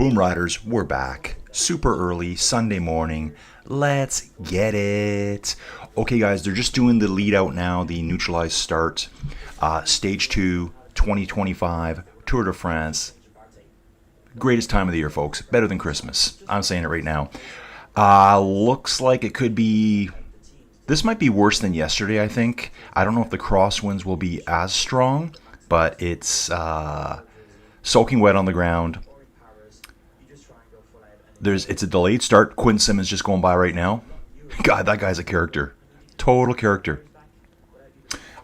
Boom Riders, we're back. Super early, Sunday morning. Let's get it. Okay, guys, they're just doing the lead out now, the neutralized start. Stage 2, 2025, Tour de France. Greatest time of the year, folks. Better than Christmas. I'm saying it right now. Looks like it could be... This might be worse than yesterday, I think. I don't know if the crosswinds will be as strong, but it's soaking wet on the ground. It's a delayed start. Quinn Simmons just going by right now. God, that guy's a character. Total character.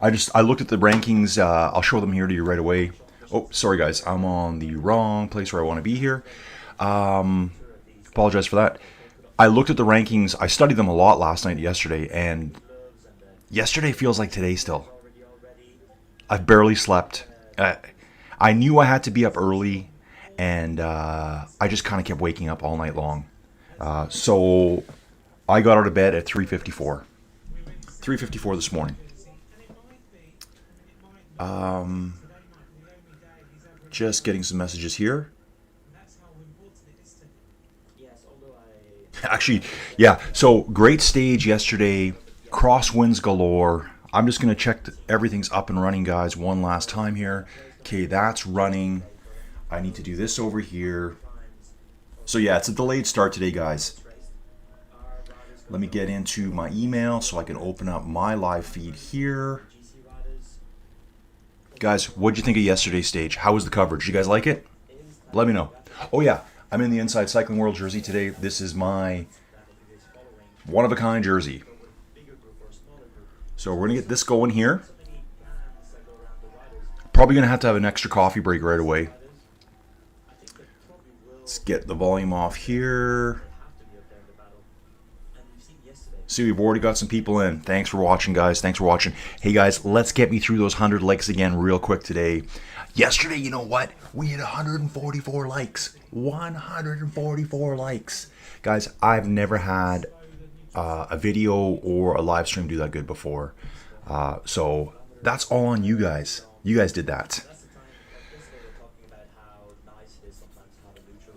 I looked at the rankings. I'll show them here to you right away. Oh, sorry guys. I'm on the wrong place where I want to be here. Apologize for that. I looked at the rankings. I studied them a lot last night and yesterday. And yesterday feels like today still. I've barely slept. I knew I had to be up early. And I just kind of kept waking up all night long. So I got out of bed at 3:54. 3:54 this morning. Just getting some messages here. Actually, yeah. So great stage yesterday. Crosswinds galore. I'm just going to check everything's up and running, guys, one last time here. Okay, that's running. I need to do this over here. So yeah, it's a delayed start today, guys. Let me get into my email so I can open up my live feed here. Guys, what did you think of yesterday's stage? How was the coverage? You guys like it? Let me know. Oh yeah, I'm in the Inside Cycling World jersey today. This is my one-of-a-kind jersey. So we're going to get this going here. Probably going to have an extra coffee break right away. Let's get the volume off here. See, we've already got some people in. Thanks for watching, guys. Thanks for watching. Hey, guys, let's get me through those 100 likes again real quick today. Yesterday, you know what? We had 144 likes. 144 likes. Guys, I've never had a video or a live stream do that good before. So that's all on you guys. You guys did that.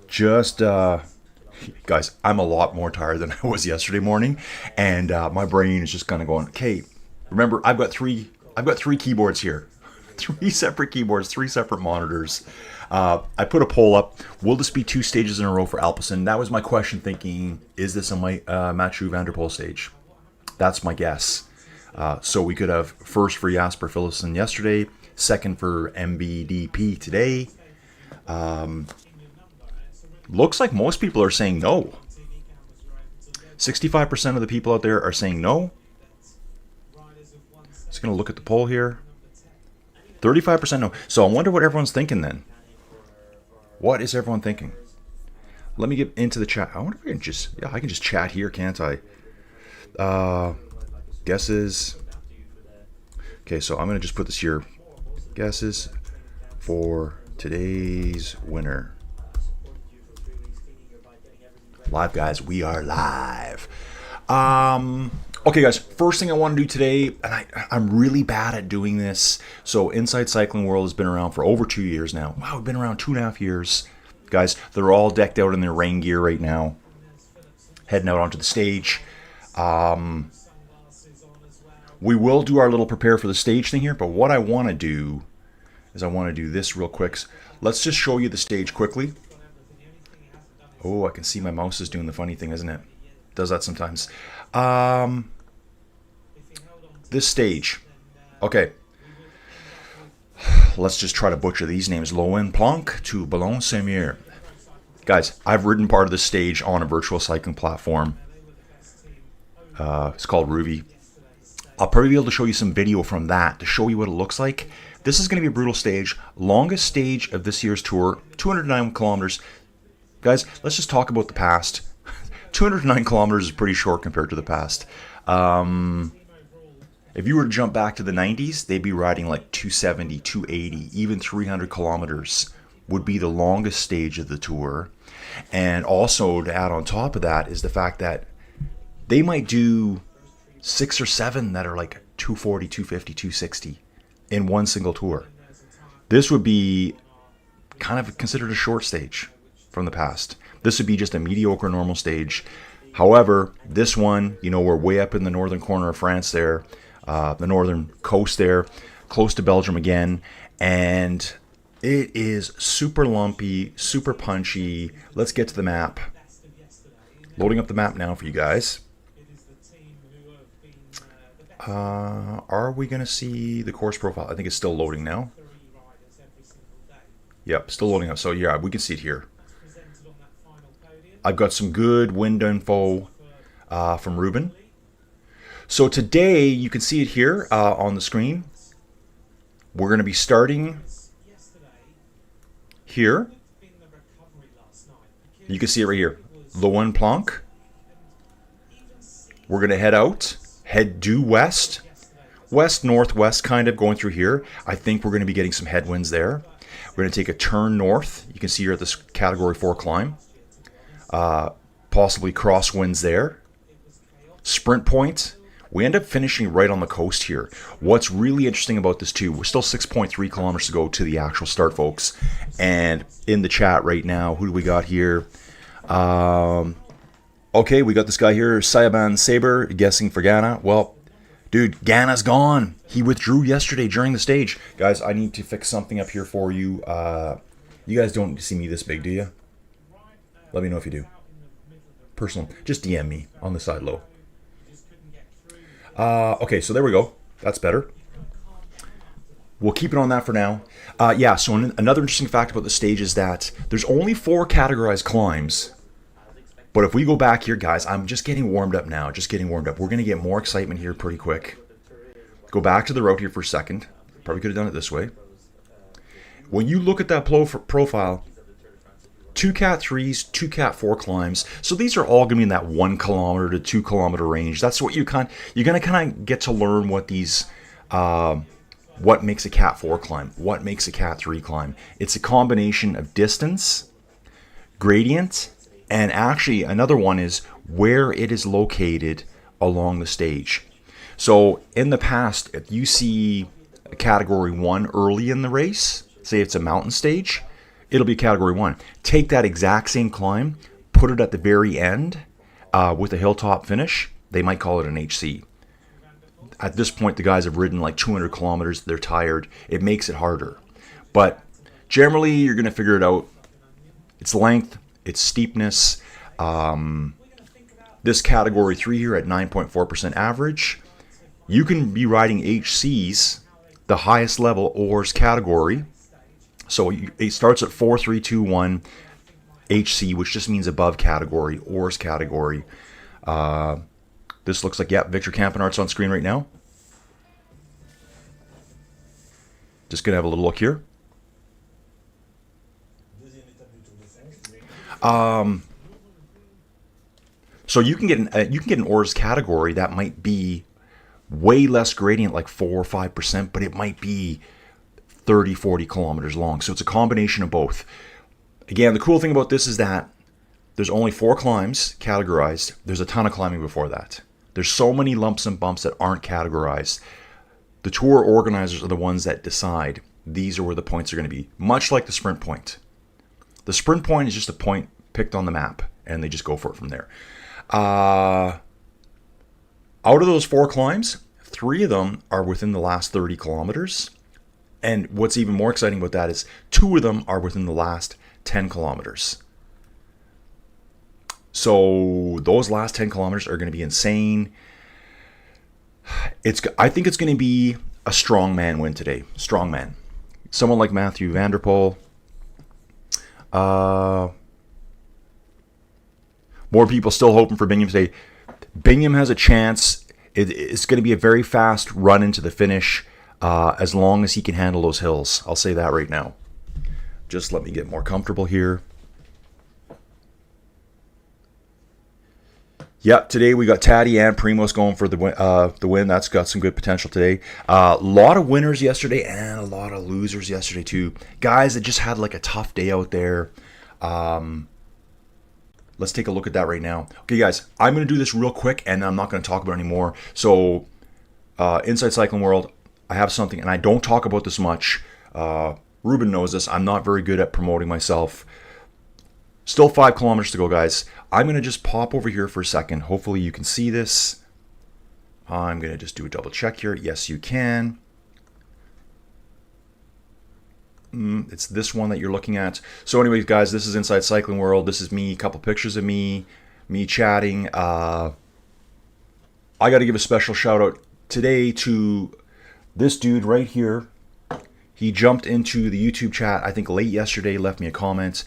Just, guys, I'm a lot more tired than I was yesterday morning, and my brain is just kind of going, okay, remember, I've got three keyboards here, 3 separate keyboards, 3 separate monitors. I put a poll up. Will this be 2 stages in a row for Alpecin? That was my question, thinking, is this a Mathieu van der Poel stage? That's my guess. So we could have first for Jasper Philipsen yesterday, second for MBDP today. Looks like most people are saying no. 65% of the people out there are saying no. Just going to look at the poll here. 35% no. So I wonder what everyone's thinking then. What is everyone thinking? Let me get into the chat. I wonder if I can just chat here, can't I? Guesses. Okay, so I'm going to just put this here. Guesses for today's winner. Live, guys. We are live. Okay, guys. First thing I want to do today, and I'm really bad at doing this. So Inside Cycling World has been around for over 2 years now. Wow, we've been around 2.5 years. Guys, they're all decked out in their rain gear right now. Heading out onto the stage. We will do our little prepare for the stage thing here, but what I want to do is I want to do this real quick. Let's just show you the stage quickly. Oh, I can see my mouse is doing the funny thing, isn't it? Does that sometimes. This stage. Okay. Let's just try to butcher these names. Lauwin, Planque to Boulogne. Guys, I've ridden part of this stage on a virtual cycling platform. It's called Ruby. I'll probably be able to show you some video from that to show you what it looks like. This is going to be a brutal stage. Longest stage of this year's tour. 209 kilometers. Guys, let's just talk about the past. 209 kilometers is pretty short compared to the past. If you were to jump back to the 90s, they'd be riding like 270, 280, even 300 kilometers would be the longest stage of the tour. And also to add on top of that is the fact that they might do 6 or 7 that are like 240, 250, 260 in one single tour. This would be kind of considered a short stage. from the past. This would be just a mediocre normal stage. However, this one, you know, we're way up in the northern corner of France there, the northern coast there, close to Belgium again, and it is super lumpy, super punchy. Let's get to the map. Loading up the map now for you guys. Are we going to see the course profile? I think it's still loading now. Yep, still loading up. So yeah, we can see it here. I've got some good wind info from Ruben. So today, you can see it here on the screen. We're going to be starting here. You can see it right here. Lauwin, Planque. We're going to head due west. West-northwest kind of going through here. I think we're going to be getting some headwinds there. We're going to take a turn north. You can see here at this Category 4 climb. Possibly crosswinds there. Sprint point. We end up finishing right on the coast here. What's really interesting about this too, we're still 6.3 kilometers to go to the actual start, folks. And in the chat right now, who do we got here? Okay, we got this guy here, Sayaban Saber, guessing for Ghana. Well, dude, Ghana's gone. He withdrew yesterday during the stage. Guys, I need to fix something up here for you. You guys don't see me this big, do you? Let me know if you do. Personal, just DM me on the side low. Okay, so there we go. That's better. We'll keep it on that for now. Yeah, so another interesting fact about the stage is that there's only 4 categorized climbs. But if we go back here, guys, I'm just getting warmed up now. Just getting warmed up. We're going to get more excitement here pretty quick. Go back to the route here for a second. Probably could have done it this way. When you look at that profile, 2 Cat 3s, 2 Cat 4 climbs. So these are all going to be in that 1 kilometer to 2 kilometer range. That's what you're going to kind of get to learn what these, what makes a Cat 4 climb, what makes a Cat 3 climb. It's a combination of distance, gradient, and actually another one is where it is located along the stage. So in the past, if you see a Category 1 early in the race, say it's a mountain stage, it'll be Category 1. Take that exact same climb, put it at the very end with a hilltop finish. They might call it an HC. At this point, the guys have ridden like 200 kilometers. They're tired. It makes it harder. But generally, you're going to figure it out. It's length, it's steepness. This Category 3 here at 9.4% average. You can be riding HCs, the highest level ORS category. So it starts at 4, 3, 2, 1 HC, which just means above category, ORS category. This looks like, yeah, Victor Campenart's on screen right now. Just going to have a little look here. So you can get an ORS category that might be way less gradient, like 4 or 5%, but it might be 30, 40 kilometers long. So it's a combination of both. Again, the cool thing about this is that there's only 4 climbs categorized. There's a ton of climbing before that. There's so many lumps and bumps that aren't categorized. The tour organizers are the ones that decide these are where the points are going to be, much like the sprint point. The sprint point is just a point picked on the map, and they just go for it from there. Out of those 4 climbs, 3 of them are within the last 30 kilometers. And what's even more exciting about that is 2 of them are within the last 10 kilometers. So those last 10 kilometers are going to be insane. I think it's going to be a strongman win today. Strongman. Someone like Mathieu van der Poel. More people still hoping for Bingham today. Bingham has a chance. It's going to be a very fast run into the finish as long as he can handle those hills. I'll say that right now. Just let me get more comfortable here. Yep, today we got Taddy and Primoz going for the win. That's got some good potential today. A lot of winners yesterday and a lot of losers yesterday too. Guys that just had like a tough day out there. Let's take a look at that right now. Okay, guys, I'm going to do this real quick and I'm not going to talk about it anymore. So, Inside Cycling World, I have something, and I don't talk about this much. Ruben knows this. I'm not very good at promoting myself. Still 5 kilometers to go, guys. I'm going to just pop over here for a second. Hopefully you can see this. I'm going to just do a double check here. Yes, you can. It's this one that you're looking at. So anyways, guys, this is Inside Cycling World. This is me, a couple pictures of me chatting. I got to give a special shout out today to this dude right here. He jumped into the YouTube chat, I think late yesterday, left me a comment.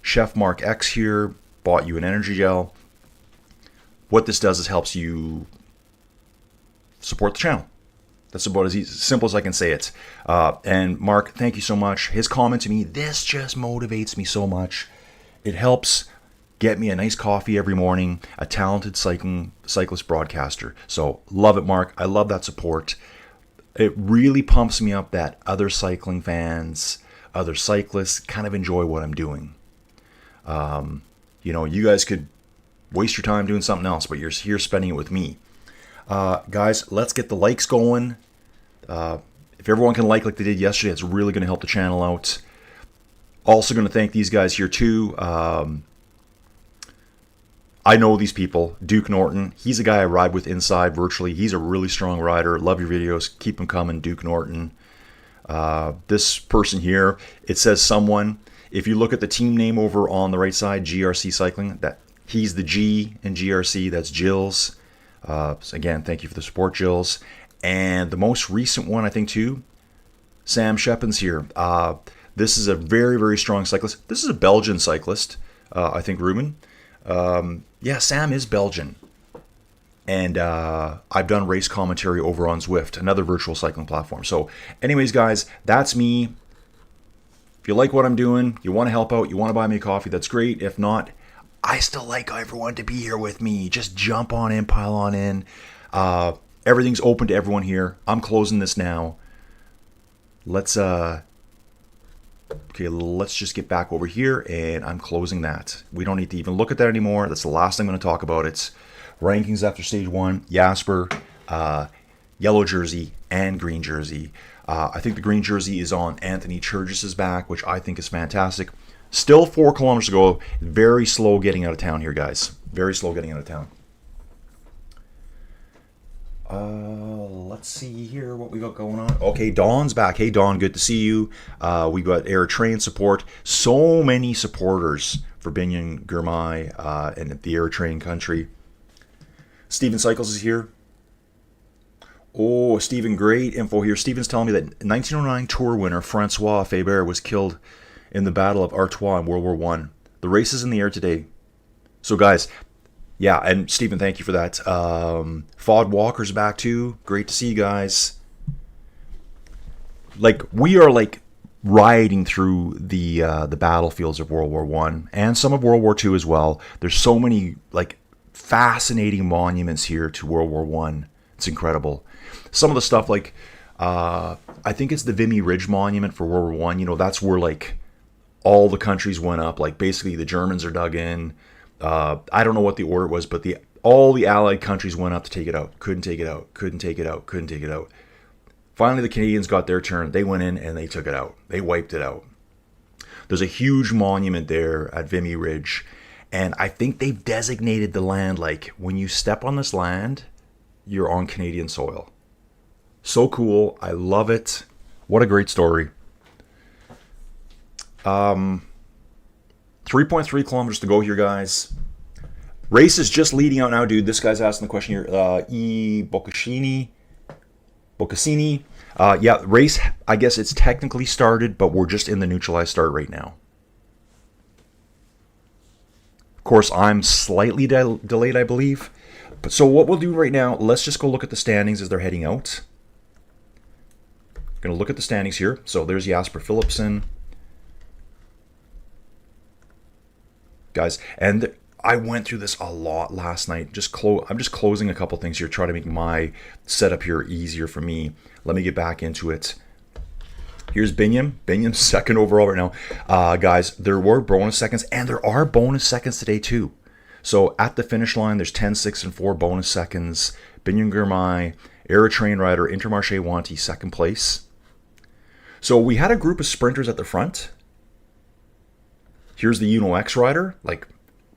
Chef Mark X here, bought you an energy gel. What this does is helps you support the channel. That's about as simple as I can say it. And Mark, thank you so much. His comment to me, this just motivates me so much. It helps get me a nice coffee every morning, a talented cyclist broadcaster. So love it, Mark. I love that support. It really pumps me up that other cycling fans, other cyclists kind of enjoy what I'm doing. You know, you guys could waste your time doing something else, but you're here spending it with me. Guys, let's get the likes going. If everyone can like they did yesterday, it's really going to help the channel out. Also going to thank these guys here too. I know these people. Duke Norton, he's a guy I ride with inside virtually. He's a really strong rider. Love your videos. Keep them coming, Duke Norton. This person here, it says someone. If you look at the team name over on the right side, GRC Cycling, that he's the G in GRC. That's Jills. So again, thank you for the support, Jills. And the most recent one, I think, too, Sam Shepins here. This is a very, very strong cyclist. This is a Belgian cyclist, I think, Ruben. Yeah, Sam is Belgian. And I've done race commentary over on Zwift, another virtual cycling platform. So anyways, guys, that's me. If you like what I'm doing, you want to help out, you want to buy me a coffee, that's great. If not, I still like everyone to be here with me. Just jump on in, pile on in. Everything's open to everyone here. I'm closing this now. Let's just get back over here, and I'm closing that. We don't need to even look at that anymore. That's the last thing I'm going to talk about. It's rankings after stage 1, Jasper, yellow jersey, and green jersey. I think the green jersey is on Anthony Churgis's back, which I think is fantastic. Still 4 kilometers to go. Very slow getting out of town here, guys. Very slow getting out of town. Let's see here what we got going on. Okay, Dawn's back. Hey, Dawn, good to see you. We got Air Train support. So many supporters for Binion Girmay and the Air Train country. Steven Cycles is here. Oh, Steven, great info here. Steven's telling me that 1909 Tour winner Francois Faber was killed in the Battle of Artois in World War I. The race is in the air today. So, guys, yeah, and Stephen, thank you for that. Fod Walker's back too. Great to see you guys. Like, we are like riding through the battlefields of World War I and some of World War II as well. There's so many like fascinating monuments here to World War I. It's incredible. Some of the stuff like I think it's the Vimy Ridge Monument for World War I. You know, that's where like all the countries went up. Like basically the Germans are dug in. I don't know what the order was, but all the Allied countries went up to take it out. Couldn't take it out. Couldn't take it out. Couldn't take it out. Finally, the Canadians got their turn. They went in and they took it out. They wiped it out. There's a huge monument there at Vimy Ridge. And I think they've designated the land like when you step on this land, you're on Canadian soil. So cool. I love it. What a great story. 3.3 kilometers to go here, guys. Race is just leading out now, dude. This guy's asking the question here. Bocassini. Yeah, race, I guess it's technically started, but we're just in the neutralized start right now. Of course, I'm slightly delayed, I believe. But so what we'll do right now, let's just go look at the standings as they're heading out. Going to look at the standings here. So there's Jasper Philipsen. Guys, and I went through this a lot last night. I'm just closing a couple things here, try to make my setup here easier for me. Let me get back into it. Here's Binion. Binion's second overall right now. Guys, there were bonus seconds, and there are bonus seconds today too. So at the finish line, there's 10, 6, and 4 bonus seconds. Binion Girmay, Air Train Rider, Intermarché Wanty, second place. So we had a group of sprinters at the front. Here's the Uno X rider. Like,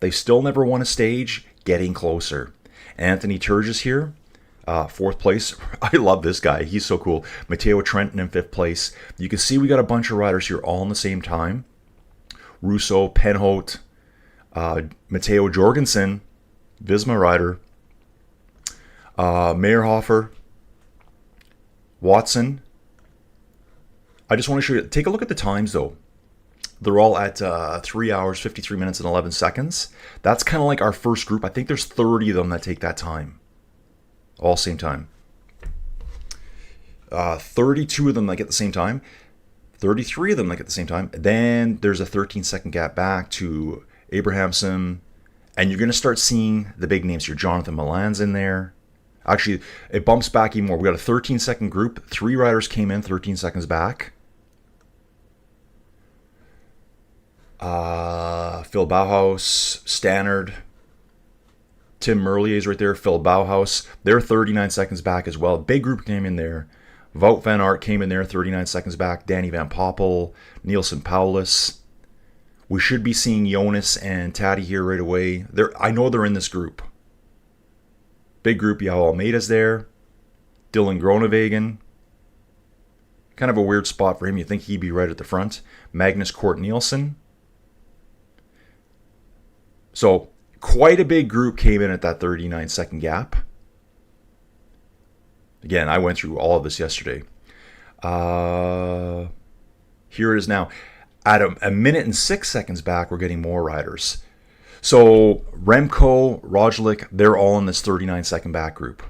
they still never won a stage, getting closer. Anthony Turgis here, 4th place. I love this guy. He's so cool. Matteo Trentin in 5th place. You can see we got a bunch of riders here all in the same time. Russo, Penholt, Matteo Jorgensen, Visma rider, Meyerhofer, Watson. I just want to show you, take a look at the times though. They're all at 3 hours, 53 minutes, and 11 seconds. That's kind of like our first group. I think there's 30 of them that take that time. All same time. 32 of them like at the same time. 33 of them like at the same time. Then there's a 13-second gap back to Abrahamson. And you're going to start seeing the big names here. Jonathan Milan's in there. Actually, it bumps back even more. We got a 13-second group. 3 riders came in 13 seconds back. Phil Bauhaus, Stannard, Tim Merlier's right there, Phil Bauhaus. They're 39 seconds back as well. Big group came in there. Wout van Aert came in there 39 seconds back. Danny Van Poppel, Nielsen Paulus. We should be seeing Jonas and Taddy here right away. I know they're in this group. Big group. Joao Almeida's there. Dylan Groenewegen. Kind of a weird spot for him. You think he'd be right at the front. Magnus Cort Nielsen. So quite a big group came in at that 39-second gap. Again, I went through all of this yesterday. Here it is now. At a minute and 6 seconds back, we're getting more riders. So Remco, Roglic, they're all in this 39-second back group.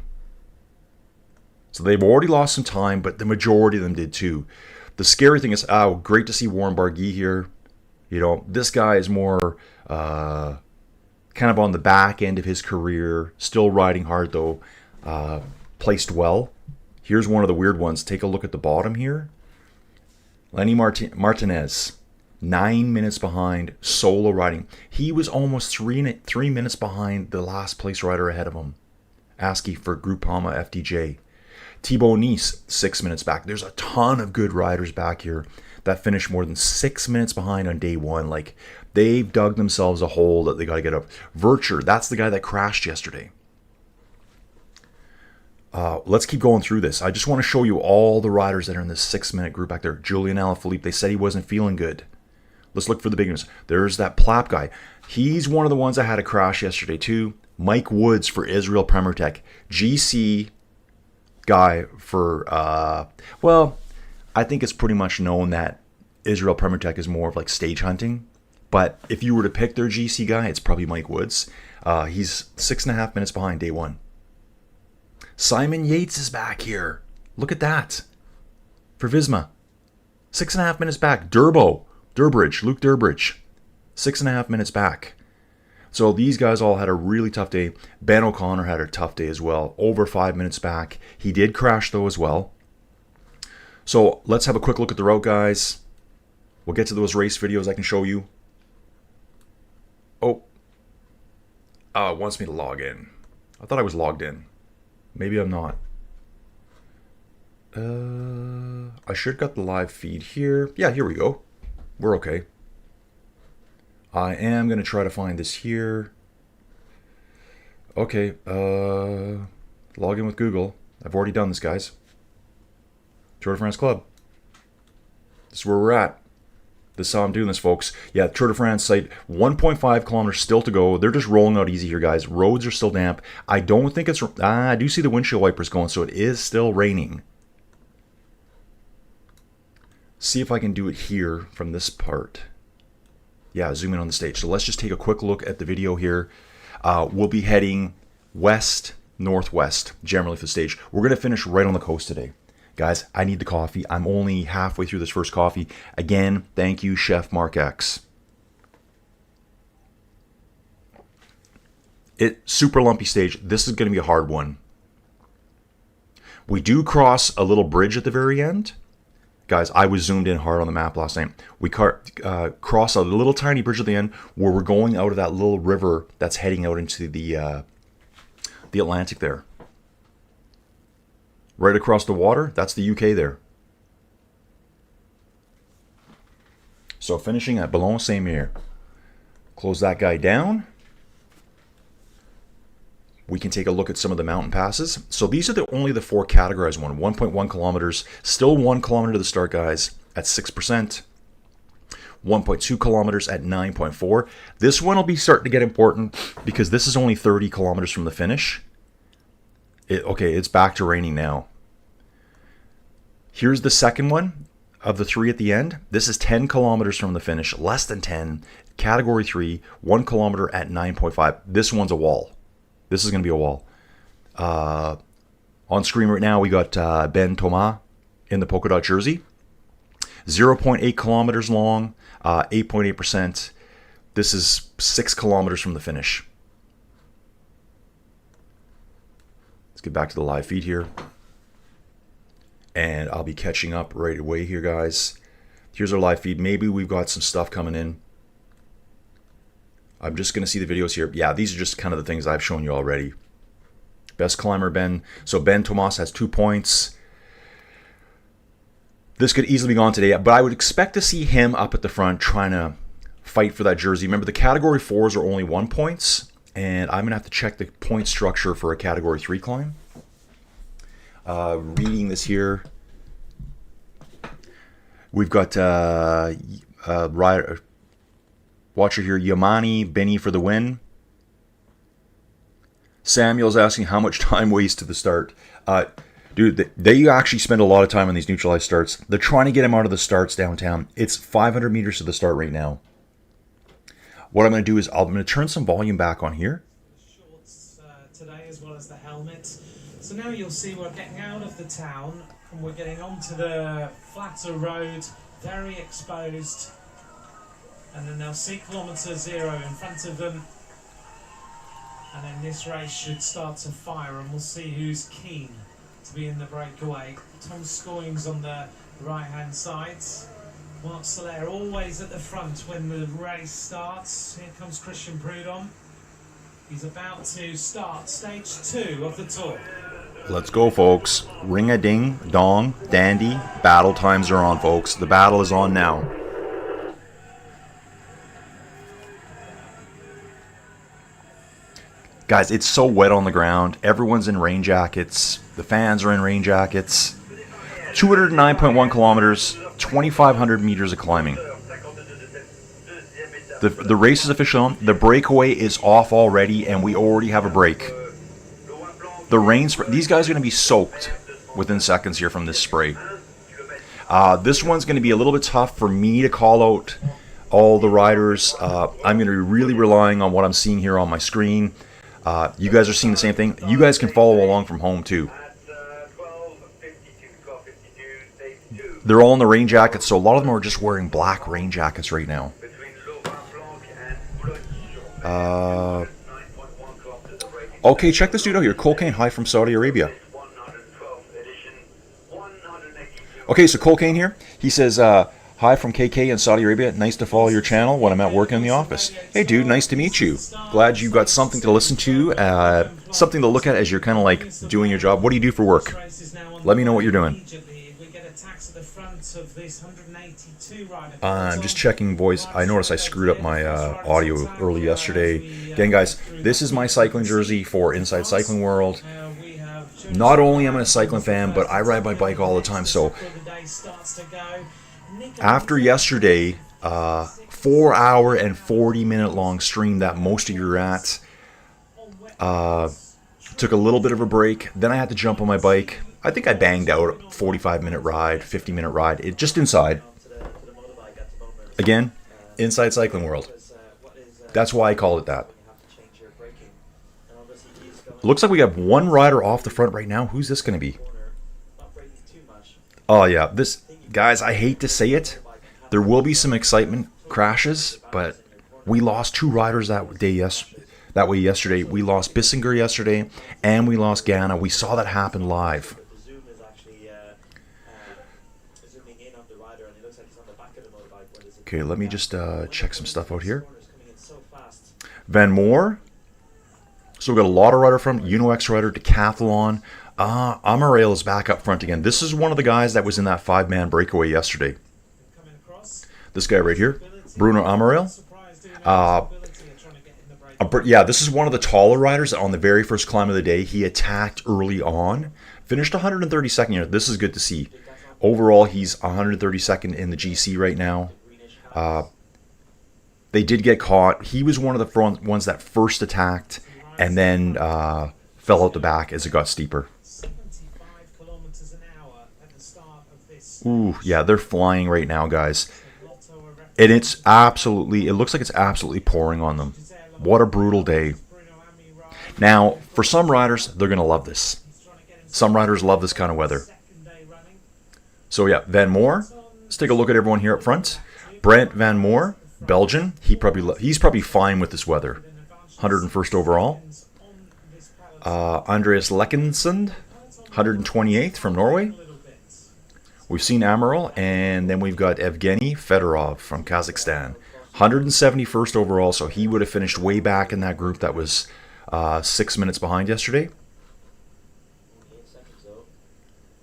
So they've already lost some time, but the majority of them did too. The scary thing is, great to see Warren Barguil here. You know, this guy is more kind of on the back end of his career, still riding hard though, placed well. Here's one of the weird ones. Take a look at the bottom here. Lenny Martinez, 9 minutes behind, solo riding. He was almost 3 minutes behind the last place rider ahead of him, Askey for Groupama FDJ. Thibaut Nice, 6 minutes back. There's a ton of good riders back here that finished more than 6 minutes behind on day one. Like, they've dug themselves a hole that they got to get up. Vircher, that's the guy that crashed yesterday. Let's keep going through this. I just want to show you all the riders that are in this 6-minute group back there. Julian Alaphilippe, they said he wasn't feeling good. Let's look for the big ones. There's that Plapp guy. He's one of the ones that had a crash yesterday too. Mike Woods for Israel Premier Tech. GC guy for, well, I think it's pretty much known that Israel Premier Tech is more of like stage hunting. But if you were to pick their GC guy, it's probably Mike Woods. He's 6.5 minutes behind day one. Simon Yates is back here. Look at that. For Visma. 6.5 minutes back. Luke Durbridge. 6.5 minutes back. So these guys all had a really tough day. Ben O'Connor had a tough day as well. Over 5 minutes back. He did crash though as well. So let's have a quick look at the route, guys. We'll get to those race videos I can show you. Oh. It wants me to log in. I thought I was logged in. Maybe I'm not. I should got the live feed here. Yeah, here we go. We're okay. I am going to try to find this here. Okay. Log in with Google. I've already done this, guys. Tour de France Club. This is where we're at. This is how I'm doing this, folks. Yeah, Tour de France site, 1.5 kilometers still to go. They're just rolling out easy here, guys. Roads are still damp. I don't think it's... I do see the windshield wipers going, so it is still raining. See if I can do it here from this part. Yeah, zoom in on the stage. So let's just take a quick look at the video here. We'll be heading west, northwest, generally for the stage. We're going to finish right on the coast today. Guys, I need the coffee. I'm only halfway through this first coffee. Again, thank you, Chef Mark X. Super lumpy stage. This is going to be a hard one. We do cross a little bridge at the very end. Guys, I was zoomed in hard on the map last night. We cross a little tiny bridge at the end where we're going out of that little river that's heading out into the Atlantic there. Right across the water, that's the UK there. So finishing at Boulogne-Saint-Mere. Close that guy down. We can take a look at some of the mountain passes. So these are only the 4 categorized one. 1.1 kilometers, still 1 kilometer to the start, guys, at 6%. 1.2 kilometers at 9.4. This one will be starting to get important because this is only 30 kilometers from the finish. Okay, it's back to raining now. Here's the second one of the 3 at the end. This is 10 kilometers from the finish, less than 10. Category 3, 1 kilometer at 9.5. This one's a wall. This is going to be a wall. On screen right now, we got Ben Thomas in the polka dot jersey. 0.8 kilometers long, 8.8%. This is 6 kilometers from the finish. Let's get back to the live feed here. And I'll be catching up right away here, guys. Here's our live feed. Maybe we've got some stuff coming in. I'm just going to see the videos here. Yeah, these are just kind of the things I've shown you already. Best climber, Ben. So Ben Thomas has 2 points. This could easily be gone today, but I would expect to see him up at the front trying to fight for that jersey. Remember, the Category 4s are only 1 points, and I'm going to have to check the point structure for a Category 3 climb. Reading this here. We've got rider, watcher here, Yamani Benny for the win. Samuel's asking how much time waits to the start. Dude, they actually spend a lot of time on these neutralized starts. They're trying to get him out of the starts downtown. It's 500 meters to the start right now. What I'm going to do is I'm going to turn some volume back on here. Shorts today, as well as the helmet. So now you'll see we're getting out of the town and we're getting onto the flatter road, very exposed. And then they'll see kilometre 0 in front of them. And then this race should start to fire, and we'll see who's keen to be in the breakaway. Tom Scoying's on the right-hand side. Mark Soler always at the front when the race starts. Here comes Christian Prudhomme. He's about to start stage 2 of the tour. Let's go, folks. Ring-a-ding, dong, dandy. Battle times are on, folks. The battle is on now. Guys, it's so wet on the ground. Everyone's in rain jackets. The fans are in rain jackets. 209.1 kilometers, 2,500 meters of climbing. The race is official. The breakaway is off already, and we already have a break. The rain spray. These guys are going to be soaked within seconds here from this spray. This one's going to be a little bit tough for me to call out all the riders. I'm going to be really relying on what I'm seeing here on my screen. You guys are seeing the same thing. You guys can follow along from home too. They're all in the rain jackets, so a lot of them are just wearing black rain jackets right now. Okay, check this dude out here. Cocaine High from Saudi Arabia. Okay, so Cocaine here. He says, hi from KK in Saudi Arabia. Nice to follow your channel when I'm at work in the office. Hey, dude, nice to meet you. Glad you got something to listen to, something to look at as you're kind of like doing your job. What do you do for work? Let me know what you're doing. I'm just checking voice. I noticed I screwed up my audio early yesterday. Again, guys, this is my cycling jersey for Inside Cycling World. Not only am I a cycling fan, but I ride my bike all the time. So after yesterday, 4-hour and 40-minute long stream that most of you are at, took a little bit of a break. Then I had to jump on my bike. I think I banged out a 45-minute ride, 50-minute ride, just inside. Again, Inside Cycling World. That's why I call it that. Looks like we have one rider off the front right now. Who's this going to be? Oh, yeah. This, guys, I hate to say it. There will be some excitement crashes, but we lost 2 riders that way yesterday. We lost Bissinger yesterday, and we lost Ganna. We saw that happen live. Okay, let me just check some stuff out here. Van Moor. So we've got a lot of rider from UnoX rider, Decathlon. Amaral is back up front again. This is one of the guys that was in that 5-man breakaway yesterday. This guy right here, Bruno Amaral. Yeah, this is one of the taller riders. On the very first climb of the day, he attacked early on. Finished 132nd here. This is good to see. Overall, he's 132nd in the GC right now. They did get caught. He was one of the ones that first attacked and then fell out the back as it got steeper. 75 kilometers an hour at the start of this. Ooh, yeah, they're flying right now, guys. And it's absolutely, it looks like it's absolutely pouring on them. What a brutal day. Now, for some riders, they're going to love this. Some riders love this kind of weather. So yeah, Van Moor. Let's take a look at everyone here up front. Brent Van Moor, Belgian. He's probably fine with this weather. 101st overall. Andreas Lekensund, 128th from Norway. We've seen Amaral, and then we've got Evgeny Fedorov from Kazakhstan. 171st overall, so he would have finished way back in that group that was 6 minutes behind yesterday.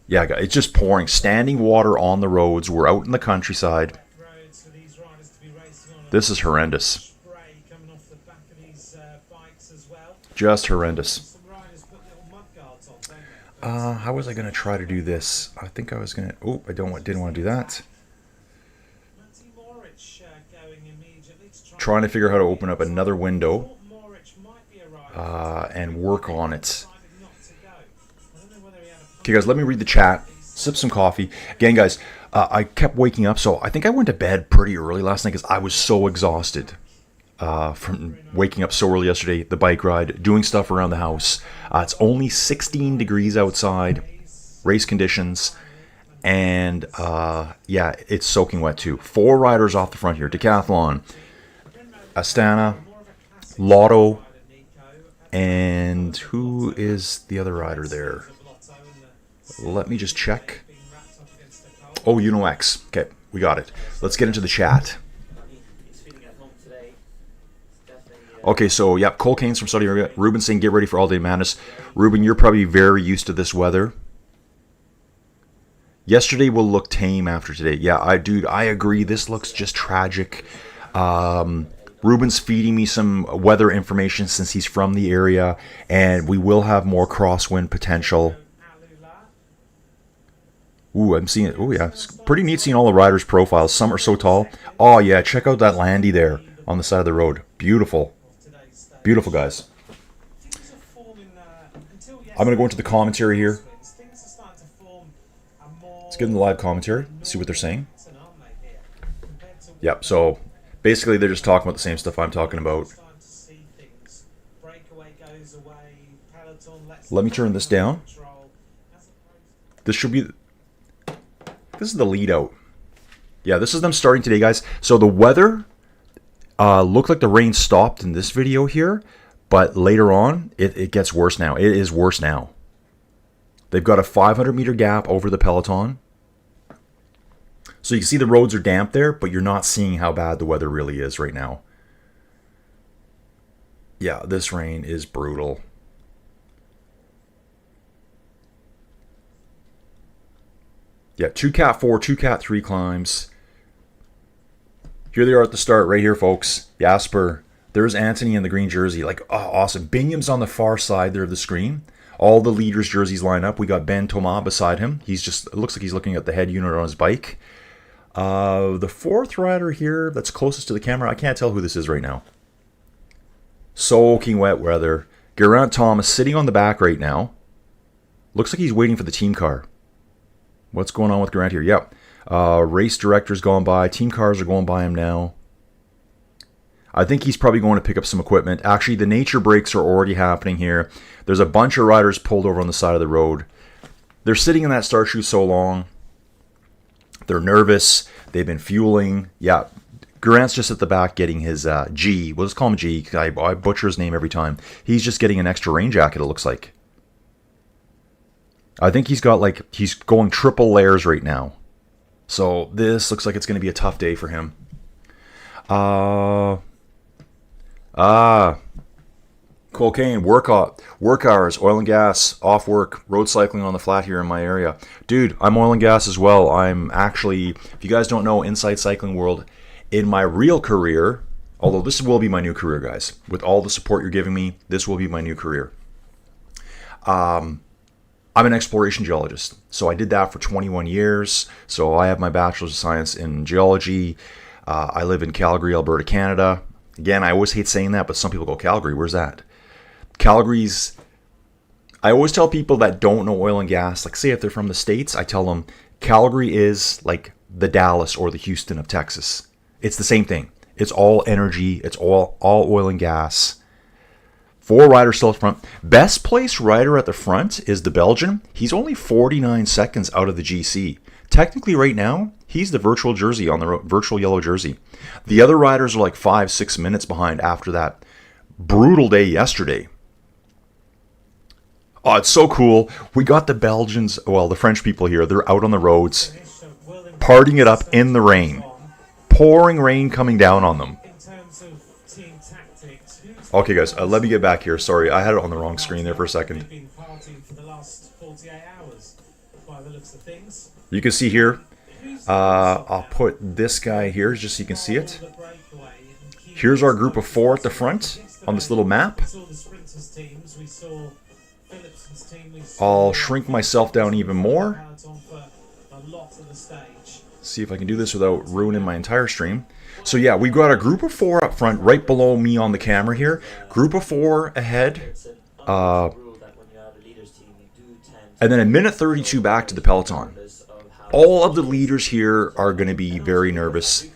Yeah, it's just pouring. Standing water on the roads. We're out in the countryside. This is horrendous. Just horrendous. How was I going to try to do this? I think I was going to... Oh, didn't want to do that. Trying to figure out how to open up another window and work on it. Okay, guys, let me read the chat. Sip some coffee. Again, guys, I kept waking up, so I think I went to bed pretty early last night because I was so exhausted from waking up so early yesterday, the bike ride, doing stuff around the house. It's only 16 degrees outside, race conditions, and yeah, it's soaking wet too. 4 riders off the front here. Decathlon, Astana, Lotto, and who is the other rider there? Let me just check. Oh, UnoX. Okay, we got it. Let's get into the chat. Okay, so, yep, Cole Kane's from Saudi Arabia. Ruben saying, get ready for all day madness. Ruben, you're probably very used to this weather. Yesterday will look tame after today. Yeah, I agree. This looks just tragic. Ruben's feeding me some weather information since he's from the area, and we will have more crosswind potential. Ooh, I'm seeing it. Oh, yeah. It's pretty neat seeing all the riders' profiles. Some are so tall. Oh, yeah. Check out that Landy there on the side of the road. Beautiful. Beautiful, guys. I'm going to go into the commentary here. Let's get in the live commentary. See what they're saying. Yep, so basically they're just talking about the same stuff I'm talking about. Let me turn this down. This should be... This is the lead out. Yeah, this is them starting today, guys. So the weather looked like the rain stopped in this video here, but later on, it gets worse now. It is worse now. They've got a 500-meter gap over the Peloton. So you can see the roads are damp there, but you're not seeing how bad the weather really is right now. Yeah, this rain is brutal. Yeah, 2 Cat 4, 2 Cat 3 climbs. Here they are at the start, right here, folks. Jasper. There's Anthony in the green jersey. Like, oh, awesome. Bingham's on the far side there of the screen. All the leaders' jerseys line up. We got Ben Thomas beside him. He's just, it looks like he's looking at the head unit on his bike. The fourth rider here that's closest to the camera, I can't tell who this is right now. Soaking wet weather. Geraint Thomas sitting on the back right now. Looks like he's waiting for the team car. What's going on with Geraint here? Yep. Race director's gone by. Team cars are going by him now. I think he's probably going to pick up some equipment. Actually, the nature breaks are already happening here. There's a bunch of riders pulled over on the side of the road. They're sitting in that start chute so long. They're nervous. They've been fueling. Yeah, Geraint's just at the back getting his G. We'll just call him G. I butcher his name every time. He's just getting an extra rain jacket, it looks like. I think he's got like, he's going triple layers right now. So this looks like it's going to be a tough day for him. Cocaine, work hours, oil and gas, off work, road cycling on the flat here in my area. Dude, I'm oil and gas as well. I'm actually, if you guys don't know, inside cycling world, in my real career, Although this will be my new career, guys. With all the support you're giving me, this will be my new career. I'm an exploration geologist. So I did that for 21 years. So I have my bachelor's of science in geology. I live in Calgary, Alberta, Canada. Again, I always hate saying that, but some people go, Calgary, where's that? Calgary's... I always tell people that don't know oil and gas, like say if they're from the States, I tell them Calgary is like the Dallas or the Houston of Texas. It's the same thing. It's all energy. It's all oil and gas. 4 riders still at the front. Best placed rider at the front is the Belgian. He's only 49 seconds out of the GC. Technically right now, he's the virtual jersey on the virtual yellow jersey. The other riders are like 5-6 minutes behind after that brutal day yesterday. Oh, it's so cool. We got the Belgians, well, the French people here. They're out on the roads, partying it up in the rain. Pouring rain coming down on them. Okay, guys, let me get back here. Sorry, I had it on the wrong screen there for a second. You can see here. I'll put this guy here just so you can see it. Here's our group of 4 at the front on this little map. I'll shrink myself down even more. See if I can do this without ruining my entire stream. So yeah, we've got a group of 4 up front, right below me on the camera here. Group of 4 ahead. And then a minute 32 back to the Peloton. All of the leaders here are going to be very nervous.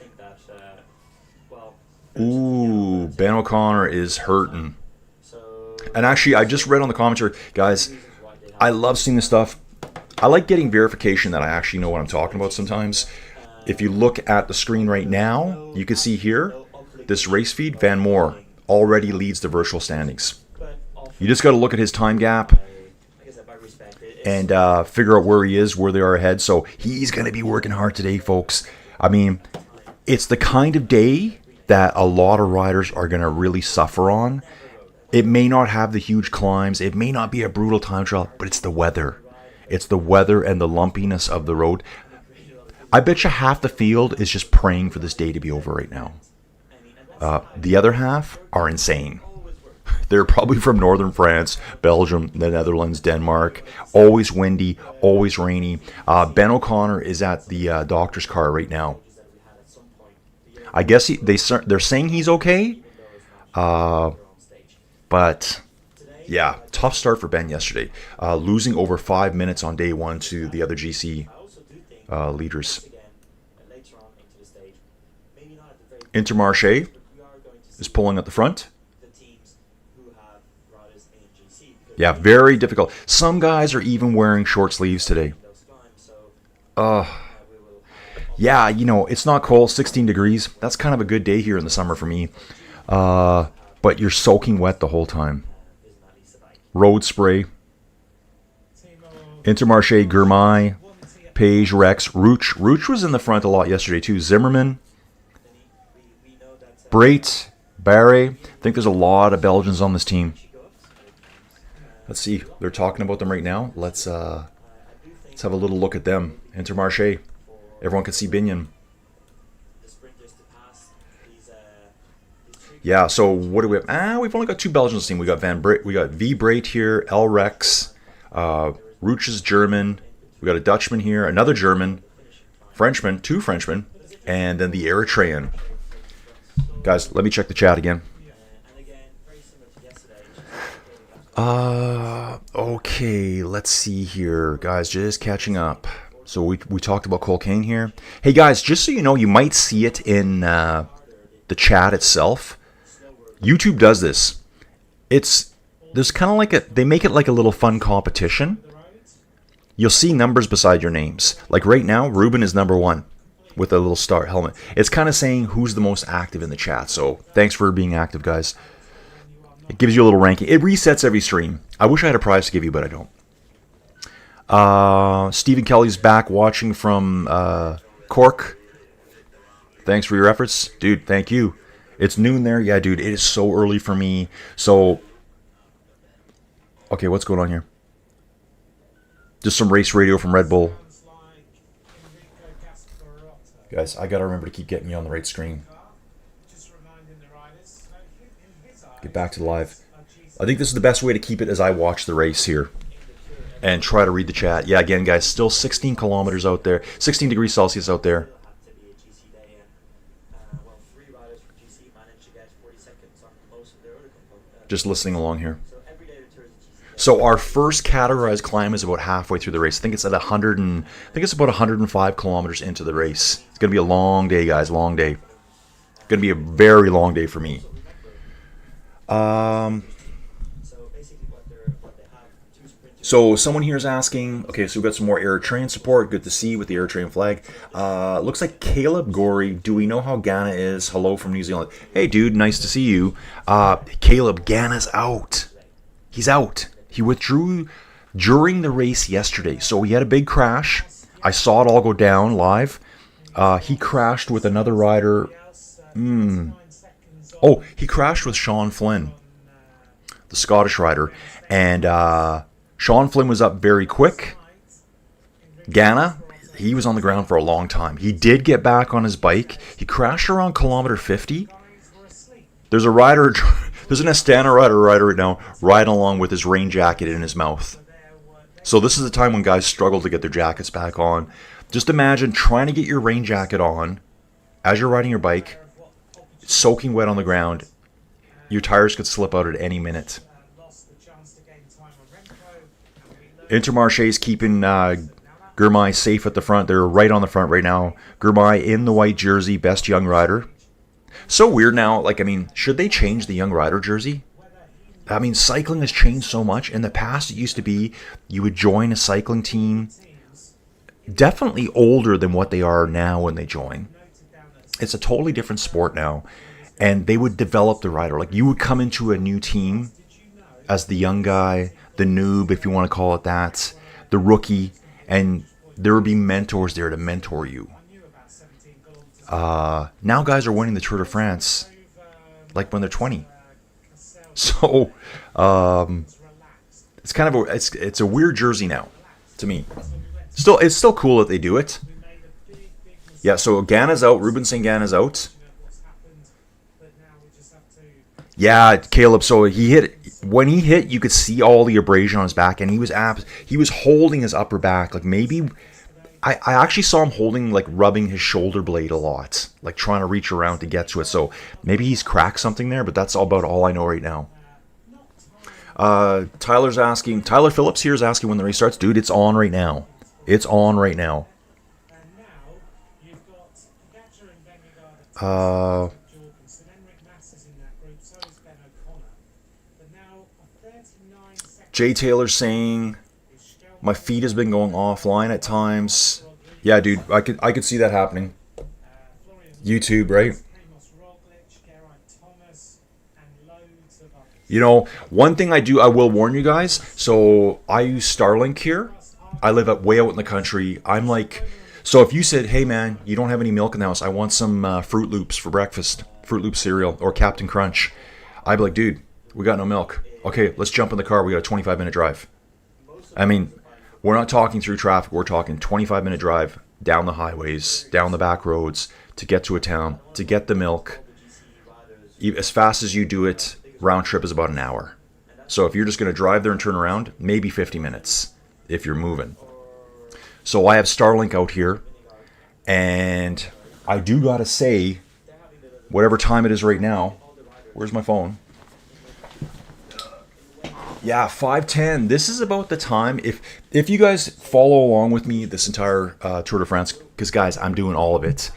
Ooh, Ben O'Connor is hurting. And actually, I just read on the commentary, guys, I love seeing this stuff. I like getting verification that I actually know what I'm talking about sometimes. If you look at the screen right now, you can see here, this race feed, Van Moor already leads the virtual standings. You just got to look at his time gap and figure out where he is, where they are ahead. So he's going to be working hard today, folks. I mean, it's the kind of day that a lot of riders are going to really suffer on. It may not have the huge climbs. It may not be a brutal time trial, but it's the weather. It's the weather and the lumpiness of the road. I bet you half the field is just praying for this day to be over right now. The other half are insane. They're probably from northern France, Belgium, the Netherlands, Denmark. Always windy, always rainy. Ben O'Connor is at the doctor's car right now. I guess they're saying he's okay. But, yeah, tough start for Ben yesterday. Losing over 5 minutes on day 1 to the other GC leaders. Intermarché is pulling at the front. Yeah, very difficult. Some guys are even wearing short sleeves today. Yeah, you know, it's not cold, 16 degrees. That's kind of a good day here in the summer for me. But you're soaking wet the whole time. Road spray. Intermarché, Gourmay, Page, Rex, Rooch. Rooch was in the front a lot yesterday too. Zimmerman. Brait, Barre. I think there's a lot of Belgians on this team. Let's see. They're talking about them right now. Let's have a little look at them. Intermarché. Everyone can see Binion. Yeah, so what do we have? We've only got 2 Belgians on the team. We got V. Brait here, L. Rex, Rooch is German. We got a Dutchman here, another German, Frenchman, 2 Frenchmen, and then the Eritrean. Guys, let me check the chat again. Okay, let's see here. Guys, just catching up. So we talked about Cole Kane here. Hey guys, just so you know, you might see it in the chat itself. YouTube does this. There's kind of like they make it like a little fun competition. You'll see numbers beside your names. Like right now, Ruben is number 1 with a little star helmet. It's kind of saying who's the most active in the chat. So thanks for being active, guys. It gives you a little ranking. It resets every stream. I wish I had a prize to give you, but I don't. Stephen Kelly's back watching from Cork. Thanks for your efforts. Dude, thank you. It's noon there. Yeah, dude, it is so early for me. So, okay, what's going on here? Just some race radio from Red Bull. Guys, I got to remember to keep getting you on the right screen. Get back to the live. I think this is the best way to keep it as I watch the race here. And try to read the chat. Yeah, again, guys, still 16 kilometers out there. 16 degrees Celsius out there. Just listening along here. So our first categorized climb is about halfway through the race. I think it's at I think it's about 105 kilometers into the race. It's gonna be a long day, guys. Long day. Gonna be a very long day for me. So someone here is asking. Okay, so we've got some more air train support. Good to see with the air train flag. Looks like Caleb Gorey. Do we know how Ghana is? Hello from New Zealand. Hey, dude, nice to see you. Caleb, Ghana's out. He's out. He withdrew during the race yesterday. So he had a big crash. I saw it all go down live. He crashed with another rider. Oh, he crashed with Sean Flynn, the Scottish rider. And Sean Flynn was up very quick. Ghana, he was on the ground for a long time. He did get back on his bike. He crashed around kilometer 50. There's a rider... There's an Astana rider right now riding along with his rain jacket in his mouth. So this is the time when guys struggle to get their jackets back on. Just imagine trying to get your rain jacket on as you're riding your bike, soaking wet on the ground. Your tires could slip out at any minute. Intermarché's keeping Girmay safe at the front. They're right on the front right now. Girmay in the white jersey, best young rider. So weird now, like, I mean, should they change the young rider jersey? I mean, cycling has changed so much. In the past, it used to be you would join a cycling team, definitely older than what they are now when they join. It's a totally different sport now, and they would develop the rider. Like, you would come into a new team as the young guy, the noob, if you want to call it that, the rookie, and there would be mentors there to mentor you. Now guys are winning the Tour de France like when they're 20. So it's kind of it's a weird jersey now to me. It's still cool that they do it. Yeah, so Ghana's out. Ruben St. Ghana's out. Yeah, Caleb. So when he hit, you could see all the abrasion on his back, and he was holding his upper back. Like maybe I actually saw him holding, like rubbing his shoulder blade a lot, like trying to reach around to get to it. So maybe he's cracked something there, but that's about all I know right now. Tyler Phillips here is asking when the race starts. Dude, it's on right now. It's on right now. Jay Taylor saying, my feed has been going offline at times. Yeah, dude, I could see that happening. YouTube, right? You know, one thing I will warn you guys. So I use Starlink here. I live way out in the country. I'm like, so if you said, hey man, you don't have any milk in the house, I want some Fruit Loops for breakfast, Fruit Loops cereal or Captain Crunch, I'd be like, dude, we got no milk. Okay, let's jump in the car. We got a 25-minute drive. I mean, we're not talking through traffic. We're talking 25-minute drive down the highways, down the back roads to get to a town, to get the milk. As fast as you do it, round trip is about an hour. So if you're just going to drive there and turn around, maybe 50 minutes if you're moving. So I have Starlink out here, and I do got to say, whatever time it is right now, where's my phone? Yeah, 5:10. This is about the time. If you guys follow along with me this entire Tour de France, because guys, I'm doing all of it.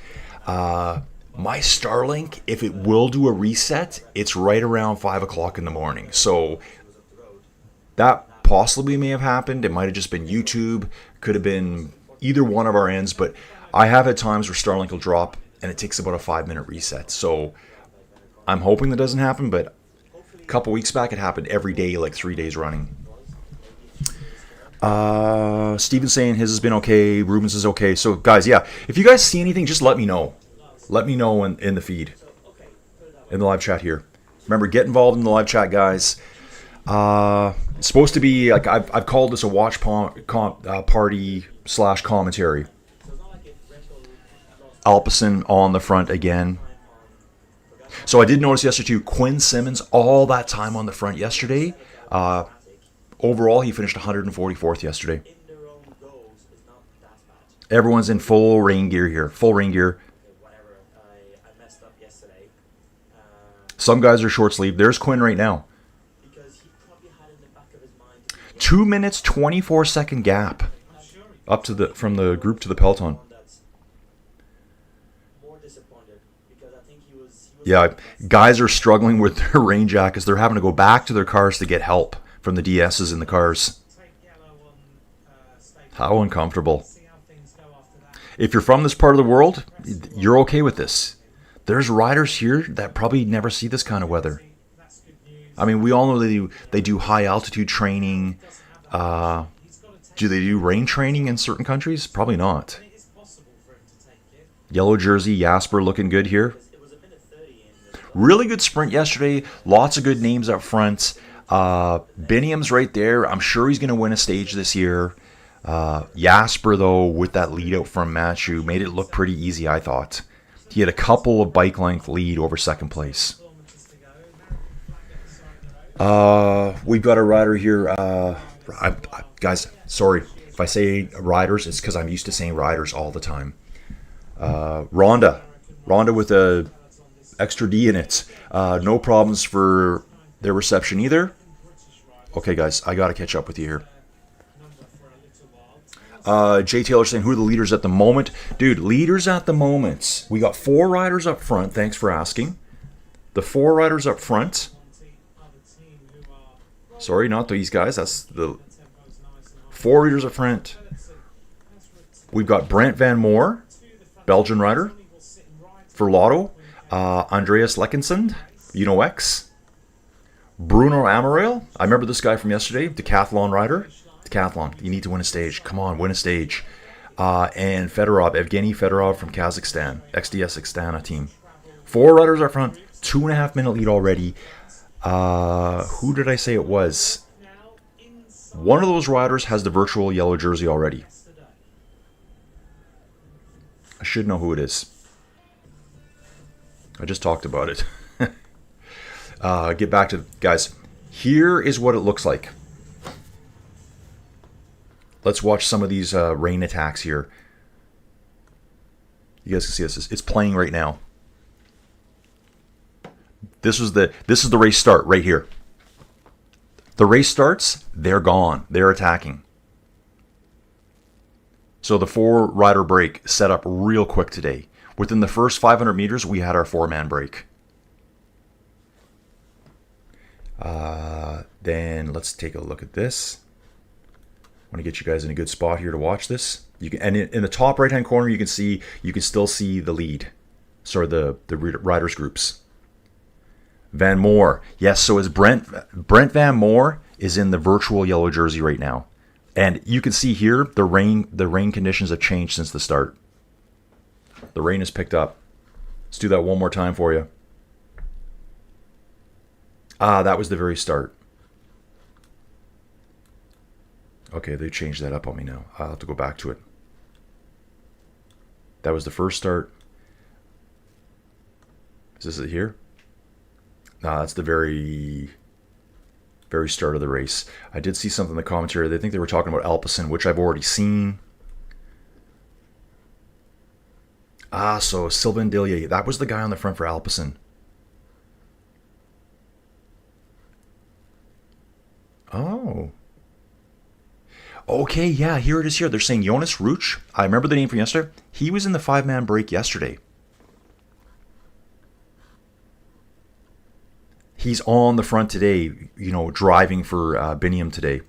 My Starlink, if it will do a reset, it's right around 5 o'clock in the morning. So that possibly may have happened. It might have just been YouTube. Could have been either one of our ends. But I have had times where Starlink will drop and it takes about a 5-minute reset. So I'm hoping that doesn't happen, but a couple weeks back, it happened every day, like 3 days running. Steven's saying his has been okay. Ruben's is okay. So, guys, yeah, if you guys see anything, just let me know. Let me know in the feed, in the live chat here. Remember, get involved in the live chat, guys. It's supposed to be, like, I've called this a watch party / commentary. Alpecin on the front again. So I did notice yesterday too, Quinn Simmons, all that time on the front yesterday. Overall, he finished 144th yesterday. Everyone's in full rain gear here. Full rain gear. Some guys are short sleeve. There's Quinn right now. 2 minutes, 24-second gap up to from the group to the peloton. Yeah, guys are struggling with their rain jackets. They're having to go back to their cars to get help from the DSs in the cars. How uncomfortable. If you're from this part of the world, you're okay with this. There's riders here that probably never see this kind of weather. I mean, we all know they do high altitude training. Do they do rain training in certain countries? Probably not. Yellow jersey, Jasper looking good here. Really good sprint yesterday. Lots of good names up front. Biniam's right there. I'm sure he's going to win a stage this year. Jasper, though, with that lead out from Matthew, made it look pretty easy, I thought. He had a couple of bike length lead over second place. We've got a rider here. Guys, sorry. If I say riders, it's because I'm used to saying riders all the time. Rhonda with a extra D in it. No problems for their reception either. Okay, guys, I got to catch up with you here. Jay Taylor saying, who are the leaders at the moment? Dude, leaders at the moment. We got 4 riders up front. Thanks for asking. The 4 riders up front. Sorry, not these guys. That's the 4 leaders up front. We've got Brent Van Moor, Belgian rider. For Lotto, Andreas Lekensund, X. Bruno Amaral. I remember this guy from yesterday, decathlon rider. Decathlon, you need to win a stage. Come on, win a stage. And Fedorov, Evgeny Fedorov from Kazakhstan, XDS Astana team. 4 riders up front, 2.5 minute lead already. Who did I say it was? One of those riders has the virtual yellow jersey already. I should know who it is. I just talked about it. Get back to guys. Here is what it looks like. Let's watch some of these rain attacks here. You guys can see this. It's playing right now. This is the race start right here. The race starts, they're gone. They're attacking. So the 4 rider break set up real quick today. Within the first 500 meters, we had our 4-man break. Then let's take a look at this. I want to get you guys in a good spot here to watch this. You can, and in the top right-hand corner, you can still see the lead. Sorry, the riders groups. Van Moor, yes. So is Brent Van Moor is in the virtual yellow jersey right now, and you can see here the rain conditions have changed since the start. The rain has picked up. Let's do that one more time for you. That was the very start. Okay, they changed that up on me now. I'll have to go back to it. That was the first start. Is this it here? No, that's the very start of the race. I did see something in the commentary. They think they were talking about Alpecin, which I've already seen. So Sylvain Dillier. That was the guy on the front for Alpecin. Oh. Okay, yeah, here it is here. They're saying Jonas Ruch. I remember the name from yesterday. He was in the 5-man break yesterday. He's on the front today, driving for Biniam today.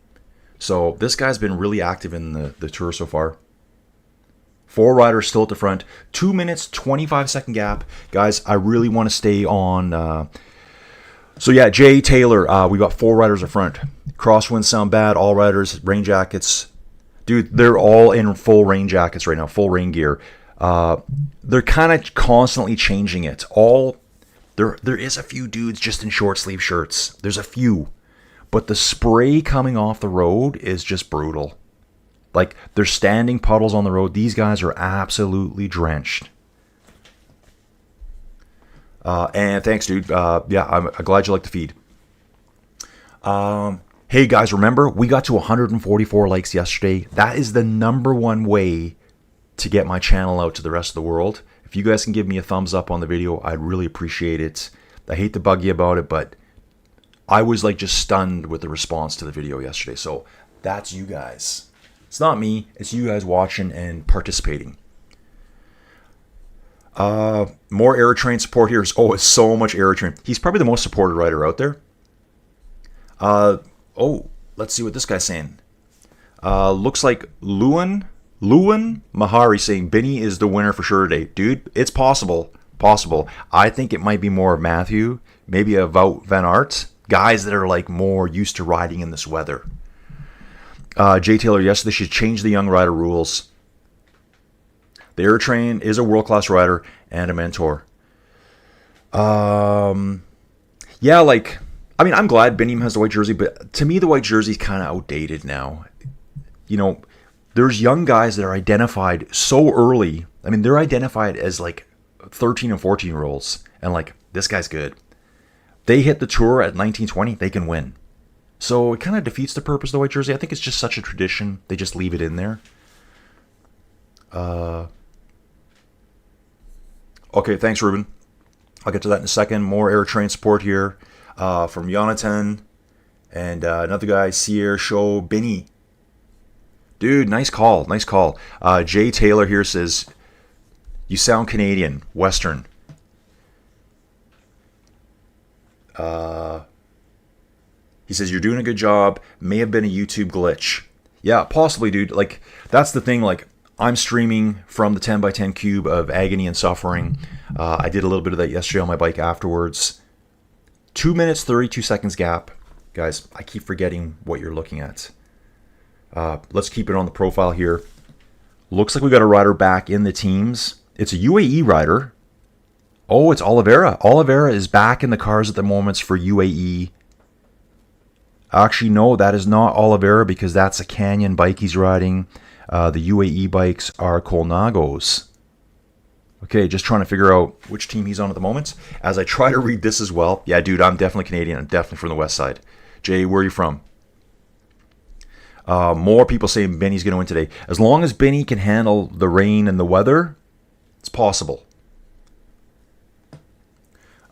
So this guy's been really active in the tour so far. 4 riders still at the front. 2 minutes, 25-second gap. Guys, I really want to stay on... So yeah, Jay Taylor, we got 4 riders up front. Crosswinds sound bad. All riders, rain jackets. Dude, they're all in full rain jackets right now, full rain gear. They're kind of constantly changing it. There is a few dudes just in short sleeve shirts. There's a few. But the spray coming off the road is just brutal. Like, they're standing puddles on the road. These guys are absolutely drenched. And thanks, dude. Yeah, I'm glad you like the feed. Hey, guys, remember, we got to 144 likes yesterday. That is the #1 way to get my channel out to the rest of the world. If you guys can give me a thumbs up on the video, I'd really appreciate it. I hate to bug you about it, but I was like just stunned with the response to the video yesterday. So that's you guys. It's not me. It's you guys watching and participating. More Aerotrain support here. Oh, it's so much Aerotrain. He's probably the most supported rider out there. Oh, let's see what this guy's saying. Looks like Lauwin Mahari saying Benny is the winner for sure today. Dude, it's possible. I think it might be more of Matthew, maybe a Wout van Aert. Guys that are like more used to riding in this weather. Jay Taylor, yes, they should change the young rider rules. The Aerotrain is a world-class rider and a mentor. Yeah, like, I mean, I'm glad Benim has the white jersey, but to me, the white jersey is kind of outdated now. You know, there's young guys that are identified so early. I mean, they're identified as like 13 and 14-year-olds, and like, this guy's good. They hit the tour at 19, 20, they can win. So it kind of defeats the purpose of the white jersey. I think it's just such a tradition. They just leave it in there. Okay, thanks, Ruben. I'll get to that in a second. More Aerotrain support here from Jonathan. And another guy, Sierra Show, Benny. Dude, nice call. Jay Taylor here says, you sound Canadian, Western. He says, you're doing a good job. May have been a YouTube glitch. Yeah, possibly, dude. Like, that's the thing. Like, I'm streaming from the 10x10 cube of agony and suffering. I did a little bit of that yesterday on my bike afterwards. 2 minutes, 32 seconds gap. Guys, I keep forgetting what you're looking at. Let's keep it on the profile here. Looks like we got a rider back in the teams. It's a UAE rider. Oh, it's Oliveira. Oliveira is back in the cars at the moment for UAE. Actually, no, that is not Oliveira because that's a Canyon bike he's riding. The UAE bikes are Colnagos. Okay, just trying to figure out which team he's on at the moment. As I try to read this as well. Yeah, dude, I'm definitely Canadian. I'm definitely from the west side. Jay, where are you from? More people saying Benny's going to win today. As long as Benny can handle the rain and the weather, it's possible.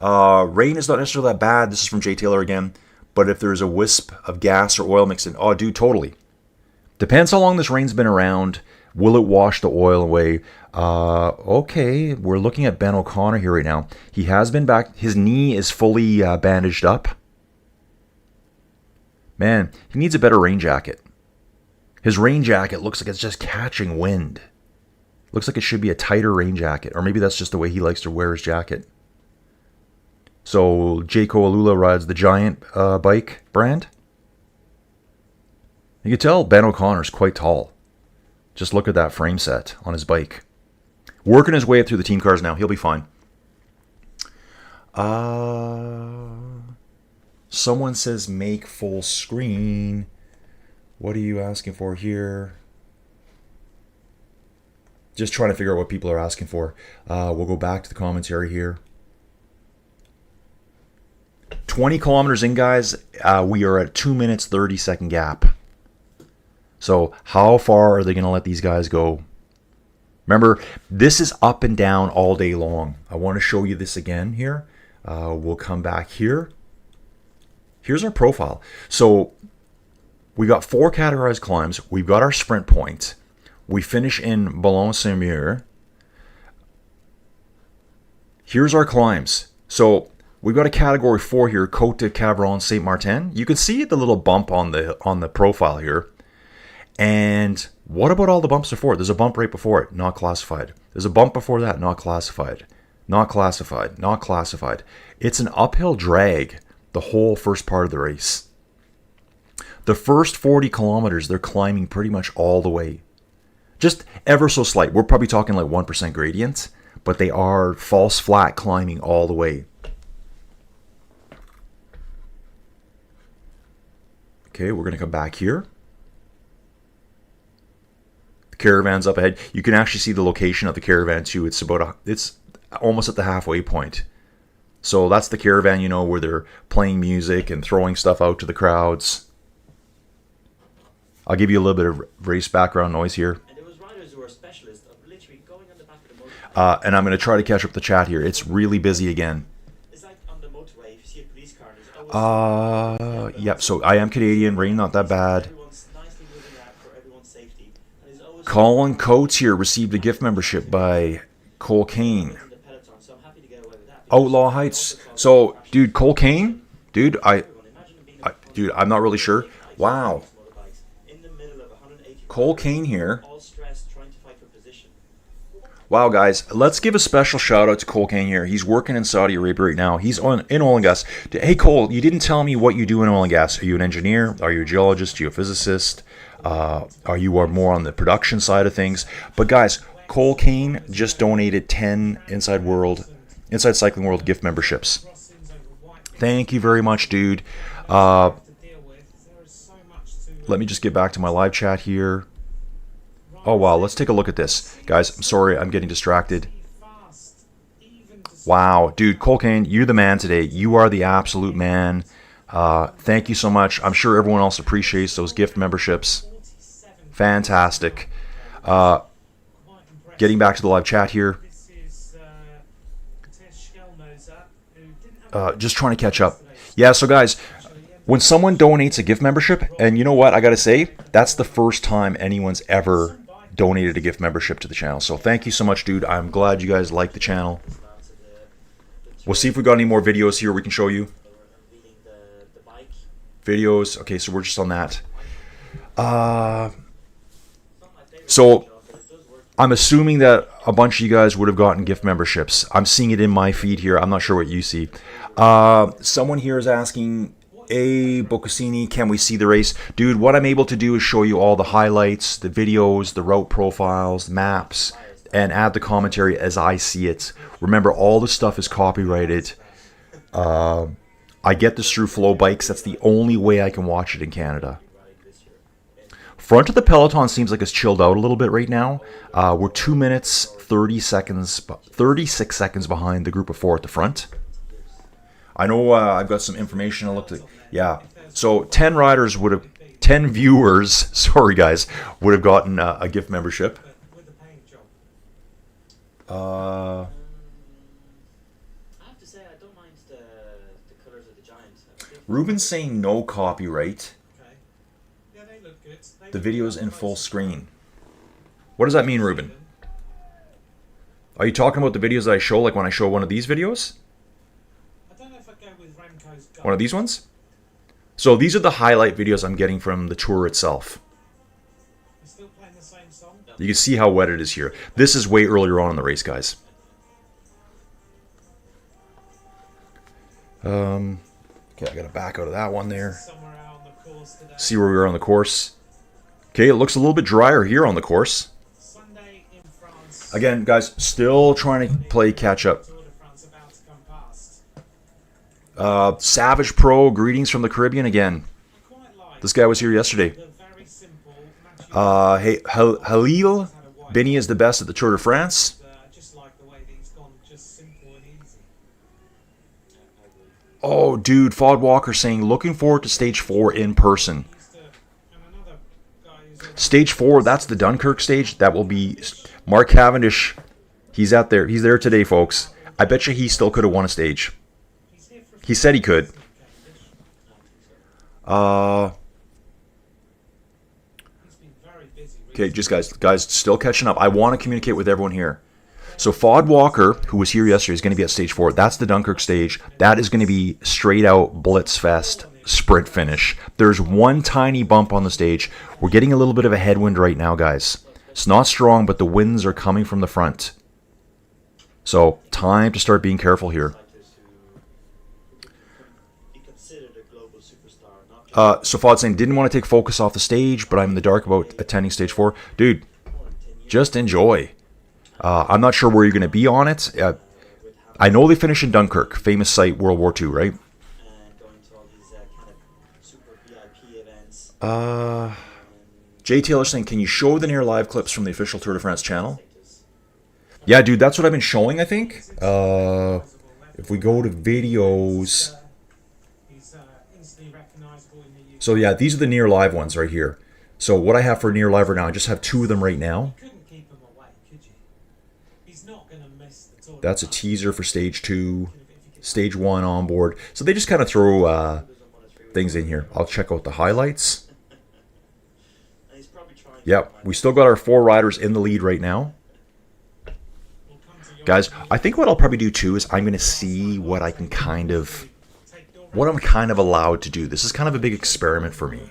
Rain is not necessarily that bad. This is from Jay Taylor again. But if there's a wisp of gas or oil mixed in, oh, dude, totally. Depends how long this rain's been around. Will it wash the oil away? Okay, we're looking at Ben O'Connor here right now. He has been back. His knee is fully bandaged up. Man, he needs a better rain jacket. His rain jacket looks like it's just catching wind. Looks like it should be a tighter rain jacket. Or maybe that's just the way he likes to wear his jacket. So, Jayco Alula rides the Giant bike brand. You can tell Ben O'Connor's quite tall. Just look at that frame set on his bike. Working his way up through the team cars now. He'll be fine. Someone says make full screen. What are you asking for here? Just trying to figure out what people are asking for. We'll go back to the commentary here. 20 kilometers in, guys. We are at 2 minutes, 30 second gap. So how far are they going to let these guys go? Remember, this is up and down all day long. I want to show you this again here. We'll come back here. Here's our profile. So we got 4 categorized climbs. We've got our sprint point. We finish in Boulogne-Saint-Mur. Here's our climbs. So we've got a category 4 here, Côte de Saint Martin. You can see the little bump on the profile here. And what about all the bumps before it? There's a bump right before it, not classified. There's a bump before that, not classified. Not classified, not classified. It's an uphill drag the whole first part of the race. The first 40 kilometers, they're climbing pretty much all the way. Just ever so slight. We're probably talking like 1% gradient, but they are false flat climbing all the way. Okay, we're going to come back here. The caravan's up ahead. You can actually see the location of the caravan too. It's almost at the halfway point. So that's the caravan, you know, where they're playing music and throwing stuff out to the crowds. I'll give you a little bit of race background noise here. And there was riders who were specialists of literally going on the back of the motorbike. And I'm going to try to catch up the chat here. It's really busy again. It's like on the motorway, if you see a police car, there's always... Yep, so I am Canadian. Rain not that bad. Everyone's nicely moving out for everyone's safety. And there's always... Colin Coates here received a gift membership by Cole Kane. in the Peloton, so I'm happy to get away with that. Outlaw Heights. So, dude, Cole Kane? Dude, dude, I'm not really sure. Wow. In the middle of 180 Cole Kane here. all stressed trying to fight for position. Wow, guys, let's give a special shout out to Cole Kane here. He's working in Saudi Arabia right now. He's in oil and gas. Hey, Cole, you didn't tell me what you do in oil and gas. Are you an engineer? Are you a geologist, geophysicist? Are you more on the production side of things? But guys, Cole Kane just donated 10 Inside Cycling World gift memberships. Thank you very much, dude. Let me just get back to my live chat here. Oh, wow. Let's take a look at this. Guys, I'm sorry. I'm getting distracted. Wow. Dude, Cole Kane, you're the man today. You are the absolute man. Thank you so much. I'm sure everyone else appreciates those gift memberships. Fantastic. Getting back to the live chat here. Just trying to catch up. Yeah, so guys, when someone donates a gift membership, and you know what, I gotta say, that's the first time anyone's ever donated a gift membership to the channel. So thank you so much, dude. I'm glad you guys like the channel. We'll see if we got any more videos here we can show you. Videos. Okay, so we're just on that. So I'm assuming that a bunch of you guys would have gotten gift memberships. I'm seeing it in my feed here. I'm not sure what you see. Someone here is asking, Boccasini, can we see the race? Dude, what I'm able to do is show you all the highlights, the videos, the route profiles, maps, and add the commentary as I see it. Remember, all the stuff is copyrighted. I get this through Flow Bikes. That's the only way I can watch it in Canada. Front of the Peloton seems like it's chilled out a little bit right now. We're 2 minutes, 36 seconds behind the group of four at the front. I know I've got some information I looked at. Yeah, so 10 riders would have, 10 viewers, sorry guys, would have gotten a gift membership. I have to say, I don't mind the colours of the Giants. Ruben's saying no copyright. Okay. Yeah, they look good. The video's in full screen. What does that mean, Ruben? Are you talking about the videos that I show, like when I show one of these videos? I don't know if I go with Remco's goal. One of these ones? So these are the highlight videos I'm getting from the tour itself. You're still playing the same song? You can see how wet it is here. This is way earlier on in the race, guys. Okay, I gotta back out of that one there. Somewhere out on the course today. See where we are on the course. Okay, it looks a little bit drier here on the course. Sunday in France. Again, guys, still trying to play catch up. Tour de France about to come past. Savage Pro, greetings from the Caribbean again. I quite like This guy was here yesterday. the very simple Matthew Hey, Halil, Benny is the best at the Tour de France. I just like the way that he's gone, just simple and easy. Oh, dude, Fod Walker saying, looking forward to stage 4 in person. And another guy who's Stage 4, that's the Dunkirk stage. That will be Mark Cavendish. He's out there. He's there today, folks. I bet you he still could have won a stage. he's here for a He said he could. he's been very busy. Okay, just guys, still catching up. I want to communicate with everyone here. So Fod Walker, who was here yesterday, is going to be at stage 4. That's the Dunkirk stage. That is going to be straight out Blitzfest sprint finish. There's one tiny bump on the stage. We're getting a little bit of a headwind right now, guys. It's not strong, but the winds are coming from the front. So time to start being careful here. Be considered a global superstar, not So Fod saying, didn't want to take focus off the stage, but I'm in the dark about attending stage 4. Dude, just enjoy. I'm not sure where you're going to be on it. I know they finish in Dunkirk, famous site, World War II, right? and going to all these kind of super VIP events. Jay Taylor saying, can you show the near live clips from the official Tour de France channel? Yeah, dude, that's what I've been showing, I think. If we go to videos, He's instantly recognisable in the UK. so yeah, these are the near live ones right here. So what I have for near live right now, I just have 2 of them right now. You couldn't keep him away, could you? He's not going to miss the Tour. That's a teaser for stage 2, stage 1 on board. So they just kind of throw things in here. I'll check out the highlights. And he's probably trying to Yep, we still got our 4 riders in the lead right now. Guys, I think what I'll probably do too is I'm going to see what I can kind of, what I'm kind of allowed to do. This is kind of a big experiment for me.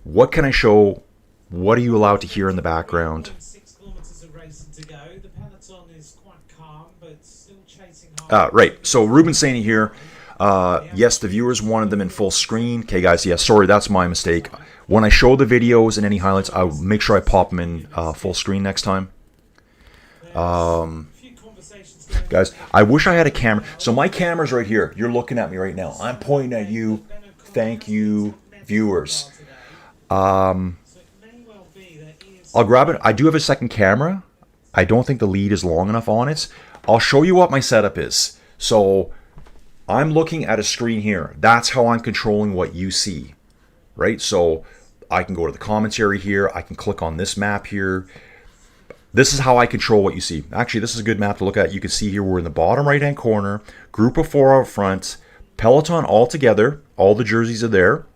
What can I show? What are you allowed to hear in the background? 6 kilometres of racing to go. The peloton is quite calm, but still chasing hard. Right, so Ruben's saying here, yes, the viewers wanted them in full screen. Okay, guys, yeah, sorry, that's my mistake. When I show the videos and any highlights, I'll make sure I pop them in full screen next time. Guys, I wish I had a camera. So my camera's right here. You're looking at me right now. I'm pointing at you. Thank you, viewers. I'll grab it. I do have a second camera. I don't think the lead is long enough on it. I'll show you what my setup is. So I'm looking at a screen here. That's how I'm controlling what you see, right? So I can go to the commentary here. I can click on this map here. This is how I control what you see. Actually, this is a good map to look at. You can see here we're in the bottom right-hand corner. Group of 4 out front. Peloton all together. All the jerseys are there.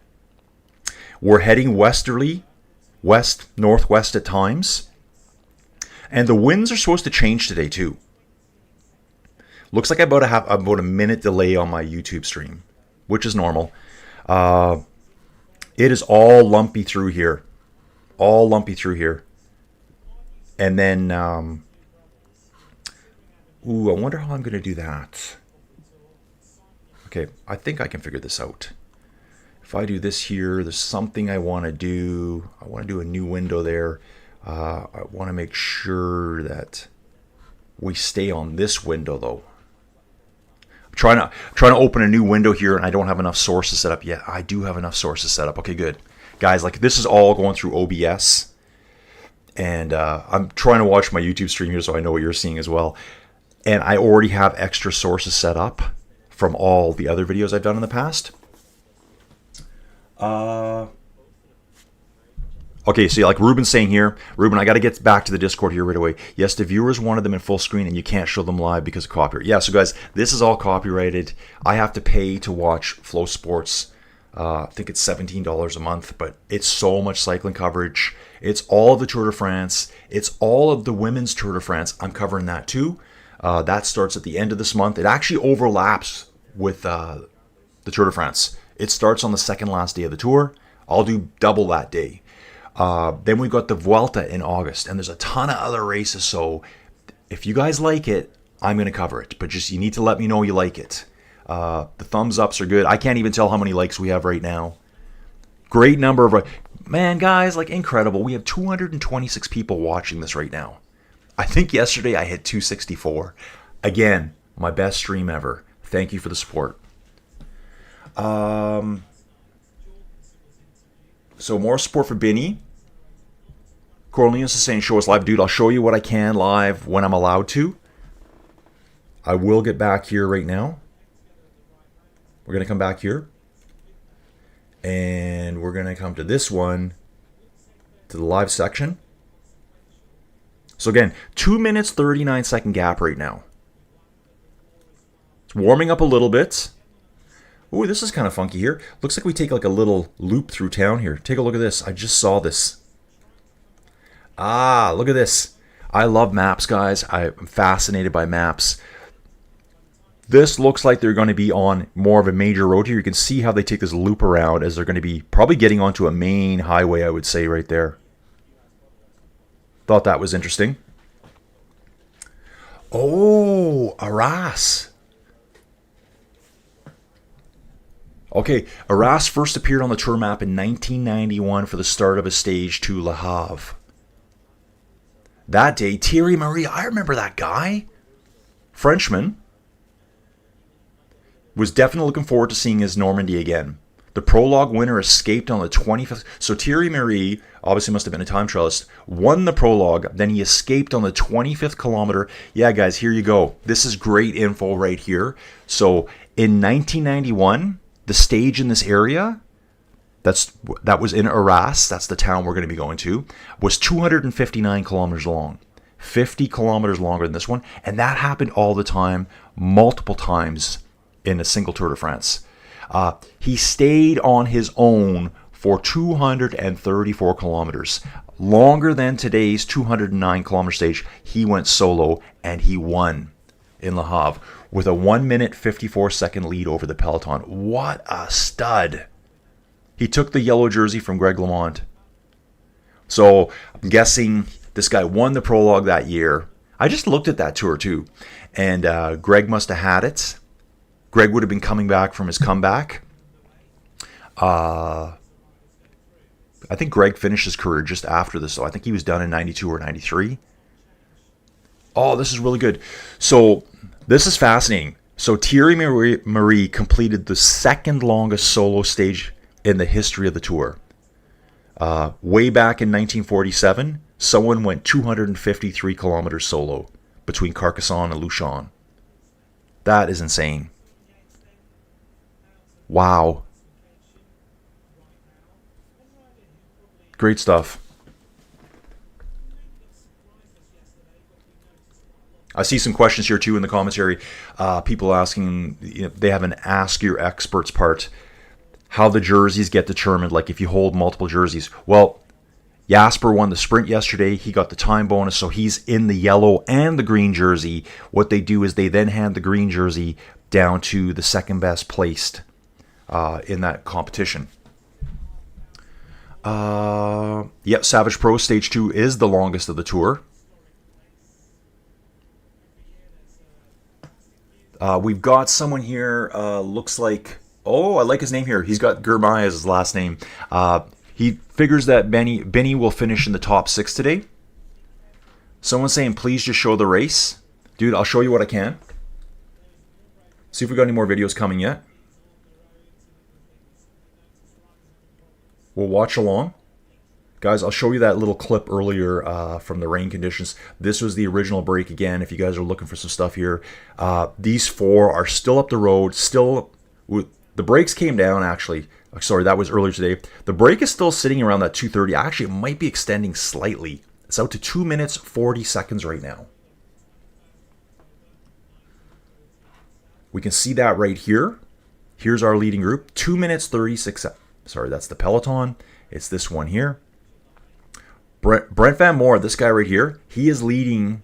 We're heading westerly, west, northwest at times. And the winds are supposed to change today too. Looks like I have about a minute delay on my YouTube stream, which is normal. It is all lumpy through here. All lumpy through here. And then, I wonder how I'm going to do that. Okay, I think I can figure this out. If I do this here, there's something I want to do. I want to do a new window there. I want to make sure that we stay on this window, though. I'm trying to open a new window here, and I don't have enough sources set up yet. I do have enough sources set up. Okay, good. Guys, like this is all going through OBS. And I'm trying to watch my YouTube stream here so I know what you're seeing as well. And I already have extra sources set up from all the other videos I've done in the past. Okay, so like Ruben's saying here, Ruben, I got to get back to the Discord here right away. Yes, the viewers wanted them in full screen and you can't show them live because of copyright. Yeah, so guys, this is all copyrighted. I have to pay to watch Flow Sports. I think it's $17 a month, but it's so much cycling coverage. It's all of the Tour de France. It's all of the women's Tour de France. I'm covering that too. That starts at the end of this month. It actually overlaps with the Tour de France. It starts on the second last day of the tour. I'll do double that day. Then we've got the Vuelta in August, and there's a ton of other races. So if you guys like it, I'm going to cover it. But just you need to let me know you like it. The thumbs ups are good. I can't even tell how many likes we have right now. Great number of... Man, guys, like incredible. We have 226 people watching this right now. I think yesterday I hit 264. Again, my best stream ever. Thank you for the support. So more support for Binny. Cornelius is saying, show us live. Dude, I'll show you what I can live when I'm allowed to. I will get back here right now. We're going to come back here. And we're going to come to this one, to the live section. So again, 2 minutes, 39 second gap right now. It's warming up a little bit. Ooh, this is kind of funky here. Looks like we take like a little loop through town here. Take a look at this. I just saw this. Ah, look at this. I love maps, guys. I'm fascinated by maps. This looks like they're going to be on more of a major road here. You can see how they take this loop around as they're going to be probably getting onto a main highway, I would say, right there. Thought that was interesting. Oh, Arras. Okay, Arras first appeared on the tour map in 1991 for the start of a stage to Le Havre. That day, Thierry Marie, I remember that guy. Frenchman. Was definitely looking forward to seeing his Normandy again. The prologue winner escaped on the 25th. So Thierry Marie, obviously must have been a time trialist, won the prologue. Then he escaped on the 25th kilometer. Yeah, guys, here you go. This is great info right here. So in 1991, the stage in this area, that was in Arras, that's the town we're going to be going to, was 259 kilometers long. 50 kilometers longer than this one. And that happened all the time, multiple times in a single Tour de France. He stayed on his own for 234 kilometers. Longer than today's 209 kilometer stage. He went solo and he won in Le Havre with a 1 minute 54 second lead over the Peloton. What a stud. He took the yellow jersey from Greg LeMond. So I'm guessing this guy won the prologue that year. I just looked at that tour too. And Greg must have had it. Greg would have been coming back from his comeback. I think Greg finished his career just after this, so I think he was done in 92 or 93. Oh, this is really good. So this is fascinating. So Thierry Marie completed the second longest solo stage in the history of the Tour. Way back in 1947, someone went 253 kilometers solo between Carcassonne and Luchon. That is insane. Wow. Great stuff. I see some questions here too in the commentary. People asking, they have an Ask Your Experts part. How the jerseys get determined, like if you hold multiple jerseys. Well, Jasper won the sprint yesterday. He got the time bonus, so he's in the yellow and the green jersey. What they do is they then hand the green jersey down to the second best placed in that competition. Savage Pro Stage 2 is the longest of the Tour. We've got someone here, looks like, I like his name here. He's got Girmay as his last name. He figures that Benny will finish in the top 6 today. Someone's saying, please just show the race. Dude, I'll show you what I can. See if we got any more videos coming yet. We'll watch along. Guys, I'll show you that little clip earlier from the rain conditions. This was the original break again, if you guys are looking for some stuff here. These 4 are still up the road. The brakes came down, actually. Sorry, that was earlier today. The brake is still sitting around that 230. Actually, it might be extending slightly. It's out to 2 minutes, 40 seconds right now. We can see that right here. Here's our leading group. 2 minutes, 36 seconds. Sorry, that's the Peloton. It's this one here. Brent Van Moor, this guy right here, he is leading.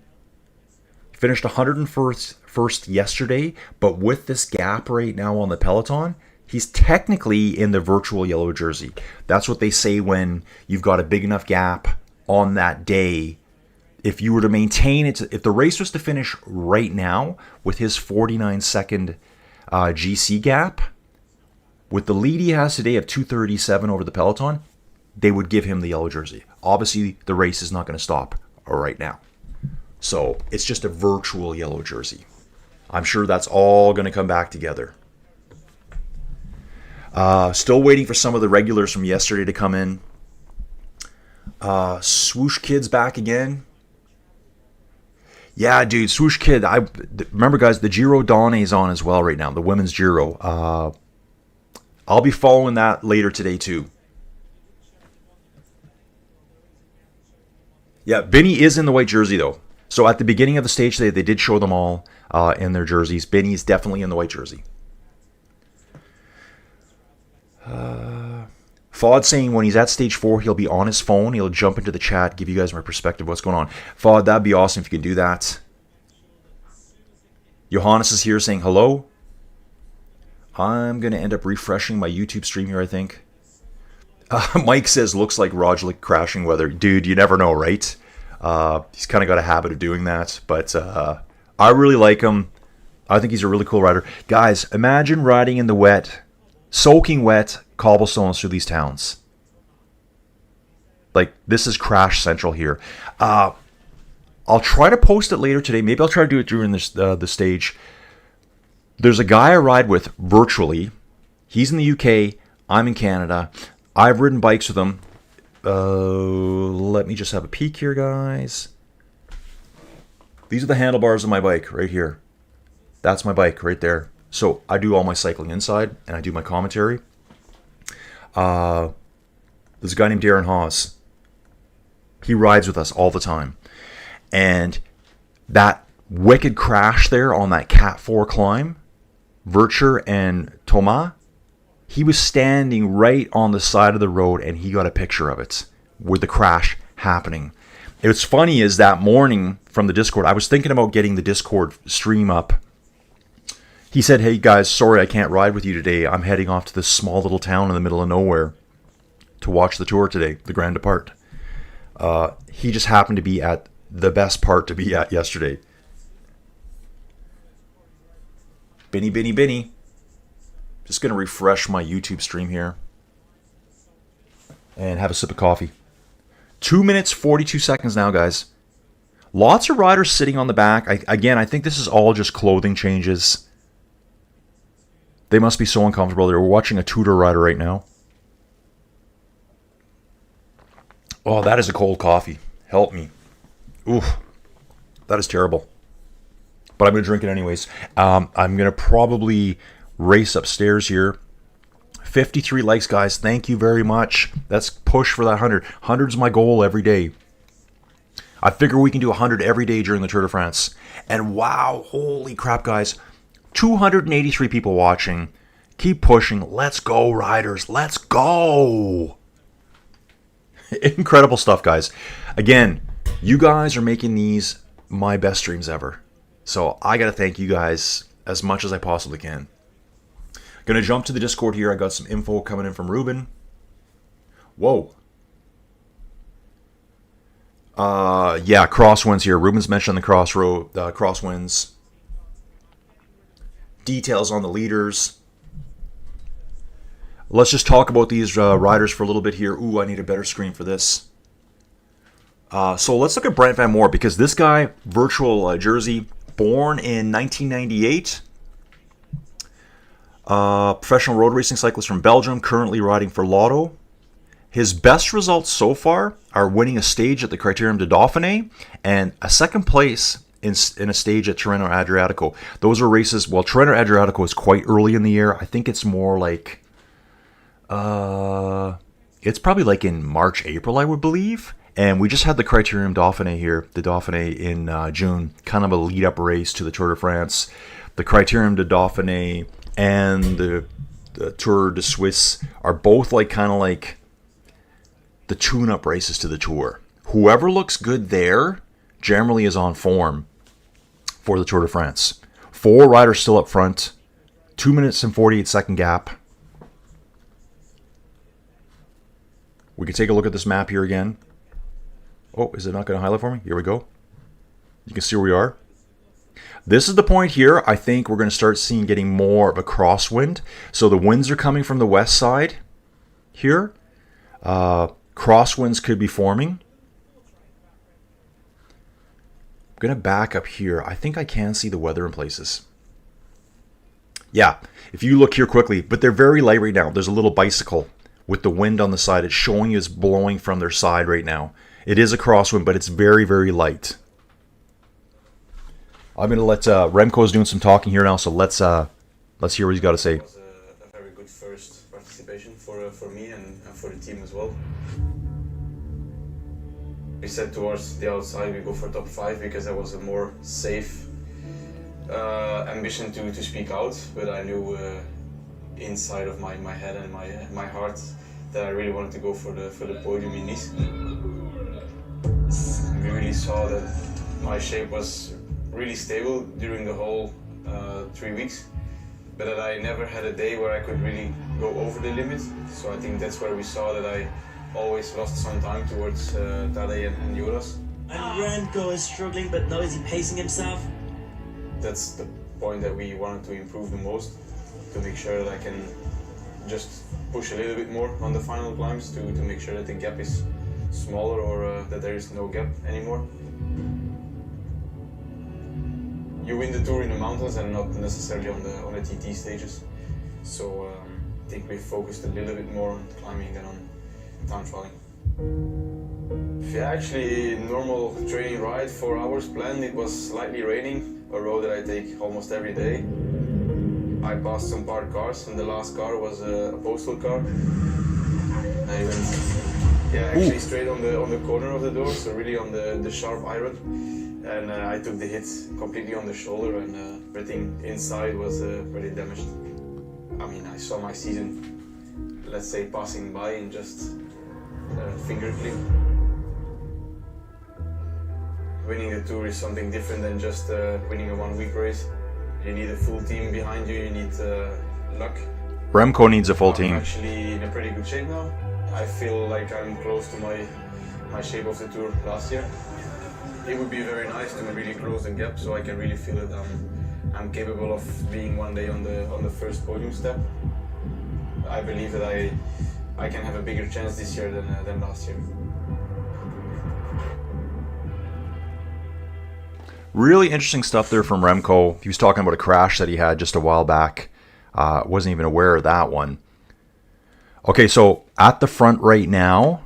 He finished 101st yesterday, but with this gap right now on the Peloton, he's technically in the virtual yellow jersey. That's what they say when you've got a big enough gap on that day. If you were to maintain it, if the race was to finish right now with his 49-second GC gap, with the lead he has today of 2:37 over the Peloton, they would give him the yellow jersey. Obviously, the race is not going to stop right now. So it's just a virtual yellow jersey. I'm sure that's all going to come back together. Still waiting for some of the regulars from yesterday to come in. Swoosh Kid's back again. Yeah, dude, Swoosh Kid. Remember, guys, the Giro Donne is on as well right now, the women's Giro. I'll be following that later today too. Yeah, Benny is in the white jersey though. So at the beginning of the stage today, they did show them all in their jerseys. Benny is definitely in the white jersey. Fod saying when he's at stage 4, he'll be on his phone. He'll jump into the chat, give you guys my perspective of what's going on. Fod, that'd be awesome if you can do that. Johannes is here saying hello. I'm going to end up refreshing my YouTube stream here, I think. Mike says, looks like Roglic crashing weather. Dude, you never know, right? He's kind of got a habit of doing that. But I really like him. I think he's a really cool rider. Guys, imagine riding in the wet, soaking wet cobblestones through these towns. Like, this is crash central here. I'll try to post it later today. Maybe I'll try to do it during this the stage. There's a guy I ride with virtually. He's in the UK. I'm in Canada. I've ridden bikes with him. Let me just have a peek here, guys. These are the handlebars of my bike right here. That's my bike right there. So I do all my cycling inside, and I do my commentary. There's a guy named Darren Hawes. He rides with us all the time. And that wicked crash there on that Cat 4 climb, Vircher and Thomas, he was standing right on the side of the road, and he got a picture of it with the crash happening. What's funny is that morning from the Discord, I was thinking about getting the Discord stream up. He said, hey guys, sorry I can't ride with you today. I'm heading off to this small little town in the middle of nowhere to watch the tour today, the Grand Depart. He just happened to be at the best part to be at yesterday. Binny. Just going to refresh my YouTube stream here and have a sip of coffee. 2 minutes, 42 seconds now, guys. Lots of riders sitting on the back. I think this is all just clothing changes. They must be so uncomfortable. They're watching a Tudor rider right now. Oh, that is a cold coffee. Help me. Oof. That is terrible. But I'm going to drink it anyways. I'm going to probably race upstairs here. 53 likes, guys. Thank you very much. Let's push for that 100. 100's my goal every day. I figure we can do 100 every day during the Tour de France. And wow, holy crap, guys. 283 people watching. Keep pushing. Let's go, riders. Let's go. Incredible stuff, guys. Again, you guys are making these my best streams ever. So I got to thank you guys as much as I possibly can. Going to jump to the Discord here. I got some info coming in from Ruben. Whoa. Yeah, crosswinds here. Ruben's mentioned the crosswinds. Details on the leaders. Let's just talk about these riders for a little bit here. Ooh, I need a better screen for this. So let's look at Brent Van Moor, because this guy, virtual jersey, born in 1998. Professional road racing cyclist from Belgium, currently riding for Lotto. His best results so far are winning a stage at the Criterium de Dauphiné and a second place in a stage at Tirreno Adriatico. Those are races, well, Tirreno Adriatico is quite early in the year. I think it's more like, it's probably like in March, April, I would believe. And we just had the Criterium Dauphiné here, the Dauphiné in June, kind of a lead-up race to the Tour de France. The Criterium de Dauphiné and the Tour de Suisse are both like kind of like the tune-up races to the Tour. Whoever looks good there generally is on form for the Tour de France. 4 riders still up front. 2 minutes and 48 second gap. We can take a look at this map here again. Oh, is it not going to highlight for me? Here we go. You can see where we are. This is the point here. I think we're going to start seeing getting more of a crosswind. So the winds are coming from the west side here. Crosswinds could be forming. I'm going to back up here. I think I can see the weather in places. Yeah, if you look here quickly, but they're very light right now. There's a little bicycle with the wind on the side. It's showing you it's blowing from their side right now. It is a crosswind, but it's very, very light. I'm going to let Remco's doing some talking here now, so let's hear what he's got to say. It was a very good first participation for me and for the team as well. We said towards the outside we go for top 5 because that was a more safe ambition to speak out, but I knew inside of my head and my heart that I really wanted to go for the podium in Nice. We really saw that my shape was really stable during the whole 3 weeks, but that I never had a day where I could really go over the limit. So I think that's where we saw that I always lost some time towards Tadej and Jonas. And Remco is struggling, but now is he pacing himself? That's the point that we wanted to improve the most, to make sure that I can just push a little bit more on the final climbs to make sure that the gap is smaller or that there is no gap anymore. You win the Tour in the mountains and not necessarily on the TT stages. So think we focused a little bit more on climbing than on time trialing. Yeah, actually, normal training ride, 4 hours planned. It was slightly raining, a road that I take almost every day. I passed some parked cars, and the last car was a postal car. I went, actually straight on the corner of the door, so really on the sharp iron. And I took the hit completely on the shoulder, and everything inside was pretty damaged. I mean, I saw my season, let's say, passing by in just a finger clip. Winning the Tour is something different than just winning a 1 week race. You need a full team behind you, you need luck. Remco needs a full team. I'm actually in a pretty good shape now. I feel like I'm close to my shape of the Tour last year. It would be very nice to really close the gap, so I can really feel that I'm capable of being one day on the first podium step. I believe that I can have a bigger chance this year than last year. Really interesting stuff there from Remco. He was talking about a crash that he had just a while back. Wasn't even aware of that one. Okay, so at the front right now,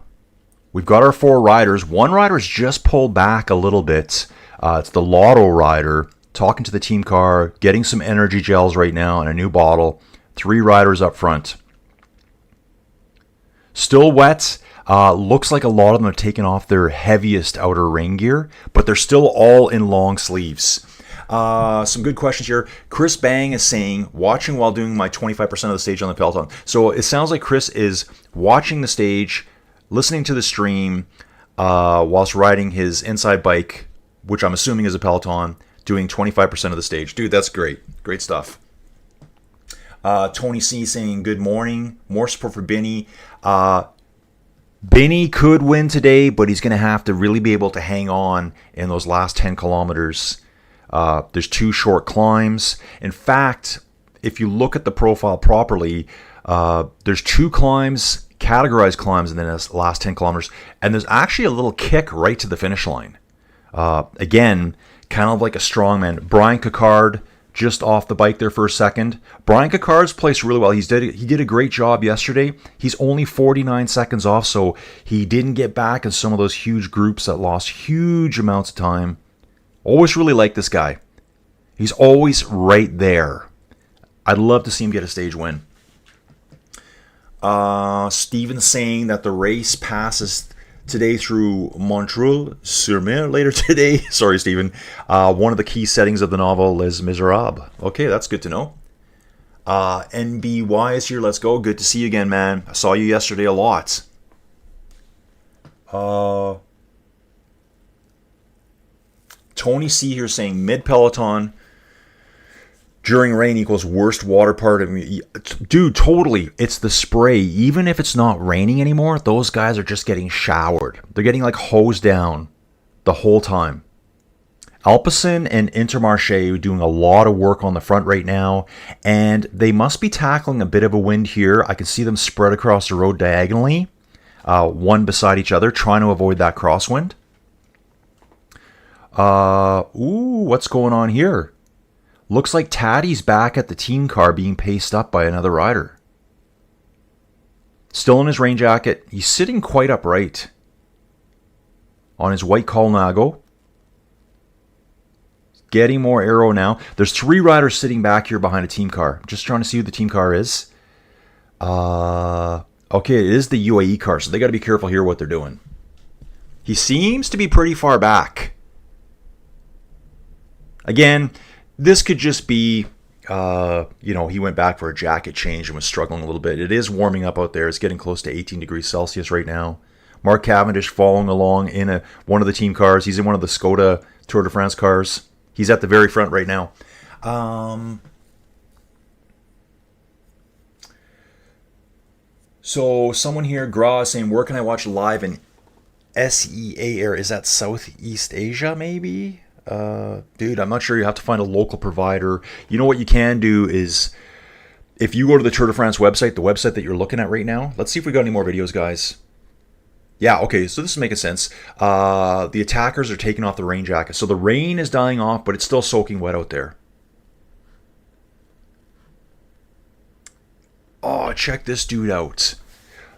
we've got our 4 riders. One rider's just pulled back a little bit. It's the Lotto rider, talking to the team car, getting some energy gels right now and a new bottle. 3 riders up front. Still wet. Looks like a lot of them have taken off their heaviest outer rain gear, but they're still all in long sleeves. Some good questions here. Chris Bang is saying, watching while doing my 25% of the stage on the Peloton. So it sounds like Chris is watching the stage, listening to the stream, whilst riding his inside bike, which I'm assuming is a Peloton, doing 25% of the stage. Dude, that's great. Great stuff. Tony C saying, good morning. More support for Benny. Benny could win today, but he's going to have to really be able to hang on in those last 10 kilometers. There's 2 short climbs. In fact, if you look at the profile properly, there's 2 climbs, categorized climbs in the last 10 kilometers, and there's actually a little kick right to the finish line. Again, kind of like a strongman. Brian Cocard just off the bike there for a second. Brian Cocard's placed really well. He did a great job yesterday. He's only 49 seconds off, so he didn't get back in some of those huge groups that lost huge amounts of time. Always really like this guy. He's always right there. I'd love to see him get a stage win. Steven saying that the race passes today through Montreuil-sur-Mer later today. Sorry, Steven. One of the key settings of the novel, Les Miserables. Okay, that's good to know. NBY is here. Let's go. Good to see you again, man. I saw you yesterday a lot. Tony C here saying mid-peloton during rain equals worst water part of me. Dude, totally. It's the spray. Even if it's not raining anymore, those guys are just getting showered. They're getting like hosed down the whole time. Alpecin and Intermarché are doing a lot of work on the front right now, and they must be tackling a bit of a wind here. I can see them spread across the road diagonally, one beside each other, trying to avoid that crosswind. What's going on here? Looks like Taddy's back at the team car being paced up by another rider. Still in his rain jacket. He's sitting quite upright on his white Colnago. Getting more aero now. There's 3 riders sitting back here behind a team car. Just trying to see who the team car is. Okay, it is the UAE car, so they got to be careful here what they're doing. He seems to be pretty far back. Again, this could just be, he went back for a jacket change and was struggling a little bit. It is warming up out there. It's getting close to 18 degrees Celsius right now. Mark Cavendish following along in one of the team cars. He's in one of the Skoda Tour de France cars. He's at the very front right now. So someone here, Gra, is saying, where can I watch live in SEA Air? Is that Southeast Asia, maybe? Dude, I'm not sure. You have to find a local provider. You know what you can do is, if you go to the Tour de France website, the website that you're looking at right now, let's see if we got any more videos, guys. Yeah, okay, so this is making sense. The attackers are taking off the rain jacket. So the rain is dying off, but it's still soaking wet out there. Oh, check this dude out.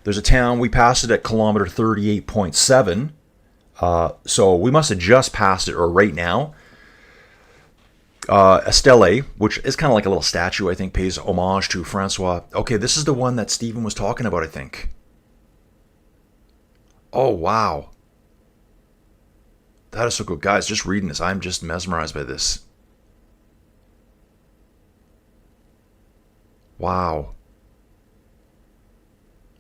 There's a town, we passed it at kilometer 38.7. So we must have just passed it, or right now. Estelle, which is kind of like a little statue, I think, pays homage to Francois. Okay, this is the one that Stephen was talking about, I think. Oh, wow. That is so good. Guys, just reading this, I'm just mesmerized by this. Wow.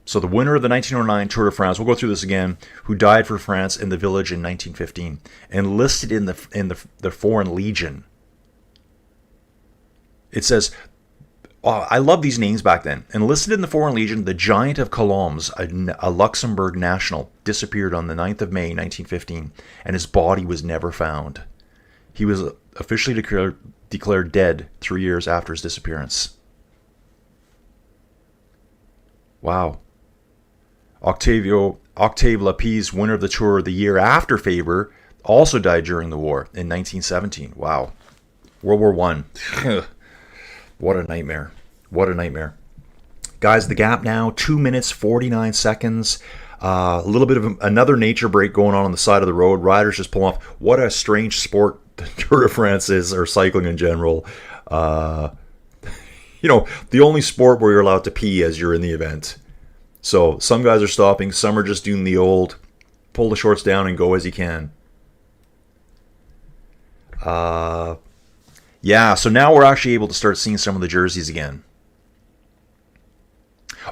So the winner of the 1909 Tour de France, we'll go through this again, who died for France in the village in 1915, enlisted in the Foreign Legion. It says, oh, I love these names back then. Enlisted in the Foreign Legion, the Giant of Colombes, a Luxembourg national, disappeared on the 9th of May 1915, and his body was never found. He was officially declared dead 3 years after his disappearance. Wow. Octave Lapisse, winner of the Tour the year after Faber, also died during the war in 1917. Wow. World War I. What a nightmare. What a nightmare. Guys, the gap now, 2 minutes, 49 seconds. A little bit of another nature break going on the side of the road. Riders just pull off. What a strange sport the Tour de France is, or cycling in general. The only sport where you're allowed to pee as you're in the event. So some guys are stopping. Some are just doing the old pull the shorts down and go as you can. Yeah, so now we're actually able to start seeing some of the jerseys again.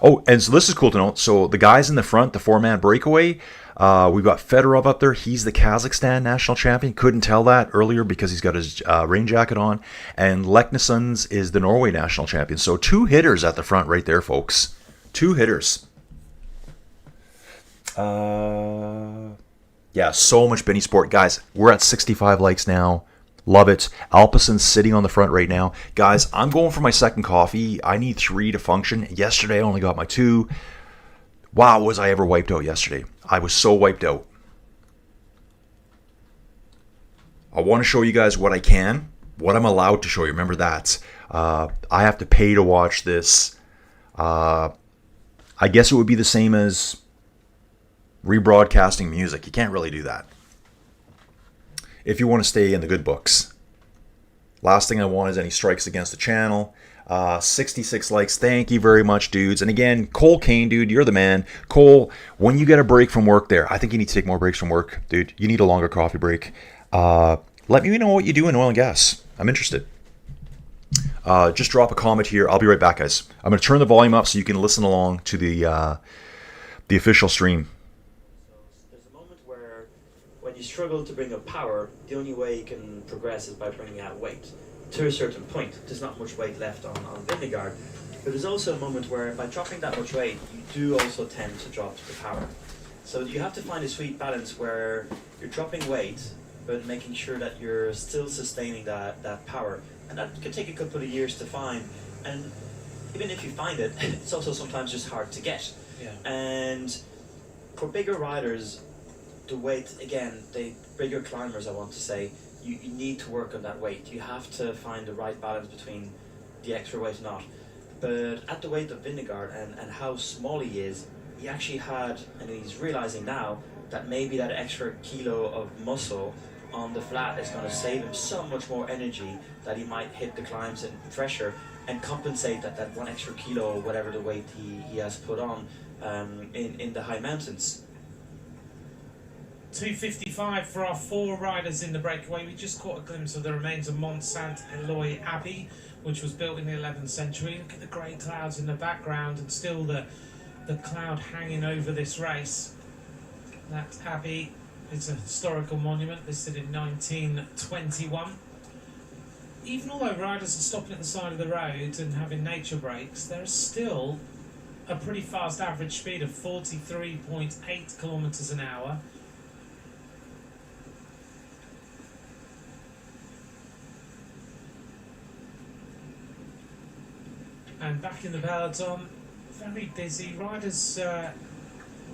Oh, and so this is cool to note. So the guys in the front, the four-man breakaway, we've got Fedorov up there. He's the Kazakhstan national champion. Couldn't tell that earlier because he's got his rain jacket on. And Leknessons is the Norway national champion. So 2 hitters at the front right there, folks. 2 hitters. Yeah, so much Benny Sport. Guys, we're at 65 likes now. Love it. Alpecin's sitting on the front right now. Guys, I'm going for my second coffee. I need 3 to function. Yesterday, I only got my 2. Wow, was I ever wiped out yesterday. I was so wiped out. I want to show you guys what I can, what I'm allowed to show you. Remember that. I have to pay to watch this. I guess it would be the same as rebroadcasting music. You can't really do that if you want to stay in the good books. Last thing I want is any strikes against the channel. 66 likes. Thank you very much, dudes. And again, Cole Kane, dude, you're the man. Cole, when you get a break from work there, I think you need to take more breaks from work, dude. You need a longer coffee break. Let me know what you do in oil and gas. I'm interested. Just drop a comment here. I'll be right back, guys. I'm going to turn the volume up so you can listen along to the official stream. You struggle to bring up power, the only way you can progress is by bringing out weight. To a certain point, there's not much weight left on Vingegaard, but there's also a moment where by dropping that much weight, you do also tend to drop the power. So you have to find a sweet balance where you're dropping weight, but making sure that you're still sustaining that power. And that could take a couple of years to find. And even if you find it, it's also sometimes just hard to get. Yeah. And for bigger riders, the weight, again, the bigger climbers, I want to say, you need to work on that weight. You have to find the right balance between the extra weight and not. But at the weight of Vingegaard and how small he is, he actually had, and he's realizing now, that maybe that extra kilo of muscle on the flat is going to save him so much more energy that he might hit the climbs in pressure and compensate that 1 extra kilo or whatever the weight he has put on in the high mountains. 2:55 for our 4 riders in the breakaway. We just caught a glimpse of the remains of Mont Saint Eloy Abbey, which was built in the 11th century. Look at the grey clouds in the background and still the cloud hanging over this race. That abbey is a historical monument listed in 1921. Even although riders are stopping at the side of the road and having nature breaks, there's still a pretty fast average speed of 43.8 kilometers an hour. And back in the peloton, very busy. Riders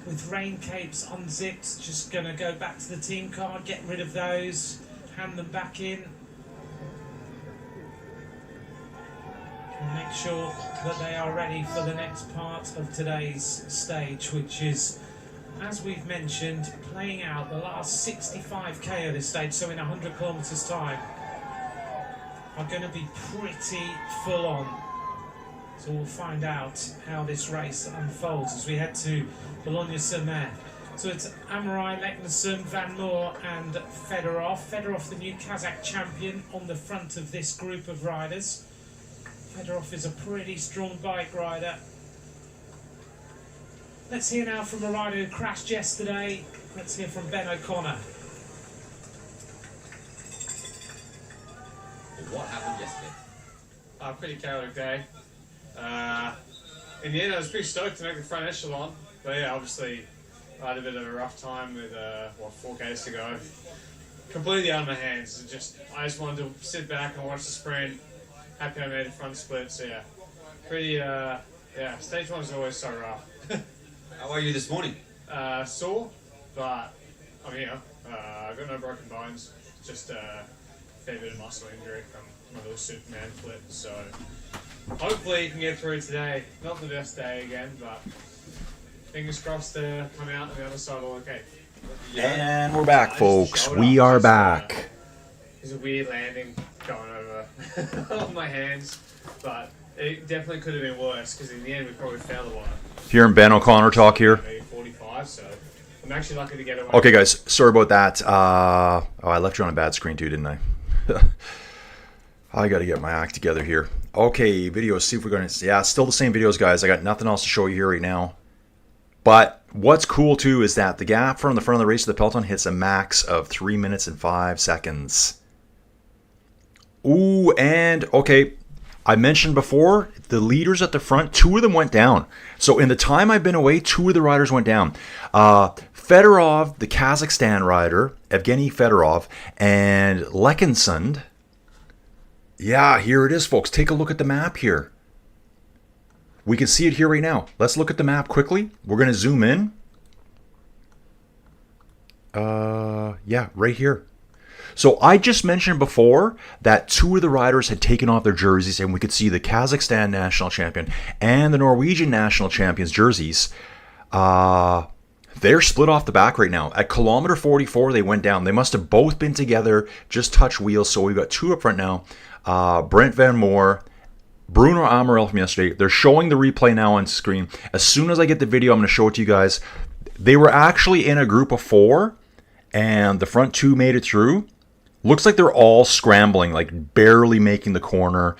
with rain capes unzipped, just going to go back to the team car, get rid of those, hand them back in. make sure that they are ready for the next part of today's stage, which is, as we've mentioned, playing out the last 65k of this stage, so in 100 kilometres time, are going to be pretty full on. So we'll find out how this race unfolds as we head to Boulogne-sur-Mer. So it's Amarai, Leknesson, Van Moor and Fedorov. Fedorov, the new Kazakh champion, on the front of this group of riders. Fedorov is a pretty strong bike rider. Let's hear now from a rider who crashed yesterday. Let's hear from Ben O'Connor. What happened yesterday? Pretty chaotic day. In the end, I was pretty stoked to make the front echelon. But yeah, obviously, I had a bit of a rough time with, 4Ks to go. Completely out of my hands. I just wanted to sit back and watch the sprint. Happy I made the front split, so yeah. Pretty, stage one is always so rough. How are you this morning? Sore, but I'm here. I've got no broken bones. Just a fair bit of muscle injury from my little Superman flip, so hopefully you can get through today. Not the best day again, but fingers crossed to come out on the other side all okay. And we're back, folks. We are back. There's a weird landing going over on my hands, but it definitely could have been worse because in the end we probably failed a lot. Hearing Ben O'Connor talk here. 45, so I'm actually lucky to get away. Okay, guys, sorry about that. I left you on a bad screen too, didn't I? I got to get my act together here. Okay, videos. See if we're going to... Yeah, still the same videos, guys. I got nothing else to show you here right now. But what's cool, too, is that the gap from the front of the race to the peloton hits a max of 3 minutes and 5 seconds. Ooh, and, okay, I mentioned before, the leaders at the front, 2 of them went down. So in the time I've been away, 2 of the riders went down. Fedorov, the Kazakhstan rider, Evgeny Fedorov, and Leknesson. Yeah, here it is, folks. Take a look at the map here. We can see it here right now. Let's look at the map quickly. We're going to zoom in. Yeah, right here. So I just mentioned before that 2 of the riders had taken off their jerseys, and we could see the Kazakhstan national champion and the Norwegian national champion's jerseys. They're split off the back right now. At kilometer 44, they went down. They must have both been together, just touch wheels. So we've got 2 up front now. Brent Van Moor, Bruno Amaral from yesterday. They're showing the replay now on screen. As soon as I get the video, I'm going to show it to you guys. They were actually in a group of 4, and the front 2 made it through. Looks like they're all scrambling, like barely making the corner.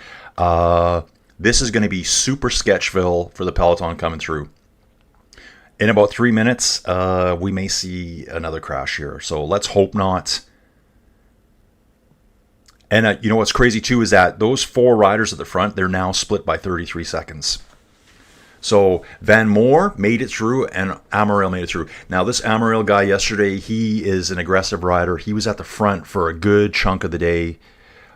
This is going to be super Sketchville for the peloton coming through. In about 3 minutes, we may see another crash here. So let's hope not. And you know what's crazy too is that those 4 riders at the front, they're now split by 33 seconds. So Van Moor made it through and Amaral made it through. Now this Amaral guy yesterday, he is an aggressive rider. He was at the front for a good chunk of the day.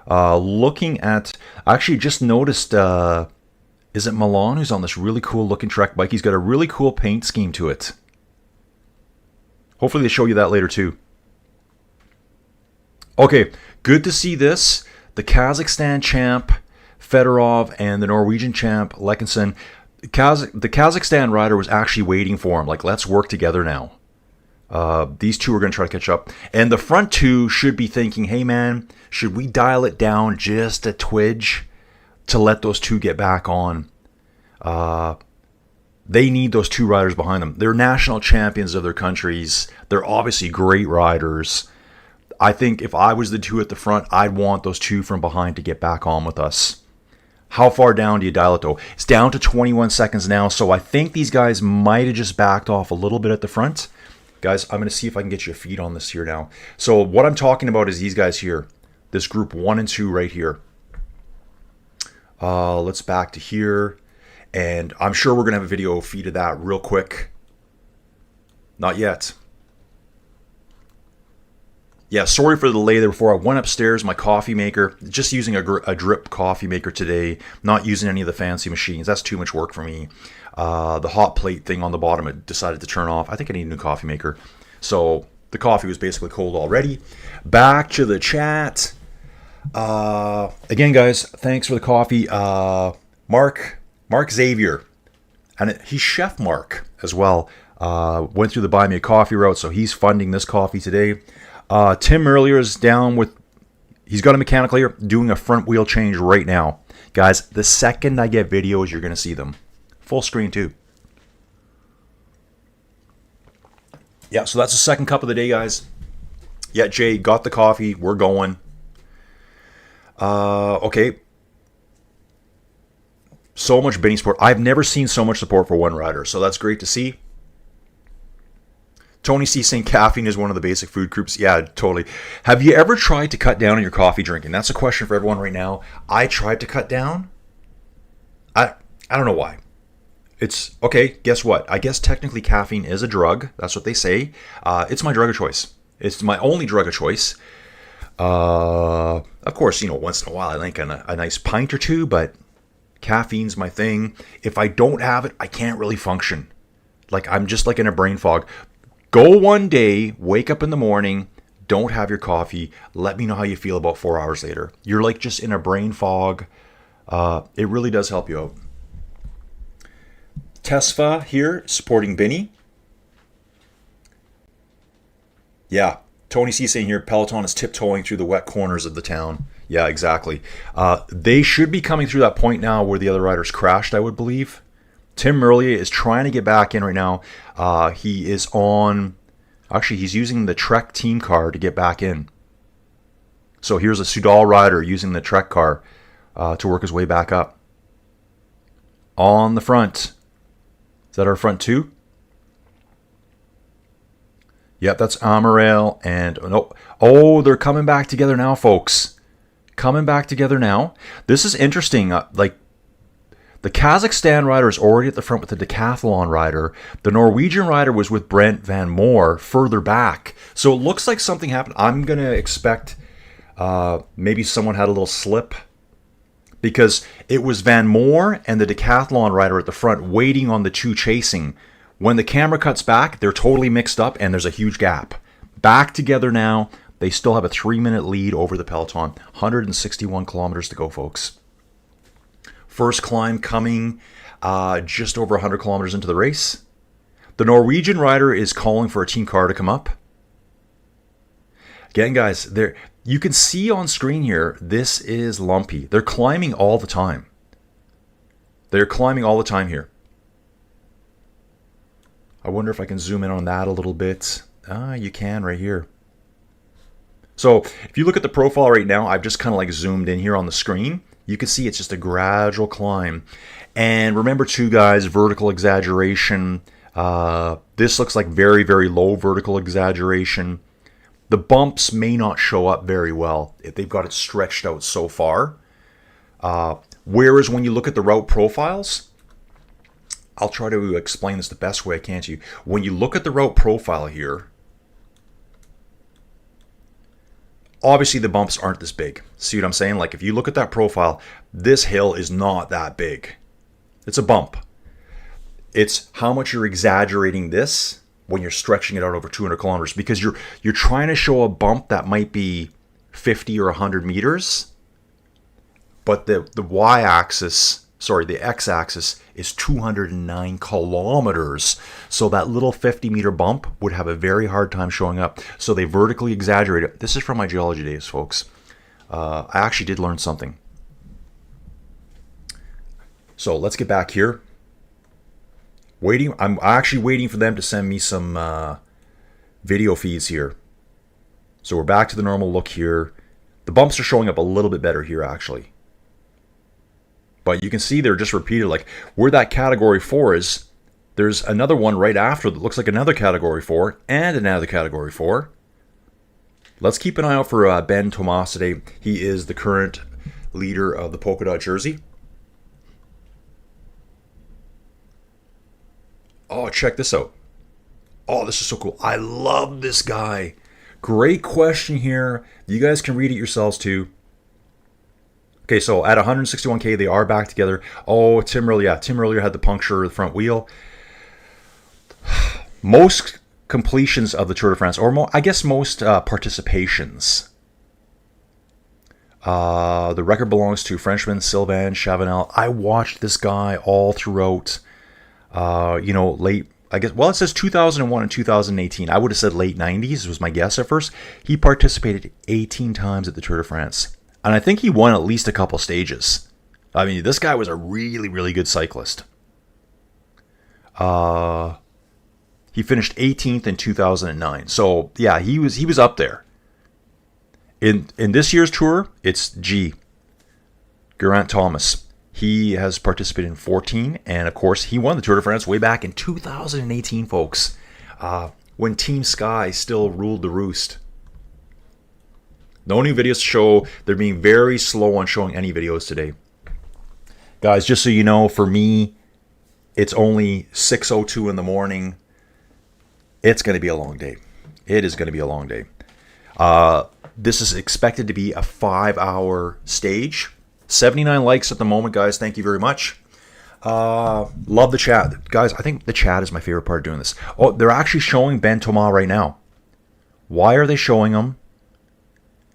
Looking at, I actually just noticed, is it Milan who's on this really cool looking Trek bike? He's got a really cool paint scheme to it. Hopefully they show you that later too. Okay, good to see this. The Kazakhstan champ, Fedorov, and the Norwegian champ, Leknesson. The Kazakhstan rider was actually waiting for him. Like, let's work together now. These 2 are going to try to catch up. And the front 2 should be thinking, hey man, should we dial it down just a twidge to let those 2 get back on? They need those 2 riders behind them. They're national champions of their countries. They're obviously great riders. I think if I was the 2 at the front, I'd want those 2 from behind to get back on with us. How far down do you dial it though? It's down to 21 seconds now, so I think these guys might have just backed off a little bit at the front. Guys, I'm going to see if I can get you a feed on this here now. So what I'm talking about is these guys here. This group 1 and 2 right here. Let's back to here. And I'm sure we're going to have a video feed of that real quick. Not yet. Yeah, sorry for the delay there before. I went upstairs, my coffee maker, just using a drip coffee maker today, not using any of the fancy machines. That's too much work for me. The hot plate thing on the bottom, I decided to turn off. I think I need a new coffee maker. So the coffee was basically cold already. Back to the chat. Again, guys, thanks for the coffee. Mark Xavier, and he's Chef Mark as well. Went through the Buy Me a Coffee route, so he's funding this coffee today. Tim earlier is down with, he's got a mechanical here, doing a front wheel change right now. Guys, the second I get videos, you're going to see them. Full screen too. Yeah, so that's the second cup of the day, guys. Yeah, Jay, got the coffee. We're going. Okay. So much Benny support. I've never seen so much support for one rider, so that's great to see. Tony C saying caffeine is one of the basic food groups. Yeah, totally. Have you ever tried to cut down on your coffee drinking? That's a question for everyone right now. I tried to cut down. I don't know why. It's okay. Guess what? I guess technically caffeine is a drug. That's what they say. It's my drug of choice. It's my only drug of choice. Of course, once in a while I like a nice pint or two, but caffeine's my thing. If I don't have it, I can't really function. Like, I'm just like in a brain fog. Go one day, wake up in the morning, don't have your coffee. Let me know how you feel about 4 hours later. You're like just in a brain fog. It really does help you out. Tesfa here, supporting Benny. Yeah, Tony C saying here, Peloton is tiptoeing through the wet corners of the town. Yeah, exactly. They should be coming through that point now where the other riders crashed, I would believe. Tim Merlier is trying to get back in right now. He is on... Actually, he's using the Trek team car to get back in. So here's a Soudal rider using the Trek car to work his way back up. On the front. Is that our front two? Yep, that's Amaral and... No, oh, they're coming back together now, folks. Coming back together now. This is interesting. The Kazakhstan rider is already at the front with the decathlon rider. The Norwegian rider was with Brent Van Moor further back. So it looks like something happened. I'm going to expect maybe someone had a little slip, because it was Van Moor and the decathlon rider at the front waiting on the two chasing. When the camera cuts back, they're totally mixed up and there's a huge gap. Back together now. They still have a 3-minute lead over the Peloton. 161 kilometers to go, folks. First climb coming just over 100 kilometers into the race. The Norwegian rider is calling for a team car to come up. Again, guys, you can see on screen here, this is lumpy. They're climbing all the time. They're climbing all the time here. I wonder if I can zoom in on that a little bit. You can right here. So if you look at the profile right now, I've just kind of like zoomed in here on the screen. You can see it's just a gradual climb. And remember too, guys, vertical exaggeration. This looks like very, very low vertical exaggeration. The bumps may not show up very well if they've got it stretched out so far. Whereas when you look at the route profiles, I'll try to explain this the best way I can to you. When you look at the route profile here, obviously the bumps aren't this big. See what I'm saying? Like if you look at that profile, this hill is not that big. It's a bump. It's how much you're exaggerating this when you're stretching it out over 200 kilometers, because you're trying to show a bump that might be 50 or 100 meters, but the y-axis, sorry, the x-axis is 209 kilometers. So that little 50-meter bump would have a very hard time showing up. So they vertically exaggerate it. This is from my geology days, folks. I actually did learn something. So let's get back here. I'm actually waiting for them to send me some video feeds here. So we're back to the normal look here. The bumps are showing up a little bit better here, actually. But you can see they're just repeated. Like where that category 4 is, there's another one right after that looks like another category 4 and another category 4. Let's keep an eye out for Ben Tomas today. He is the current leader of the polka dot jersey. Oh, check this out. Oh, this is so cool. I love this guy. Great question here. You guys can read it yourselves too. Okay, so at 161K, they are back together. Oh, Tim earlier had the puncture of the front wheel. Most completions of the Tour de France, or I guess most participations, The record belongs to Frenchman Sylvain Chavanel. I watched this guy all throughout, late, I guess, well, it says 2001 and 2018. I would have said late 90s was my guess at first. He participated 18 times at the Tour de France. And I think he won at least a couple stages. I mean, this guy was a really, really good cyclist. He finished 18th in 2009. So, yeah, he was up there. In this year's Tour, it's Geraint Thomas. He has participated in 14, and of course, he won the Tour de France way back in 2018, folks, when Team Sky still ruled the roost. No new videos to show. They're being very slow on showing any videos today. Guys, just so you know, for me, it's only 6:02 in the morning. It's going to be a long day. It is going to be a long day. This is expected to be a 5-hour stage. 79 likes at the moment, guys. Thank you very much. Love the chat. Guys, I think the chat is my favorite part of doing this. Oh, they're actually showing Ben Thomas right now. Why are they showing him?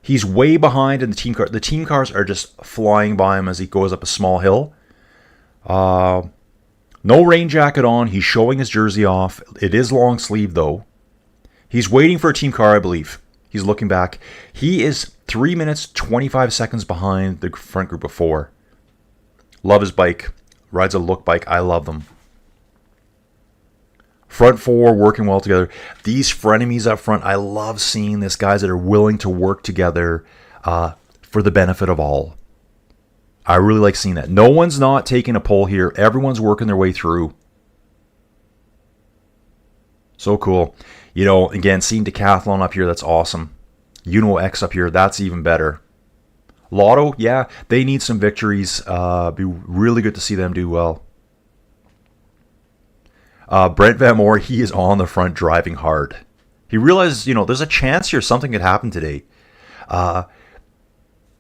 He's way behind in the team car. The team cars are just flying by him as he goes up a small hill. No rain jacket on. He's showing his jersey off. It is long sleeve, though. He's waiting for a team car, I believe. He's looking back. He is 3 minutes, 25 seconds behind the front group of 4. Love his bike. Rides a look bike. I love them. Front 4 working well together. These frenemies up front, I love seeing this. Guys that are willing to work together for the benefit of all. I really like seeing that. No one's not taking a pull here. Everyone's working their way through. So cool. You know, again, seeing Decathlon up here, that's awesome. Uno X up here, that's even better. Lotto, yeah, they need some victories. Be really good to see them do well. Brent Van Moor, he is on the front driving hard. He realizes, there's a chance here something could happen today. To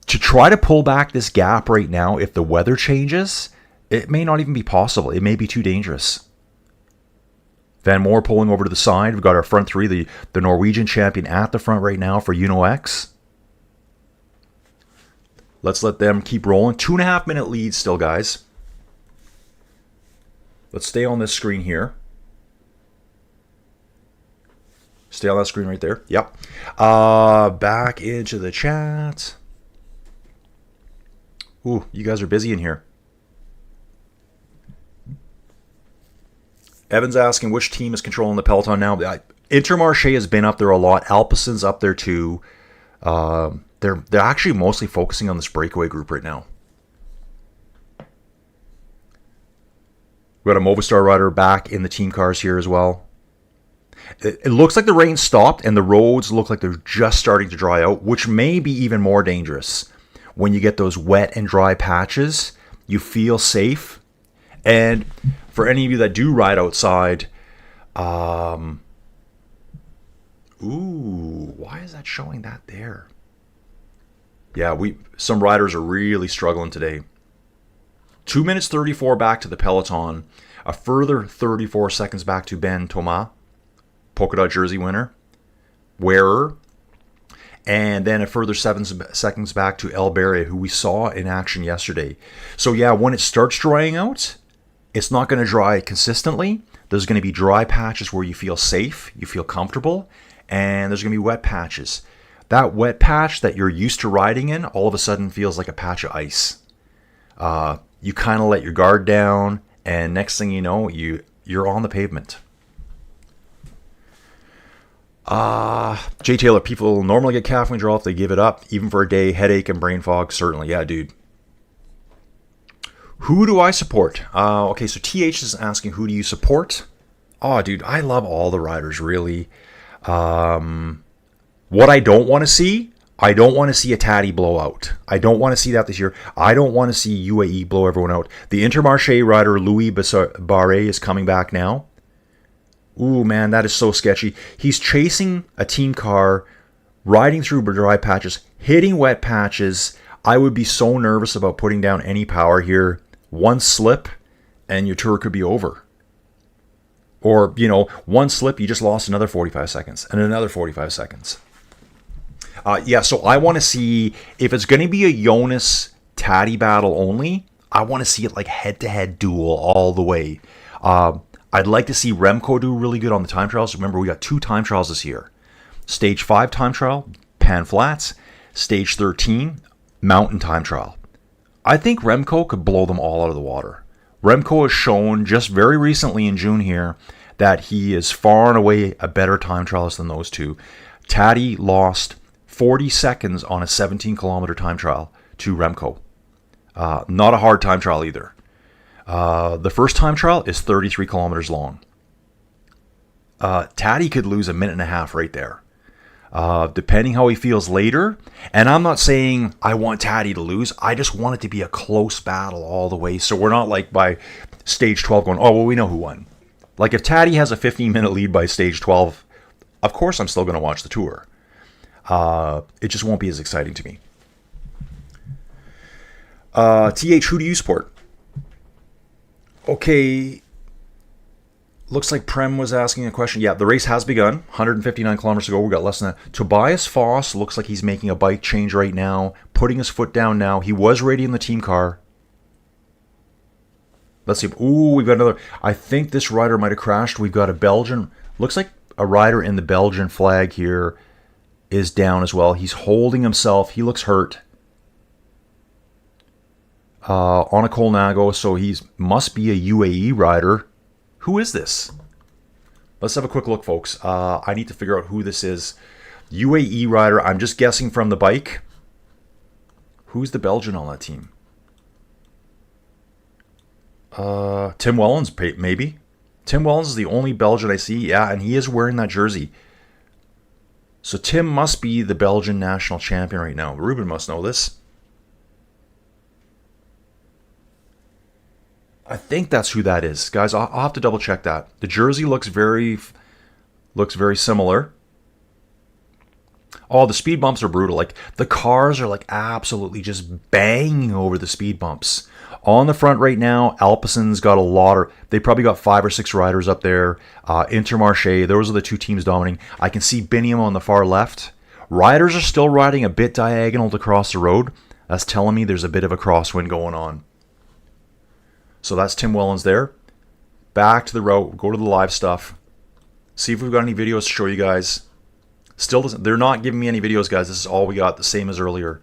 try to pull back this gap right now, if the weather changes, it may not even be possible. It may be too dangerous. Van Moor pulling over to the side. We've got our front 3, the Norwegian champion at the front right now for Uno X. Let's let them keep rolling. 2.5 minute lead still, guys. Let's stay on this screen here. Stay on that screen right there. Yep. Back into the chat. Ooh, you guys are busy in here. Evan's asking which team is controlling the Peloton now. Intermarché has been up there a lot. Alpecin's up there too. They're actually mostly focusing on this breakaway group right now. We got a Movistar rider back in the team cars here as well. It looks like the rain stopped and the roads look like they're just starting to dry out, which may be even more dangerous. When you get those wet and dry patches, you feel safe. And for any of you that do ride outside, ooh, why is that showing that there? Yeah, some riders are really struggling today. 2 minutes 34 back to the Peloton. A further 34 seconds back to Ben Thomas, polka dot jersey wearer. And then a further 7 seconds back to El Berre, who we saw in action yesterday. So yeah, when it starts drying out, it's not going to dry consistently. There's going to be dry patches where you feel safe, you feel comfortable, and there's going to be wet patches. That wet patch that you're used to riding in all of a sudden feels like a patch of ice. You kind of let your guard down, and next thing you know, you're on the pavement. Jay Taylor, people normally get caffeine withdrawal if they give it up, even for a day. Headache and brain fog, certainly. Yeah, dude. Who do I support? Okay, so TH is asking, who do you support? Oh, dude, I love all the riders, really. What I don't want to see, I don't want to see a Tatty blowout. I don't want to see that this year. I don't want to see UAE blow everyone out. The Intermarché rider, Louis Barret, is coming back now. Ooh, man, that is so sketchy. He's chasing a team car, riding through dry patches, hitting wet patches. I would be so nervous about putting down any power here. One slip, and your tour could be over. Or, one slip, you just lost another 45 seconds, and another 45 seconds. Yeah, so I want to see, if it's going to be a Jonas Taddy battle only, I want to see it like head-to-head duel all the way. I'd like to see Remco do really good on the time trials. Remember, we got 2 time trials this year. Stage 5 time trial, Pan Flats. Stage 13, Mountain time trial. I think Remco could blow them all out of the water. Remco has shown just very recently in June here that he is far and away a better time trialist than those two. Taddy lost 40 seconds on a 17-kilometer time trial to Remco. Not a hard time trial either. The first time trial is 33 kilometers long. Taddy could lose a minute and a half right there. Depending how he feels later. And I'm not saying I want Taddy to lose. I just want it to be a close battle all the way. So we're not like by stage 12 going, oh, well, we know who won. Like if Taddy has a 15-minute lead by stage 12, of course I'm still going to watch the tour. It just won't be as exciting to me. TH, who do you support? Okay. Looks like Prem was asking a question. Yeah, the race has begun. 159 kilometers to go. We've got less than that. Tobias Foss looks like he's making a bike change right now. Putting his foot down now. He was ready in the team car. Let's see. Ooh, we've got another. I think this rider might have crashed. We've got a Belgian. Looks like a rider in the Belgian flag here is down as well. He's holding himself. He looks hurt. On a Colnago, so he must be a UAE rider. Who is this? Let's have a quick look, folks. I need to figure out who this is. UAE rider. I'm just guessing from the bike. Who's the Belgian on that team? Tim Wellens, maybe. Tim Wellens is the only Belgian I see. Yeah, and he is wearing that jersey. So Tim must be the Belgian national champion right now. Ruben must know this. I think that's who that is. Guys, I'll have to double check that. The jersey looks very similar. Oh, the speed bumps are brutal. Like the cars are like absolutely just banging over the speed bumps. On the front right now, Alpecin's got a lot of, they probably got 5 or 6 riders up there. Intermarché, those are the 2 teams dominating. I can see Biniam on the far left. Riders are still riding a bit diagonal to cross the road. That's telling me there's a bit of a crosswind going on. So that's Tim Wellens there. Back to the route. Go to the live stuff. See if we've got any videos to show you guys. Still doesn't. They're not giving me any videos, guys. This is all we got. The same as earlier.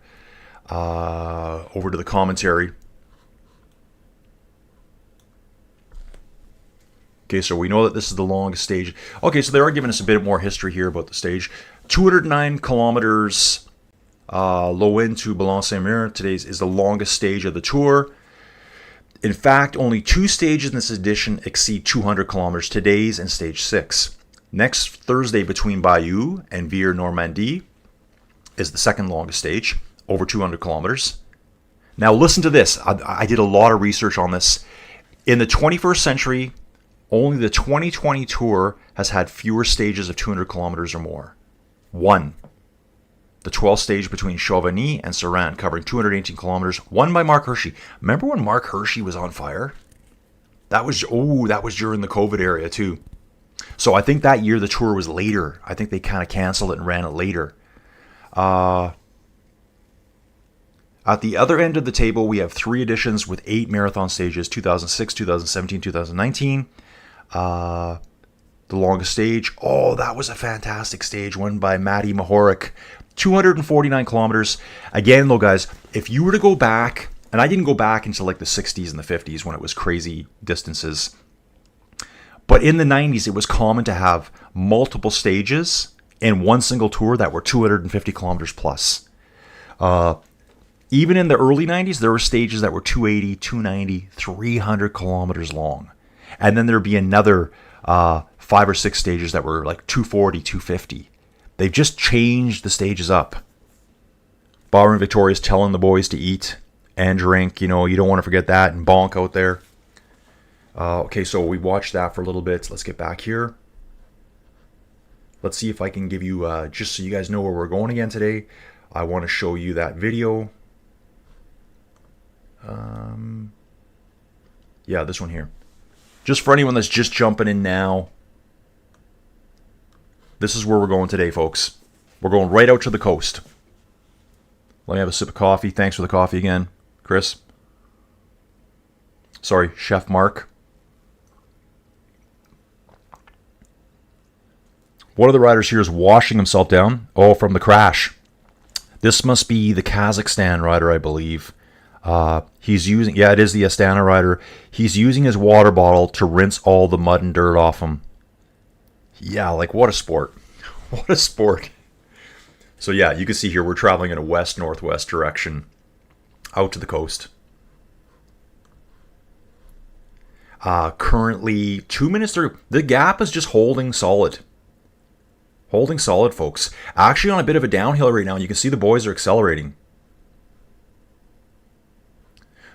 Over to the commentary. Okay, so we know that this is the longest stage. Okay, so they are giving us a bit more history here about the stage. 209 kilometers. Lauwin to Boulogne-Saint-Mer. Today's is the longest stage of the tour. In fact, only 2 stages in this edition exceed 200 kilometers, today's and stage 6. Next Thursday between Bayeux and Vire-Normandie is the second longest stage, over 200 kilometers. Now listen to this. I did a lot of research on this. In the 21st century, only the 2020 Tour has had fewer stages of 200 kilometers or more. 1. The 12th stage between Chauvigny and Saran, covering 218 kilometers, won by Mark Hirschi. Remember when Mark Hirschi was on fire? That was during the COVID area too. So I think that year the tour was later. I think they kind of canceled it and ran it later. At the other end of the table, we have 3 editions with 8 marathon stages, 2006, 2017, 2019. The longest stage, oh, that was a fantastic stage, won by Matty Mahoric. 249 kilometers. Again, though, guys, if you were to go back, and I didn't go back into like the 60s and the 50s when it was crazy distances, but in the 90s, it was common to have multiple stages in one single tour that were 250 kilometers plus. Even in the early 90s, there were stages that were 280, 290, 300 kilometers long. And then there'd be another 5 or 6 stages that were like 240, 250. They've just changed the stages up. Bauer and Victoria's telling the boys to eat and drink. You know, you don't want to forget that. And bonk out there. Okay, so we watched that for a little bit. Let's get back here. Let's see if I can give you, just so you guys know where we're going again today, I want to show you that video. Yeah, this one here. Just for anyone that's just jumping in now, this is where we're going today, folks. We're going right out to the coast. Let me have a sip of coffee. Thanks for the coffee again, Chris. Sorry, Chef Mark. One of the riders here is washing himself down. Oh, from the crash. This must be the Kazakhstan rider, I believe. He's using, yeah, it is the Astana rider. He's using his water bottle to rinse all the mud and dirt off him. Yeah, like what a sport. What a sport. So yeah, you can see here we're traveling in a west-northwest direction out to the coast. Currently 2 minutes through. The gap is just holding solid. Holding solid, folks. Actually on a bit of a downhill right now, and you can see the boys are accelerating.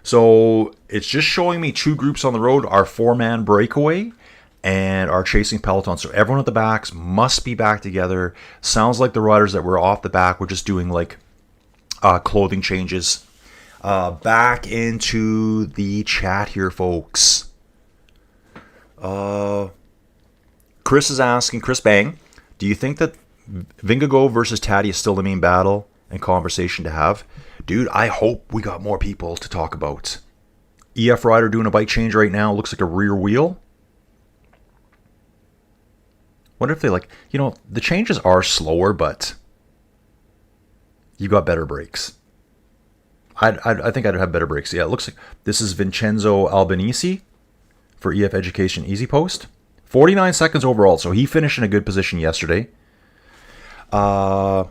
So it's just showing me 2 groups on the road, our 4-man breakaway and our chasing peloton. So everyone at the backs must be back together. Sounds like the riders that were off the back were just doing like clothing changes. Back into the chat here, folks. Chris is asking, Chris Bang, do you think that Vingegaard versus Taddy is still the main battle and conversation to have? Dude, I hope we got more people to talk about. EF rider doing a bike change right now. Looks like a rear wheel. Wonder if they like, you know, the changes are slower, but you got better brakes. I think I'd have better brakes. Yeah, it looks like this is Vincenzo Albanese for EF Education Easy Post. 49 seconds overall, so he finished in a good position yesterday. Yeah,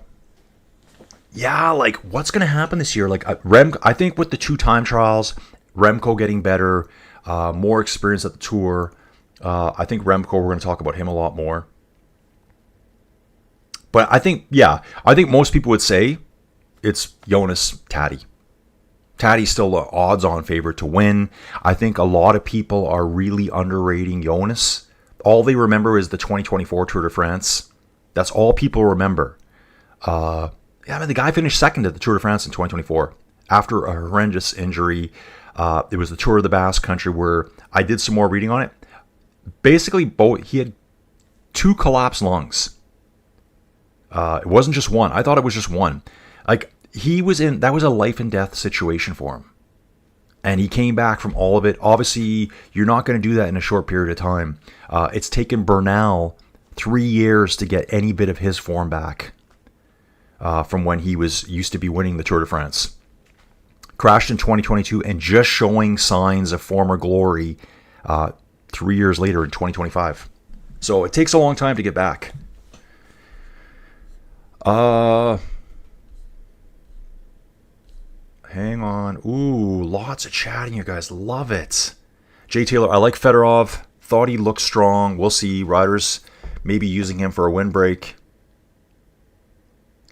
like what's going to happen this year? Like I think with the 2 time trials, Remco getting better, more experience at the Tour. I think Remco, we're going to talk about him a lot more. But I think most people would say it's Jonas Taddy. Taddy's still the odds-on favorite to win. I think a lot of people are really underrating Jonas. All they remember is the 2024 Tour de France. That's all people remember. Yeah, I mean, the guy finished second at the Tour de France in 2024 after a horrendous injury. It was the Tour of the Basque Country where I did some more reading on it. Basically, he had 2 collapsed lungs. It wasn't just one. I thought it was just one. Like, that was a life and death situation for him. And he came back from all of it. Obviously, you're not going to do that in a short period of time. It's taken Bernal 3 years to get any bit of his form back from when he used to be winning the Tour de France. Crashed in 2022 and just showing signs of former glory 3 years later in 2025. So it takes a long time to get back. Hang on. Ooh, lots of chatting, you guys. Love it. Jay Taylor, I like Fedorov. Thought he looked strong. We'll see. Riders maybe using him for a windbreak.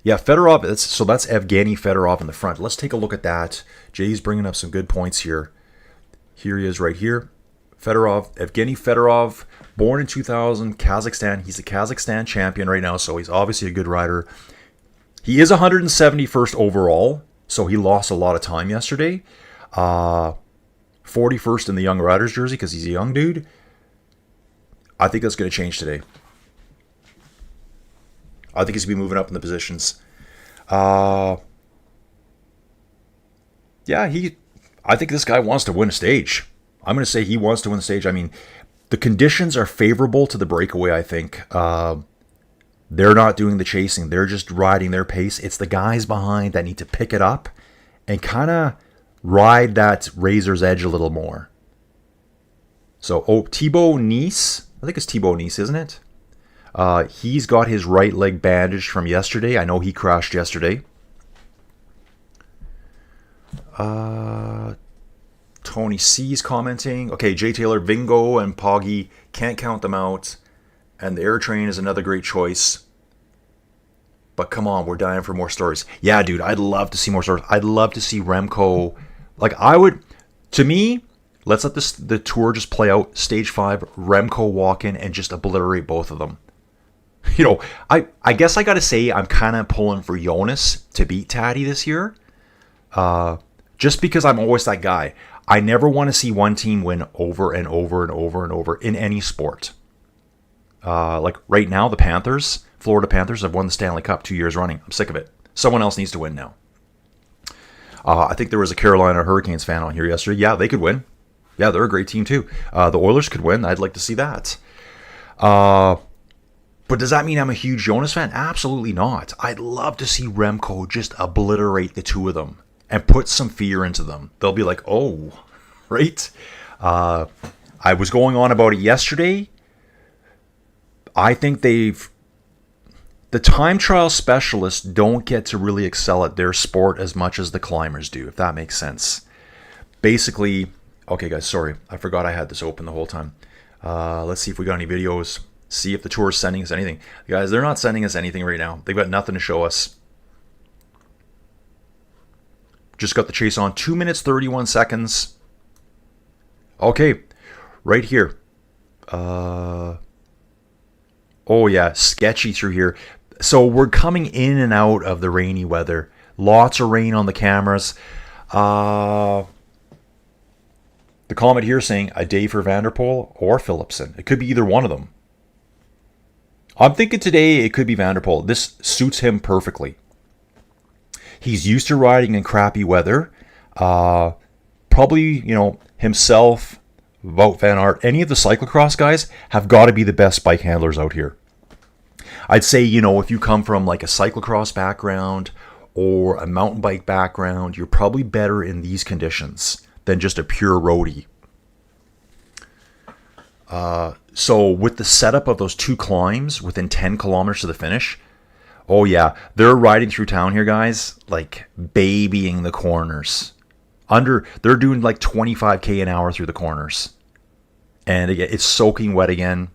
Yeah, Fedorov. That's Evgeny Fedorov in the front. Let's take a look at that. Jay's bringing up some good points here. Here he is right here. Fedorov, Evgeny Fedorov, born in 2000, Kazakhstan. He's a Kazakhstan champion right now, so he's obviously a good rider. He is 171st overall, so he lost a lot of time yesterday. 41st in the young riders jersey because he's a young dude. I think that's going to change today. I think he's going to be moving up in the positions. I think this guy wants to win a stage. I'm going to say he wants to win the stage. I mean, the conditions are favorable to the breakaway, I think. They're not doing the chasing. They're just riding their pace. It's the guys behind that need to pick it up and kind of ride that razor's edge a little more. So, Thibaut Nice. I think it's Thibaut Nice, isn't it? He's got his right leg bandaged from yesterday. I know he crashed yesterday. Tony C's commenting. Okay, Jay Taylor, Vingo and Poggy, can't count them out. And the Air Train is another great choice. But come on, we're dying for more stories. Yeah, dude, I'd love to see more stories. I'd love to see Remco. To me, let's let the tour just play out. Stage 5, Remco walk in and just obliterate both of them. You know, I guess I got to say I'm kind of pulling for Jonas to beat Taddy this year. Just because I'm always that guy. I never want to see one team win over and over and over and over in any sport. Like right now, the Florida Panthers have won the Stanley Cup 2 years running. I'm sick of it. Someone else needs to win now. I think there was a Carolina Hurricanes fan on here yesterday. Yeah, they could win. Yeah, they're a great team too. The Oilers could win. I'd like to see that. But does that mean I'm a huge Jonas fan? Absolutely not. I'd love to see Remco just obliterate the two of them and put some fear into them. They'll be like, oh, right? I was going on about it yesterday. I think the time trial specialists don't get to really excel at their sport as much as the climbers do, if that makes sense. Basically, okay guys, sorry. I forgot I had this open the whole time. Let's see if we got any videos. See if the tour is sending us anything. Guys, they're not sending us anything right now. They've got nothing to show us. Just got the chase on. 2 minutes, 31 seconds. Okay, right here. Oh yeah, sketchy through here. So we're coming in and out of the rainy weather. Lots of rain on the cameras. The comment here saying a day for Vanderpoel or Philipsen. It could be either one of them. I'm thinking today it could be Vanderpoel. This suits him perfectly. He's used to riding in crappy weather. Probably, himself, Wout van Aert, any of the cyclocross guys have got to be the best bike handlers out here. I'd say, if you come from like a cyclocross background or a mountain bike background, you're probably better in these conditions than just a pure roadie. So with the setup of those two climbs within 10 kilometers to the finish, oh yeah, they're riding through town here, guys, like babying the corners. They're doing like 25k an hour through the corners. And again, it's soaking wet again.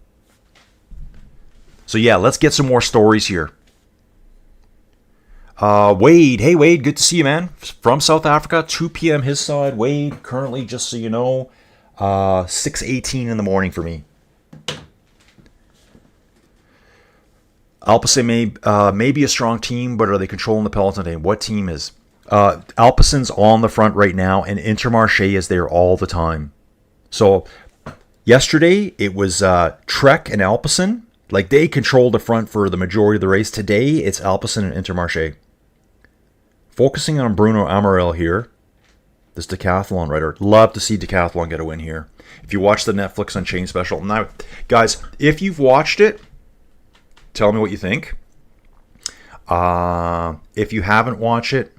So yeah, let's get some more stories here. Wade, hey Wade, good to see you, man. From South Africa, 2 p.m. his side. Wade, currently, just so you know, 6:18 in the morning for me. Alpecin may be a strong team, but are they controlling the Peloton today? What team is? Alpecin's on the front right now, and Intermarché is there all the time. So yesterday it was Trek and Alpecin. Like they controlled the front for the majority of the race. Today it's Alpecin and Intermarché. Focusing on Bruno Amaral here. This decathlon rider. Love to see decathlon get a win here. If you watch the Netflix Unchained special. Now, guys, if you've watched it, tell me what you think. If you haven't watched it,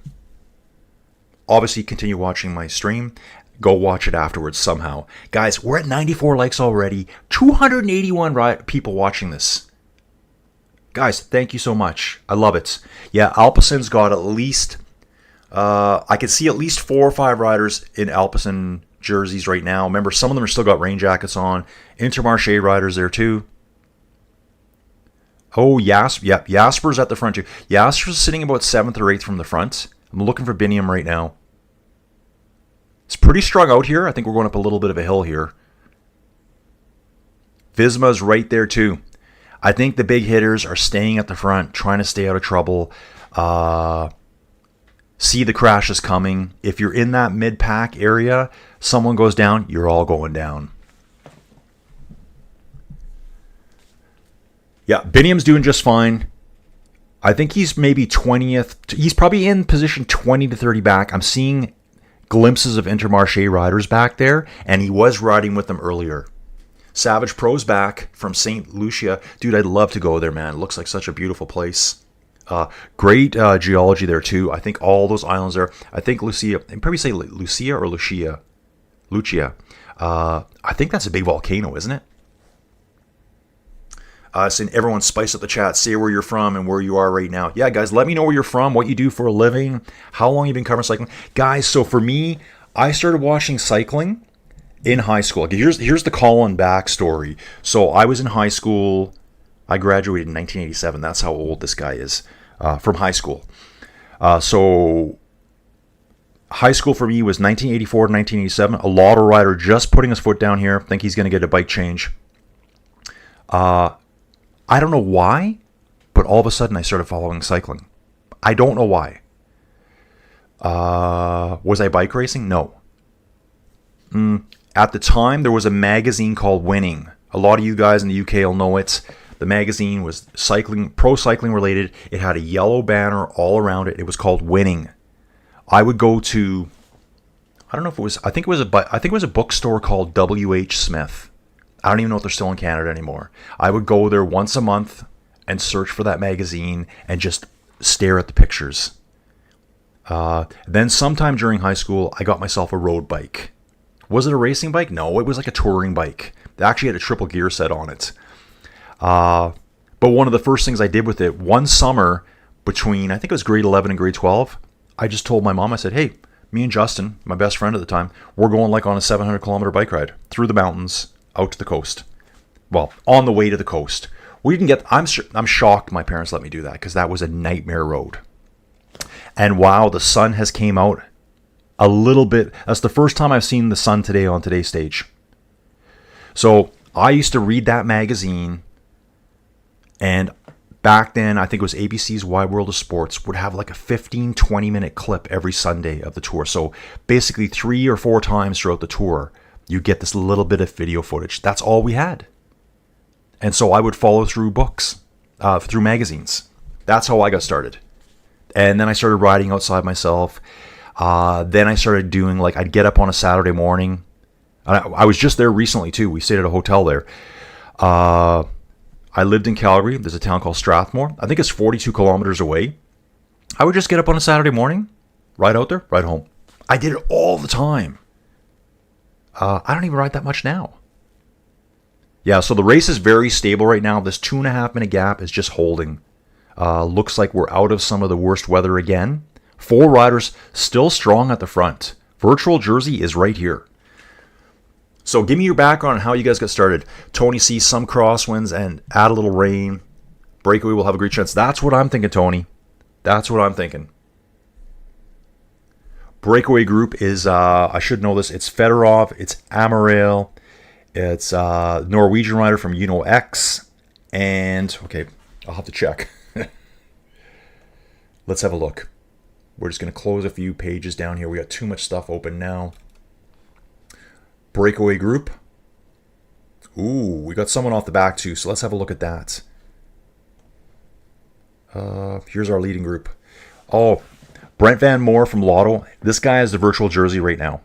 obviously continue watching my stream. Go watch it afterwards somehow. Guys, we're at 94 likes already. 281 people watching this. Guys, thank you so much. I love it. Yeah, Alpecin's got at least... I can see at least 4 or 5 riders in Alpecin jerseys right now. Remember, some of them are still got rain jackets on. Intermarché riders there too. Oh, Jasper's at the front too. Jasper's sitting about 7th or 8th from the front. I'm looking for Biniam right now. It's pretty strung out here. I think we're going up a little bit of a hill here. Visma's right there too. I think the big hitters are staying at the front, trying to stay out of trouble. See the crashes coming. If you're in that mid-pack area, someone goes down, you're all going down. Yeah, Biniam's doing just fine. I think he's maybe 20th. He's probably in position 20 to 30 back. I'm seeing glimpses of Intermarché riders back there, and he was riding with them earlier. Savage Pro's back from St. Lucia. Dude, I'd love to go there, man. It looks like such a beautiful place. Great geology there, too. I think all those islands there. I think Lucia, I'd probably say Lucia or Lucia. Lucia. I think that's a big volcano, isn't it? Saying everyone spice up the chat. Say where you're from and where you are right now. Yeah, guys, let me know where you're from, what you do for a living, how long you've been covering cycling. Guys, so for me, I started watching cycling in high school. Okay, here's the Colin backstory. So I was in high school. I graduated in 1987. That's how old this guy is from high school. So high school for me was 1984 to 1987. A lotto rider just putting his foot down here. Think he's going to get a bike change. I don't know why, but all of a sudden I started following cycling. I don't know why. Was I bike racing? No. At the time, there was a magazine called Winning. A lot of you guys in the UK will know it. The magazine was cycling, pro cycling related. It had a yellow banner all around it. It was called Winning. I would go to, I don't know if it was, I think it was a bookstore called W.H. Smith. I don't even know if they're still in Canada anymore. I would go there once a month and search for that magazine and just stare at the pictures. Then sometime during high school, I got myself a road bike. Was it a racing bike? No, it was like a touring bike. It actually had a triple gear set on it. But one of the first things I did with it, one summer between, I think it was grade 11 and grade 12, I just told my mom, I said, hey, me and Justin, my best friend at the time, we're going like on a 700-kilometer bike ride through the mountains out to the coast. Well, on the way to the coast. We didn't get, I'm shocked my parents let me do that because that was a nightmare road. And wow, the sun has came out a little bit. That's the first time I've seen the sun today on today's stage. So I used to read that magazine, and back then, I think it was ABC's Wide World of Sports, would have like a 15, 20-minute clip every Sunday of the tour. So basically 3 or 4 times throughout the tour, you get this little bit of video footage. That's all we had. And so I would follow through books, through magazines. That's how I got started. And then I started riding outside myself. Then I started doing, like, I'd get up on a Saturday morning. I was just there recently, too. We stayed at a hotel there. I lived in Calgary. There's a town called Strathmore. I think it's 42 kilometers away. I would just get up on a Saturday morning, ride out there, ride home. I did it all the time. I don't even ride that much now. Yeah, so the race is very stable right now. This 2.5-minute gap is just holding. Looks like we're out of some of the worst weather again. 4 riders still strong at the front. Virtual jersey is right here. So give me your background on how you guys got started. Tony sees some crosswinds and add a little rain. Breakaway will have a great chance. That's what I'm thinking, Tony. That's what I'm thinking. Breakaway group is, I should know this, it's Fedorov, it's Amaral, it's Norwegian rider from X, and, okay, I'll have to check. Let's have a look. We're just going to close a few pages down here. We got too much stuff open now. Breakaway group. Ooh, we got someone off the back too, so let's have a look at that. Here's our leading group. Oh, Brent Van Moor from Lotto. This guy has the virtual jersey right now.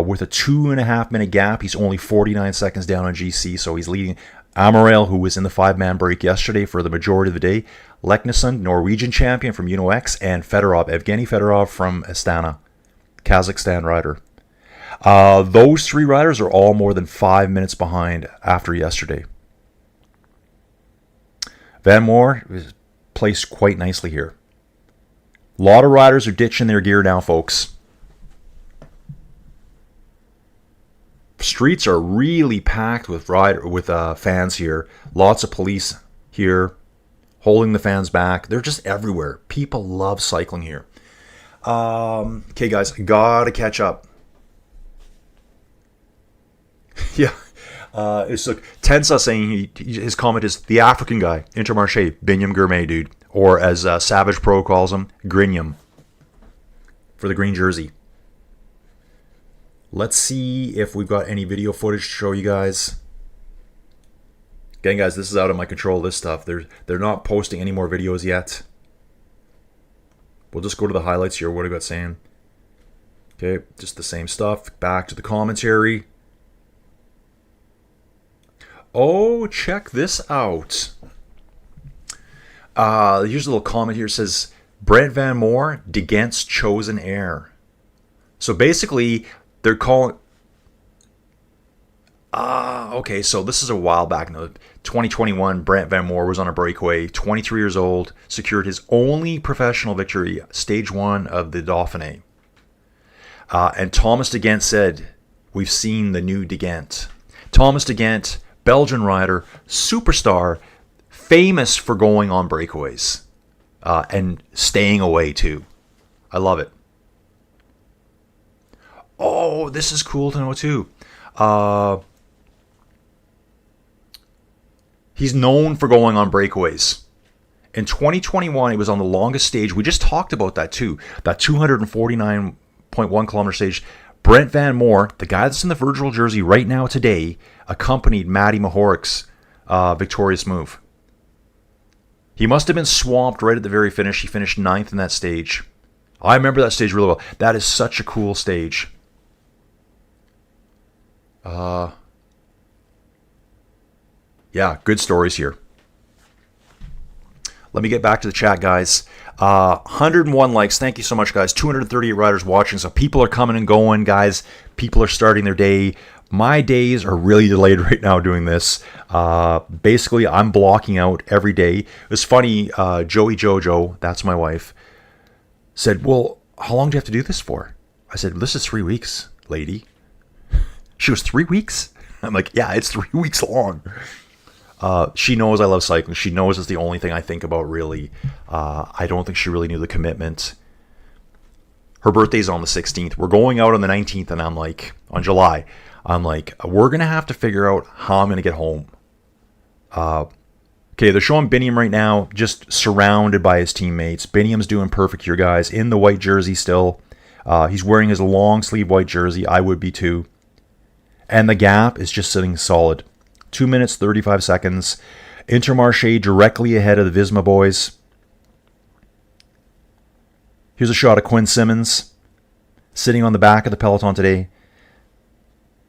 With a 2.5-minute gap, he's only 49 seconds down on GC, so he's leading. Amaral, who was in the 5-man break yesterday for the majority of the day. Leknesund, Norwegian champion from X, and Fedorov, Evgeny Fedorov from Astana, Kazakhstan rider. Those 3 riders are all more than 5 minutes behind after yesterday. Van Moor is placed quite nicely here. A lot of riders are ditching their gear now, folks. Streets are really packed with fans here. Lots of police here holding the fans back. They're just everywhere. People love cycling here. Okay, guys, gotta catch up. Yeah. It's like Tensa saying his comment is the African guy, Intermarché, Binyam Gourmet dude, or as Savage Pro calls him, Grignum, for the green jersey. Let's see if we've got any video footage to show you guys. Again, guys, this is out of my control, this stuff. They're not posting any more videos yet. We'll just go to the highlights here. What have we got saying? Okay, just the same stuff. Back to the commentary. Oh, check this out. Here's a little comment here. It says, Brent Van Moor, Degent's chosen heir. So basically, they're calling... okay, so this is a while back. No, 2021, Brent Van Moor was on a breakaway, 23 years old, secured his only professional victory, stage 1 of the Dauphiné. And Thomas Degent said, we've seen the new Degent. Thomas Degent, Belgian rider, superstar, famous for going on breakaways and staying away too. I love it. Oh, this is cool to know too. He's known for going on breakaways. In 2021, he was on the longest stage. We just talked about that too. That 249.1 kilometer stage. Brent Van Moor, the guy that's in the virtual jersey right now today, accompanied Matty Mahoric's victorious move. He must have been swamped right at the very finish. He finished 9th in that stage. I remember that stage really well. That is such a cool stage. Yeah, good stories here. Let me get back to the chat, guys. 101 likes. Thank you so much, guys. 238 riders watching. So people are coming and going, guys. People are starting their day. My days are really delayed right now doing this. Basically, I'm blocking out every day. It was funny. Joey Jojo, that's my wife, said, well, how long do you have to do this for? I said, this is 3 weeks, lady. She was 3 weeks? I'm like, yeah, it's 3 weeks long. She knows I love cycling. She knows it's the only thing I think about, really. I don't think she really knew the commitment. Her birthday's on the 16th. We're going out on the 19th, and I'm like, on July, I'm like, we're going to have to figure out how I'm going to get home. Okay, they're showing Biniam right now, just surrounded by his teammates. Biniam's doing perfect here, guys, in the white jersey still. He's wearing his long sleeve white jersey. I would be too. And the gap is just sitting solid. 2 minutes, 35 seconds. Intermarché directly ahead of the Visma boys. Here's a shot of Quinn Simmons sitting on the back of the peloton today.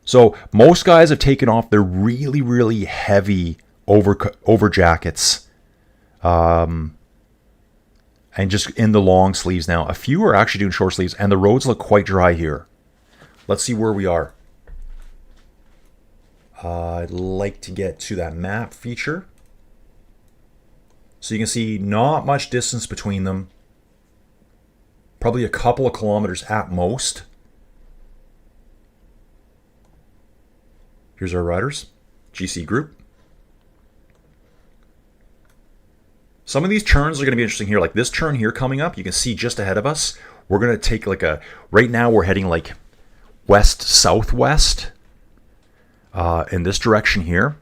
So most guys have taken off their really, really heavy over jackets. And just in the long sleeves now. A few are actually doing short sleeves, and the roads look quite dry here. Let's see where we are. I'd like to get to that map feature. So you can see not much distance between them. Probably a couple of kilometers at most. Here's our riders. GC group. Some of these turns are going to be interesting here. Like this turn here coming up, you can see just ahead of us. We're going to take like a... Right now we're heading like west-southwest. In this direction here,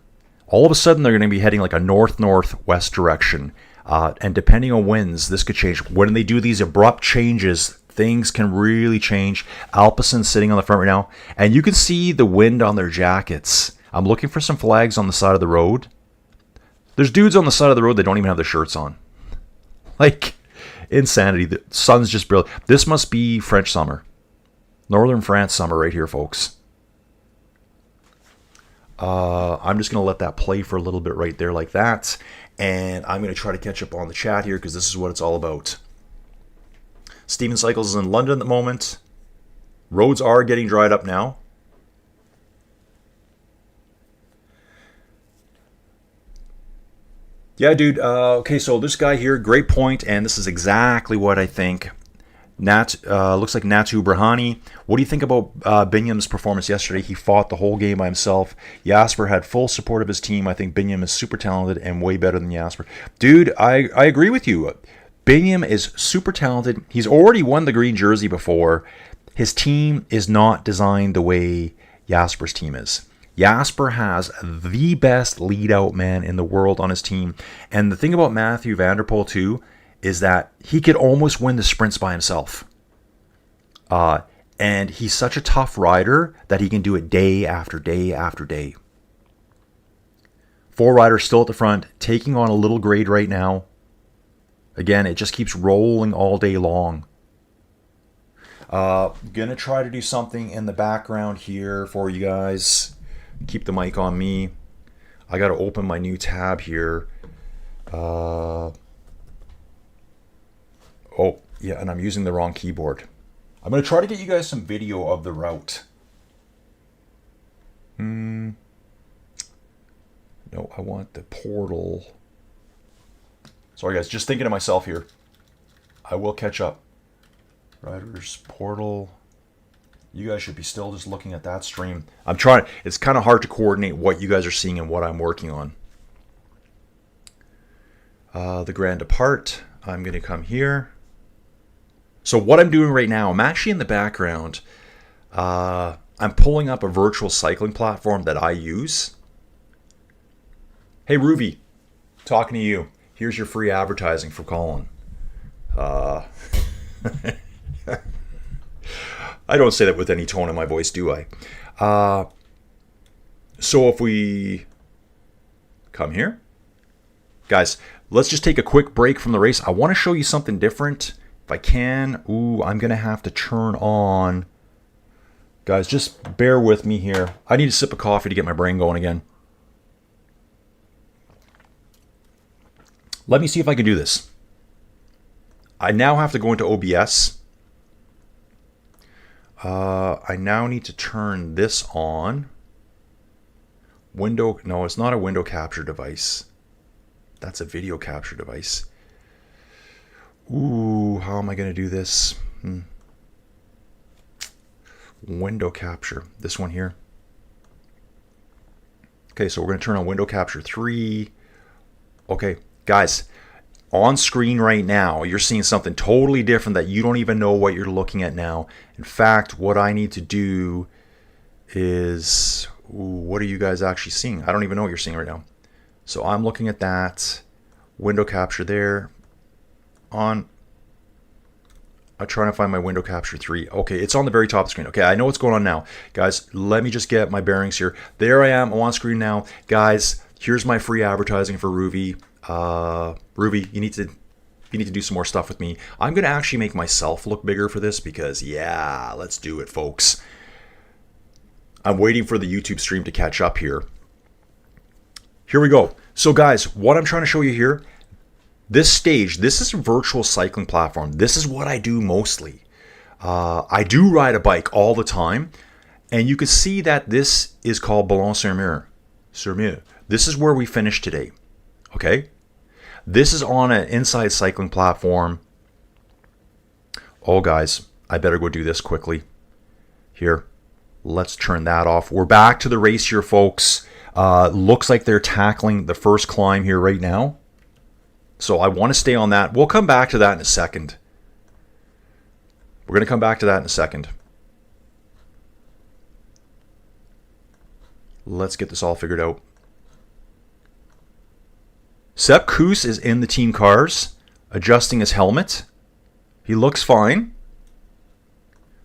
all of a sudden they're going to be heading like a north-northwest direction. And depending on winds, this could change. When they do these abrupt changes, things can really change. Alpecin sitting on the front right now. And you can see the wind on their jackets. I'm looking for some flags on the side of the road. There's dudes on the side of the road that don't even have their shirts on. Like, insanity. The sun's just brilliant. This must be French summer. Northern France summer right here, folks. I'm just going to let that play for a little bit right there like that. And I'm going to try to catch up on the chat here because this is what it's all about. Steven Cycles is in London at the moment. Roads are getting dried up now. Yeah, dude. Okay, so this guy here, great point, and this is exactly what I think. Looks like Natu Brahani. What do you think about Biniam's performance yesterday? He fought the whole game by himself. Jasper had full support of his team. I think Biniam is super talented and way better than Jasper. Dude, I agree with you. Biniam is super talented. He's already won the green jersey before. His team is not designed the way Jasper's team is. Jasper has the best lead-out man in the world on his team. And the thing about Mathieu van der Poel, too, is that he could almost win the sprints by himself. And he's such a tough rider that he can do it day after day after day. 4 riders still at the front, taking on a little grade right now. Again, it just keeps rolling all day long. Gonna try to do something in the background here for you guys. Keep the mic on me. I gotta open my new tab here. Oh, yeah, and I'm using the wrong keyboard. I'm going to try to get you guys some video of the route. No, I want the portal. Sorry, guys, just thinking to myself here. I will catch up. Riders, portal. You guys should be still just looking at that stream. I'm trying. It's kind of hard to coordinate what you guys are seeing and what I'm working on. The Grand Depart. I'm going to come here. So what I'm doing right now, I'm actually in the background. I'm pulling up a virtual cycling platform that I use. Hey, Ruby, talking to you. Here's your free advertising for Colin. I don't say that with any tone in my voice, do I? So if we come here. Guys, let's just take a quick break from the race. I want to show you something different. If I can, ooh, I'm going to have to turn on. Guys, just bear with me here. I need a sip of coffee to get my brain going again. Let me see if I can do this. I now have to go into OBS. I now need to turn this on. Window, no, it's not a window capture device. That's a video capture device. Ooh, how am I going to do this? Window capture, this one here. Okay, so we're going to turn on window capture 3. Okay, guys, on screen right now, you're seeing something totally different that you don't even know what you're looking at now. In fact, what I need to do is, what are you guys actually seeing? I don't even know what you're seeing right now. So I'm looking at that window capture there. I'm trying to find my window capture 3. Okay, it's on the very top of the screen. Okay, I know what's going on now. Guys, let me just get my bearings here. There I am, I'm on screen now. Guys, here's my free advertising for Ruby. Ruby, you need to do some more stuff with me. I'm going to actually make myself look bigger for this because, yeah, let's do it, folks. I'm waiting for the YouTube stream to catch up here. Here we go. So, guys, what I'm trying to show you here, this stage, this is a virtual cycling platform. This is what I do mostly. I do ride a bike all the time, and you can see that this is called Boulogne-sur-Mer. This is where we finished today. Okay? This is on an inside cycling platform. Oh, guys, I better go do this quickly. Here, let's turn that off. We're back to the race here, folks. Looks like they're tackling the first climb here right now. So I want to stay on that. We'll come back to that in a second. We're going to come back to that in a second. Let's get this all figured out. Sepp Kuss is in the team cars, adjusting his helmet. He looks fine.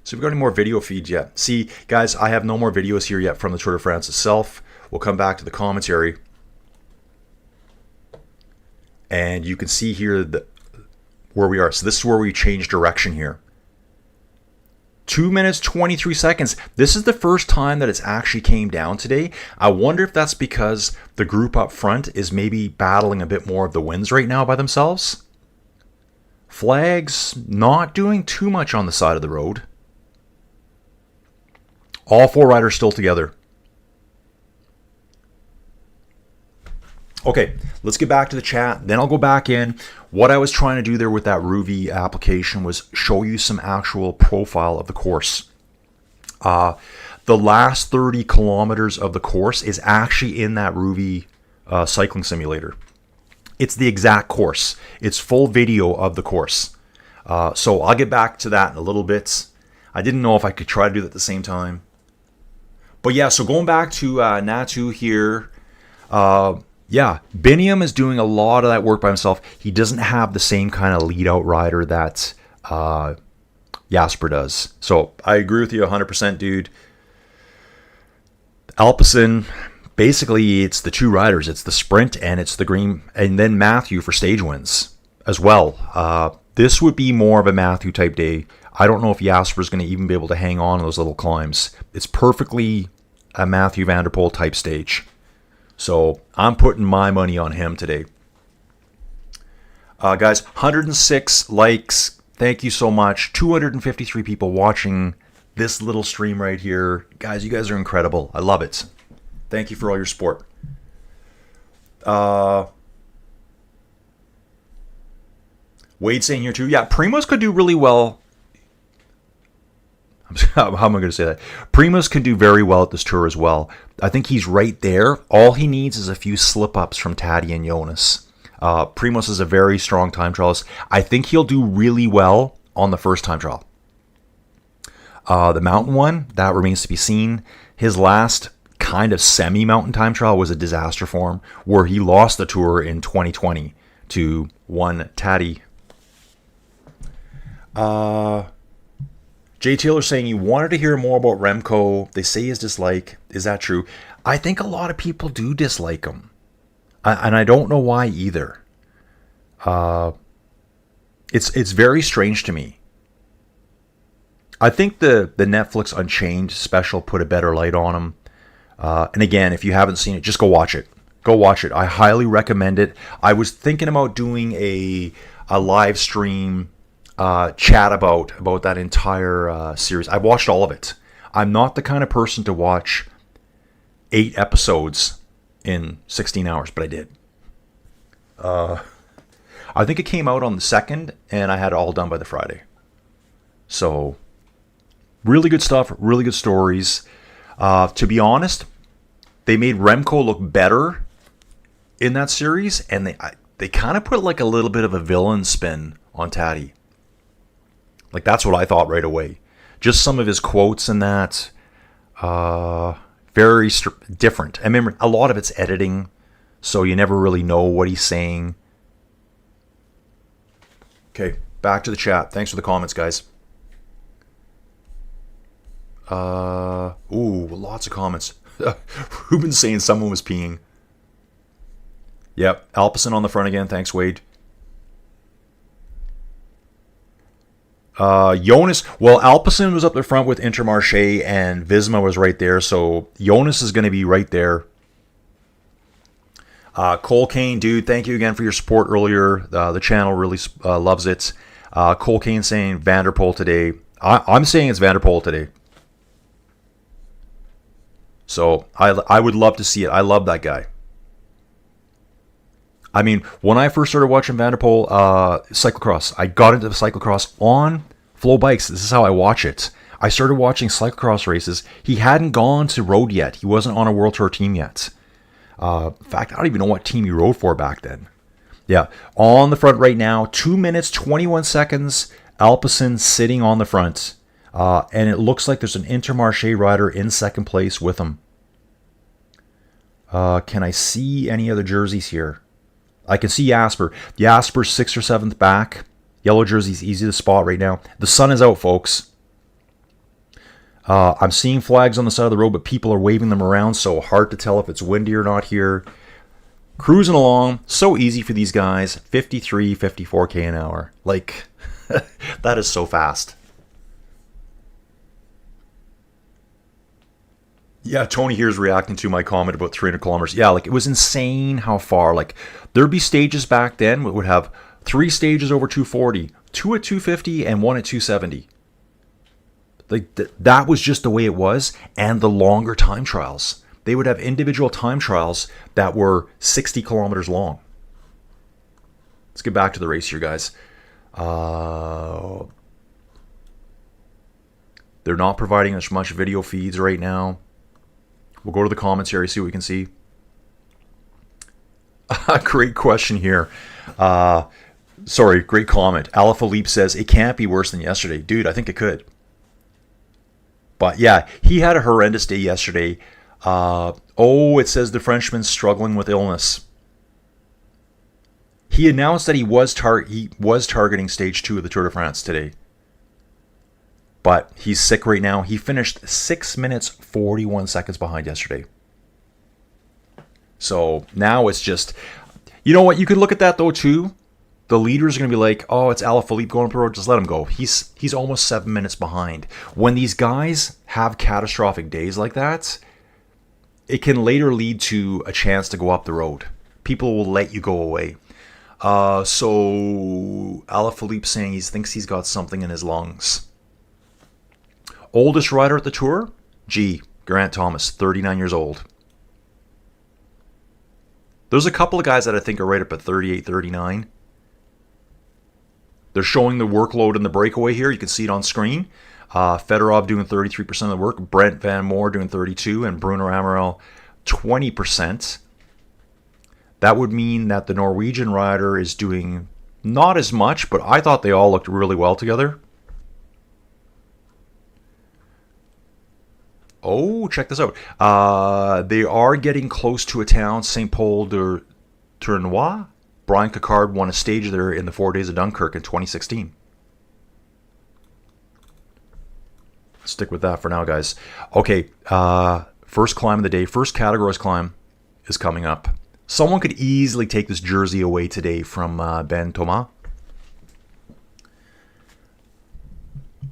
So we've got any more video feeds yet? See, guys, I have no more videos here yet from the Tour de France itself. We'll come back to the commentary. And you can see here where we are. So this is where we change direction here. 2 minutes, 23 seconds. This is the first time that it's actually came down today. I wonder if that's because the group up front is maybe battling a bit more of the wins right now by themselves. Flags not doing too much on the side of the road. All 4 riders still together. Okay, let's get back to the chat. Then I'll go back in. What I was trying to do there with that Ruby application was show you some actual profile of the course. The last 30 kilometers of the course is actually in that Ruby cycling simulator. It's the exact course. It's full video of the course. So I'll get back to that in a little bit. I didn't know if I could try to do that at the same time. But yeah, so going back to Natu here. Yeah, Biniam is doing a lot of that work by himself. He doesn't have the same kind of lead-out rider that Jasper does. So I agree with you 100%, dude. Alpecin, basically it's the 2 riders. It's the sprint and it's the green, and then Matthew for stage wins as well. This would be more of a Matthew type day. I don't know if Jasper's going to even be able to hang on those little climbs. It's perfectly a Matthew van der Poel type stage. So I'm putting my money on him today. Guys, 106 likes. Thank you so much. 253 people watching this little stream right here. Guys, you guys are incredible. I love it. Thank you for all your support. Wade saying here too. Yeah, Primoz could do really well. How am I going to say that? Primoz can do very well at this tour as well. I think he's right there. All he needs is a few slip-ups from Taddy and Jonas. Primoz is a very strong time trialist. I think he'll do really well on the first time trial. The mountain one, that remains to be seen. His last kind of semi-mountain time trial was a disaster for him, where he lost the tour in 2020 to one Taddy. Jay Taylor saying he wanted to hear more about Remco. They say his dislike. Is that true? I think a lot of people do dislike him. And I don't know why either. It's very strange to me. I think the Netflix Unchained special put a better light on him. And again, if you haven't seen it, just go watch it. Go watch it. I highly recommend it. I was thinking about doing a live stream chat about that entire series. I've watched all of it. I'm not the kind of person to watch 8 episodes in 16 hours, but I did. I think it came out on the 2nd, and I had it all done by the Friday. So, really good stuff, really good stories. To be honest, they made Remco look better in that series, and they kind of put like a little bit of a villain spin on Taddy. Like, that's what I thought right away. Just some of his quotes and that, very different. I remember a lot of it's editing, so you never really know what he's saying. Okay, back to the chat. Thanks for the comments, guys. Lots of comments. Ruben's saying someone was peeing. Yep, Alpecin on the front again. Thanks, Wade. Jonas, well, Alpecin was up the front with Intermarché, and Visma was right there, so Jonas is going to be right there. Cole Kane, dude, thank you again for your support earlier. The channel really loves it. Cole Kane saying Van der Poel today. I'm saying it's Van der Poel today. So I would love to see it. I love that guy. I mean, when I first started watching Van der Poel cyclocross, I got into cyclocross on Flow Bikes. This is how I watch it. I started watching cyclocross races. He hadn't gone to road yet. He wasn't on a World Tour team yet. In fact, I don't even know what team he rode for back then. Yeah, on the front right now, 2 minutes, 21 seconds. Alpecin sitting on the front. And it looks like there's an Intermarché rider in second place with him. Can I see any other jerseys here? I can see Jasper. Jasper's 6th or 7th back. Yellow jersey's easy to spot right now. The sun is out, folks. I'm seeing flags on the side of the road, but people are waving them around, so hard to tell if it's windy or not here. Cruising along. So easy for these guys. 53, 54k an hour. Like, that is so fast. Yeah, Tony here's reacting to my comment about 300 kilometers. Yeah, like, it was insane how far. Like, there'd be stages back then that would have 3 stages over 240, 2 at 250, and 1 at 270. Like, that was just the way it was. And the longer time trials. They would have individual time trials that were 60 kilometers long. Let's get back to the race here, guys. They're not providing us much video feeds right now. We'll go to the comments here, see what we can see. Great question here. Great comment. Alaphilippe says, it can't be worse than yesterday. Dude, I think it could. But yeah, he had a horrendous day yesterday. It says the Frenchman's struggling with illness. He announced that he was targeting stage 2 of the Tour de France today. But he's sick right now. He finished 6 minutes, 41 seconds behind yesterday. So now it's just... You know what? You could look at that, though, too. The leaders are going to be like, oh, it's Alaphilippe going up the road. Just let him go. He's almost 7 minutes behind. When these guys have catastrophic days like that, it can later lead to a chance to go up the road. People will let you go away. So Alaphilippe saying he thinks he's got something in his lungs. Oldest rider at the Tour? Geraint Thomas, 39 years old. There's a couple of guys that I think are right up at 38, 39. They're showing the workload in the breakaway here. You can see it on screen. Fedorov doing 33% of the work. Brent Van Moor doing 32%. And Bruno Amaral 20%. That would mean that the Norwegian rider is doing not as much, but I thought they all looked really well together. Oh, check this out. They are getting close to a town, Saint Paul de Tournois. Brian Cocard won a stage there in the 4 days of Dunkirk in 2016. Stick with that for now, guys. Okay, first climb of the day, first categorized climb is coming up. Someone could easily take this jersey away today from Ben Thomas.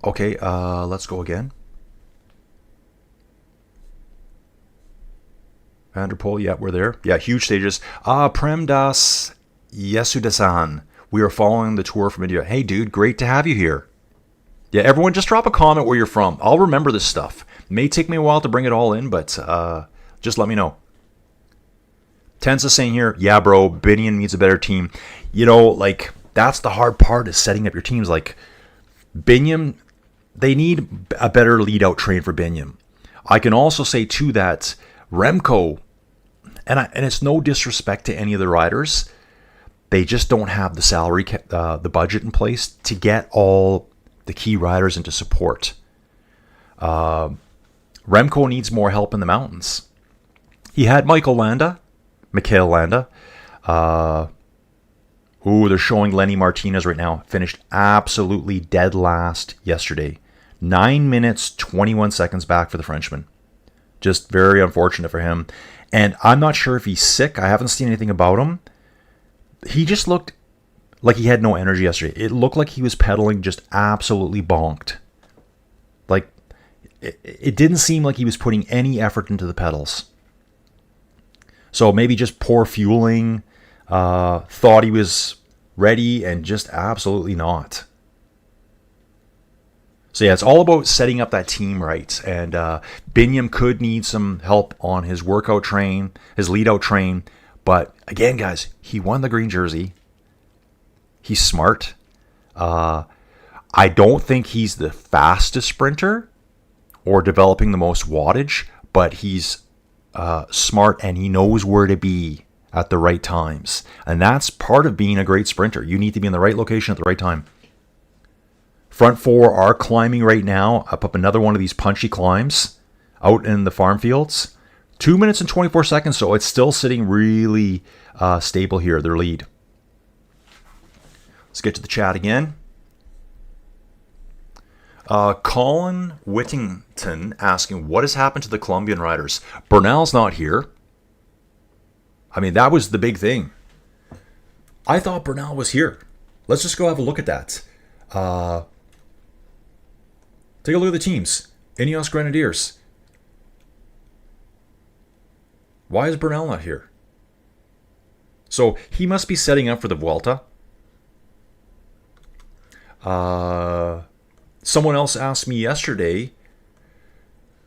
Okay, let's go again. Vanderpoel, yeah, we're there. Yeah, huge stages. Prem Das Yesudasan. We are following the tour from India. Hey, dude, great to have you here. Yeah, everyone, just drop a comment where you're from. I'll remember this stuff. It may take me a while to bring it all in, but just let me know. Tensa's saying here, yeah, bro, Binion needs a better team. You know, like, that's the hard part is setting up your teams. Like, Binion, they need a better lead-out train for Binion. I can also say, too, that Remco, and it's no disrespect to any of the riders, they just don't have the salary, the budget in place to get all the key riders into support. Remco needs more help in the mountains. He had Michael Landa. They're showing Lenny Martinez right now. Finished absolutely dead last yesterday. 9 minutes, 21 seconds back for the Frenchman. Just very unfortunate for him. And I'm not sure if he's sick. I haven't seen anything about him. He just looked like he had no energy yesterday. It looked like he was pedaling just absolutely bonked. Like, it didn't seem like he was putting any effort into the pedals. So maybe just poor fueling, thought he was ready and just absolutely not. So yeah, it's all about setting up that team right. And Biniam could need some help on his workout train, his lead-out train. But again, guys, he won the green jersey. He's smart. I don't think he's the fastest sprinter or developing the most wattage, but he's smart and he knows where to be at the right times. And that's part of being a great sprinter. You need to be in the right location at the right time. Front four are climbing right now, up another one of these punchy climbs out in the farm fields. 2 minutes and 24 seconds, so it's still sitting really stable here, their lead. Let's get to the chat again. Colin Whittington asking, what has happened to the Colombian riders? Bernal's not here. I mean, that was the big thing. I thought Bernal was here. Let's just go have a look at that. Take a look at the teams. Ineos Grenadiers. Why is Bernal not here? So he must be setting up for the Vuelta. Someone else asked me yesterday,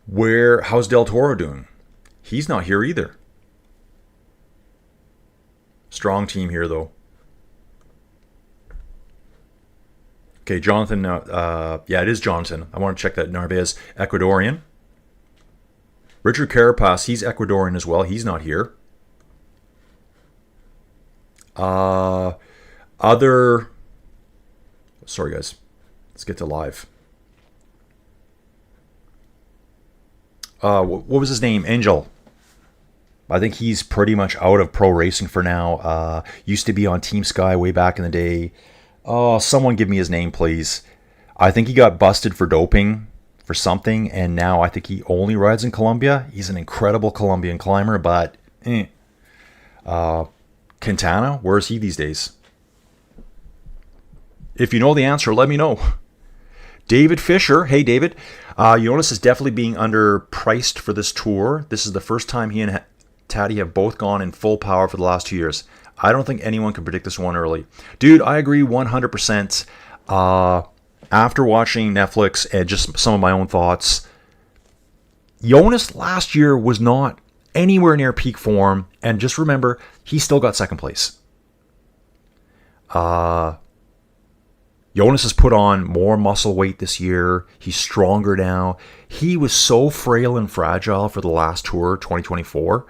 how's Del Toro doing? He's not here either. Strong team here, though. Okay, Jonathan. Yeah, it is Jonathan. I want to check that. Narvaez, Ecuadorian. Richard Carapaz, he's Ecuadorian as well. He's not here. Sorry, guys. Let's get to live. What was his name? Angel. I think he's pretty much out of pro racing for now. Used to be on Team Sky way back in the day. Oh, someone give me his name, please. I think he got busted for doping for something, and now I think he only rides in Colombia. He's an incredible Colombian climber, but Quintana, where is he these days? If you know the answer, let me know. David Fisher. Hey, David. Jonas is definitely being underpriced for this tour. This is the first time he and Taddy have both gone in full power for the last 2 years. I don't think anyone can predict this one early. Dude, I agree 100%. After watching Netflix and just some of my own thoughts, Jonas last year was not anywhere near peak form. And just remember, he still got second place. Jonas has put on more muscle weight this year. He's stronger now. He was so frail and fragile for the last tour, 2024.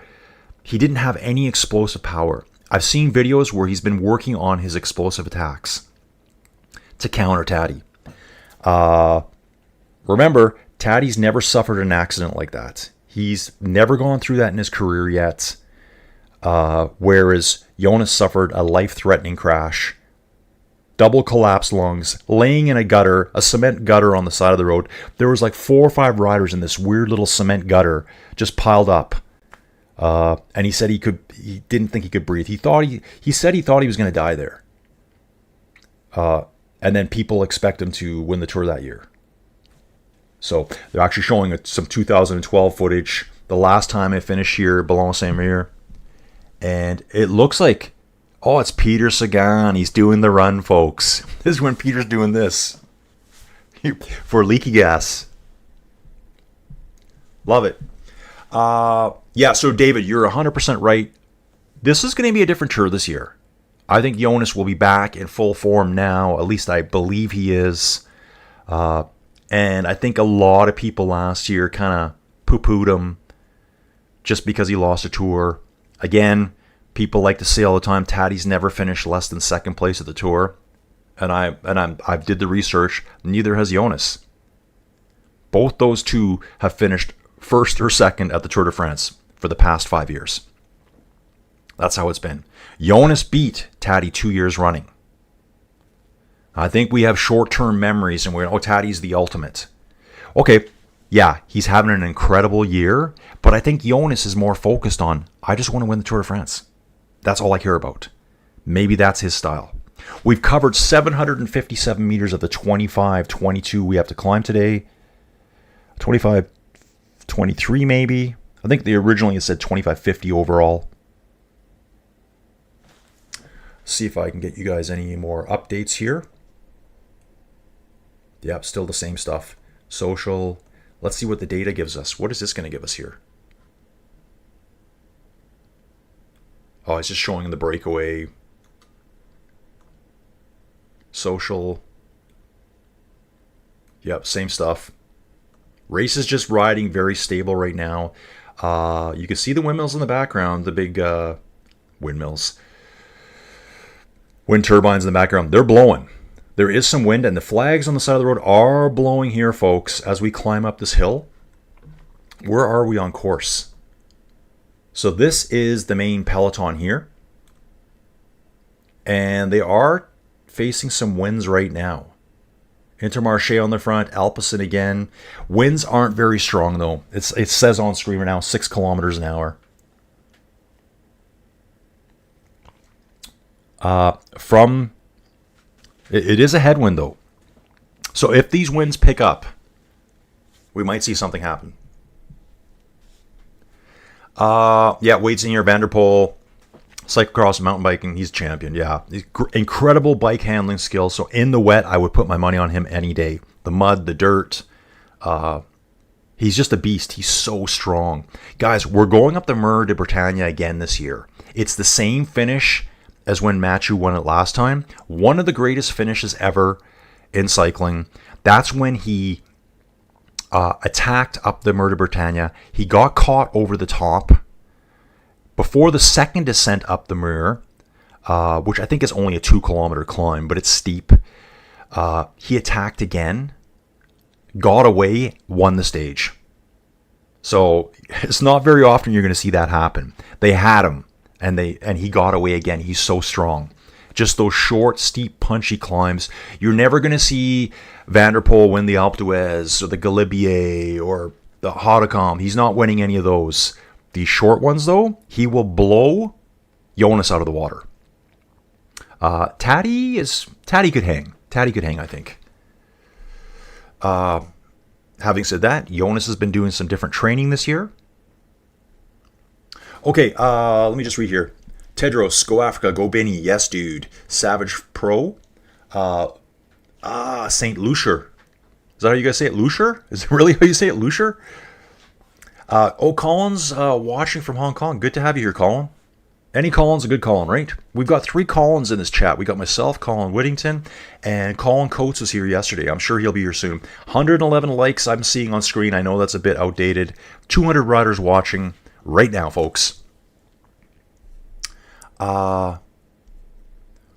He didn't have any explosive power. I've seen videos where he's been working on his explosive attacks to counter Taddy. Remember, Taddy's never suffered an accident like that. He's never gone through that in his career yet. Whereas Jonas suffered a life-threatening crash. Double collapsed lungs, laying in a gutter, a cement gutter on the side of the road. There was like 4 or 5 riders in this weird little cement gutter just piled up. And he said he didn't think he could breathe. He said he thought he was going to die there. And then people expect him to win the tour that year. So they're actually showing some 2012 footage. The last time I finished here, Boulogne-Saint-Mer. And it looks like, oh, it's Peter Sagan. He's doing the run, folks. This is when Peter's doing this. For leaky gas. Love it. Yeah, so David, you're 100% right. This is going to be a different tour this year. I think Jonas will be back in full form now. At least I believe he is. And I think a lot of people last year kind of poo-pooed him just because he lost a tour. Again, people like to say all the time, Taddy's never finished less than second place at the tour. And I did the research. Neither has Jonas. Both those two have finished first or second at the Tour de France for the past 5 years. That's how it's been. Jonas beat Taddy 2 years running. I think we have short-term memories and we're, oh, Taddy's the ultimate. Okay, yeah, he's having an incredible year, but I think Jonas is more focused on, I just want to win the Tour de France. That's all I care about. Maybe that's his style. We've covered 757 meters of the 25-22 we have to climb today. 25-23 maybe. I think they originally said 25-50 overall. See if I can get you guys any more updates here. Yep, still the same stuff. Social. Let's see what the data gives us. What is this going to give us here? Oh, it's just showing the breakaway. Social. Yep, same stuff. Race is just riding very stable right now. You can see the windmills in the background, the big windmills. Wind turbines in the background. They're blowing. There is some wind, and the flags on the side of the road are blowing here, folks, as we climb up this hill. Where are we on course? So this is the main Peloton here. And they are facing some winds right now. Intermarché on the front, Alpecin again. Winds aren't very strong, though. It says on screen right now, 6 kilometers an hour. It is a headwind, though. So if these winds pick up, we might see something happen. Yeah, Wade Senior, Vanderpoel, cyclocross, mountain biking, he's champion, yeah. He's incredible bike handling skills. So in the wet, I would put my money on him any day. The mud, the dirt. He's just a beast. He's so strong. Guys, we're going up the Mur de Bretagne again this year. It's the same finish as when Mathieu won it last time. One of the greatest finishes ever in cycling. That's when he attacked up the Mur de Bretagne. He got caught over the top. Before the second descent up the Mur, which I think is only a 2-kilometer climb, but it's steep, he attacked again, got away, won the stage. So it's not very often you're going to see that happen. They had him, and he got away again. He's so strong. Just those short, steep, punchy climbs. You're never going to see Vanderpoel win the Alpe d'Huez or the Galibier or the Hautacam. He's not winning any of those. These short ones, though, he will blow Jonas out of the water. Taddy could hang. Taddy could hang, I think. Having said that, Jonas has been doing some different training this year. Okay, let me just read here. Tedros, go Africa, go Benny, yes dude. Savage Pro. St. Lucia. Is that how you guys say it? Lucia? Is it really how you say it? Lucia? Colin's watching from Hong Kong. Good to have you here, Colin. Any Colin's a good Colin, right? We've got 3 Collins in this chat. We got myself, Colin Whittington, and Colin Coates was here yesterday. I'm sure he'll be here soon. 111 likes I'm seeing on screen. I know that's a bit outdated. 200 riders watching right now, folks.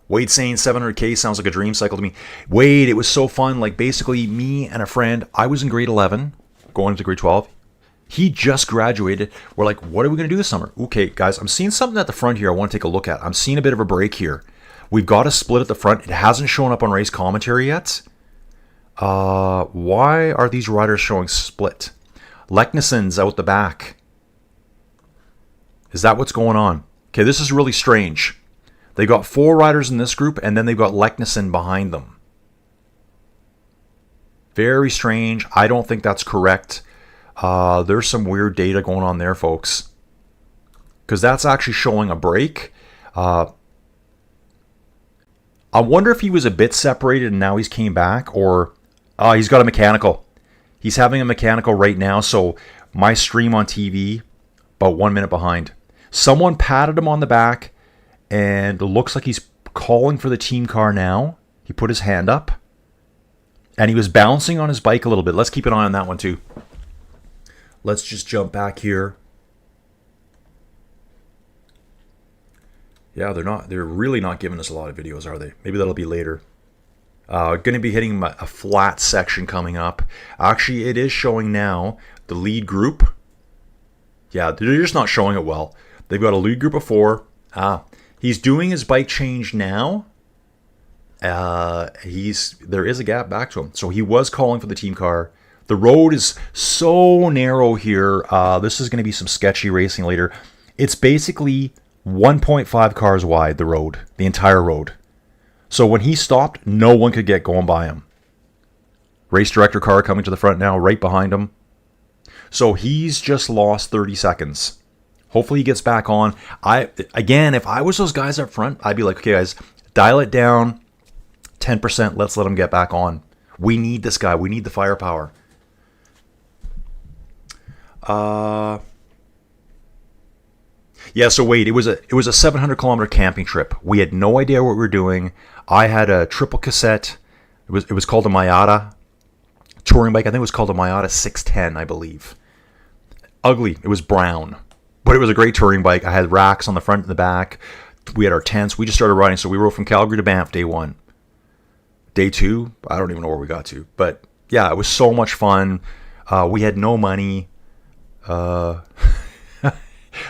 Wade saying 700K sounds like a dream cycle to me. Wade, it was so fun. Like, basically, me and a friend, I was in grade 11, going into grade 12. He just graduated. We're like, what are we going to do this summer? Okay, guys, I'm seeing something at the front here I want to take a look at. I'm seeing a bit of a break here. We've got a split at the front. It hasn't shown up on race commentary yet. Why are these riders showing split? Lekneson's out the back. Is that what's going on? Okay, this is really strange. They got 4 riders in this group, and then they've got Lekneson behind them. Very strange. I don't think that's correct. There's some weird data going on there, folks. Because that's actually showing a break. I wonder if he was a bit separated and now he's came back, or he's got a mechanical. He's having a mechanical right now, so my stream on TV, about 1 minute behind. Someone patted him on the back, and it looks like he's calling for the team car now. He put his hand up, and he was bouncing on his bike a little bit. Let's keep an eye on that one too. Let's just jump back here. Yeah, they're really not giving us a lot of videos, are they? Maybe that'll be later. Going to be hitting a flat section coming up. Actually, it is showing now the lead group. Yeah, they're just not showing it well. They've got a lead group of 4. He's doing his bike change now. There is a gap back to him. So he was calling for the team car. The road is so narrow here. This is going to be some sketchy racing later. It's basically 1.5 cars wide, the road, the entire road. So when he stopped, no one could get going by him. Race director car coming to the front now, right behind him. So he's just lost 30 seconds. Hopefully he gets back on. Again, if I was those guys up front, I'd be like, okay, guys, dial it down 10%. Let's let him get back on. We need this guy. We need the firepower. Yeah, so wait, it was a 700-kilometer camping trip. We had no idea what we were doing. I had a triple cassette. It was called a Miata touring bike. I think it was called a Miata 610, I believe. Ugly. It was brown. But it was a great touring bike. I had racks on the front and the back. We had our tents. We just started riding. So we rode from Calgary to Banff day 1. Day 2, I don't even know where we got to. But yeah, it was so much fun. We had no money. A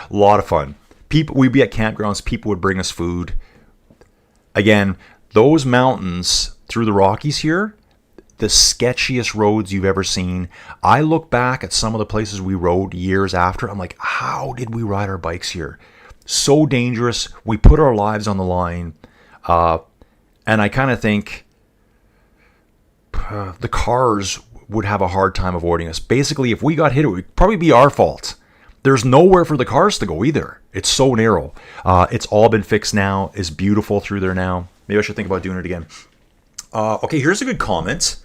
lot of fun. We'd be at campgrounds. People would bring us food. Again, those mountains through the Rockies here, the sketchiest roads you've ever seen. I look back at some of the places we rode years after. I'm like, how did we ride our bikes here? So dangerous. We put our lives on the line. And I kind of think the cars would have a hard time avoiding us. Basically, if we got hit, it would probably be our fault. There's nowhere for the cars to go either. It's so narrow. It's all been fixed now. It's beautiful through there now. Maybe I should think about doing it again. Okay, here's a good comment.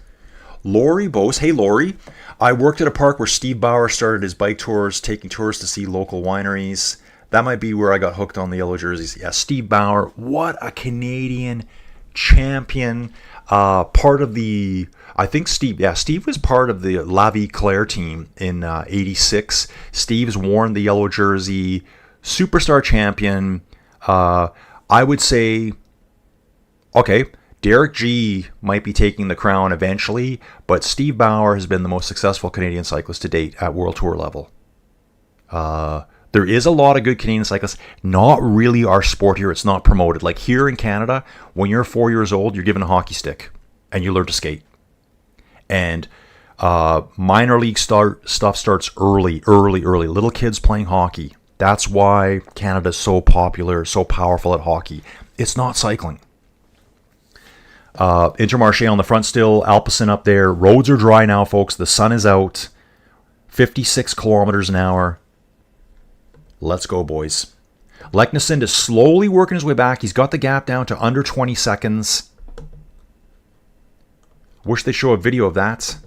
Lori Bose. Hey, Lori. I worked at a park where Steve Bauer started his bike tours, taking tours to see local wineries. That might be where I got hooked on the yellow jerseys. Yeah, Steve Bauer. What a Canadian champion. Part of the... I think Steve was part of the La Vie Claire team in 86. Steve's worn the yellow jersey, superstar champion. I would say, okay, Derek G might be taking the crown eventually, but Steve Bauer has been the most successful Canadian cyclist to date at World Tour level. There is a lot of good Canadian cyclists. Not really our sport here. It's not promoted. Like here in Canada, when you're 4 years old, you're given a hockey stick and you learn to skate. And minor league stuff starts early. Little kids playing hockey. That's why Canada's so popular, so powerful at hockey. It's not cycling. Intermarché on the front still. Alpecin up there. Roads are dry now, folks. The sun is out. 56 kilometers an hour. Let's go, boys. Leknesund is slowly working his way back. He's got the gap down to under 20 seconds. Wish they show a video of that.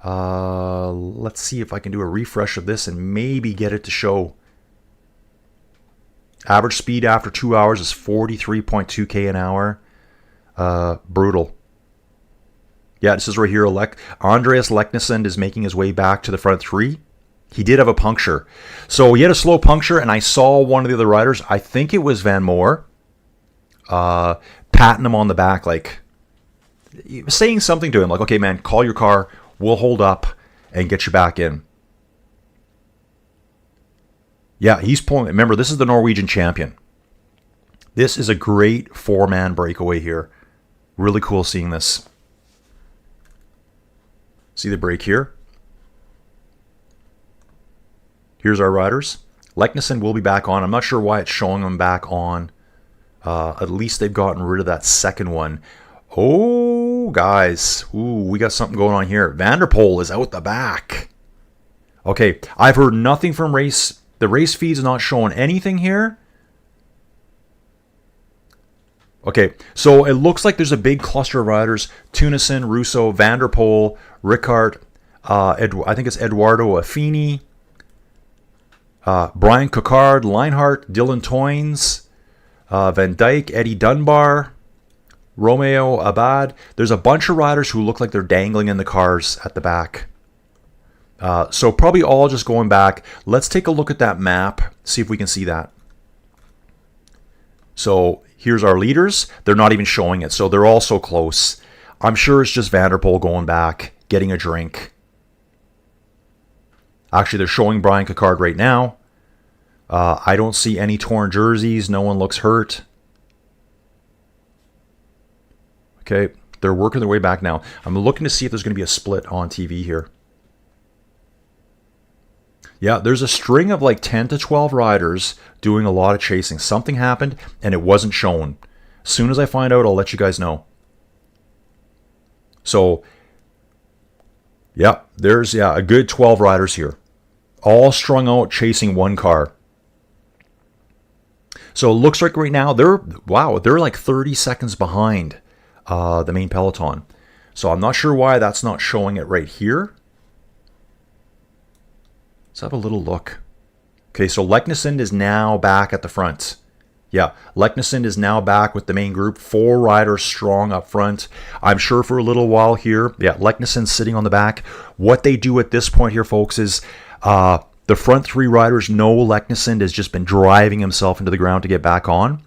Let's see if I can do a refresh of this and maybe get it to show. Average speed after 2 hours is 43.2k an hour. Brutal. Yeah, this is right here. Andreas Leknesund is making his way back to the front 3. He did have a puncture. So he had a slow puncture, and I saw one of the other riders, I think it was Van Moor, patting him on the back, like saying something to him, like, okay, man, call your car, we'll hold up and get you back in. Yeah, he's pulling. Remember, this is the Norwegian champion. This is a great 4-man breakaway here. Really cool seeing this. See the break here? Here's our riders. Leknesund will be back on. I'm not sure why it's showing them back on. At least they've gotten rid of that second one. Oh, Ooh, guys. Ooh, we got something going on here. Evenepoel is out the back. Okay, I've heard nothing from race. The race feed's not showing anything here. Okay, so it looks like there's a big cluster of riders. Tunison, Russo, Evenepoel, Ricard, I think it's Eduardo Affini, Brian Coquard, Leinhardt, Dylan Toynes, Van Dijk, Eddie Dunbar, Romeo Abad. There's a bunch of riders who look like they're dangling in the cars at the back. So probably all just going back. Let's take a look at that map, see if we can see that. So here's our leaders. They're not even showing it, so they're all so close. I'm sure it's just Evenepoel going back, getting a drink. Actually, they're showing Brian Coquard right now. I don't see any torn jerseys. No one looks hurt. Okay, they're working their way back now. I'm looking to see if there's going to be a split on TV here. Yeah, there's a string of like 10 to 12 riders doing a lot of chasing. Something happened and it wasn't shown. As soon as I find out, I'll let you guys know. So, yeah, there's a good 12 riders here. All strung out chasing one car. So it looks like right now they're like 30 seconds behind the main peloton. So I'm not sure why that's not showing it right here. Let's have a little look. Okay, so Leknesund is now back at the front. Yeah, Leknesund is now back with the main group. 4 riders strong up front. I'm sure for a little while here. Yeah, Leknesund's sitting on the back. What they do at this point here, folks, is the front 3 riders know Leknesund has just been driving himself into the ground to get back on.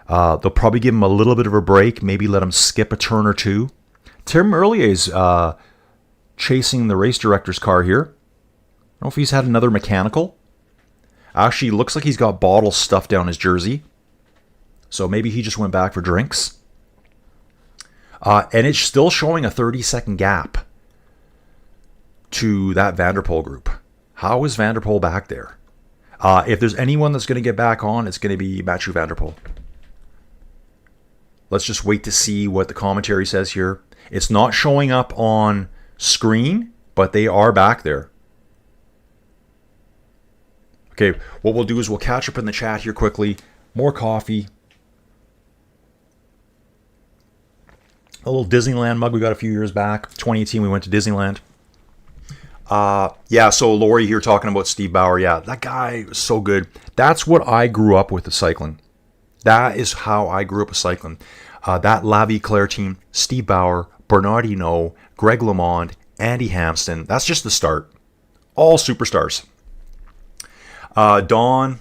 They'll probably give him a little bit of a break, maybe let him skip a turn or two. Tim Merlier is chasing the race director's car here. I don't know if he's had another mechanical. Actually, looks like he's got bottles stuffed down his jersey. So maybe he just went back for drinks. And it's still showing a 30-second gap to that Evenepoel group. How is Evenepoel back there? If there's anyone that's going to get back on, it's going to be Mathieu Evenepoel. Let's just wait to see what the commentary says here. It's not showing up on screen, but they are back there. Okay, what we'll do is we'll catch up in the chat here quickly. More coffee. A little Disneyland mug we got a few years back. 2018 we went to Disneyland. Yeah, so Lori here talking about Steve Bauer. Yeah, that guy was so good. That's what I grew up with cycling. That is how I grew up with cycling. That La Vie Claire team, Steve Bauer, Bernard Hinault, Greg LeMond, Andy Hampston. That's just the start. All superstars. Don,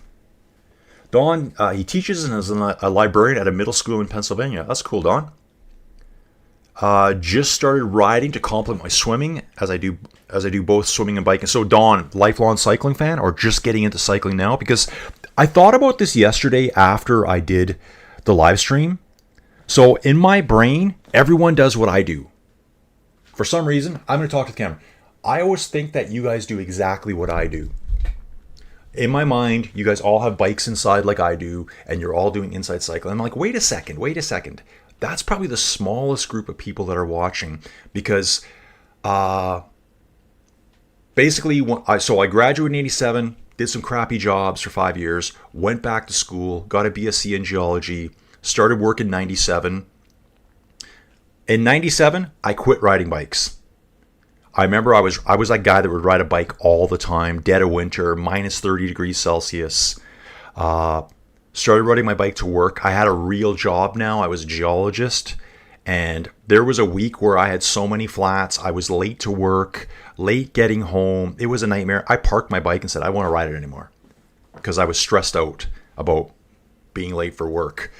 he teaches as a librarian at a middle school in Pennsylvania. That's cool, Don. Just started riding to complement my swimming as I do both swimming and biking. So Don, lifelong cycling fan or just getting into cycling now? Because I thought about this yesterday after I did the live stream. So in my brain, everyone does what I do. For some reason, I'm going to talk to the camera. I always think that you guys do exactly what I do. In my mind, you guys all have bikes inside like I do, and you're all doing inside cycling. I'm like, wait a second. That's probably the smallest group of people that are watching because basically, so I graduated in 87, did some crappy jobs for 5 years, went back to school, got a BSc in geology, started work in 97. In 97, I quit riding bikes. I remember I was that guy that would ride a bike all the time, dead of winter, minus 30 degrees Celsius. Started riding my bike to work. I had a real job now. I was a geologist. And there was a week where I had so many flats. I was late to work, late getting home. It was a nightmare. I parked my bike and said, I don't want to ride it anymore. Because I was stressed out about being late for work.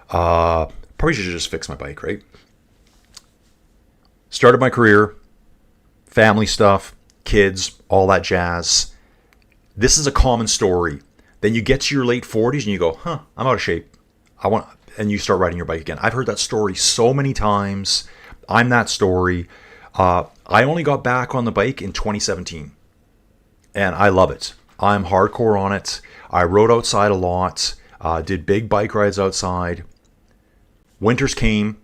Probably should just fix my bike, right? Started my career. Family stuff, kids, all that jazz. This is a common story. Then you get to your late 40s and you go, I'm out of shape. And you start riding your bike again. I've heard that story so many times. I'm that story. I only got back on the bike in 2017. And I love it. I'm hardcore on it. I rode outside a lot. Did big bike rides outside. Winters came.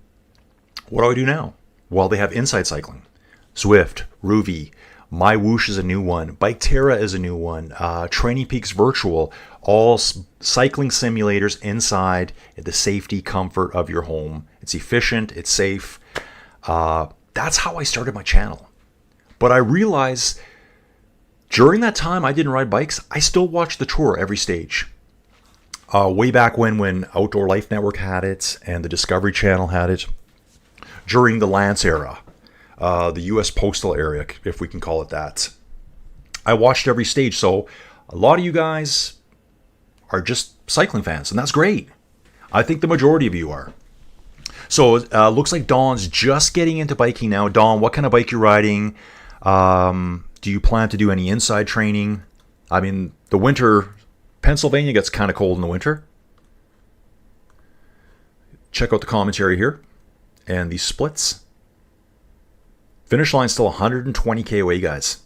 What do I do now? Well, they have Inside Cycling. Zwift, Ruvi, My Whoosh is a new one. Bike Terra is a new one. Training Peaks Virtual, all cycling simulators inside the safety, comfort of your home. It's efficient, it's safe. That's how I started my channel. But I realized during that time I didn't ride bikes. I still watched the Tour every stage. Way back when Outdoor Life Network had it and the Discovery Channel had it. During the Lance era. The U.S. Postal area, if we can call it that. I watched every stage, so a lot of you guys are just cycling fans, and that's great. I think the majority of you are. So looks like Dawn's just getting into biking now. Dawn, what kind of bike you riding? Do you plan to do any inside training? I mean, the winter, Pennsylvania gets kind of cold in the winter. Check out the commentary here and these splits. Finish line still 120k away, guys.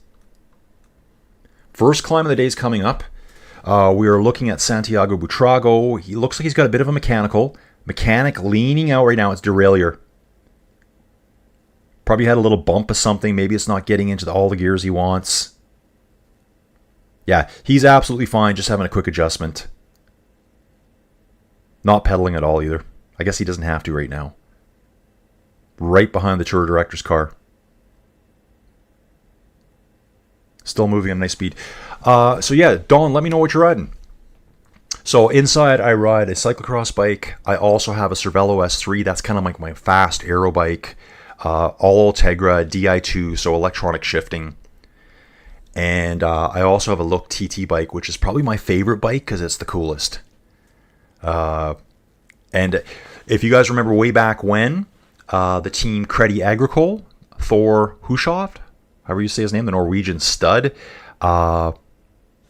First climb of the day is coming up. We are looking at Santiago Buitrago. He looks like he's got a bit of a mechanic leaning out right now. It's derailleur. Probably had a little bump of something. Maybe it's not getting into all the gears he wants. Yeah, he's absolutely fine. Just having a quick adjustment. Not pedaling at all either. I guess he doesn't have to right now. Right behind the Tour Director's car. Still moving at a nice speed. So yeah, Dawn, let me know what you're riding. So inside, I ride a cyclocross bike. I also have a Cervelo S3. That's kind of like my fast aero bike. All Ultegra Di2, so electronic shifting. And I also have a Look TT bike, which is probably my favorite bike because it's the coolest. And if you guys remember way back when, the team Crédit Agricole, Thor Hushovd, however you say his name, the Norwegian stud, Crédit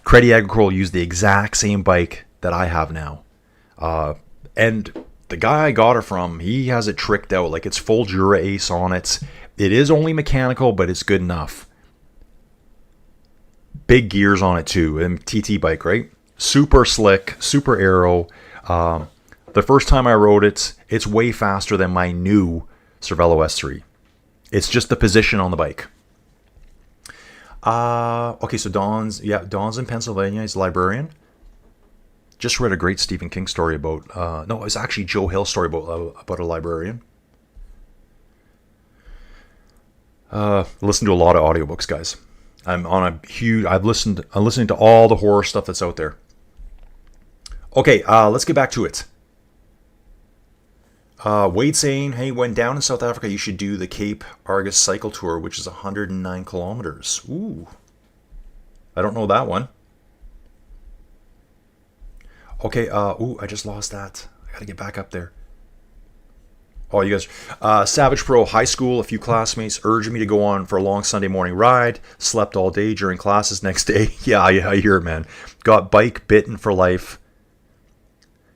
Agricole used the exact same bike that I have now. And the guy I got her from, he has it tricked out. Like, it's full Dura Ace on it. It is only mechanical, but it's good enough. Big gears on it too. And TT bike, right? Super slick, super aero. The first time I rode it, it's way faster than my new Cervelo S3. It's just the position on the bike. Okay, so Dawn's in Pennsylvania. He's a librarian. Just read a great Stephen King story about, no, it was actually Joe Hill's story about a librarian. Listen to a lot of audiobooks, guys. I'm listening to all the horror stuff that's out there. Okay, let's get back to it. Wade saying, hey, when down in South Africa, you should do the Cape Argus Cycle Tour, which is 109 kilometers. Ooh. I don't know that one. Okay, I just lost that. I gotta get back up there. Oh, you guys. Savage Pro High School, a few classmates urged me to go on for a long Sunday morning ride. Slept all day during classes next day. Yeah, I hear it, man. Got bike bitten for life.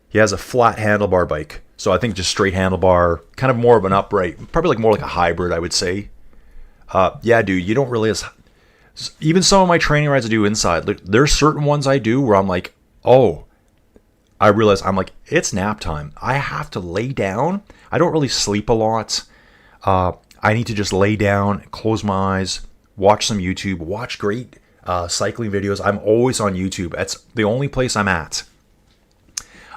He has a flat handlebar bike. So I think just straight handlebar, kind of more of an upright, probably like more like a hybrid, I would say. Yeah, dude, you don't really... Even some of my training rides I do inside, there's certain ones I do where I'm like, oh, I realize I'm like, it's nap time. I have to lay down. I don't really sleep a lot. I need to just lay down, close my eyes, watch some YouTube, watch great cycling videos. I'm always on YouTube. That's the only place I'm at.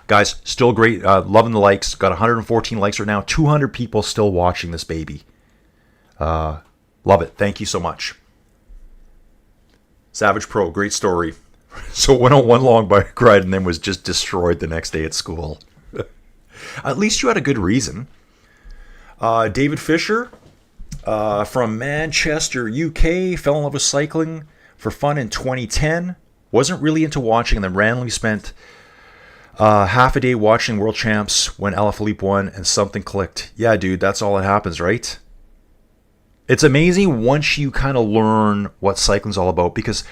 Guys, still great. Loving the likes. Got 114 likes right now. 200 people still watching this baby. Love it. Thank you so much. Savage Pro, great story. So went on one long bike ride and then was just destroyed the next day at school. At least you had a good reason. David Fisher from Manchester, UK, fell in love with cycling for fun in 2010. Wasn't really into watching and then randomly spent half a day watching World Champs when Alaphilippe won and something clicked. Yeah, dude, that's all that happens, right? It's amazing once you kind of learn what cycling's all about, because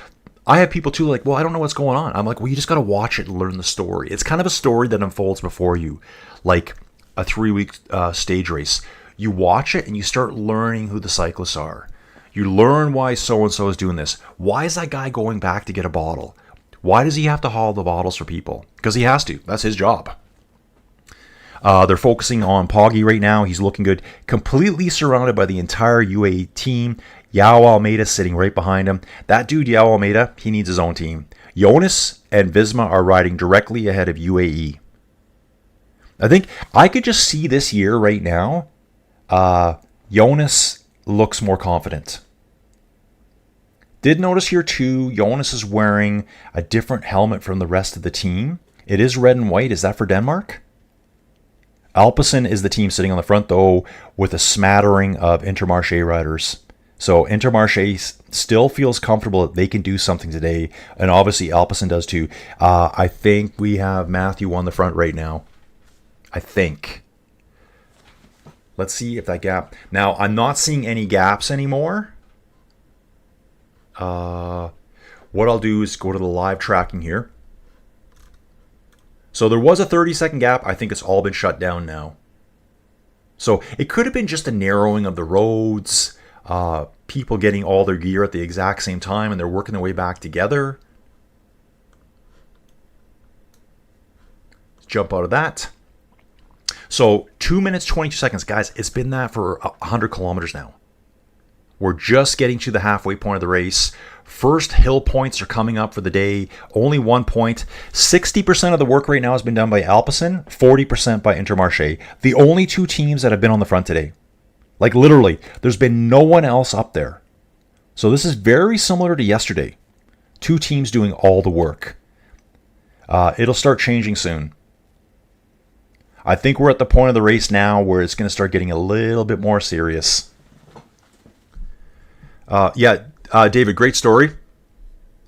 I have people too like, well, I don't know what's going on. I'm like, well, you just got to watch it and learn the story. It's kind of a story that unfolds before you, like a 3-week stage race. You watch it and you start learning who the cyclists are. You learn why so-and-so is doing this. Why is that guy going back to get a bottle? Why does he have to haul the bottles for people? Because he has to. That's his job. They're focusing on Poggy right now. He's looking good. Completely surrounded by the entire UAE team. Yao Almeida sitting right behind him. That dude, Yao Almeida, he needs his own team. Jonas and Visma are riding directly ahead of UAE. I think I could just see this year right now, Jonas looks more confident. Did notice here too, Jonas is wearing a different helmet from the rest of the team. It is red and white. Is that for Denmark? Alpecin is the team sitting on the front, though, with a smattering of Intermarché riders. So Intermarché still feels comfortable that they can do something today, and obviously Alpecin does too. I think we have Matthew on the front right now. I think. Let's see if that gap... Now, I'm not seeing any gaps anymore. What I'll do is go to the live tracking here. So there was a 30-second gap. I think it's all been shut down now. So it could have been just a narrowing of the roads, people getting all their gear at the exact same time, and they're working their way back together. Let's jump out of that. So 2 minutes, 22 seconds. Guys, it's been that for 100 kilometers now. We're just getting to the halfway point of the race. First hill points are coming up for the day. Only 1 point. 60% of the work right now has been done by Alpecin, 40% by Intermarché. The only two teams that have been on the front today. Like literally, there's been no one else up there. So this is very similar to yesterday. Two teams doing all the work. It'll start changing soon. I think we're at the point of the race now where it's going to start getting a little bit more serious. David, great story.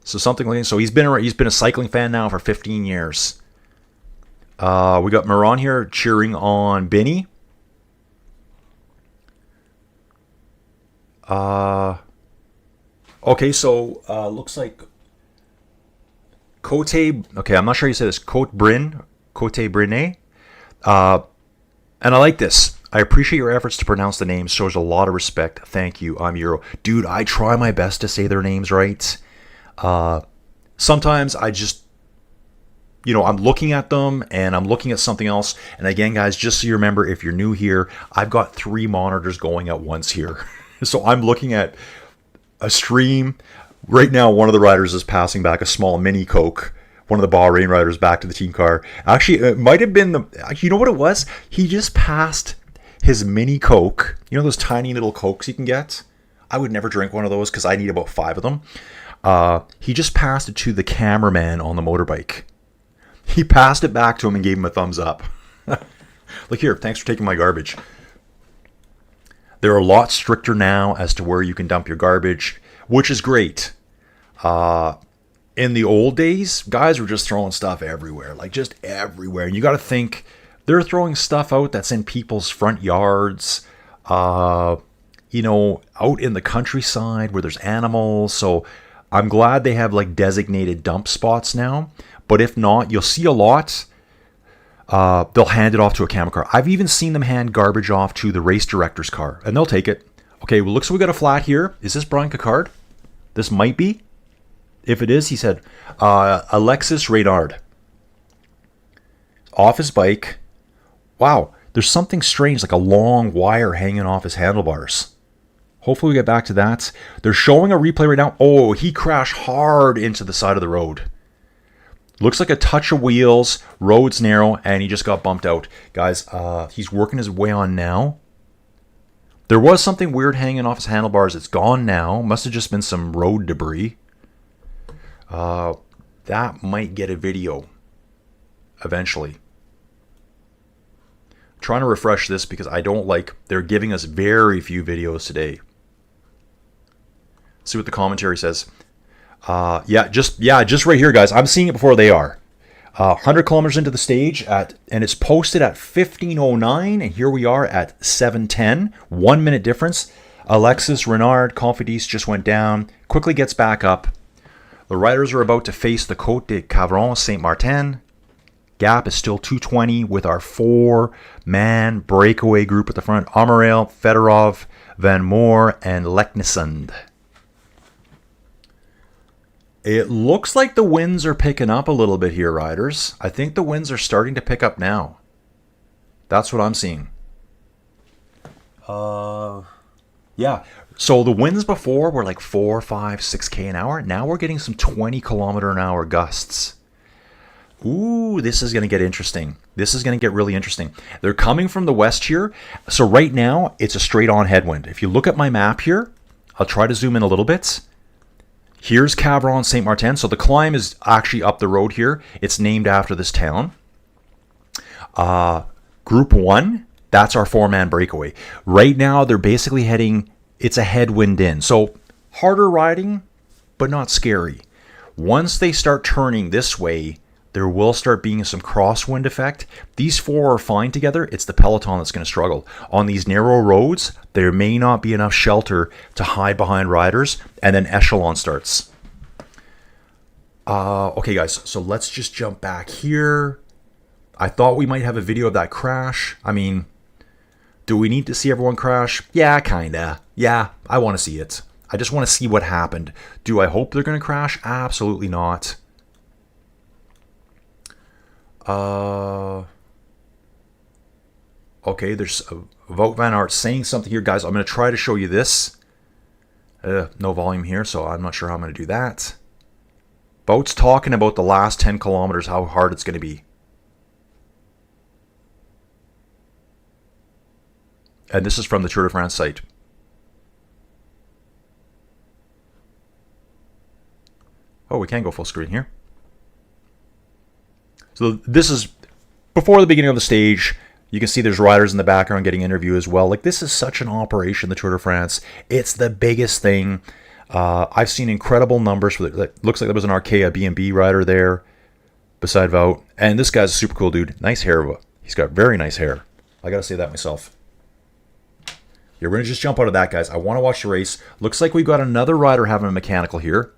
So something like so he's been a cycling fan now for 15 years. We got Miran here cheering on Binny. Okay, so looks like Cote. Okay, I'm not sure you say this. Cote Brinet. And I like this. I appreciate your efforts to pronounce the names. Shows a lot of respect. Thank you. I'm Euro. Dude, I try my best to say their names right. Sometimes I just, I'm looking at them and I'm looking at something else. And again, guys, just so you remember, if you're new here, I've got 3 monitors going at once here. So I'm looking at a stream. Right now, one of the riders is passing back a small mini Coke. One of the Bahrain riders back to the team car. Actually, it might have been you know what it was? He just passed his mini Coke. You know those tiny little Cokes you can get? I would never drink one of those because I need about 5 of them. He just passed it to the cameraman on the motorbike. He passed it back to him and gave him a thumbs up. Look here, thanks for taking my garbage. They're a lot stricter now as to where you can dump your garbage, which is great. In the old days, guys were just throwing stuff everywhere, like just everywhere. And you got to think, they're throwing stuff out that's in people's front yards, out in the countryside where there's animals. So I'm glad they have like designated dump spots now. But if not, you'll see a lot. They'll hand it off to a camera car. I've even seen them hand garbage off to the race director's car, and they'll take it. Okay, well, looks like we got a flat here. Is this Brian Cocard? This might be. If it is, he said, Alexis Reynard. Off his bike. Wow, there's something strange, like a long wire hanging off his handlebars. Hopefully we get back to that. They're showing a replay right now. Oh, he crashed hard into the side of the road. Looks like a touch of wheels, road's narrow, and he just got bumped out. Guys, he's working his way on now. There was something weird hanging off his handlebars. It's gone now. Must have just been some road debris. That might get a video eventually. I'm trying to refresh this because they're giving us very few videos today. See what the commentary says. Just right here, guys. I'm seeing it before they are. 100 kilometers into the stage and it's posted at 15:09, and here we are at 7:10. 1 minute difference. Alexis Renard, Confidis just went down. Quickly gets back up. The riders are about to face the Côte de Saint Martin. Gap is still 220 with our 4-man breakaway group at the front. Amarel, Fedorov, Van Moor, and Leknesund. It looks like the winds are picking up a little bit here, riders. I think the winds are starting to pick up now. That's what I'm seeing. Yeah. So the winds before were like 4, 5, 6K an hour. Now we're getting some 20-kilometer-an-hour gusts. Ooh, this is going to get interesting. This is going to get really interesting. They're coming from the west here. So right now, it's a straight-on headwind. If you look at my map here, I'll try to zoom in a little bit. Here's Cavron Saint Martin. So the climb is actually up the road here. It's named after this town. Group 1, that's our 4-man breakaway. Right now, they're basically heading, it's a headwind in. So harder riding, but not scary. Once they start turning this way, there will start being some crosswind effect. These 4 are fine together. It's the Peloton that's going to struggle. On these narrow roads, there may not be enough shelter to hide behind riders, and then echelon starts. Okay, guys, so let's just jump back here. I thought we might have a video of that crash. I mean, do we need to see everyone crash? Yeah, kinda. Yeah, I want to see it. I just want to see what happened. Do I hope they're going to crash? Absolutely not. Okay, there's Vote Van Aert saying something here, guys. I'm going to try to show you this. No volume here, so I'm not sure how I'm going to do that. Vote's talking about the last 10 kilometers, how hard it's going to be. And this is from the Tour de France site. Oh, we can go full screen here. So this is before the beginning of the stage. You can see there's riders in the background getting interviewed as well. Like, this is such an operation, the Tour de France. It's the biggest thing. I've seen incredible numbers for the, looks like there was an Arkea B&B rider there beside Wout. And this guy's a super cool dude. Nice hair. He's got very nice hair. I got to say that myself. Yeah, we're going to just jump out of that, guys. I want to watch the race. Looks like we've got another rider having a mechanical here.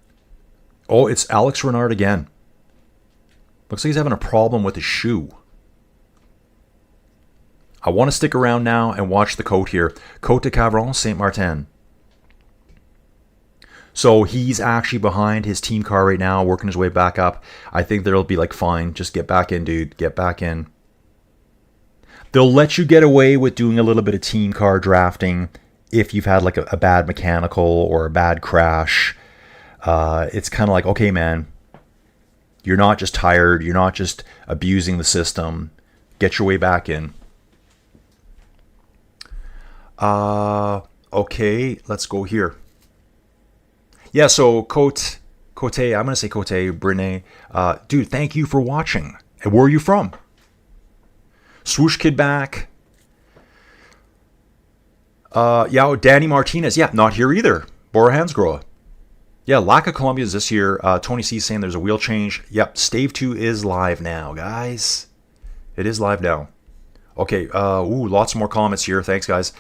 Oh, it's Alex Renard again. Looks like he's having a problem with his shoe. I want to stick around now and watch the Côte here. Côte de Cavron Saint Martin. So he's actually behind his team car right now, working his way back up. I think they'll be like, fine, just get back in, dude. Get back in. They'll let you get away with doing a little bit of team car drafting if you've had like a bad mechanical or a bad crash. It's kind of like, okay, man, you're not just tired. You're not just abusing the system. Get your way back in. Okay, let's go here. Yeah, so Côte, I'm going to say Côte, Brené. Dude, thank you for watching. And where are you from? Swoosh Kid back. Yeah, Danny Martinez. Yeah, not here either. Bora Hansgrohe. Yeah, lack of Colombia's this year. Tony C saying there's a wheel change. Yep, Stave 2 is live now, guys. It is live now. Okay, lots more comments here. Thanks, guys.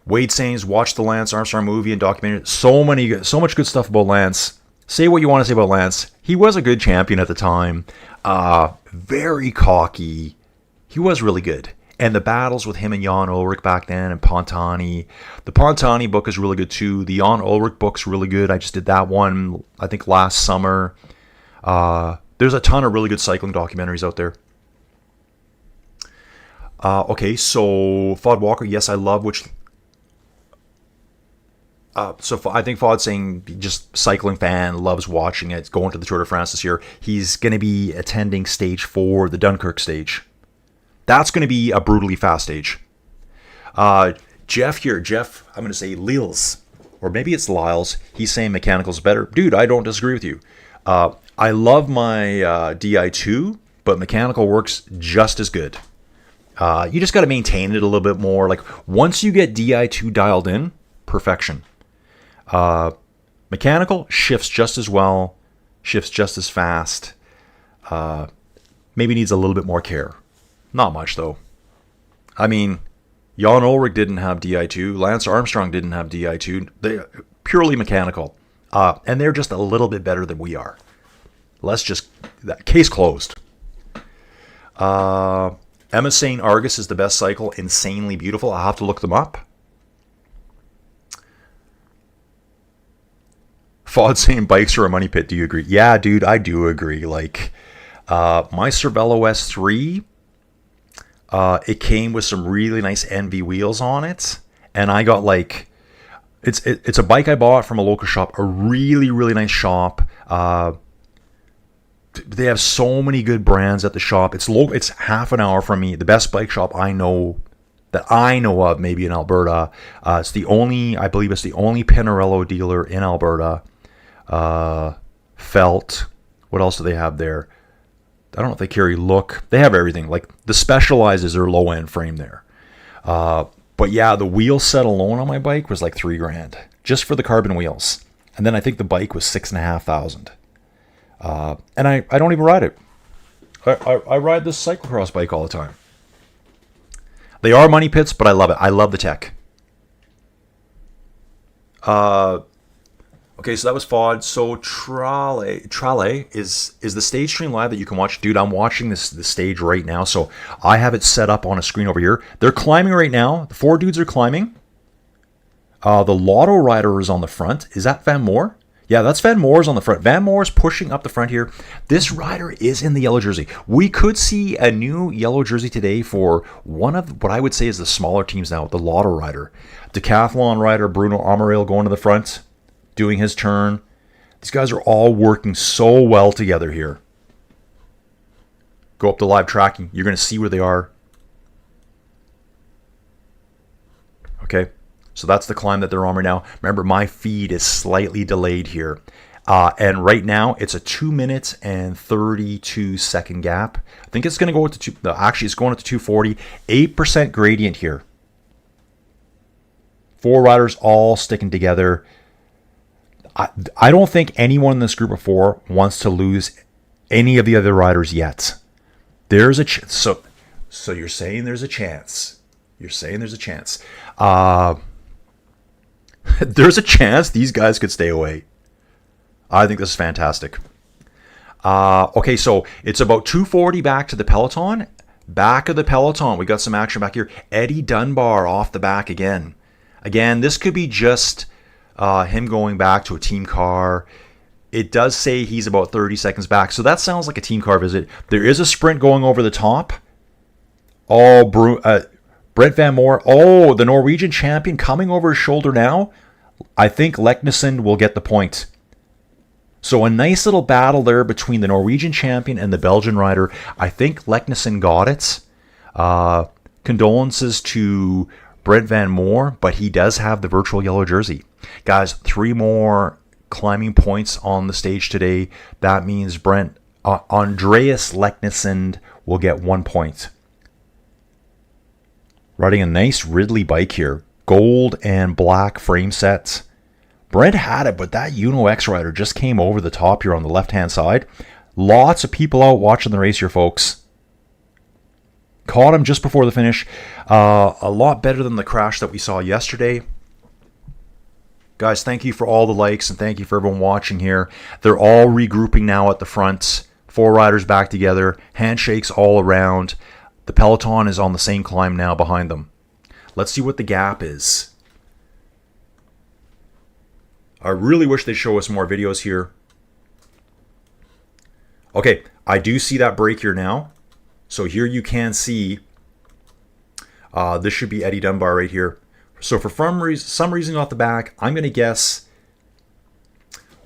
Wade saying, watch the Lance Armstrong movie and documentary. So much good stuff about Lance. Say what you want to say about Lance. He was a good champion at the time. Very cocky. He was really good. And the battles with him and Jan Ulrich back then and Pontani. The Pontani book is really good too. The Jan Ulrich book's really good. I just did that one, I think, last summer. There's a ton of really good cycling documentaries out there. Okay, so Fod Walker, yes, I love which... So I think Fod's saying just cycling fan, loves watching it, going to the Tour de France this year. He's going to be attending stage 4, the Dunkirk stage. That's going to be a brutally fast stage. Jeff here, I'm going to say Lils, or maybe it's Lyles. He's saying mechanical's better. Dude, I don't disagree with you. I love my Di2, but mechanical works just as good. You just got to maintain it a little bit more. Like, once you get Di2 dialed in, perfection. Mechanical shifts just as well, shifts just as fast. Maybe needs a little bit more care. Not much, though. I mean, Jan Ulrich didn't have Di2. Lance Armstrong didn't have Di2. They're purely mechanical. And they're just a little bit better than we are. Let's just... Case closed. Emma's saying Argus is the best cycle. Insanely beautiful. I'll have to look them up. Fod saying bikes are a money pit. Do you agree? Yeah, dude, I do agree. Like... My Cervelo S3, it came with some really nice NV wheels on it, and I got like, it's a bike I bought from a local shop, a really, really nice shop. They have so many good brands at the shop. It's half an hour from me. The best bike shop I know of, maybe in Alberta. I believe it's the only Pinarello dealer in Alberta. Felt. What else do they have there? I don't know if they carry Look. They have everything. Like the Specialized is their low end frame there. But yeah, the wheel set alone on my bike was like $3,000 just for the carbon wheels. And then I think the bike was $6,500. And I don't even ride it. I ride this cyclocross bike all the time. They are money pits, but I love it. I love the tech. Okay, so that was FOD. So Trale is the stage stream live that you can watch. Dude, I'm watching the stage right now. So I have it set up on a screen over here. They're climbing right now. The 4 dudes are climbing. The Lotto rider is on the front. Is that Van Moor? Yeah, that's Van Moor's on the front. Van Moor's pushing up the front here. This rider is in the yellow jersey. We could see a new yellow jersey today for one of what I would say is the smaller teams now, the Lotto rider. Decathlon rider Bruno Amaral going to the front, doing his turn. These guys are all working so well together here. Go up to live tracking. You're going to see where they are. Okay. So that's the climb that they're on right now. Remember, my feed is slightly delayed here. And right now, it's a 2 minute and 32 second gap. I think it's going to go to actually, it's going up to 240. 8% gradient here. 4 riders all sticking together. I don't think anyone in this group of 4 wants to lose any of the other riders yet. There's a so you're saying there's a chance. You're saying there's a chance. There's a chance these guys could stay away. I think this is fantastic. Okay, so it's about 240 back to the Peloton. Back of the Peloton, we got some action back here. Eddie Dunbar off the back again. Again, this could be just him going back to a team car. It does say he's about 30 seconds back, so that sounds like a team car visit. There is a sprint going over the top. Brent Van Moor, the Norwegian champion coming over his shoulder now. I think Leknessund will get the point. So a nice little battle there between the Norwegian champion and the Belgian rider. I think Leknessund got it. Condolences to Brent Van Moor, but he does have the virtual yellow jersey. Guys, 3 more climbing points on the stage today. That means Andreas Leknessund will get 1 point. Riding a nice Ridley bike here. Gold and black frame sets. Brent had it, but that Uno X rider just came over the top here on the left-hand side. Lots of people out watching the race here, folks. Caught him just before the finish. A lot better than the crash that we saw yesterday. Guys, thank you for all the likes and thank you for everyone watching here. They're all regrouping now at the front. 4 riders back together. Handshakes all around. The Peloton is on the same climb now behind them. Let's see what the gap is. I really wish they'd show us more videos here. Okay, I do see that break here now. So here you can see, this should be Eddie Dunbar right here. So for some reason off the back, I'm going to guess,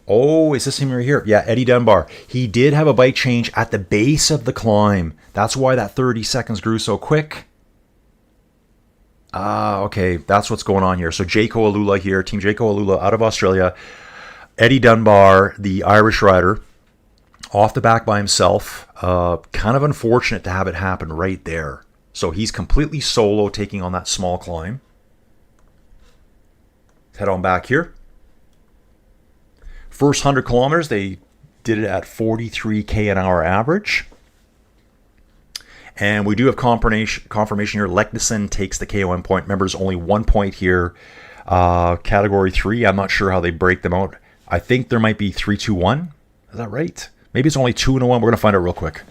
is this him right here? Yeah, Eddie Dunbar. He did have a bike change at the base of the climb. That's why that 30 seconds grew so quick. Okay, that's what's going on here. So Jayco Alula here, Team Jayco Alula out of Australia. Eddie Dunbar, the Irish rider, off the back by himself. Kind of unfortunate to have it happen right there. So he's completely solo taking on that small climb. Head on back here. First 100 kilometers, they did it at 43k an hour average. And we do have confirmation here. Leknessund takes the KOM point. Remember, there's only 1 point here. Category 3, I'm not sure how they break them out. I think there might be 3, 2, 1. Is that right? Maybe it's only 2 and a 1. We're going to find out real quick.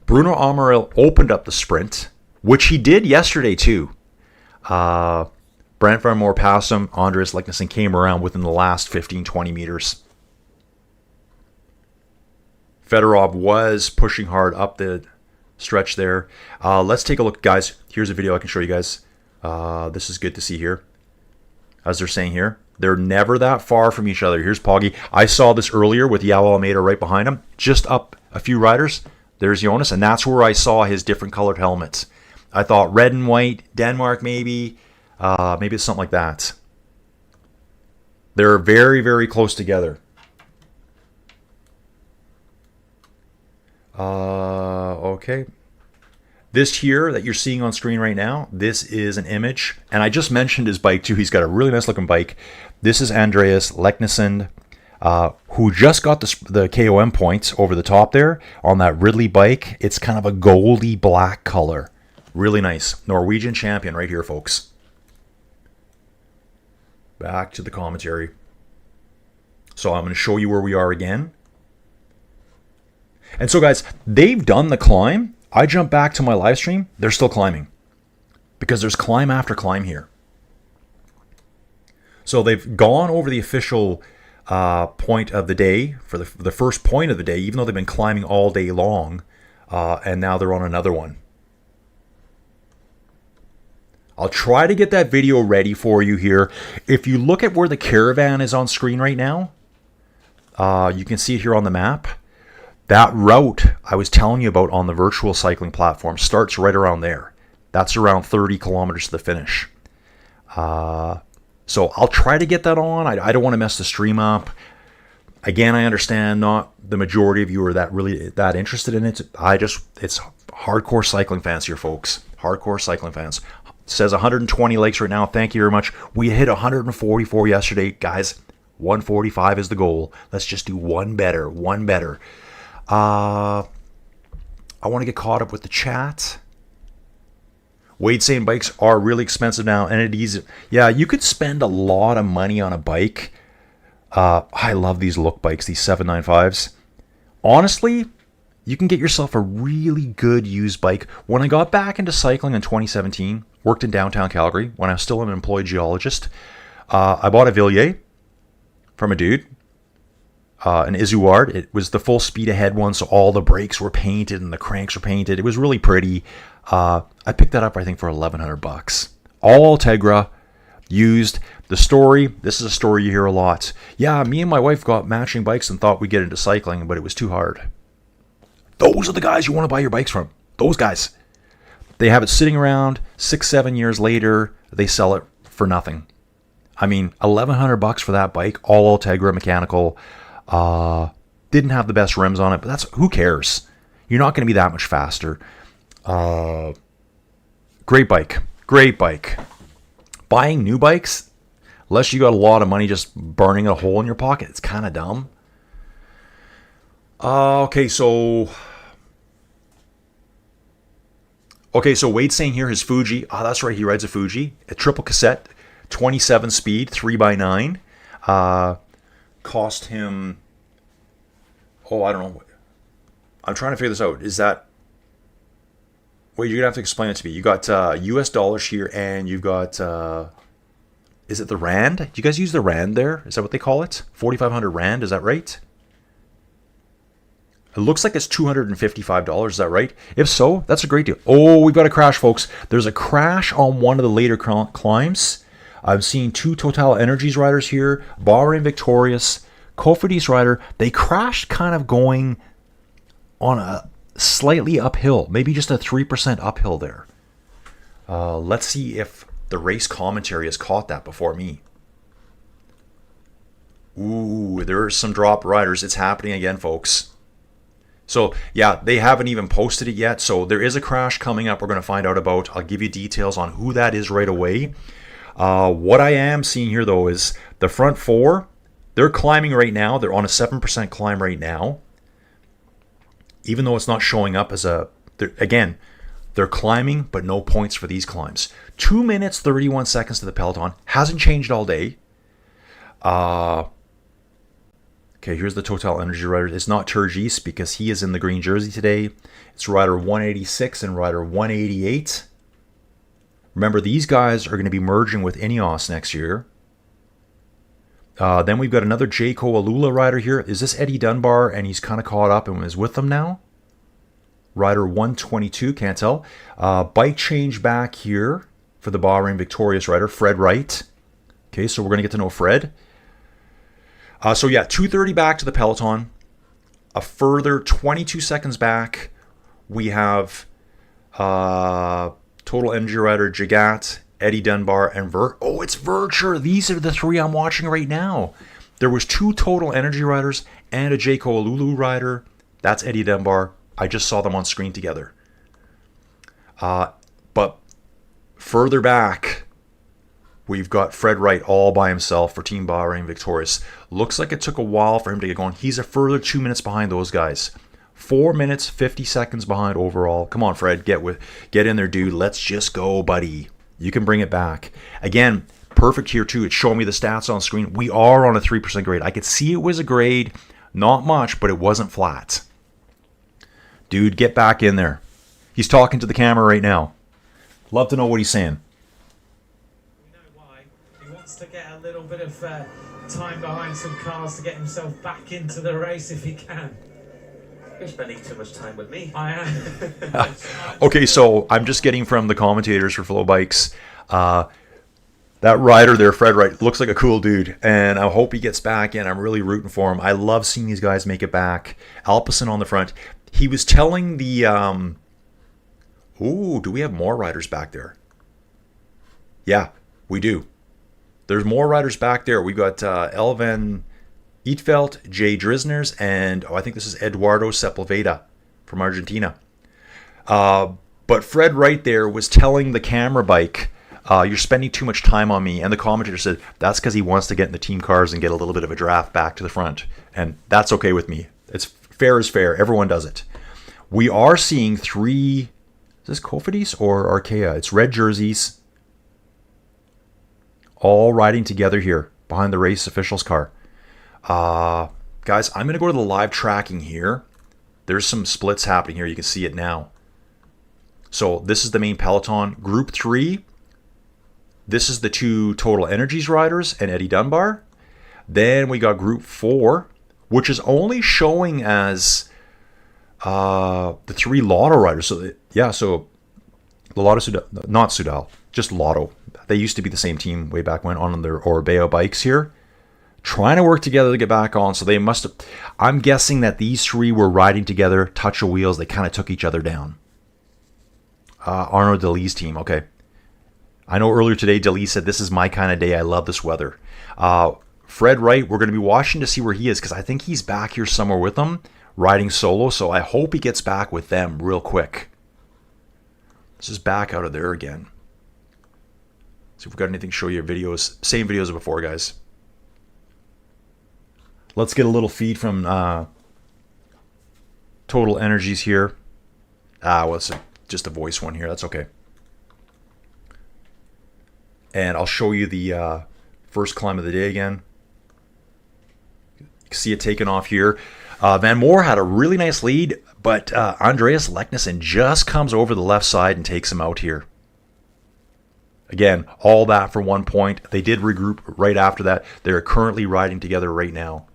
Bruno Amaral opened up the sprint, which he did yesterday too. Brent Van Moor passed him. Andreas Leknessund came around within the last 15, 20 meters. Fedorov was pushing hard up the stretch there. Let's take a look, guys. Here's a video I can show you guys. This is good to see here. As they're saying here, they're never that far from each other. Here's Poggy. I saw this earlier with Yao Almeida right behind him. Just up a few riders. There's Jonas, and that's where I saw his different colored helmets. I thought red and white, Denmark maybe. Maybe it's something like that. They're very, very close together. Okay. This here that you're seeing on screen right now, this is an image. And I just mentioned his bike too. He's got a really nice looking bike. This is Andreas Leknesund, who just got the KOM points over the top there on that Ridley bike. It's kind of a goldy black color. Really nice. Norwegian champion right here, folks. Back to the commentary. So I'm going to show you where we are again. And so, guys, they've done the climb. I jump back to my live stream. They're still climbing because there's climb after climb here. So they've gone over the official point of the day for the first point of the day, even though they've been climbing all day long. And now they're on another one. I'll try to get that video ready for you here. If you look at where the caravan is on screen right now, you can see it here on the map. That route I was telling you about on the virtual cycling platform starts right around there. That's around 30 kilometers to the finish. So I'll try to get that on. I don't want to mess the stream up. Again, I understand not the majority of you are that interested in it. It's hardcore cycling fans here, folks. Hardcore cycling fans. It says 120 likes right now. Thank you very much. We hit 144 yesterday, guys. 145 is the goal. Let's just do one better. One better. I want to get caught up with the chat. Wade saying bikes are really expensive now, and it is. Yeah, you could spend a lot of money on a bike. I love these Look bikes, these 795s. Honestly, you can get yourself a really good used bike. When I got back into cycling in 2017, worked in downtown Calgary when I was still an employed geologist, I bought a Villiers from a dude. An Izuard. It was the full speed ahead one, so all the brakes were painted and the cranks were painted. It was really pretty. I picked that up, I think, for $1,100. All Tegra, used. The story, this is a story you hear a lot. Yeah, me and my wife got matching bikes and thought we'd get into cycling, but it was too hard. Those are the guys you want to buy your bikes from. Those guys. They have it sitting around 6-7 years later. They sell it for nothing. I mean, $1,100 for that bike, all Tegra mechanical. Didn't have the best rims on it, but who cares? You're not going to be that much faster. Great bike. Buying new bikes, unless you got a lot of money just burning a hole in your pocket, it's kind of dumb. Okay, so Wade's saying here his Fuji. That's right, he rides a Fuji, a triple cassette, 27 speed, 3x9. Cost him, I don't know. I'm trying to figure this out. Is that, wait, you're going to have to explain it to me. You got US dollars here, and you've got, is it the Rand? Do you guys use the Rand there? Is that what they call it? 4,500 Rand, is that right? It looks like it's $255, is that right? If so, that's a great deal. Oh, we've got a crash, folks. There's a crash on one of the later climbs. I'm seeing two Total Energies riders here. Bahrain Victorious, Cofidis rider. They crashed kind of going on a slightly uphill. Maybe just a 3% uphill there. Let's see if the race commentary has caught that before me. Ooh, there are some drop riders. It's happening again, folks. So, yeah, they haven't even posted it yet. So there is a crash coming up we're going to find out about. I'll give you details on who that is right away. What I am seeing here, though, is the front four, they're climbing right now. They're on a 7% climb right now. Even though it's not showing up as they're climbing, but no points for these climbs. 2 minutes, 31 seconds to the Peloton. Hasn't changed all day. Okay, here's the Total Energy riders. It's not Turgis because he is in the green jersey today. It's rider 186 and rider 188. Remember, these guys are going to be merging with Ineos next year. Then we've got another Jayco Alula rider here. Is this Eddie Dunbar? And he's kind of caught up and is with them now. Rider 122, can't tell. Bike change back here for the Bahrain victorious rider, Fred Wright. Okay, so we're going to get to know Fred. So yeah, 2:30 back to the Peloton. A further 22 seconds back, we have Total Energy rider Jagat, Eddie Dunbar, and it's Vircher. These are the three I'm watching right now. There was 2 Total Energy riders and a Jayco Alulu rider. That's Eddie Dunbar. I just saw them on screen together. But further back, we've got Fred Wright all by himself for Team Bahrain victorious. Looks like it took a while for him to get going. He's a further 2 minutes behind those guys. 4 minutes, 50 seconds behind overall. Come on, Fred, get in there, dude. Let's just go, buddy. You can bring it back. Again, perfect here too. It's showing me the stats on screen. We are on a 3% grade. I could see it was a grade, not much, but it wasn't flat. Dude, get back in there. He's talking to the camera right now. Love to know what he's saying. We know why. He wants to get a little bit of time behind some cars to get himself back into the race if he can. You're spending too much time with me. I am. Okay, so I'm just getting from the commentators for Flow Bikes. That rider there, Fred Wright, looks like a cool dude, and I hope he gets back in. I'm really rooting for him. I love seeing these guys make it back. Alpecin on the front. He was telling the... do we have more riders back there? Yeah, we do. There's more riders back there. We've got Elvan Eatfeld, Jay Drisners, and I think this is Eduardo Sepulveda from Argentina. But Fred Wright there was telling the camera bike, you're spending too much time on me. And the commentator said, that's because he wants to get in the team cars and get a little bit of a draft back to the front. And that's okay with me. It's fair is fair. Everyone does it. We are seeing 3... Is this Cofidis or Arkea? It's red jerseys. All riding together here behind the race officials car. Guys, I'm going to go to the live tracking here. There's some splits happening here. You can see it now. So this is the main Peloton. Group 3. This is the 2 Total Energies riders and Eddie Dunbar. Then we got Group 4, which is only showing as the 3 Lotto riders. So so the Lotto Sudal, not Sudal, just Lotto. They used to be the same team way back when on their Orbea bikes here. Trying to work together to get back on. So they must have... I'm guessing that these 3 were riding together, touch of wheels. They kind of took each other down. Arnaud Delis's team. Okay. I know earlier today, Delis said, this is my kind of day. I love this weather. Fred Wright, we're going to be watching to see where he is because I think he's back here somewhere with them, riding solo. So I hope he gets back with them real quick. This is back out of there again. See if we've got anything to show you videos. Same videos as before, guys. Let's get a little feed from Total Energies here. Well, it's just a voice one here. That's okay. And I'll show you the first climb of the day again. You can see it taking off here. Van Moor had a really nice lead, but Andreas Leknessem just comes over the left side and takes him out here. Again, all that for 1 point. They did regroup right after that. They're currently riding together right now.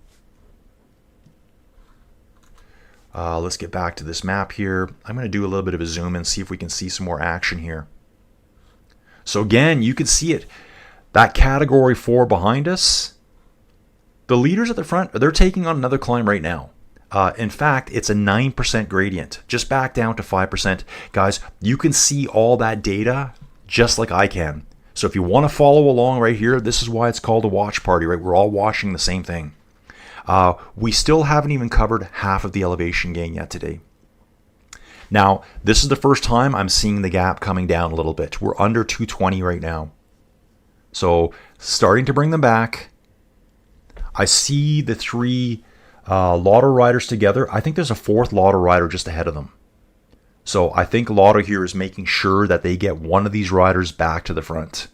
Let's get back to this map here. I'm going to do a little bit of a zoom and see if we can see some more action here. So again, you can see it. That category 4 behind us, the leaders at the front, they're taking on another climb right now. In fact, it's a 9% gradient, just back down to 5%. Guys, you can see all that data just like I can. So if you want to follow along right here, this is why it's called a watch party, right? We're all watching the same thing. We still haven't even covered half of the elevation gain yet today. Now, this is the first time I'm seeing the gap coming down a little bit. We're under 220 right now. So starting to bring them back. I see the 3 Lotto riders together. I think there's a 4th Lotto rider just ahead of them. So I think Lotto here is making sure that they get one of these riders back to the front.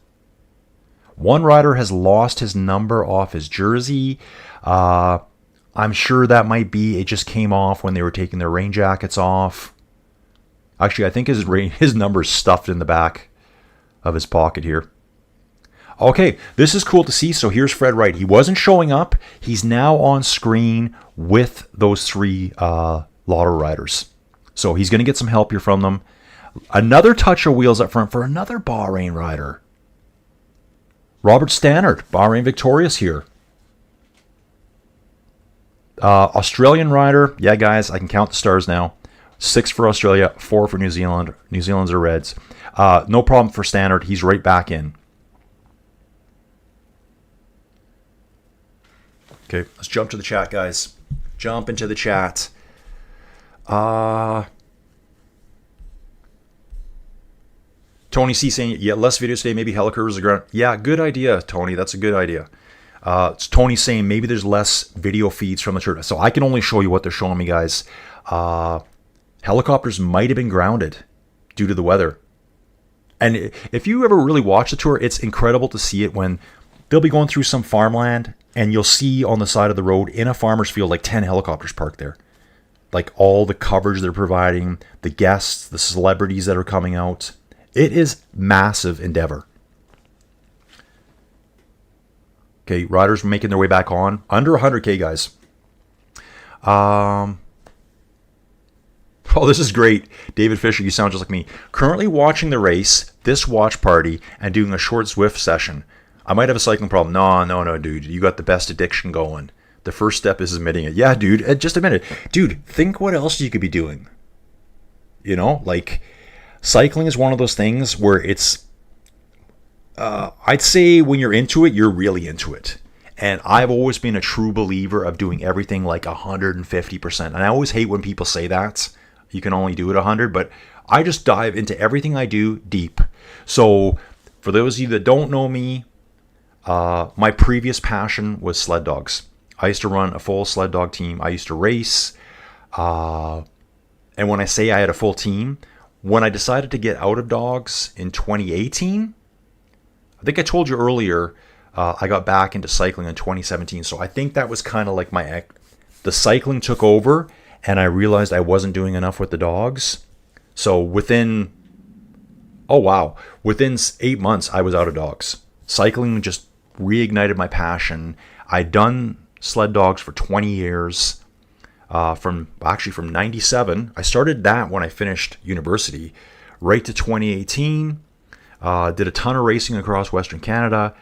One rider has lost his number off his jersey. I'm sure that might be it just came off when they were taking their rain jackets off. Actually, I think his number is stuffed in the back of his pocket here. Okay, this is cool to see. So here's Fred Wright. He wasn't showing up. He's now on screen with those 3 Lotto riders. So he's going to get some help here from them. Another touch of wheels up front for another Bahrain rider. Robert Stannard, Bahrain victorious here. Australian rider. Yeah, guys, I can count the stars now. 6 for Australia, 4 for New Zealand. New Zealand's are Reds. No problem for Stannard. He's right back in. Okay, let's jump to the chat, guys. Jump into the chat. Tony C saying, yeah, less videos today, maybe helicopters are ground. Yeah, good idea, Tony. That's a good idea. It's Tony saying maybe there's less video feeds from the church. So I can only show you what they're showing me, guys. Helicopters might have been grounded due to the weather. And if you ever really watch the tour, it's incredible to see it when they'll be going through some farmland and you'll see on the side of the road in a farmer's field like 10 helicopters parked there. Like all the coverage they're providing, the guests, the celebrities that are coming out. It is massive endeavor. Okay, riders making their way back on. Under 100K, guys. Oh, this is great. David Fisher, you sound just like me. Currently watching the race, this watch party, and doing a short Zwift session. I might have a cycling problem. No, dude. You got the best addiction going. The first step is admitting it. Yeah, dude. Just admit it. Dude, think what else you could be doing. You know, like cycling is one of those things where it's, I'd say when you're into it, you're really into it. And I've always been a true believer of doing everything like 150%. And I always hate when people say that. You can only do it 100, but I just dive into everything I do deep. So for those of you that don't know me, my previous passion was sled dogs. I used to run a full sled dog team. I used to race. And when I say I had a full team, when I decided to get out of dogs in 2018, I think I told you earlier, I got back into cycling in 2017. So I think that was kind of like the cycling took over and I realized I wasn't doing enough with the dogs. So within 8 months, I was out of dogs. Cycling just reignited my passion. I'd done sled dogs for 20 years. From 97. I started that when I finished university, right to 2018. Did a ton of racing across Western Canada.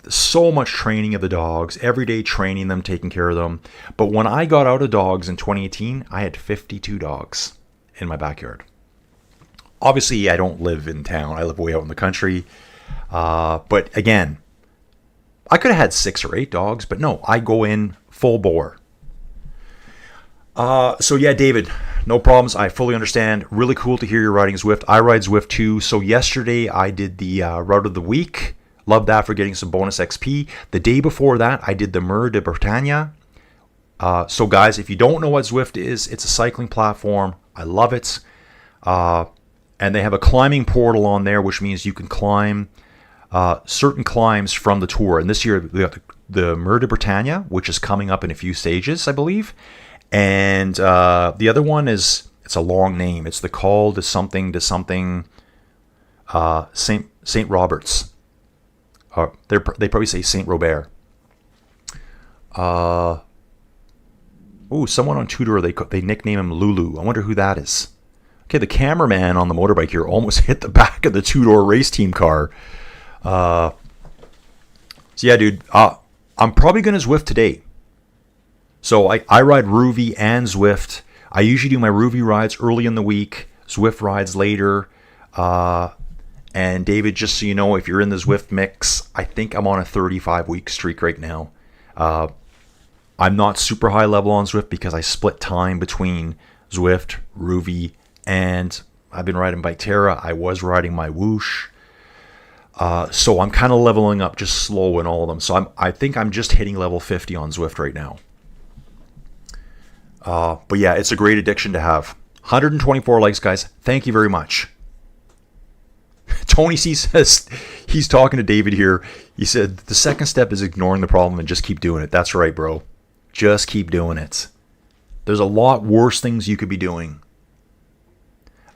So much training of the dogs, every day training them, taking care of them. But when I got out of dogs in 2018, I had 52 dogs in my backyard. Obviously, I don't live in town. I live way out in the country. But again, I could have had 6 or 8 dogs, but no, I go in full bore. So yeah, David, no problems. I fully understand. Really cool to hear you're riding Zwift. I ride Zwift too. So yesterday I did the route of the week. Love that for getting some bonus XP. The day before that, I did the Mur de Bretagne. So guys, if you don't know what Zwift is, it's a cycling platform. I love it. And they have a climbing portal on there, which means you can climb certain climbs from the tour. And this year, we got the Mur de Bretagne, which is coming up in a few stages, I believe. And the other one it's a long name. It's the Col de something Saint Roberts. They probably say Saint Robert. Someone on Tudor, they nickname him Lulu. I wonder who that is. Okay, the cameraman on the motorbike here almost hit the back of the two-door race team car. So yeah, dude, I'm probably going to Zwift today. So I ride Rouvy and Zwift. I usually do my Rouvy rides early in the week, Zwift rides later. And David, just so you know, if you're in the Zwift mix, I think I'm on a 35-week streak right now. I'm not super high level on Zwift because I split time between Zwift, Rouvy, and I've been riding Biketerra. I was riding my Whoosh. So I'm kind of leveling up just slow in all of them. So I think I'm just hitting level 50 on Zwift right now. But yeah, it's a great addiction to have. 124 likes, guys. Thank you very much. Tony C says, he's talking to David here. He said, the second step is ignoring the problem and just keep doing it. That's right, bro. Just keep doing it. There's a lot worse things you could be doing.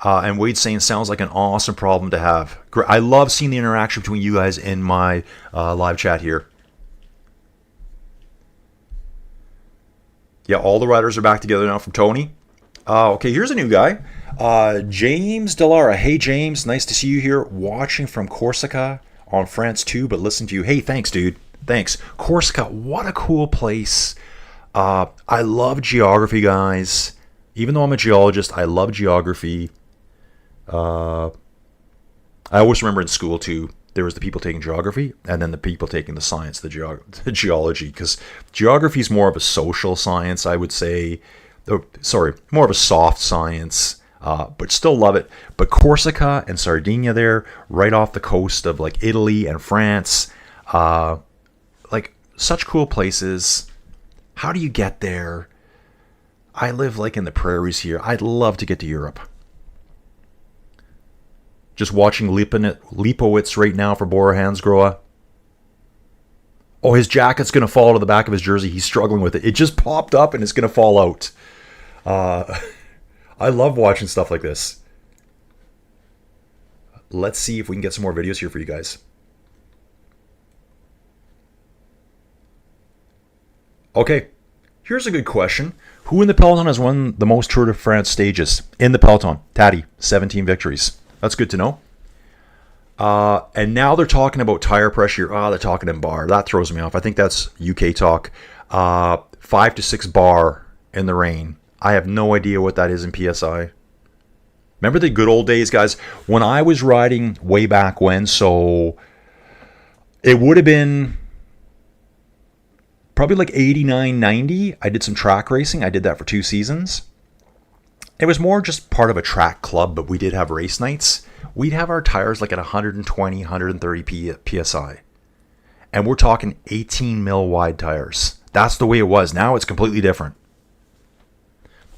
And Wade saying sounds like an awesome problem to have. I love seeing the interaction between you guys in my live chat here. Yeah, all the riders are back together now from Tony. Okay, here's a new guy. James Delara. Hey, James. Nice to see you here. Watching from Corsica on France 2, but listen to you. Hey, thanks, dude. Thanks. Corsica, what a cool place. I love geography, guys. Even though I'm a geologist, I love geography. I always remember in school, too, there was the people taking geography and then the people taking the science, the geology, because geography is more of a social science, I would say. More of a soft science, but still love it. But Corsica and Sardinia there, right off the coast of like Italy and France, like such cool places. How do you get there? I live like in the prairies here. I'd love to get to Europe. Just watching Lipowitz right now for Bora Hansgrohe. Oh, his jacket's going to fall to the back of his jersey. He's struggling with it. It just popped up and it's going to fall out. I love watching stuff like this. Let's see if we can get some more videos here for you guys. Okay, here's a good question. Who in the Peloton has won the most Tour de France stages? In the Peloton, Taddy, 17 victories. That's good to know. And now they're talking about tire pressure. They're talking in bar. That throws me off. I think that's UK talk. 5 to 6 bar in the rain. I have no idea what that is in PSI. Remember the good old days, guys? When I was riding way back when, so it would have been probably like 89, 90. I did some track racing. I did that for 2 seasons. It was more just part of a track club, but we did have race nights. We'd have our tires like at 120, 130 PSI. And we're talking 18 mil wide tires. That's the way it was. Now it's completely different.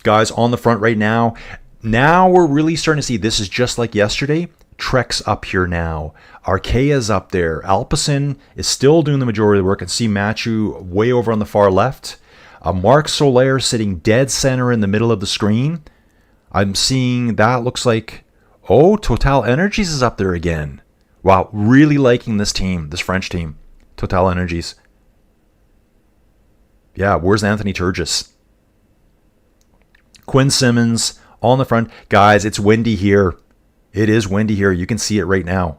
Guys, on the front right now we're really starting to see, this is just like yesterday. Trek's up here now. Arkea's up there. Alpecin is still doing the majority of the work. And see Mathieu way over on the far left. Marc Soler sitting dead center in the middle of the screen. I'm seeing that looks like, Total Energies is up there again. Wow, really liking this team, this French team. Total Energies. Yeah, where's Anthony Turgis? Quinn Simmons on the front. Guys, it's windy here. It is windy here. You can see it right now.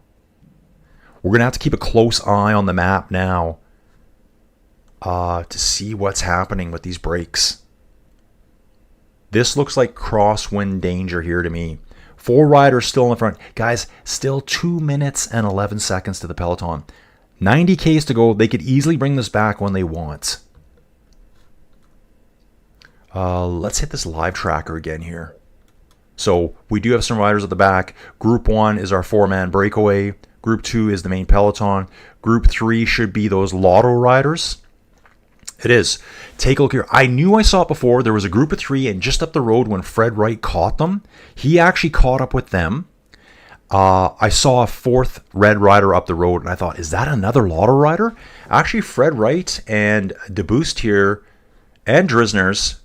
We're going to have to keep a close eye on the map now to see what's happening with these breaks. This looks like crosswind danger here to me. 4 riders still in the front. Guys, still 2 minutes and 11 seconds to the Peloton. 90 Ks to go. They could easily bring this back when they want. Let's hit this live tracker again here. So we do have some riders at the back. Group 1 is our 4-man breakaway. Group 2 is the main Peloton. Group 3 should be those Lotto riders. It is. Take a look here. I knew I saw it before. There was a group of 3, and just up the road when Fred Wright caught them, he actually caught up with them. I saw a 4th red rider up the road, and I thought, is that another Lotto rider? Actually, Fred Wright and De Boost here and Drisner's.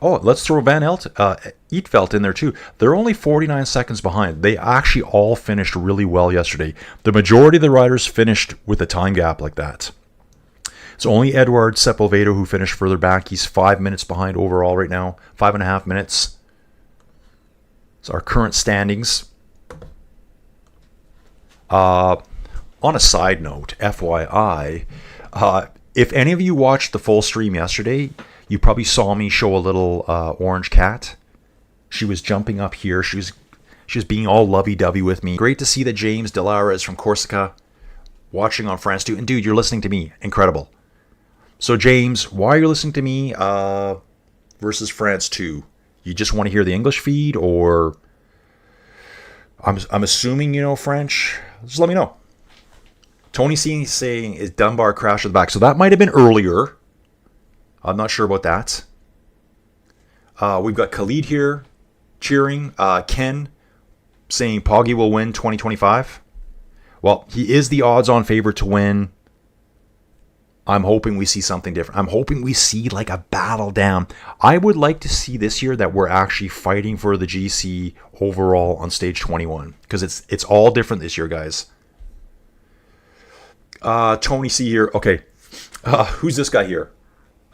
Let's throw Van Eetvelt in there too. They're only 49 seconds behind. They actually all finished really well yesterday. The majority of the riders finished with a time gap like that. It's only Eduard Sepulveda who finished further back. He's 5 minutes behind overall right now. 5.5 minutes. It's our current standings. On a side note, FYI, if any of you watched the full stream yesterday, you probably saw me show a little orange cat. She was jumping up here. She was being all lovey-dovey with me. Great to see that James Delara is from Corsica, watching on France 2. And dude, you're listening to me. Incredible. So James, why are you listening to me versus France 2? You just want to hear the English feed, or I'm assuming you know French? Just let me know. Tony C saying is Dunbar crash at the back. So that might have been earlier. I'm not sure about that. We've got Khalid here cheering. Ken saying Poggy will win 2025. Well, he is the odds-on favorite to win I'm hoping we see something different. I'm hoping we see like a battle down. I would like to see this year that we're actually fighting for the GC overall on stage 21, because it's all different this year, guys. Tony C here. Okay, who's this guy here?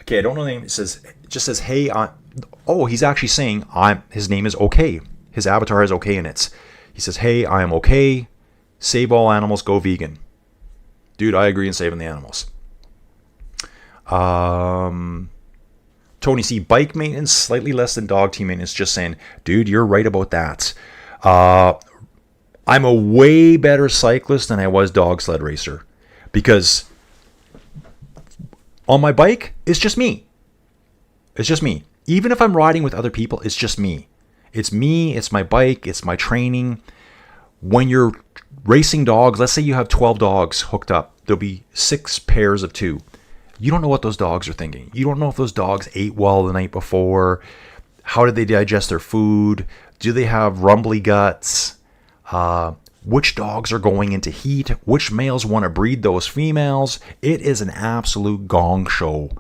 Okay, I don't know the name. It just says, hey. He's actually saying his name is okay. His avatar has okay in it. He says, hey, I am okay. Save all animals, go vegan. Dude, I agree in saving the animals. Tony C, bike maintenance slightly less than dog team maintenance. Just saying, dude, you're right about that. I'm a way better cyclist than I was dog sled racer, because on my bike, it's just me. It's just me. Even if I'm riding with other people, it's just me. It's me, it's my bike, it's my training. When you're racing dogs, let's say you have 12 dogs hooked up. There'll be 6 pairs of 2. You don't know what those dogs are thinking. You don't know if those dogs ate well the night before. How did they digest their food? Do they have rumbly guts? Which dogs are going into heat? Which males want to breed those females? It is an absolute gong show,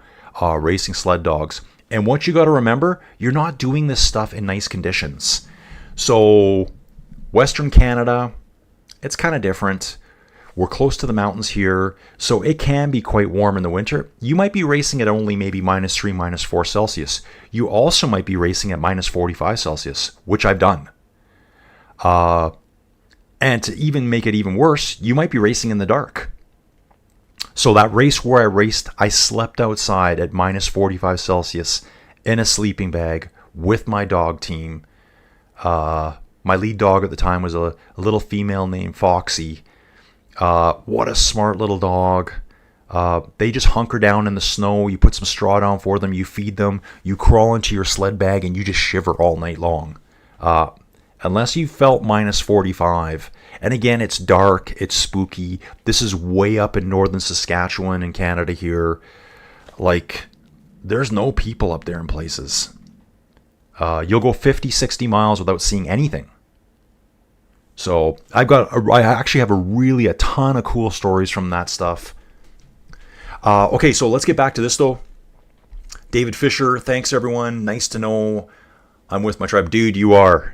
racing sled dogs. And what you got to remember, you're not doing this stuff in nice conditions. So Western Canada, it's kind of different. We're close to the mountains here, so it can be quite warm in the winter. You might be racing at only maybe -3, -4 Celsius. You also might be racing at -45 Celsius, which I've done. And to even make it even worse, you might be racing in the dark. So that race where I raced, I slept outside at -45 Celsius in a sleeping bag with my dog team. My lead dog at the time was a little female named Foxy. What a smart little dog. They just hunker down in the snow. You put some straw down for them. You feed them. You crawl into your sled bag and you just shiver all night long. Unless you felt -45. And again, it's dark. It's spooky. This is way up in northern Saskatchewan in Canada here. Like, there's no people up there in places. You'll go 50, 60 miles without seeing anything. So I actually have a ton of cool stories from that stuff. Okay, so let's get back to this though. David Fisher, thanks everyone. Nice to know I'm with my tribe. Dude, you are.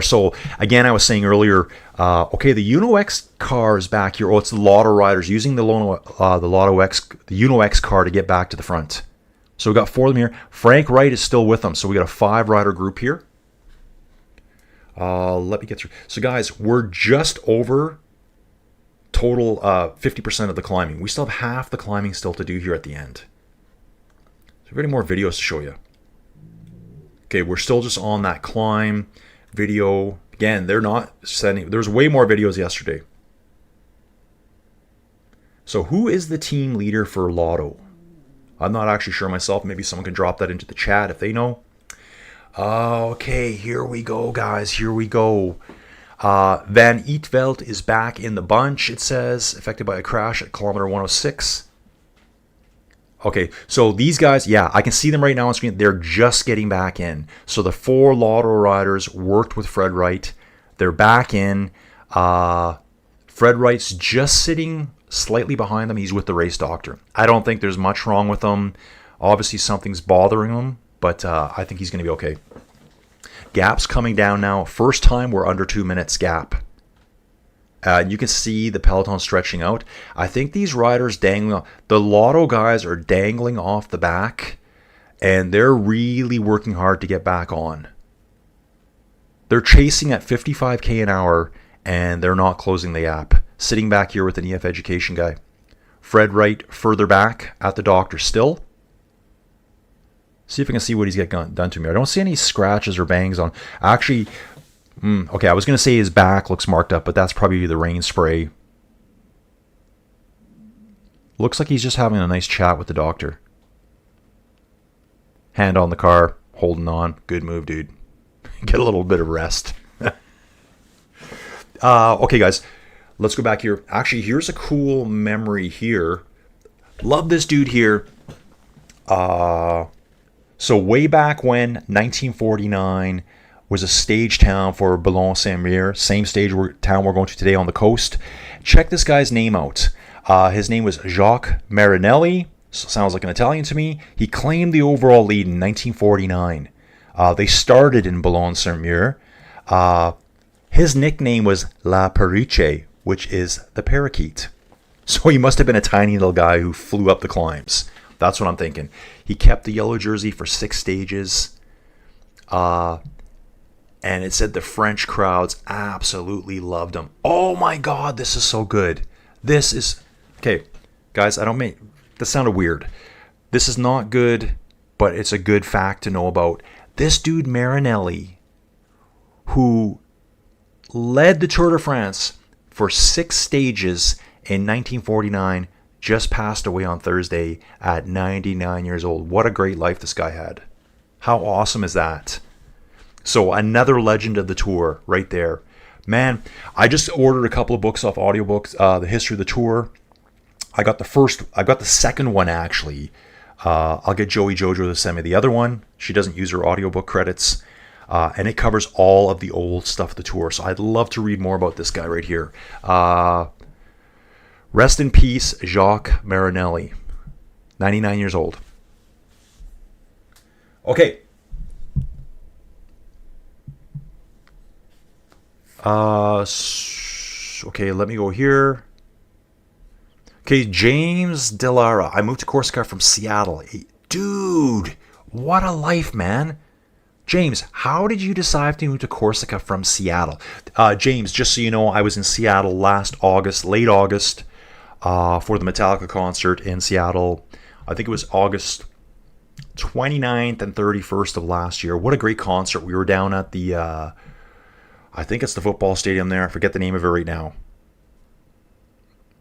So again, I was saying earlier, okay, the Uno X car is back here. Oh, it's the Lotto riders using the Uno X car to get back to the front. So we got 4 of them here. Frank Wright is still with them. So we got a 5-rider group here. Let me get through. So guys, we're just over total 50% of the climbing. We still have half the climbing still to do here at the end. So we've got any more videos to show you. Okay, we're still just on that climb video. Again, they're not sending. There's way more videos yesterday. So who is the team leader for Lotto? I'm not actually sure myself. Maybe someone can drop that into the chat if they know. Okay, here we go, guys. Here we go. Van Eetveld is back in the bunch, it says, affected by a crash at kilometer 106. Okay, so these guys, yeah, I can see them right now on screen. They're just getting back in. So the 4 Lotto riders worked with Fred Wright. They're back in. Fred Wright's just sitting slightly behind them. He's with the race doctor. I don't think there's much wrong with him. Obviously, something's bothering him, but I think he's going to be okay. Gap's coming down now. First time we're under 2 minutes gap. You can see the peloton stretching out. I think these riders dangling, the Lotto guys are dangling off the back, and they're really working hard to get back on. They're chasing at 55k an hour, and they're not closing the gap. Sitting back here with an EF education guy. Fred Wright further back at the doctor still. See if I can see what he's got done to me. I don't see any scratches or bangs on. Actually, okay, I was going to say his back looks marked up, but that's probably the rain spray. Looks like he's just having a nice chat with the doctor. Hand on the car, holding on. Good move, dude. Get a little bit of rest. Okay, guys, let's go back here. Actually, here's a cool memory here. Love this dude here. So way back when, 1949, was a stage town for Boulogne-Saint-Mer, same stage town we're going to today on the coast. Check this guy's name out. His name was Jacques Marinelli. sounds like an Italian to me. He claimed the overall lead in 1949. They started in Boulogne-sur-Mer. His nickname was La Perruche, which is the parakeet. So he must have been a tiny little guy who flew up the climbs. That's what I'm thinking. He kept the yellow jersey for 6 stages. And it said the French crowds absolutely loved him. Oh my God, this is so good. This is... Okay, guys, this sounded weird. This is not good, but it's a good fact to know about. This dude, Marinelli, who led the Tour de France for 6 stages in 1949, just passed away on Thursday at 99 years old. What a great life this guy had. How awesome is that? So another legend of the Tour right there. Man, I just ordered a couple of books off audiobooks, the history of the Tour. I got the second one actually. I'll get Joey Jojo to send me the other one. She doesn't use her audiobook credits. And it covers all of the old stuff of the Tour. So I'd love to read more about this guy right here. Rest in peace, Jacques Marinelli. 99 years old. Okay. Okay, let me go here. Okay, James Delara. I moved to Corsica from Seattle. Dude, what a life, man. James, how did you decide to move to Corsica from Seattle? James, just so you know, I was in Seattle last August, late August, for the Metallica concert in Seattle. I think it was August 29th and 31st of last year. What a great concert. We were down at the, I think it's the football stadium there. I forget the name of it right now.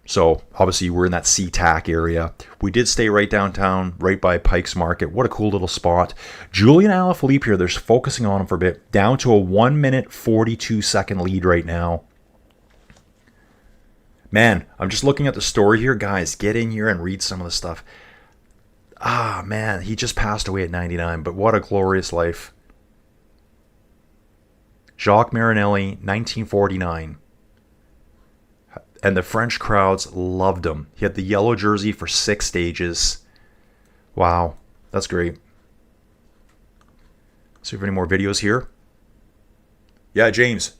So, obviously, we're in that SeaTac area. We did stay right downtown, right by Pike's Market. What a cool little spot. Julian Alaphilippe here, they're focusing on him for a bit. Down to a 1 minute, 42 second lead right now. Man, I'm just looking at the story here. Guys, get in here and read some of the stuff. Ah, man, he just passed away at 99, but what a glorious life. Jacques Marinelli, 1949. And the French crowds loved him. He had the yellow jersey for 6 stages. Wow, that's great. See if any more videos here. Yeah, James,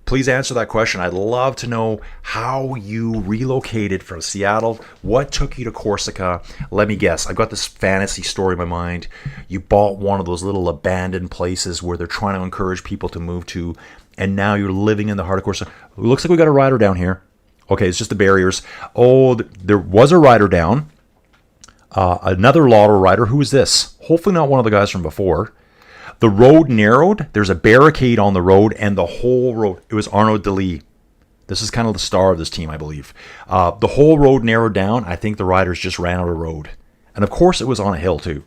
please answer that question. I'd love to know how you relocated from Seattle. What took you to Corsica? Let me guess. I've got this fantasy story in my mind. You bought one of those little abandoned places where they're trying to encourage people to move to, and now you're living in the heart of Corsica. It looks like we got a rider down here. Okay, it's just the barriers. Oh, there was a rider down. Another lotto rider. Who is this? Hopefully not one of the guys from before. The road narrowed. There's a barricade on the road, and the whole road. It was Arnaud Delis. This is kind of the star of this team, I believe. The whole road narrowed down. I think the riders just ran out of road. And of course, it was on a hill, too.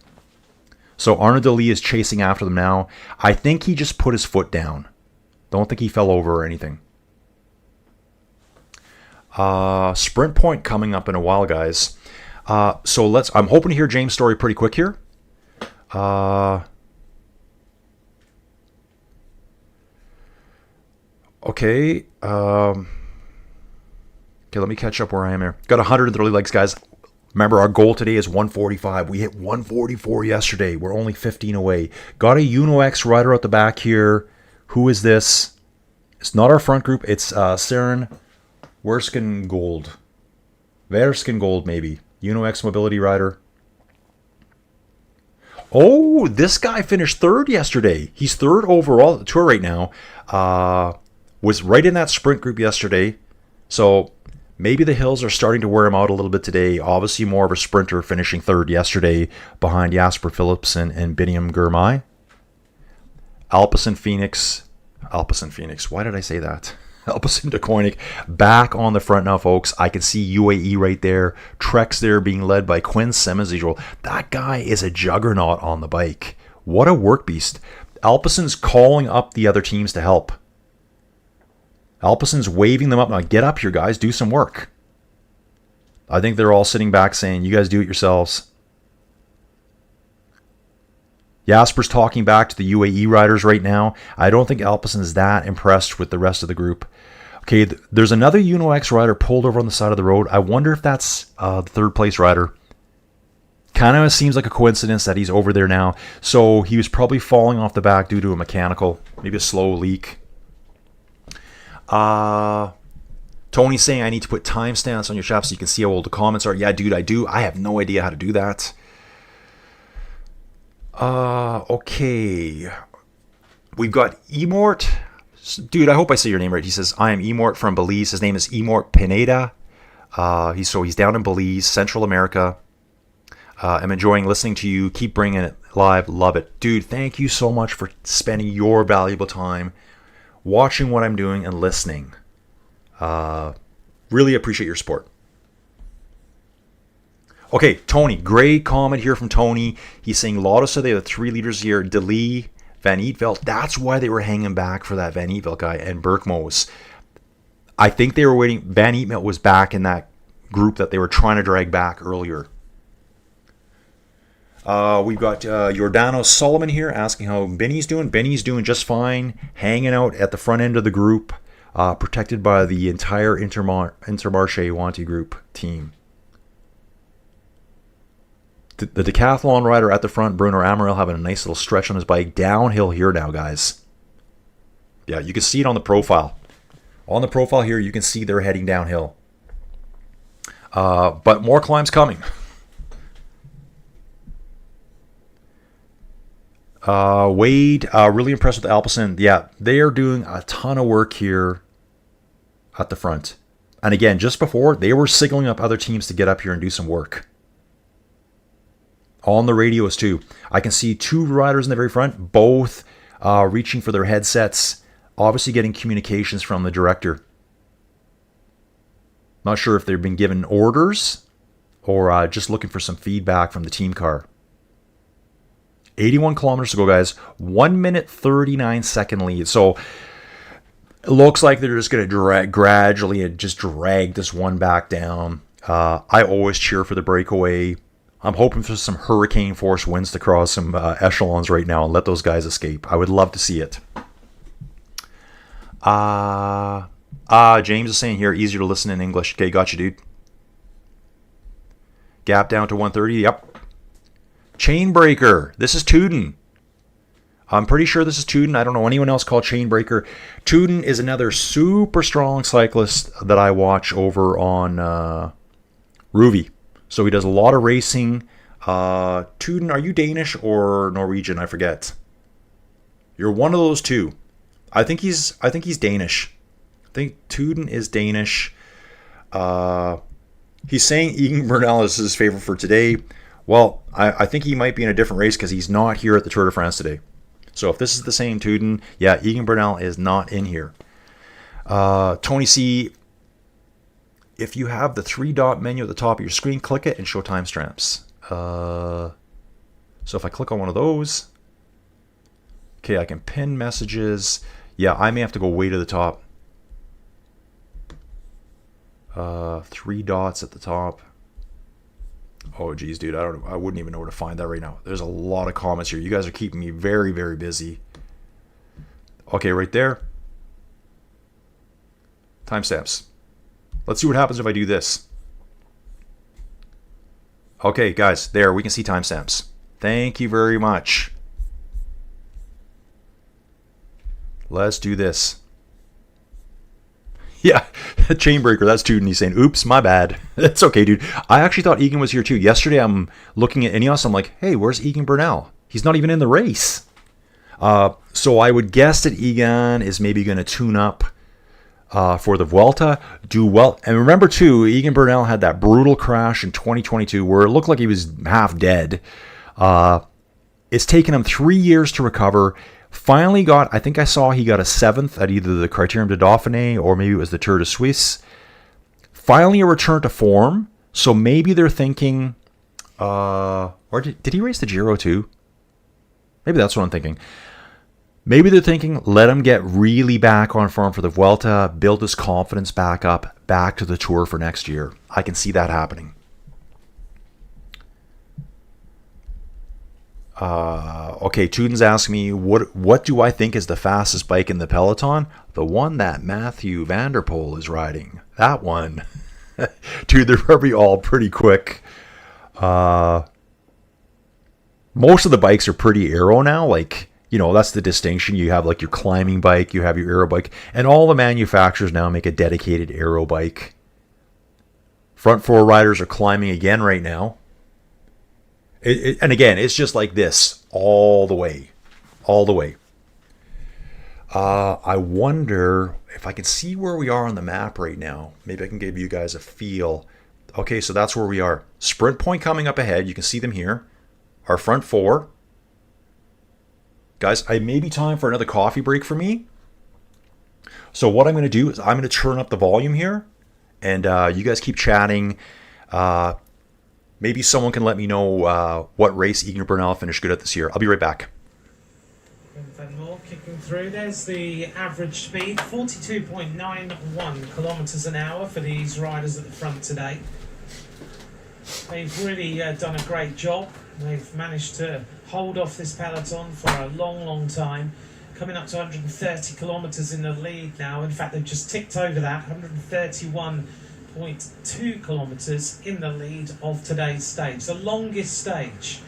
So Arnaud Delis is chasing after them now. I think he just put his foot down. Don't think he fell over or anything. Sprint point coming up in a while, guys. So I'm hoping to hear James' story pretty quick here. Okay. Okay, let me catch up where I am here. Got 130 legs, guys. Remember, our goal today is 145. We hit 144 yesterday. We're only 15 away. Got a Uno X rider at the back here. Who is this? It's not our front group. It's Saren Werskengold, maybe. Uno X Mobility rider. Oh, this guy finished 3rd yesterday. He's 3rd overall at the Tour right now. Was right in that sprint group yesterday. So maybe the hills are starting to wear him out a little bit today. Obviously more of a sprinter, finishing 3rd yesterday behind Jasper Philipsen and Biniam Girmay. Alpecin Decueninck. Why did I say that? Alpecin Decueninck back on the front now, folks. I can see UAE right there. Trek's there being led by Quinn Simmons. That guy is a juggernaut on the bike. What a work beast. Alpecin's calling up the other teams to help. Alpecin's waving them up. Now get up here, guys. Do some work. I think they're all sitting back saying, you guys do it yourselves. Jasper's talking back to the UAE riders right now. I don't think Alpecin's that impressed with the rest of the group. Okay, there's another Uno X rider pulled over on the side of the road. I wonder if that's the 3rd place rider. Kind of seems like a coincidence that he's over there now. So he was probably falling off the back due to a mechanical, maybe a slow leak. Tony's saying I need to put timestamps on your shaft so you can see how old the comments are. Yeah, dude, I do. I have no idea how to do that. Okay. We've got Emort. Dude, I hope I say your name right. He says, I am Emort from Belize. His name is Emort Pineda. He's down in Belize, Central America. I'm enjoying listening to you. Keep bringing it live. Love it. Dude, thank you so much for spending your valuable time watching what I'm doing and listening. Really appreciate your support. Okay, Tony. Great comment here from Tony. He's saying Lotto said they have 3 leaders here. DeLee, Van Eetveld. That's why they were hanging back for that Van Eetveld guy and Berkmoos. I think they were waiting. Van Eetveld was back in that group that they were trying to drag back earlier. We've got Giordano Solomon here asking how Benny's doing. Benny's doing just fine, hanging out at the front end of the group, protected by the entire Intermarché Wanty group team. The decathlon rider at the front, Bruno Amaral, having a nice little stretch on his bike. Downhill here now, guys. Yeah, you can see it on the profile. On the profile here, you can see they're heading downhill. But more climbs coming. Wade, really impressed with Alpecin. Yeah, they are doing a ton of work here at the front. And again, just before, they were signaling up other teams to get up here and do some work. On the radios too. I can see 2 riders in the very front, both reaching for their headsets, obviously getting communications from the director. Not sure if they've been given orders or just looking for some feedback from the team car. 81 kilometers to go, guys. 1 minute 39 second lead. So it looks like they're just going to gradually and just drag this one back down. I always cheer for the breakaway. I'm hoping for some hurricane force winds to cross some echelons right now and let those guys escape. I would love to see it. James is saying here, easier to listen in English. Okay, got you, dude. Gap down to 130. Yep. Chainbreaker. This is Tuden. I'm pretty sure this is Tuden. I don't know anyone else called Chainbreaker. Tuden is another super strong cyclist that I watch over on Ruvi. So he does a lot of racing. Tuden, are you Danish or Norwegian? I forget. You're one of those two. I think he's Danish. I think Tuden is Danish. He's saying Egan Bernal is his favorite for today. Well, I think he might be in a different race because he's not here at the Tour de France today. So if this is the same Tuden, yeah, Egan Bernal is not in here. Tony C., if you have the 3-dot menu at the top of your screen, click it and show timestamps. So if I click on one of those, okay, I can pin messages. Yeah, I may have to go way to the top. 3 dots at the top. Oh, geez, dude, I wouldn't even know where to find that right now. There's a lot of comments here. You guys are keeping me very, very busy. Okay, right there. Timestamps. Let's see what happens if I do this. Okay, guys, there, we can see timestamps. Thank you very much. Let's do this. Yeah, Chainbreaker, that's Tuden. He's saying, oops, my bad. It's okay, dude. I actually thought Egan was here too. Yesterday, I'm looking at Ineos. I'm like, hey, where's Egan Bernal? He's not even in the race. So I would guess that Egan is maybe going to tune up for the Vuelta, do well. And remember, too, Egan Bernal had that brutal crash in 2022 where it looked like he was half dead. It's taken him 3 years to recover. Finally got, I think I saw he got a 7th at either the Criterium de Dauphiné or maybe it was the Tour de Suisse. Finally a return to form. So maybe they're thinking, or did he race the Giro too? Maybe that's what I'm thinking. Maybe they're thinking, let him get really back on form for the Vuelta, build his confidence back up, back to the Tour for next year. I can see that happening. Okay, Tuden's asking me, what do I think is the fastest bike in the Peloton? The one that Mathieu van der Poel is riding. That one. Dude, they're probably all pretty quick. most of the bikes are pretty aero now. Like, you know, that's the distinction. You have like your climbing bike, you have your aero bike, and all the manufacturers now make a dedicated aero bike. Front four riders are climbing again right now. And again, it's just like this all the way. All the way. I wonder if I can see where we are on the map right now. Maybe I can give you guys a feel. Okay, so that's where we are. Sprint point coming up ahead. You can see them here. Our front four. Guys, it may be time for another coffee break for me. So what I'm going to do is I'm going to turn up the volume here. And you guys keep chatting. Maybe someone can let me know what race Egan Bernal finished good at this year. I'll be right back. More kicking through. There's the average speed, 42.91 kilometres an hour for these riders at the front today. They've really done a great job. They've managed to hold off this peloton for a long, long time. Coming up to 130 kilometres in the lead now. In fact, they've just ticked over that, 131.2 kilometres in the lead of today's stage. The longest stage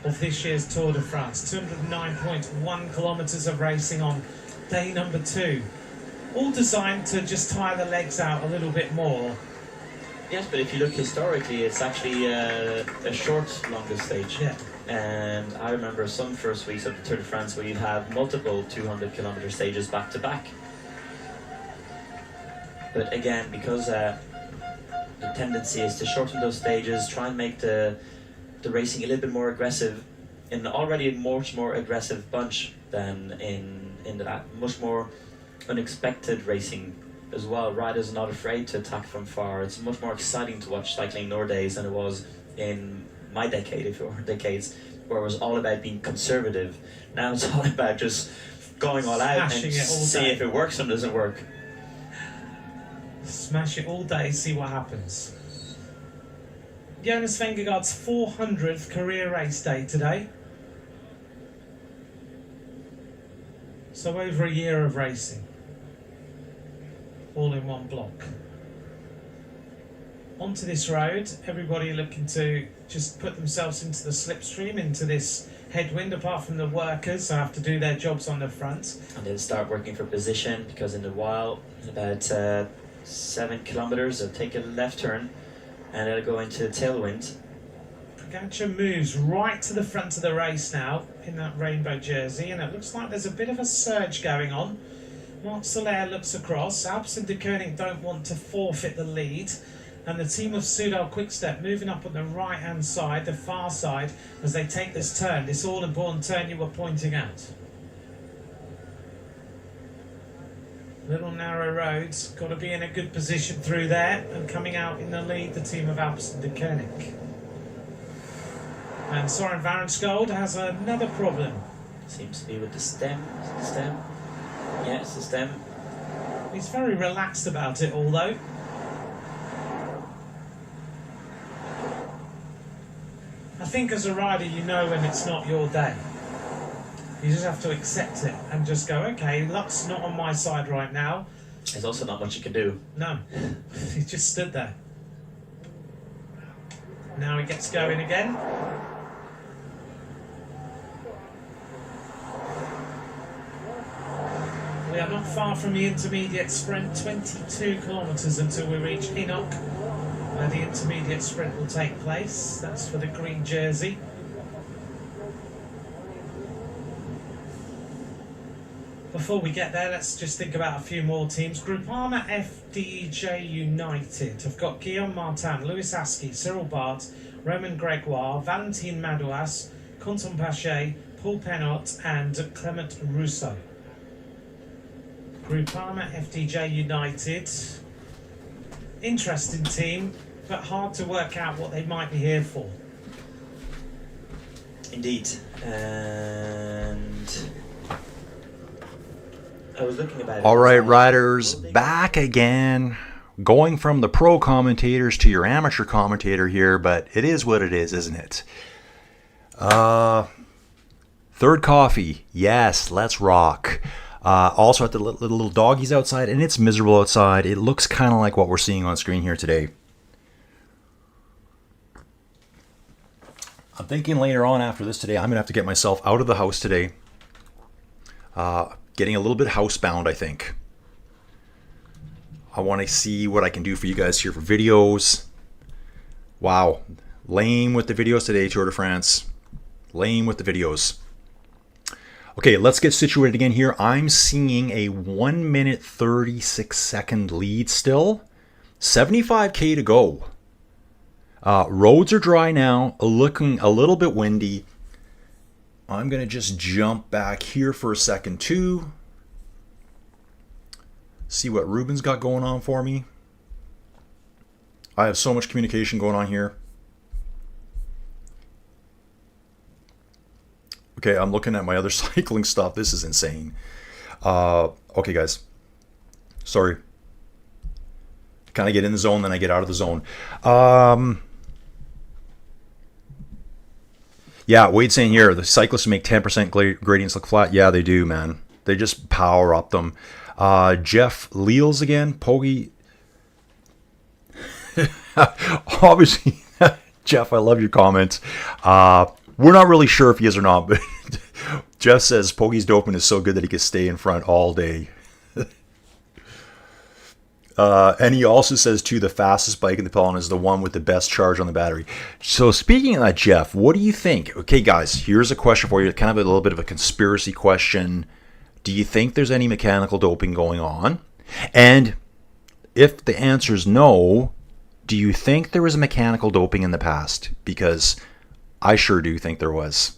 of this year's Tour de France. 209.1 kilometres of racing on day number 2. All designed to just tire the legs out a little bit more. Yes, but if you look historically, it's actually a short, longer stage. Yeah. And I remember some first weeks of the Tour de France where you'd have multiple 200-kilometre stages back to back. But again, because the tendency is to shorten those stages, try and make the racing a little bit more aggressive in an already much more aggressive bunch than in that much more unexpected racing as well. Riders are not afraid to attack from far. It's much more exciting to watch cycling nowadays than it was in my decade, if it were decades, where it was all about being conservative. Now it's all about just going all out and see if it works and doesn't work. Smash it all day, see what happens. Jonas Vingegaard's 400th career race day today. So over a year of racing. All in one block. Onto this road, everybody looking to just put themselves into the slipstream, into this headwind, apart from the workers who have to do their jobs on the front. And they'll start working for position, because in a while, in about 7 kilometres, they'll take a left turn and they'll go into tailwind. Pogacar moves right to the front of the race now in that rainbow jersey, and it looks like there's a bit of a surge going on. Marc Soler looks across. Alpecin Decueninck don't want to forfeit the lead. And the team of Soudal Quickstep moving up on the right-hand side, the far side, as they take this turn, this all-important turn you were pointing out. Little narrow roads, got to be in a good position through there, and coming out in the lead, the team of Alpecin Decueninck. And Søren Varenskold has another problem. Seems to be with the stem. Yeah, it's the stem. He's very relaxed about it all, though. I think as a rider, you know when it's not your day. You just have to accept it and just go, okay, luck's not on my side right now. There's also not much you can do. No, he just stood there. Now he gets going again. We are not far from the intermediate sprint, 22 kilometres until we reach Enoch, where the intermediate sprint will take place. That's for the green jersey. Before we get there, let's just think about a few more teams. Groupama FDJ United have got Guillaume Martin, Louis Askey, Cyril Bart, Romain Gregoire, Valentin Madouas, Quentin Pache, Paul Penot and Clement Rousseau. Groupama FDJ United. Interesting team, but hard to work out what they might be here for. Indeed. And I was looking about it. All right, riders, back again. Going from the pro commentators to your amateur commentator here, but it is what it is, isn't it? Third coffee. Yes, let's rock. Also at the little doggies outside, and it's miserable outside. It looks kind of like what we're seeing on screen here today. I'm thinking later on after this today, I'm going to have to get myself out of the house today. Getting a little bit housebound, I think. I want to see what I can do for you guys here for videos. Wow. Lame with the videos today, Tour de France. Lame with the videos. Okay, let's get situated again here. I'm seeing a 1 minute 36 second lead still. 75K to go. Roads are dry now, looking a little bit windy. I'm going to just jump back here for a second too. See what Ruben's got going on for me. I have so much communication going on here. Okay, I'm looking at my other cycling stuff. This is insane. Okay, guys. Sorry. Kind of get in the zone, then I get out of the zone. Yeah, Wade's saying here, the cyclists make 10% gradients look flat. Yeah, they do, man. They just power up them. Jeff Leals again. Pogi. Obviously, Jeff, I love your comments. We're not really sure if he is or not, but Jeff says Pogi's doping is so good that he could stay in front all day. And he also says, too, the fastest bike in the Peloton is the one with the best charge on the battery. So speaking of that, Jeff, what do you think? Okay, guys, here's a question for you, kind of a little bit of a conspiracy question. Do you think there's any mechanical doping going on? And if the answer is no, do you think there was mechanical doping in the past? Because I sure do think there was.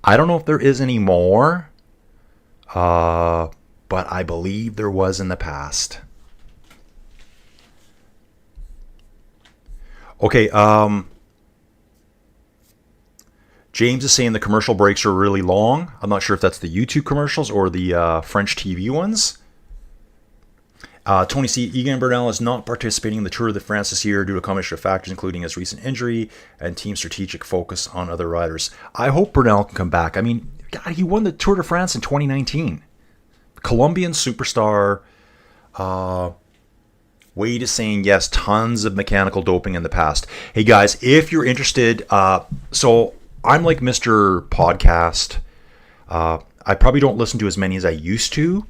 I don't know if there is any more, but I believe there was in the past. Okay, James is saying the commercial breaks are really long. I'm not sure if that's the YouTube commercials or the French TV ones. Tony C. Egan Bernal is not participating in the Tour de France this year due to a combination of factors, including his recent injury and team strategic focus on other riders. I hope Bernal can come back. I mean, God, he won the Tour de France in 2019. Colombian superstar. Wade is saying, yes, tons of mechanical doping in the past. Hey, guys, if you're interested, so I'm like Mr. Podcast. I probably don't listen to as many as I used to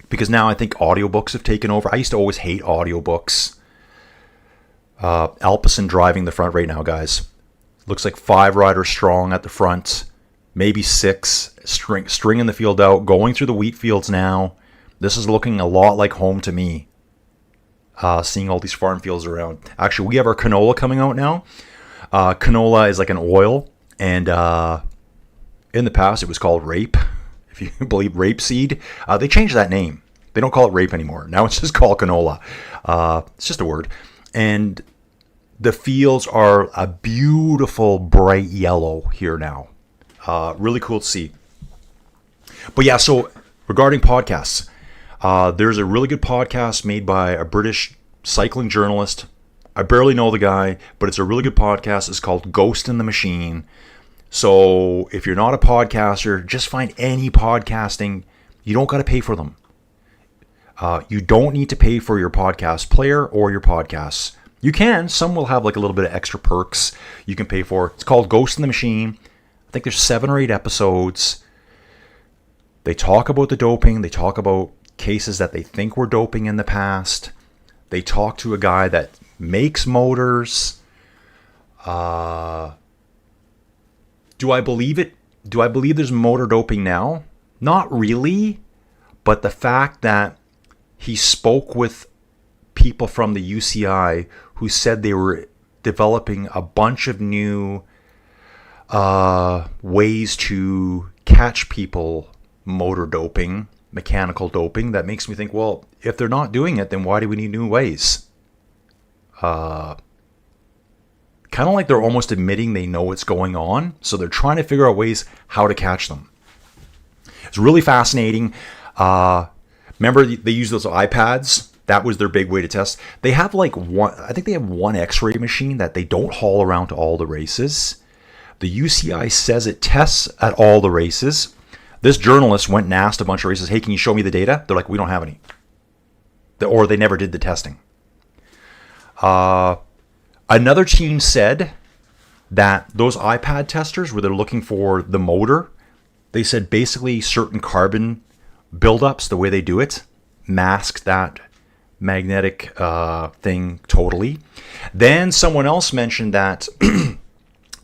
because now I think audiobooks have taken over. I used to always hate audiobooks. Alpecin driving the front right now, guys. Looks like 5 riders strong at the front, maybe 6, stringing the field out, going through the wheat fields now. This is looking a lot like home to me. Seeing all these farm fields around. Actually, we have our canola coming out now. Canola is like an oil, and in the past it was called rape, if you believe rapeseed. They changed that name. They don't call it rape anymore. Now it's just called canola. It's just a word. And the fields are a beautiful bright yellow here now. Really cool to see. But yeah, so regarding podcasts, there's a really good podcast made by a British cycling journalist. I barely know the guy, but it's a really good podcast. It's called Ghost in the Machine. So if you're not a podcaster, just find any podcasting. You don't got to pay for them. You don't need to pay for your podcast player or your podcasts. You can. Some will have like a little bit of extra perks you can pay for. It's called Ghost in the Machine. I think there's 7 or 8 episodes. They talk about the doping. They talk about cases that they think were doping in the past. They talk to a guy that makes motors. Do I believe it? Do I believe there's motor doping now? Not really. But the fact that he spoke with people from the UCI who said they were developing a bunch of new ways to catch people motor doping, mechanical doping, that makes me think, well, if they're not doing it, then why do we need new ways? Kind of like they're almost admitting they know what's going on, so they're trying to figure out ways how to catch them. It's really fascinating. Remember, they use those iPads? That was their big way to test. They have like one, I think they have one X-ray machine that they don't haul around to all the races. The UCI says it tests at all the races. This journalist went and asked a bunch of races, hey, can you show me the data? They're like, we don't have any. Or they never did the testing. Another team said that those iPad testers where they're looking for the motor, they said basically certain carbon buildups, the way they do it, mask that magnetic thing totally. Then someone else mentioned that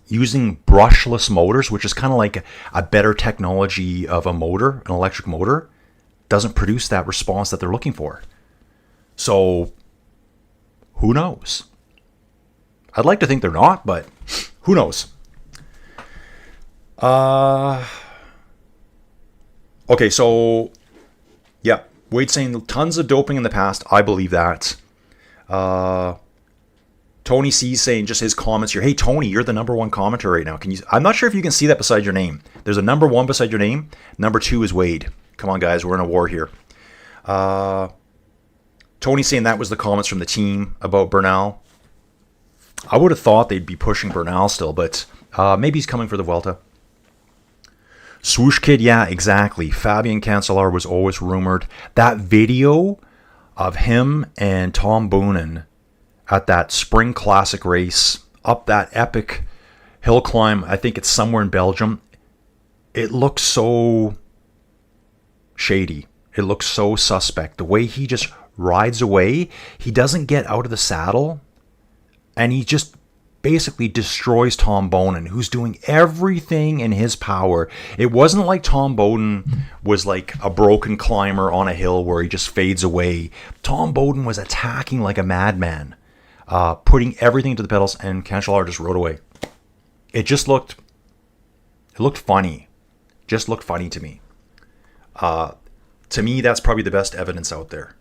using brushless motors, which is kind of like a better technology of a motor, an electric motor, doesn't produce that response that they're looking for. So who knows? I'd like to think they're not, but who knows? Okay, so yeah, Wade's saying tons of doping in the past. I believe that. Tony C's saying just his comments here. Hey Tony, you're the number one commenter right now. Can you? I'm not sure if you can see that beside your name. There's a number one beside your name. Number two is Wade. Come on, guys, we're in a war here. Tony saying that was the comments from the team about Bernal. I would have thought they'd be pushing Bernal still, but maybe he's coming for the Vuelta. Swoosh Kid, yeah, exactly. Fabian Cancellara was always rumored. That video of him and Tom Boonen at that Spring Classic race, up that epic hill climb, I think it's somewhere in Belgium, it looks so shady. It looks so suspect. The way he just rides away, he doesn't get out of the saddle, and he just basically destroys Tom Boonen, who's doing everything in his power. It wasn't like Tom Boonen was like a broken climber on a hill where he just fades away. Tom Boonen was attacking like a madman, putting everything to the pedals, and Cancellara just rode away. It looked funny. Just looked funny to me. To me, that's probably the best evidence out there.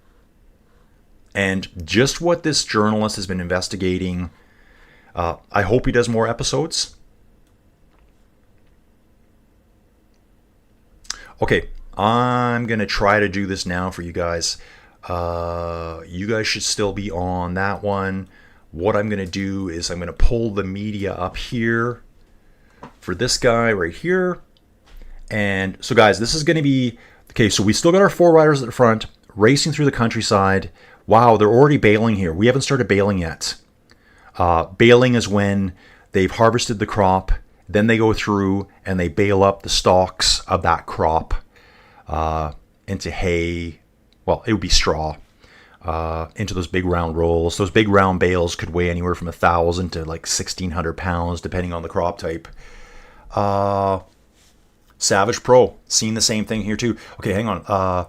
And just what this journalist has been investigating, I hope he does more episodes. Okay, I'm going to try to do this now for you guys. You guys should still be on that one. What I'm going to do is I'm going to pull the media up here for this guy right here. And so, guys, this is going to be... Okay, so we still got our four riders at the front, racing through the countryside. Wow, they're already baling here. We haven't started baling yet. Baling is when they've harvested the crop, then they go through and they bale up the stalks of that crop into hay. Well, it would be straw. Into those big round rolls. Those big round bales could weigh anywhere from 1,000 to like 1,600 pounds, depending on the crop type. Savage Pro, seeing the same thing here too. Okay, hang on.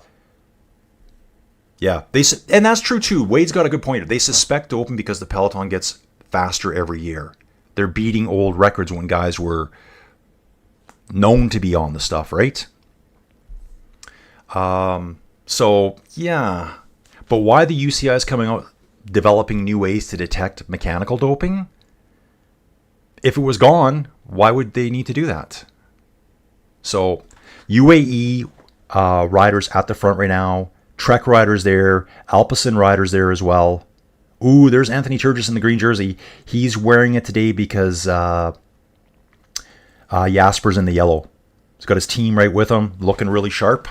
Yeah, and that's true too. Wade's got a good point. They suspect doping because the Peloton gets faster every year. They're beating old records when guys were known to be on the stuff, right? So yeah, but why the UCI is coming out developing new ways to detect mechanical doping? If it was gone, why would they need to do that? So UAE riders at the front right now. Trek riders there. Alpecin riders there as well. Ooh, there's Anthony Turgis in the green jersey. He's wearing it today because Jasper's in the yellow. He's got his team right with him, looking really sharp.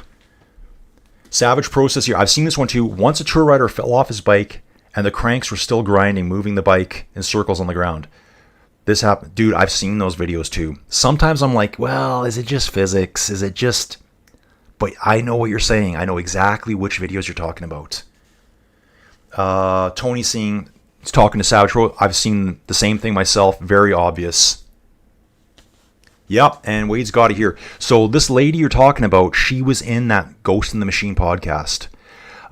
Savage process here. I've seen this one too. Once a tour rider fell off his bike and the cranks were still grinding, moving the bike in circles on the ground. This happened. Dude, I've seen those videos too. Sometimes I'm like, well, is it just physics? Is it just... But I know what you're saying. I know exactly which videos you're talking about. Tony he's talking to Savage Pro. I've seen the same thing myself. Very obvious. Yep, and Wade's got it here. So this lady you're talking about, she was in that Ghost in the Machine podcast.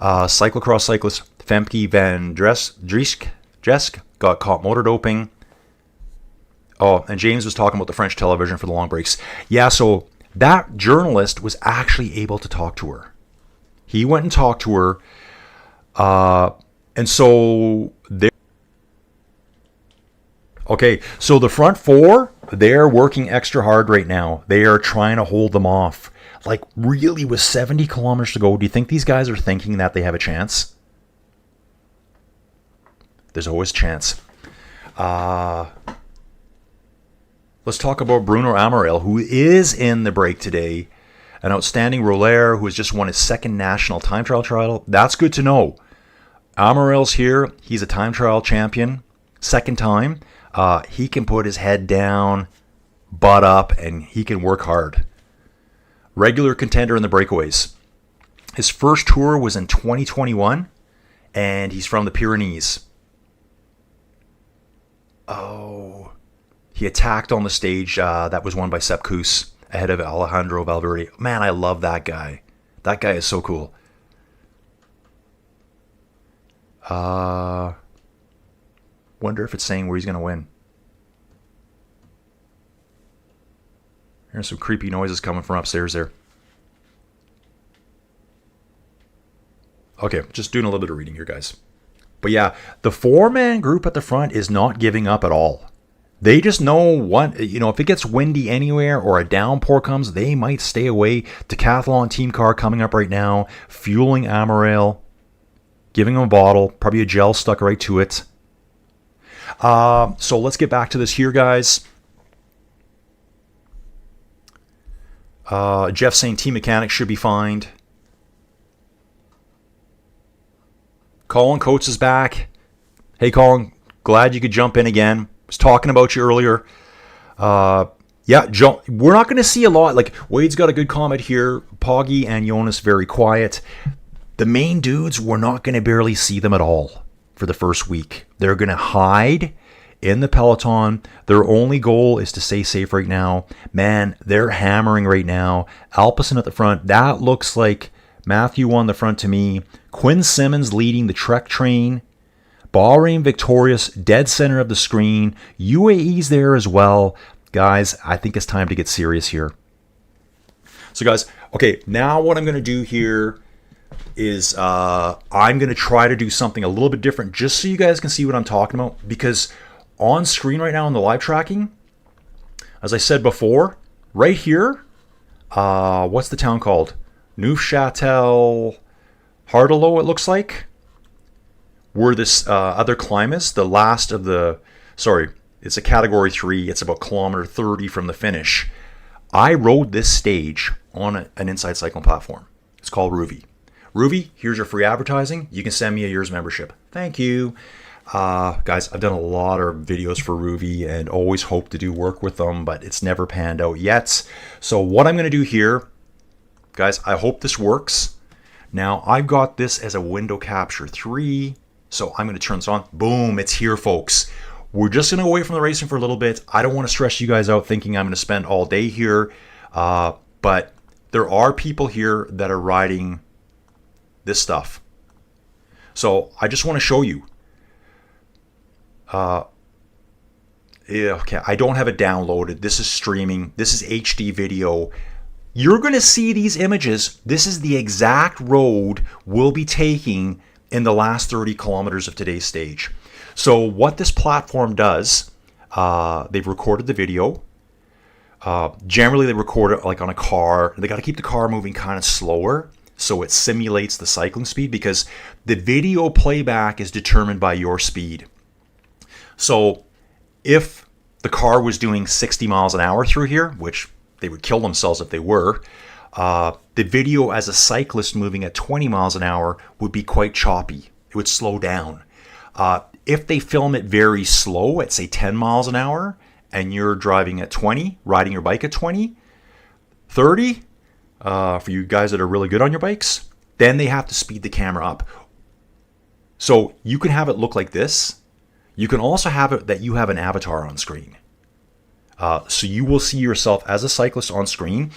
Cyclocross cyclist Femke van Dresk got caught motor doping. Oh, and James was talking about the French television for the long breaks. Yeah, so that journalist was actually able to talk to her. He went and talked to her. And so okay, so the front four, they're working extra hard right now. They are trying to hold them off. Like, really, with 70 kilometers to go, do you think these guys are thinking that they have a chance? There's always a chance. Let's talk about Bruno Amaral, who is in the break today. An outstanding roller who has just won his second national time trial title. That's good to know. Amaral's here. He's a time trial champion. Second time. He can put his head down, butt up, and he can work hard. Regular contender in the breakaways. His first tour was in 2021, and he's from the Pyrenees. Oh, he attacked on the stage that was won by Sepp Kuss ahead of Alejandro Valverde. Man, I love that guy. That guy is so cool. Wonder if it's saying where he's going to win. There's some creepy noises coming from upstairs there. Okay, just doing a little bit of reading here, guys. But yeah, the 4-man group at the front is not giving up at all. They just know what, if it gets windy anywhere or a downpour comes, they might stay away. Decathlon team car coming up right now, fueling Amaral, giving them a bottle, probably a gel stuck right to it. So let's get back to this here, guys. Jeff saying team mechanics should be fined. Colin Coates is back. Hey, Colin, glad you could jump in again. Was talking about you earlier. Yeah, John, we're not going to see a lot. Like, Wade's got a good comment here. Poggy and Jonas very quiet. The main dudes, we're not going to barely see them at all for the first week. They're going to hide in the Peloton. Their only goal is to stay safe right now. Man, they're hammering right now. Alpecin at the front. That looks like Matthew on the front to me. Quinn Simmons leading the Trek train. Bahrain victorious, dead center of the screen. UAE's there as well. Guys, I think it's time to get serious here. So guys, okay, now what I'm going to do here is I'm going to try to do something a little bit different just so you guys can see what I'm talking about. Because on screen right now on the live tracking, as I said before, right here, what's the town called? Neufchâtel Hardelo, it looks like. Where this other climb is, the last of the, it's a category 3. It's about kilometer 30 from the finish. I rode this stage on an inside cycling platform. It's called Ruvi. Ruvi, here's your free advertising. You can send me a year's membership. Thank you. Guys, I've done a lot of videos for Ruvi and always hope to do work with them, but it's never panned out yet. So what I'm going to do here, guys, I hope this works. Now, I've got this as a window capture 3. So I'm going to turn this on. Boom, it's here, folks. We're just going to go away from the racing for a little bit. I don't want to stress you guys out thinking I'm going to spend all day here. But there are people here that are riding this stuff. So I just want to show you. Okay, I don't have it downloaded. This is streaming. This is HD video. You're going to see these images. This is the exact road we'll be taking in the last 30 kilometers of today's stage. So what this platform does, they've recorded the video. Generally they record it like on a car. They got to keep the car moving kind of slower so it simulates the cycling speed, because the video playback is determined by your speed. So if the car was doing 60 miles an hour through here, which they would kill themselves if they were, the video as a cyclist moving at 20 miles an hour would be quite choppy. It would slow down. If they film it very slow at, say, 10 miles an hour, and you're driving at 20, riding your bike at 20, 30, for you guys that are really good on your bikes, then they have to speed the camera up. So you can have it look like this. You can also have it that you have an avatar on screen. So you will see yourself as a cyclist on screen.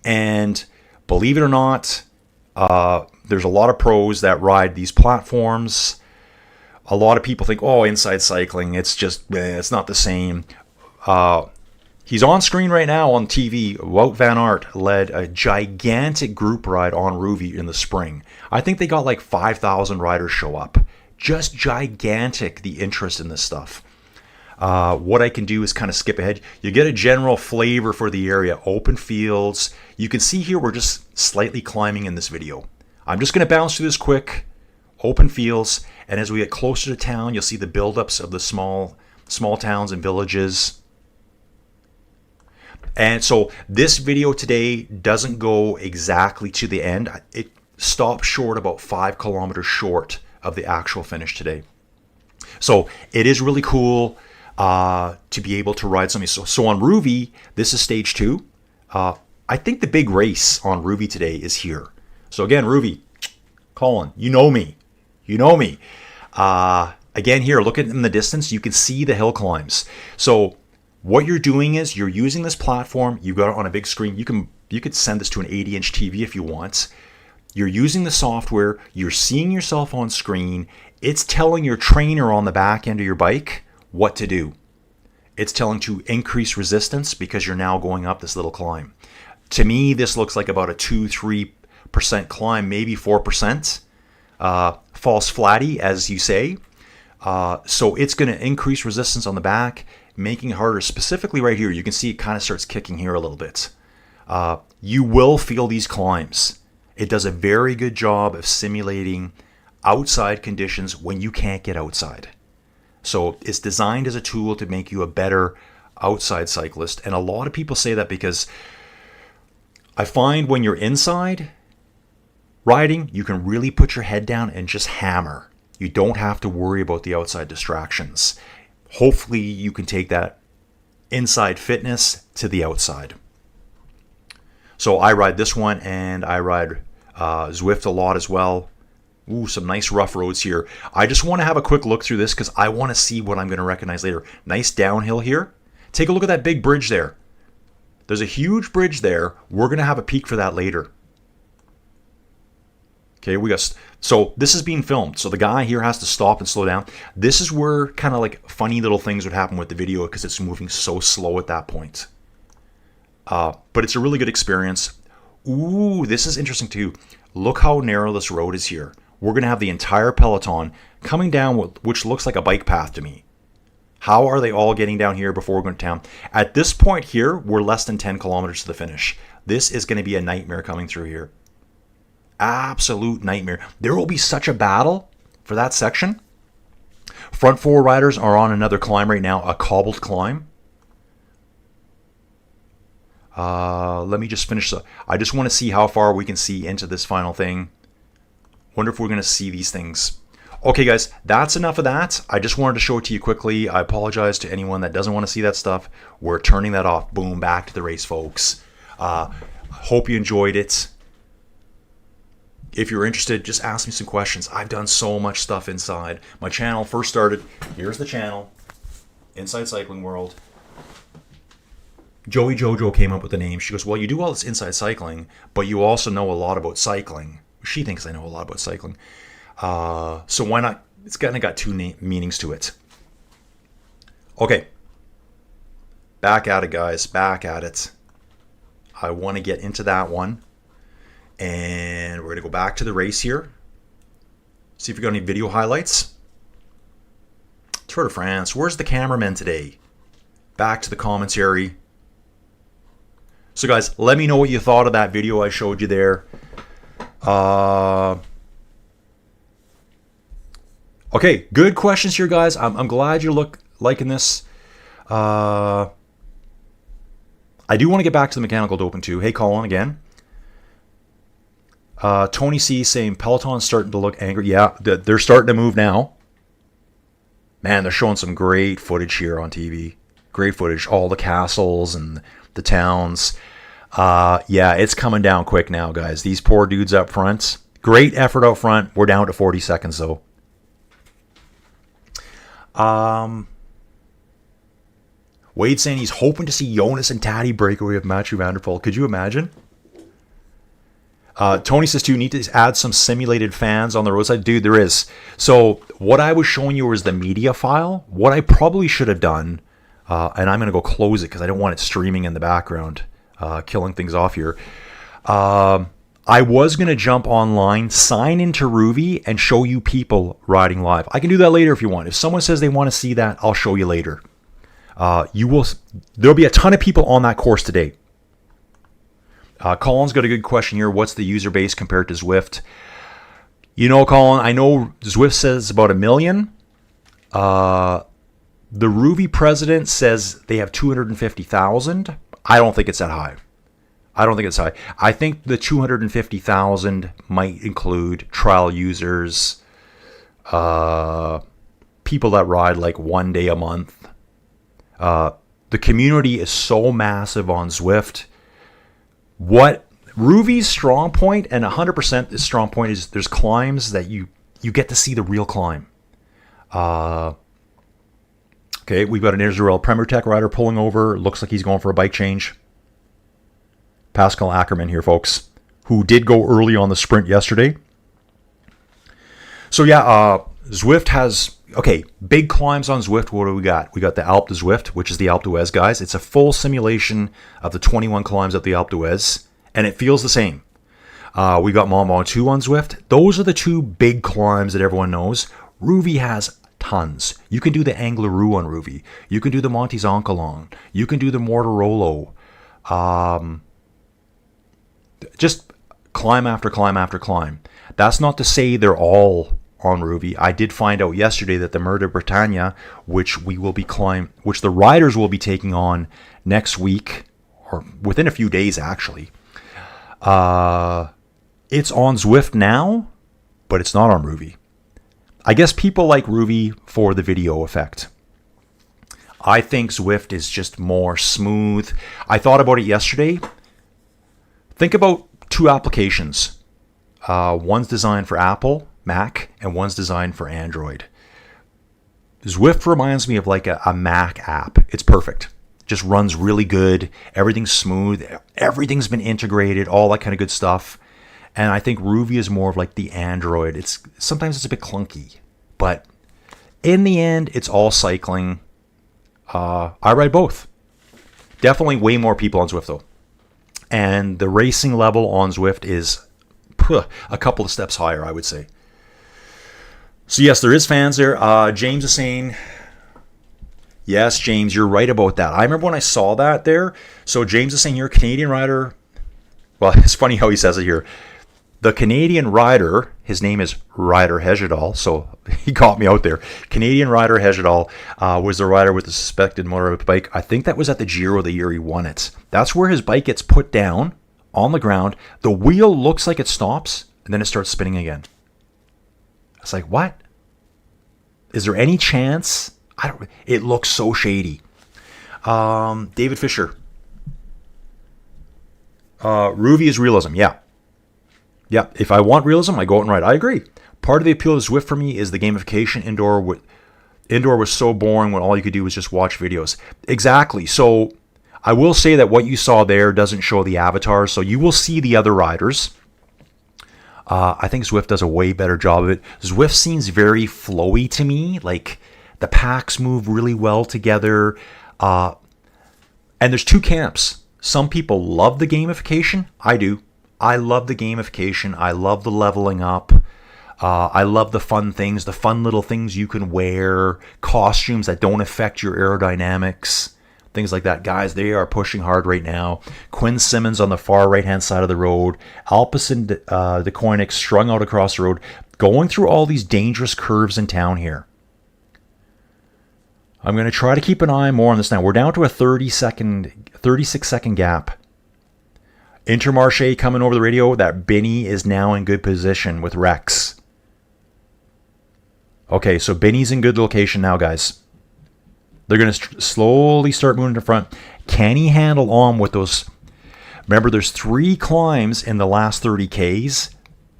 And believe it or not, there's a lot of pros that ride these platforms. A lot of people think, oh, inside cycling, it's just, it's not the same. He's on screen right now on TV. Wout van Aert led a gigantic group ride on Ruvi in the spring. I think they got like 5,000 riders show up. Just gigantic, the interest in this stuff. What I can do is kind of skip ahead. You get a general flavor for the area. Open fields. You can see here we're just slightly climbing in this video. I'm just going to bounce through this quick. Open fields. And as we get closer to town, you'll see the buildups of the small towns and villages. And so this video today doesn't go exactly to the end. It stops short, about 5 kilometers short of the actual finish today. So it is really cool. to be able to ride something. So on Rouvy, this is stage 2. I think the big race on Rouvy today is here. So again, Rouvy, Colin, you know me. Again here, look at in the distance, you can see the hill climbs. So what you're doing is you're using this platform. You've got it on a big screen. You could send this to an 80-inch TV if you want. You're using the software. You're seeing yourself on screen. It's telling your trainer on the back end of your bike what to do. It's telling to increase resistance because you're now going up this little climb. To me, this looks like about a 2-3% climb, maybe 4%. False flatty, as you say. So it's going to increase resistance on the back, making it harder. Specifically right here, you can see it kind of starts kicking here a little bit. You will feel these climbs. It does a very good job of simulating outside conditions when you can't get outside. So it's designed as a tool to make you a better outside cyclist. And a lot of people say that because I find when you're inside riding, you can really put your head down and just hammer. You don't have to worry about the outside distractions. Hopefully you can take that inside fitness to the outside. So I ride this one, and I ride Zwift a lot as well. Ooh, some nice rough roads here. I just want to have a quick look through this because I want to see what I'm going to recognize later. Nice downhill here. Take a look at that big bridge there. There's a huge bridge there. We're going to have a peek for that later. Okay, so this is being filmed. So the guy here has to stop and slow down. This is where kind of like funny little things would happen with the video because it's moving so slow at that point. But it's a really good experience. Ooh, this is interesting too. Look how narrow this road is here. We're going to have the entire Peloton coming down, which looks like a bike path to me. How are they all getting down here before we're going to town? At this point here, we're less than 10 kilometers to the finish. This is going to be a nightmare coming through here. Absolute nightmare. There will be such a battle for that section. Front 4 riders are on another climb right now, a cobbled climb. Let me just finish. I just want to see how far we can see into this final thing. Wonder if we're going to see these things. Okay, guys, that's enough of that. I just wanted to show it to you quickly. I apologize to anyone that doesn't want to see that stuff. We're turning that off. Boom, back to the race, folks. Hope you enjoyed it. If you're interested, just ask me some questions. I've done so much stuff inside. My channel first started. Here's the channel. Inside Cycling World. Joey Jojo came up with the name. She goes, well, you do all this inside cycling, but you also know a lot about cycling. She thinks I know a lot about cycling. So why not? It's kind of got two meanings to it. Okay. Back at it, guys. Back at it. I want to get into that one. And we're going to go back to the race here. See if we got any video highlights. Tour de France. Where's the cameraman today? Back to the commentary. So guys, let me know what you thought of that video I showed you there. Okay, good questions here, guys. I'm glad you're liking this. I do want to get back to the mechanical doping too. Hey, Colin, again. Tony C saying Peloton's starting to look angry. Yeah, they're starting to move now. Man, they're showing some great footage here on TV. Great footage. All the castles and the towns. Yeah, it's coming down quick now, guys. These poor dudes up front. Great effort out front. We're down to 40 seconds, though. Wade saying he's hoping to see Jonas and Taddy break away with Matthew Van Der Poel. Could you imagine? Tony says, too, you need to add some simulated fans on the roadside. Dude, there is. So what I was showing you was the media file. What I probably should have done, and I'm going to go close it because I don't want it streaming in the background, killing things off here. I was going to jump online, sign into Rouvy, and show you people riding live. I can do that later if you want. If someone says they want to see that, I'll show you later. There'll be a ton of people on that course today. Colin's got a good question here. What's the user base compared to Zwift? You know, Colin, I know Zwift says about 1 million. The Rouvy president says they have 250,000. I don't think it's that high. I think the 250,000 might include trial users, people that ride like 1 day a month, The community is so massive on Zwift. What Ruvy's strong point, and 100% his strong point, is there's climbs that you get to see the real climb. Okay, we've got an Israel Premier Tech rider pulling over. Looks like he's going for a bike change. Pascal Ackerman here, folks, who did go early on the sprint yesterday. So yeah, Zwift has, okay, big climbs on Zwift. What do we got? We got the Alpe de Zwift, which is the Alpe d'Huez, guys. It's a full simulation of the 21 climbs of the Alpe d'Huez, and it feels the same. We got Mont Ventoux on Zwift. Those are the two big climbs that everyone knows. Ruvy has tons. You can do the Angleroo on Ruvy. You can do the Monte Zoncolon. You can do the Mortarolo. Just climb after climb after climb. That's not to say they're all on Ruvy. I did find out yesterday that the Mur de Bretagne, which the riders will be taking on next week, or within a few days actually, it's on Zwift now, but it's not on Ruvy. I guess people like Ruvy for the video effect. I think Zwift is just more smooth. I thought about it yesterday. Think about two applications. One's designed for Apple, Mac, and one's designed for Android. Zwift reminds me of like a Mac app. It's perfect. Just runs really good. Everything's smooth. Everything's been integrated. All that kind of good stuff. And I think Ruvy is more of like the Android. Sometimes it's a bit clunky, but in the end, it's all cycling. I ride both. Definitely way more people on Zwift though. And the racing level on Zwift is a couple of steps higher, I would say. So yes, there is fans there. James is saying, yes, James, you're right about that. I remember when I saw that there. So James is saying you're a Canadian rider. Well, it's funny how he says it here. The Canadian rider, his name is Ryder Hegedal, so he caught me out there. Canadian Ryder Hegedal was the rider with the suspected motorbike bike. I think that was at the Giro the year he won it. That's where his bike gets put down on the ground. The wheel looks like it stops, and then it starts spinning again. It's like, what? Is there any chance? It looks so shady. David Fisher. Ruvy is realism, yeah. Yeah, if I want realism, I go out and ride. I agree. Part of the appeal of Zwift for me is the gamification. Indoor was so boring when all you could do was just watch videos. Exactly. So I will say that what you saw there doesn't show the avatars, so you will see the other riders. I think Zwift does a way better job of it. Zwift seems very flowy to me. Like the packs move really well together. And there's two camps. Some people love the gamification. I do. I love the gamification. I love the leveling up. I love the fun things, the fun little things you can wear, costumes that don't affect your aerodynamics, things like that. Guys, they are pushing hard right now. Quinn Simmons on the far right-hand side of the road. Alpecin Decueninck strung out across the road, going through all these dangerous curves in town here. I'm going to try to keep an eye more on this now. We're down to a 36-second gap. Intermarché coming over the radio that Binny is now in good position with Rex. Okay, so Binny's in good location now, guys. They're going to slowly start moving to front. Can he handle on with those? Remember, there's 3 climbs in the last 30 Ks,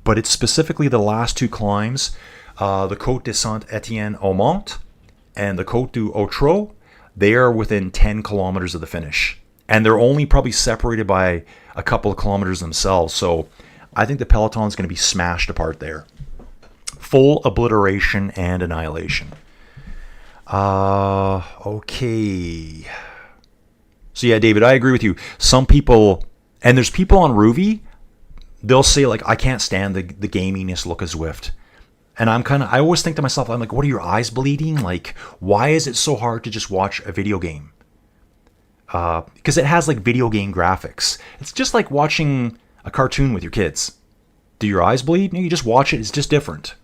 but it's specifically the last 2 climbs. The Côte de Saint Étienne au Mont and the Côte du Outreau. They are within 10 kilometers of the finish. And they're only probably separated by a couple of kilometers themselves. So I think the Peloton is going to be smashed apart there. Full obliteration and annihilation. Okay. So yeah, David, I agree with you. Some people, and there's people on Ruvy, they'll say like, I can't stand the gaminess look of Zwift. And I always think to myself, I'm like, what are your eyes bleeding? Like, why is it so hard to just watch a video game? Because it has like video game graphics. It's just like watching a cartoon with your kids. Do your eyes bleed? No, you just watch it. It's just different.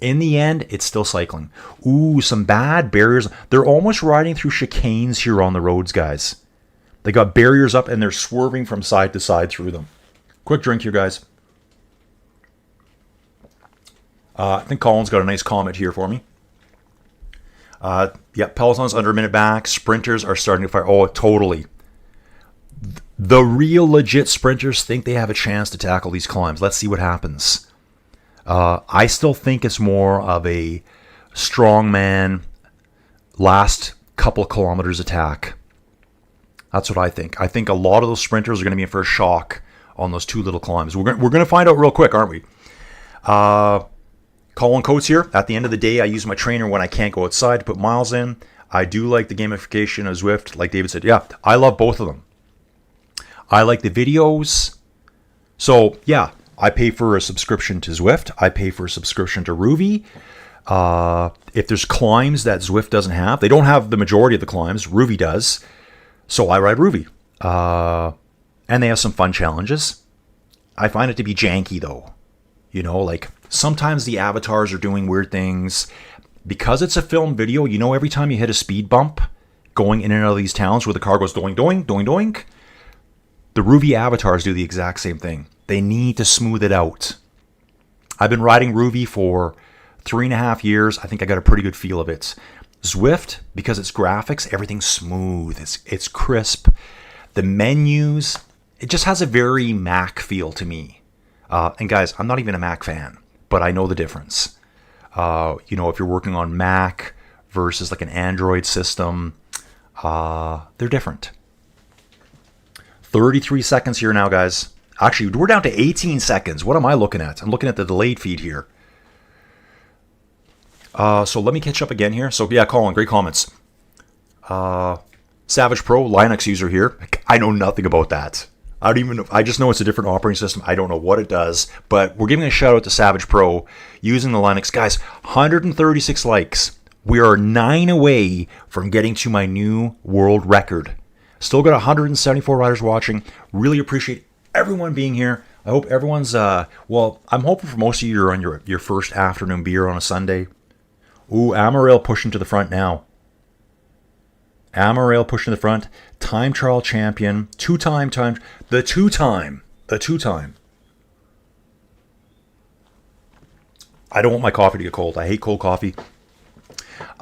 In the end, it's still cycling. Ooh, some bad barriers. They're almost riding through chicanes here on the roads, guys. They got barriers up and they're swerving from side to side through them. Quick drink here, guys. I think Colin's got a nice comment here for me. Yeah, Peloton's under a minute back. Sprinters are starting to fire. Oh, totally. The real legit sprinters think they have a chance to tackle these climbs. Let's see what happens. I still think it's more of a strongman last couple of kilometers attack. That's what I think. I think a lot of those sprinters are going to be in for a shock on those two little climbs. We're going to find out real quick, aren't we? Colin Coates here. At the end of the day, I use my trainer when I can't go outside to put miles in. I do like the gamification of Zwift. Like David said, yeah, I love both of them. I like the videos. So, yeah, I pay for a subscription to Zwift. I pay for a subscription to Rouvy. If there's climbs that Zwift doesn't have, they don't have the majority of the climbs. Rouvy does. So I ride Rouvy. And they have some fun challenges. I find it to be janky, though. You know, like sometimes the avatars are doing weird things. Because it's a film video, you know, every time you hit a speed bump going in and out of these towns where the car goes doink, doink, doink, doink, the Rouvy avatars do the exact same thing. They need to smooth it out. I've been riding Rouvy for 3.5 years. I think I got a pretty good feel of it. Zwift, because it's graphics, everything's smooth. It's crisp. The menus, it just has a very Mac feel to me. And guys, I'm not even a Mac fan, but I know the difference. You know, if you're working on Mac versus like an Android system, they're different. 33 seconds here now, guys. Actually, we're down to 18 seconds. What am I looking at? I'm looking at the delayed feed here. So let me catch up again here. So yeah, Colin, great comments. Savage Pro, Linux user here. I know nothing about that. I don't even know. I just know it's a different operating system. I don't know what it does, but we're giving a shout out to Savage Pro using the Linux. Guys, 136 likes. We are 9 away from getting to my new world record. Still got 174 riders watching. Really appreciate everyone being here. I hope everyone's, well, I'm hoping for most of you are on your first afternoon beer on a Sunday. Ooh, Amaral pushing to the front now. Amaral pushing to the front. Time trial champion. Two-time. The two-time. I don't want my coffee to get cold. I hate cold coffee.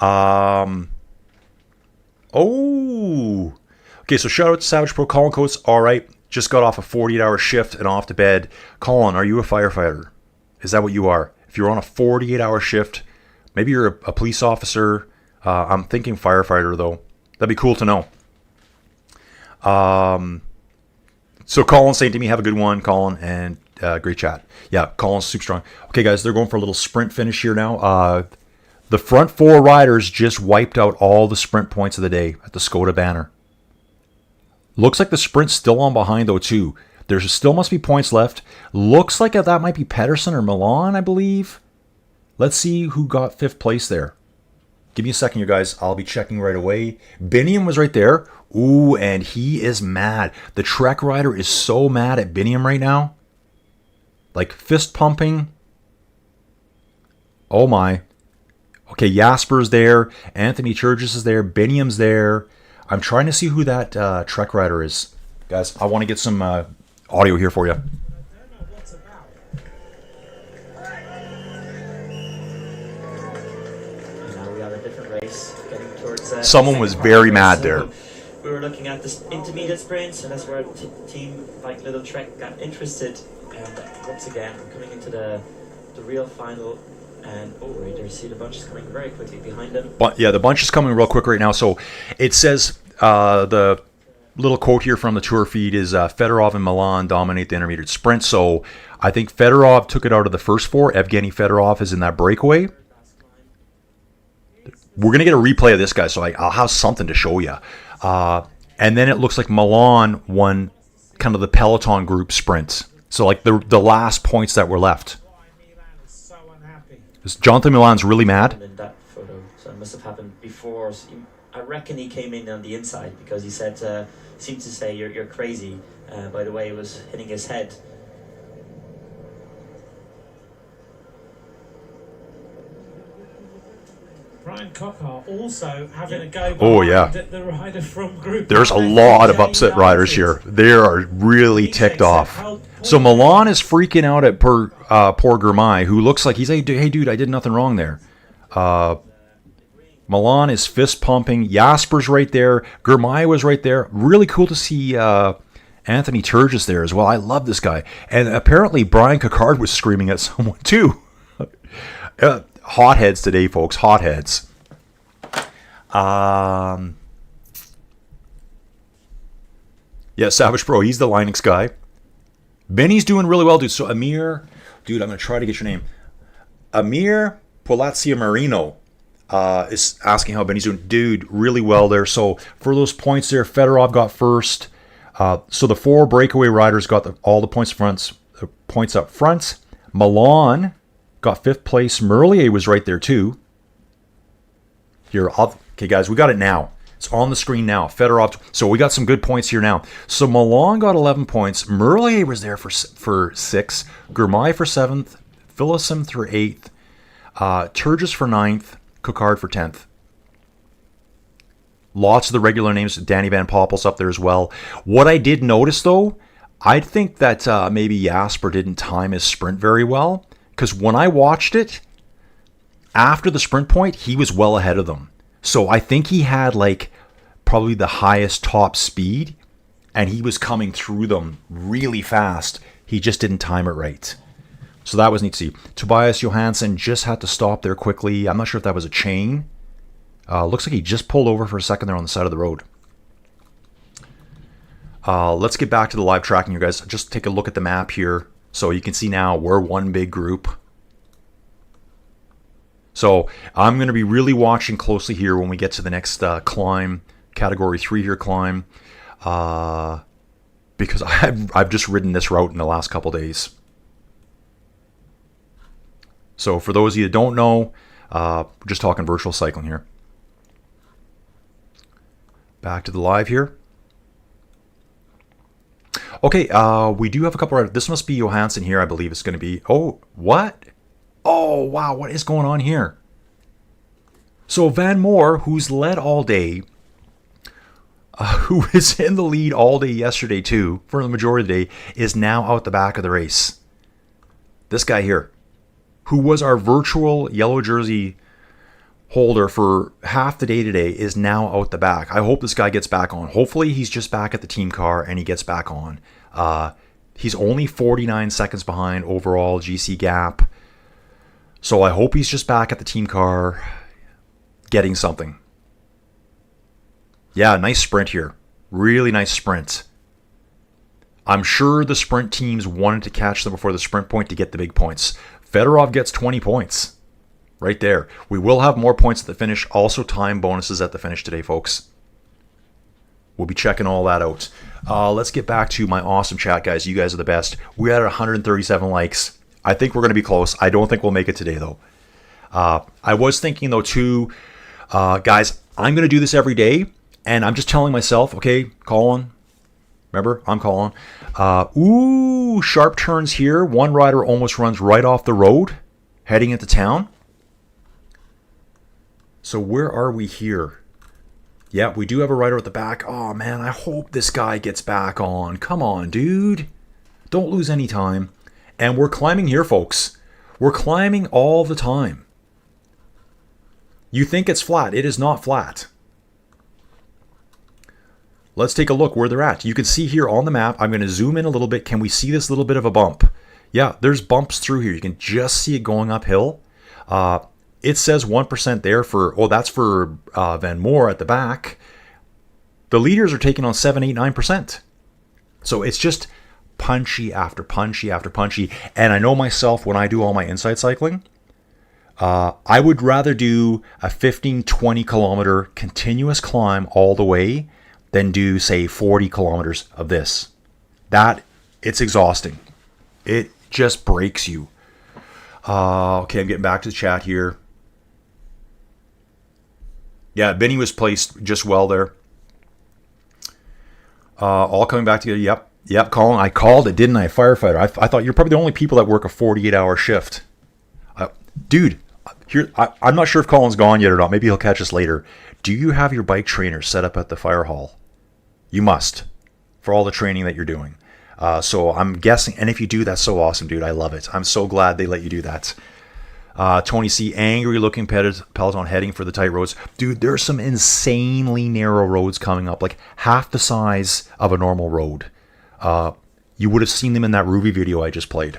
Oh. Okay, so shout out to Savage Pro. Colin Coates, all right. Just got off a 48-hour shift and off to bed. Colin, are you a firefighter? Is that what you are? If you're on a 48-hour shift, maybe you're a police officer. I'm thinking firefighter, though. That'd be cool to know. So Colin's saying to me, have a good one, Colin, and great chat. Yeah, Colin's super strong. Okay, guys, they're going for a little sprint finish here now. The front 4 riders just wiped out all the sprint points of the day at the Skoda banner. Looks like the sprint's still on behind, though, too. There still must be points left. Looks like that might be Pedersen or Milan, I believe. Let's see who got 5th place there. Give me a second, you guys. I'll be checking right away. Biniam was right there. Ooh, and he is mad. The Trek rider is so mad at Biniam right now. Like, fist pumping. Oh, my. Okay, Jasper's there. Anthony Churches is there. Biniam's there. I'm trying to see who that Trek rider is. Guys, I want to get some audio here for you. I don't know what's about. Now we have a different race getting towards. Someone was very mad there. We were looking at this intermediate sprints, and that's where team like Little Trek got interested. And once again, we're coming into the real final. And see the bunch is coming very quickly behind them. But yeah, the bunch is coming real quick right now. So it says the little quote here from the tour feed is Fedorov and Milan dominate the intermediate sprint. So I think Fedorov took it out of the first 4. Evgeny Fedorov is in that breakaway. We're going to get a replay of this, guy, so I'll have something to show you. And then it looks like Milan won kind of the Peloton group sprint. So like the last points that were left. Jonathan Milan's really mad. In that photo, so it must have happened before. So I reckon he came in on the inside because he said, seemed to say, "You're crazy." By the way, it was hitting his head. Brian Cocker also having a go. Oh yeah. The rider from Group. There's a lot of upset riders here. They are really ticked off. So Milan is freaking out at poor Gourmay, who looks like he's hey dude, I did nothing wrong there. Milan is fist pumping. Jasper's right there. Girmay was right there. Really cool to see Anthony Turgis there as well. I love this guy. And apparently Brian Cocard was screaming at someone too. Hotheads today, folks. Hotheads. Yeah, Savage Pro. He's the Linux guy. Benny's doing really well, dude. So Amir, dude, I'm going to try to get your name. Amir Polazia Marino is asking how Benny's doing. Dude, really well there. So for those points there, Fedorov got first. So the 4 breakaway riders got all the points up front. Milan got 5th place. Merlier was right there too. Here, okay, guys, we got it now. It's on the screen now. Fedorov. So we got some good points here now. So Milan got 11 points. Merlier was there for 6. Girmay for 7th. Philipsen for 8th. Turgis for 9th. Cocard for 10th. Lots of the regular names. Danny Van Poppel's up there as well. What I did notice, though, I think that maybe Jasper didn't time his sprint very well. Because when I watched it, after the sprint point, he was well ahead of them. So I think he had like probably the highest top speed, and he was coming through them really fast. He just didn't time it right. So that was neat to see. Tobias Johansson just had to stop there quickly. I'm not sure if that was a chain. Looks like he just pulled over for a second there on the side of the road. Let's get back to the live tracking, you guys. Just take a look at the map here. So you can see now we're one big group. So I'm going to be really watching closely here when we get to the next climb, category 3 here climb, because I've just ridden this route in the last couple days. So for those of you that don't know, we're just talking virtual cycling here. Back to the live here. Okay, we do have a couple. This must be Johansson here, I believe it's going to be. Oh, what? Oh, wow, what is going on here? So Van Moor, who's led all day, who was in the lead all day yesterday too, for the majority of the day, is now out the back of the race. This guy here, who was our virtual yellow jersey holder for half the day today, is now out the back. I hope this guy gets back on. Hopefully he's just back at the team car and he gets back on. He's only 49 seconds behind overall GC gap. So I hope he's just back at the team car getting something. Yeah, nice sprint here. Really nice sprint. I'm sure the sprint teams wanted to catch them before the sprint point to get the big points. Fedorov gets 20 points. Right there. We will have more points at the finish. Also time bonuses at the finish today, folks. We'll be checking all that out. Let's get back to my awesome chat, guys. You guys are the best. We're at 137 likes. I think we're going to be close. I don't think we'll make it today, though. I was thinking, though, too, guys, I'm going to do this every day, and I'm just telling myself, okay, Colin, remember, I'm Colin. Ooh, sharp turns here. One rider almost runs right off the road, heading into town. So where are we here? Yeah, we do have a rider at the back. Oh, man, I hope this guy gets back on. Come on, dude. Don't lose any time. And we're climbing here, folks. We're climbing all the time. You think it's flat. It is not flat. Let's take a look where they're at. You can see here on the map. I'm going to zoom in a little bit. Can we see this little bit of a bump? Yeah, there's bumps through here. You can just see it going uphill. It says 1% there for, oh, that's for Van Moor at the back. The leaders are taking on 7, 8, 9%. So it's just punchy after punchy after punchy. And I know myself when I do all my inside cycling, I would rather do a 15, 20 kilometer continuous climb all the way than do, say, 40 kilometers of this. It's exhausting. It just breaks you. Okay, I'm getting back to the chat here. Yeah, Benny was placed just well there. All coming back together. Yep, Colin. I called it, didn't I? Firefighter. I thought you're probably the only people that work a 48-hour shift. Dude, here I'm not sure if Colin's gone yet or not. Maybe he'll catch us later. Do you have your bike trainer set up at the fire hall? You must, for all the training that you're doing. So I'm guessing, and if you do, that's so awesome, dude. I love it. I'm so glad they let you do that. Tony C, angry looking Peloton heading for the tight roads. Dude, there's some insanely narrow roads coming up, like half the size of a normal road. You would have seen them in that Ruby video I just played.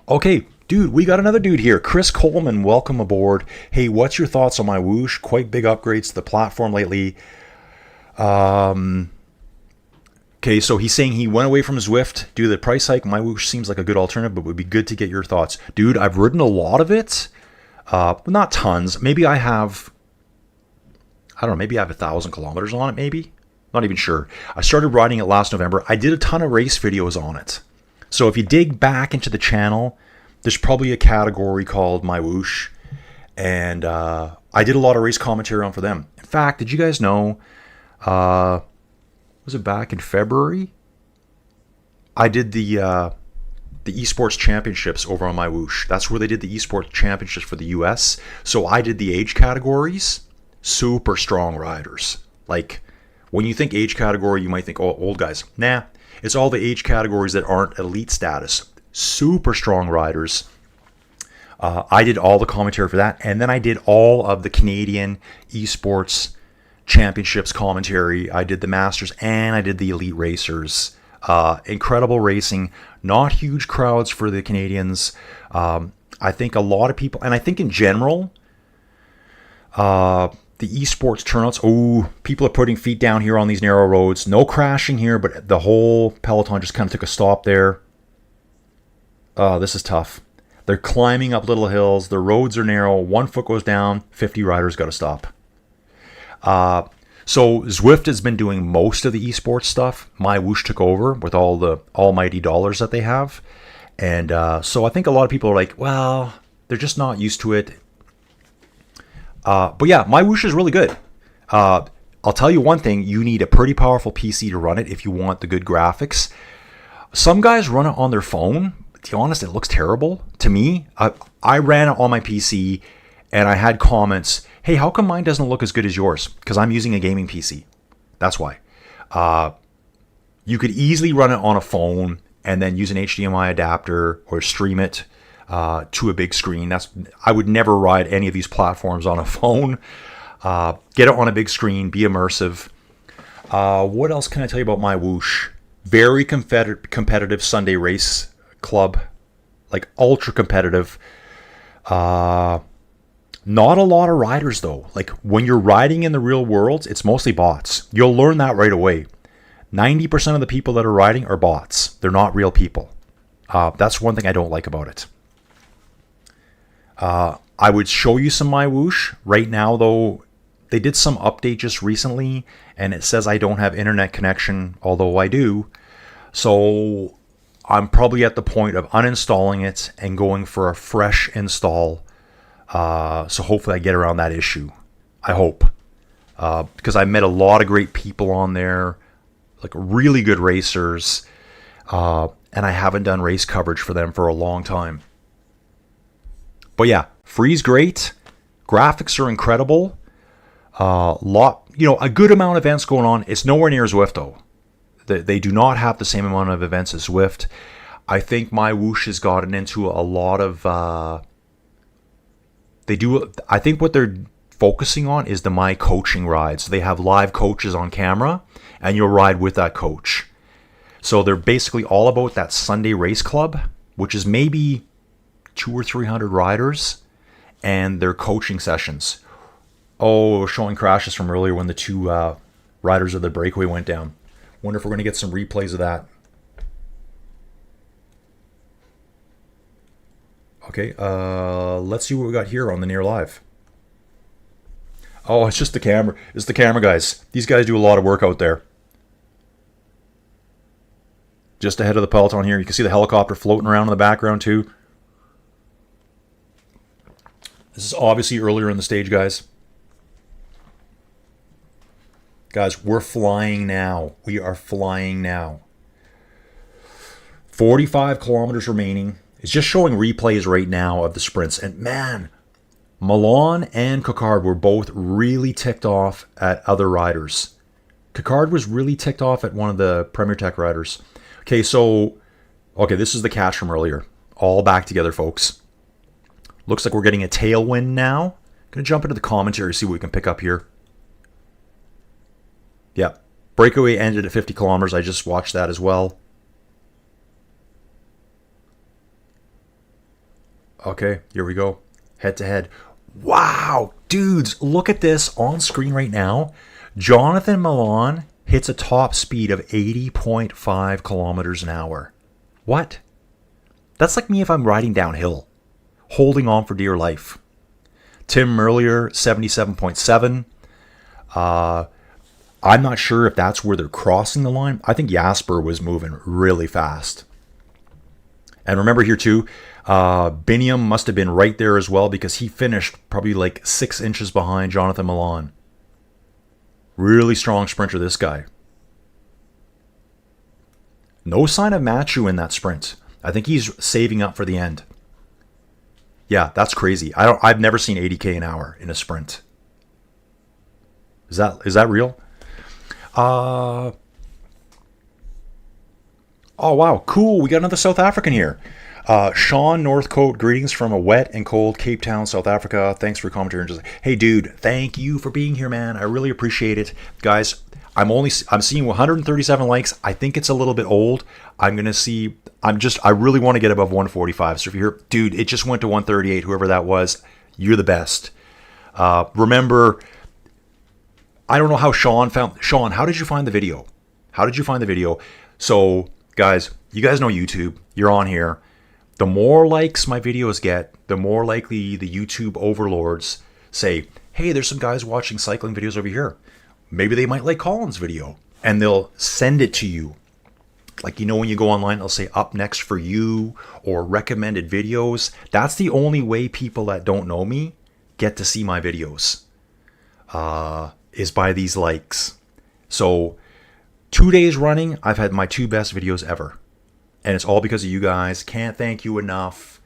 Okay, dude, we got another dude here. Chris Coleman, welcome aboard. Hey, what's your thoughts on my Whoosh? Quite big upgrades to the platform lately. Okay, so he's saying he went away from Zwift due to the price hike. My Whoosh seems like a good alternative, but would be good to get your thoughts. Dude, I've ridden a lot of it. Not tons. Maybe I have, I don't know, maybe I have 1,000 kilometers on it, maybe. Not even sure. I started riding it last November. I did a ton of race videos on it. So if you dig back into the channel, there's probably a category called My Whoosh. And I did a lot of race commentary on for them. In fact, did you guys know, was it back in February? I did the esports championships over on My Whoosh. That's where they did the esports championships for the US. So I did the age categories. Super strong riders. Like, when you think age category, you might think, oh, old guys. Nah, it's all the age categories that aren't elite status. Super strong riders. I did all the commentary for that. And then I did all of the Canadian esports championships commentary. I did the Masters and I did the Elite Racers. Incredible racing. Not huge crowds for the Canadians. I think a lot of people, and I think in general, the esports turnouts, people are putting feet down here on these narrow roads. No crashing here, but the whole peloton just kind of took a stop there. This is tough. They're climbing up little hills. The roads are narrow. 1 foot goes down. 50 riders got to stop. So Zwift has been doing most of the esports stuff. My Whoosh took over with all the almighty dollars that they have. And so I think a lot of people are like, well, they're just not used to it. But yeah, My Whoosh is really good. I'll tell you one thing. You need a pretty powerful PC to run it if you want the good graphics. Some guys run it on their phone. To be honest, it looks terrible. To me, I ran it on my PC and I had comments, hey, how come mine doesn't look as good as yours? Because I'm using a gaming PC. That's why. You could easily run it on a phone and then use an HDMI adapter or stream it to a big screen. I would never ride any of these platforms on a phone. Get it on a big screen, be immersive. What else can I tell you about My Whoosh? Very competitive Sunday race club, like ultra competitive. Not a lot of riders though. Like when you're riding in the real world, it's mostly bots. You'll learn that right away. 90% of the people that are riding are bots. They're not real people. That's one thing I don't like about it. I would show you some My Whoosh. Right now though, they did some update just recently and it says I don't have internet connection, although I do. So I'm probably at the point of uninstalling it and going for a fresh install. So hopefully I get around that issue. I hope. Because I met a lot of great people on there, like really good racers. And I haven't done race coverage for them for a long time. But yeah, free's great. Graphics are incredible. A good amount of events going on. It's nowhere near Zwift though. They do not have the same amount of events as Zwift. I think My Whoosh has gotten into a lot of. I think what they're focusing on is the My Coaching rides. They have live coaches on camera, and you'll ride with that coach. So they're basically all about that Sunday race club, which is maybe 200 or 300 riders, and their coaching sessions. Oh, showing crashes from earlier when the two riders of the breakaway went down. Wonder if we're going to get some replays of that. Okay, let's see what we got here on the Near Live. Oh, it's just the camera. It's the camera guys. These guys do a lot of work out there. Just ahead of the peloton here, you can see the helicopter floating around in the background too. This is obviously earlier in the stage, guys. Guys, we're flying now. We are flying now. 45 kilometers remaining. It's just showing replays right now of the sprints. And man, Milan and Coquard were both really ticked off at other riders. Coquard was really ticked off at one of the Premier Tech riders. Okay, this is the catch from earlier. All back together, folks. Looks like we're getting a tailwind now. Gonna jump into the commentary, see what we can pick up here. Yeah, breakaway ended at 50 kilometers. I just watched that as well. Okay, here we go. Head to head. Wow, dudes, look at this on screen right now. Jonathan Milan hits a top speed of 80.5 kilometers an hour. What? That's like me if I'm riding downhill, holding on for dear life. Tim Merlier, 77.7. I'm not sure if that's where they're crossing the line. I think Jasper was moving really fast. And remember here too, Biniam must have been right there as well because he finished probably like 6 inches behind Jonathan Milan. Really strong sprinter, this guy. No sign of Matthew in that sprint. I think he's saving up for the end. Yeah, that's crazy. I've never seen 80k an hour in a sprint. Is that real? Oh wow, cool. We got another South African here. Sean Northcote, greetings from a wet and cold Cape Town, South Africa. Thanks for commenting. Hey dude, thank you for being here, man. I really appreciate it. Guys, I'm seeing 137 likes. I think it's a little bit old. I really want to get above 145. So if you're here, dude, it just went to 138. Whoever that was, you're the best. Remember, I don't know how Sean, how did you find the video? So guys, you guys know YouTube. You're on here. The more likes my videos get, the more likely the YouTube overlords say, hey, there's some guys watching cycling videos over here. Maybe they might like Colin's video. And they'll send it to you. Like, when you go online, they'll say up next for you or recommended videos. That's the only way people that don't know me get to see my videos, is by these likes. So 2 days running, I've had my 2 best videos ever. And it's all because of you guys. Can't thank you enough.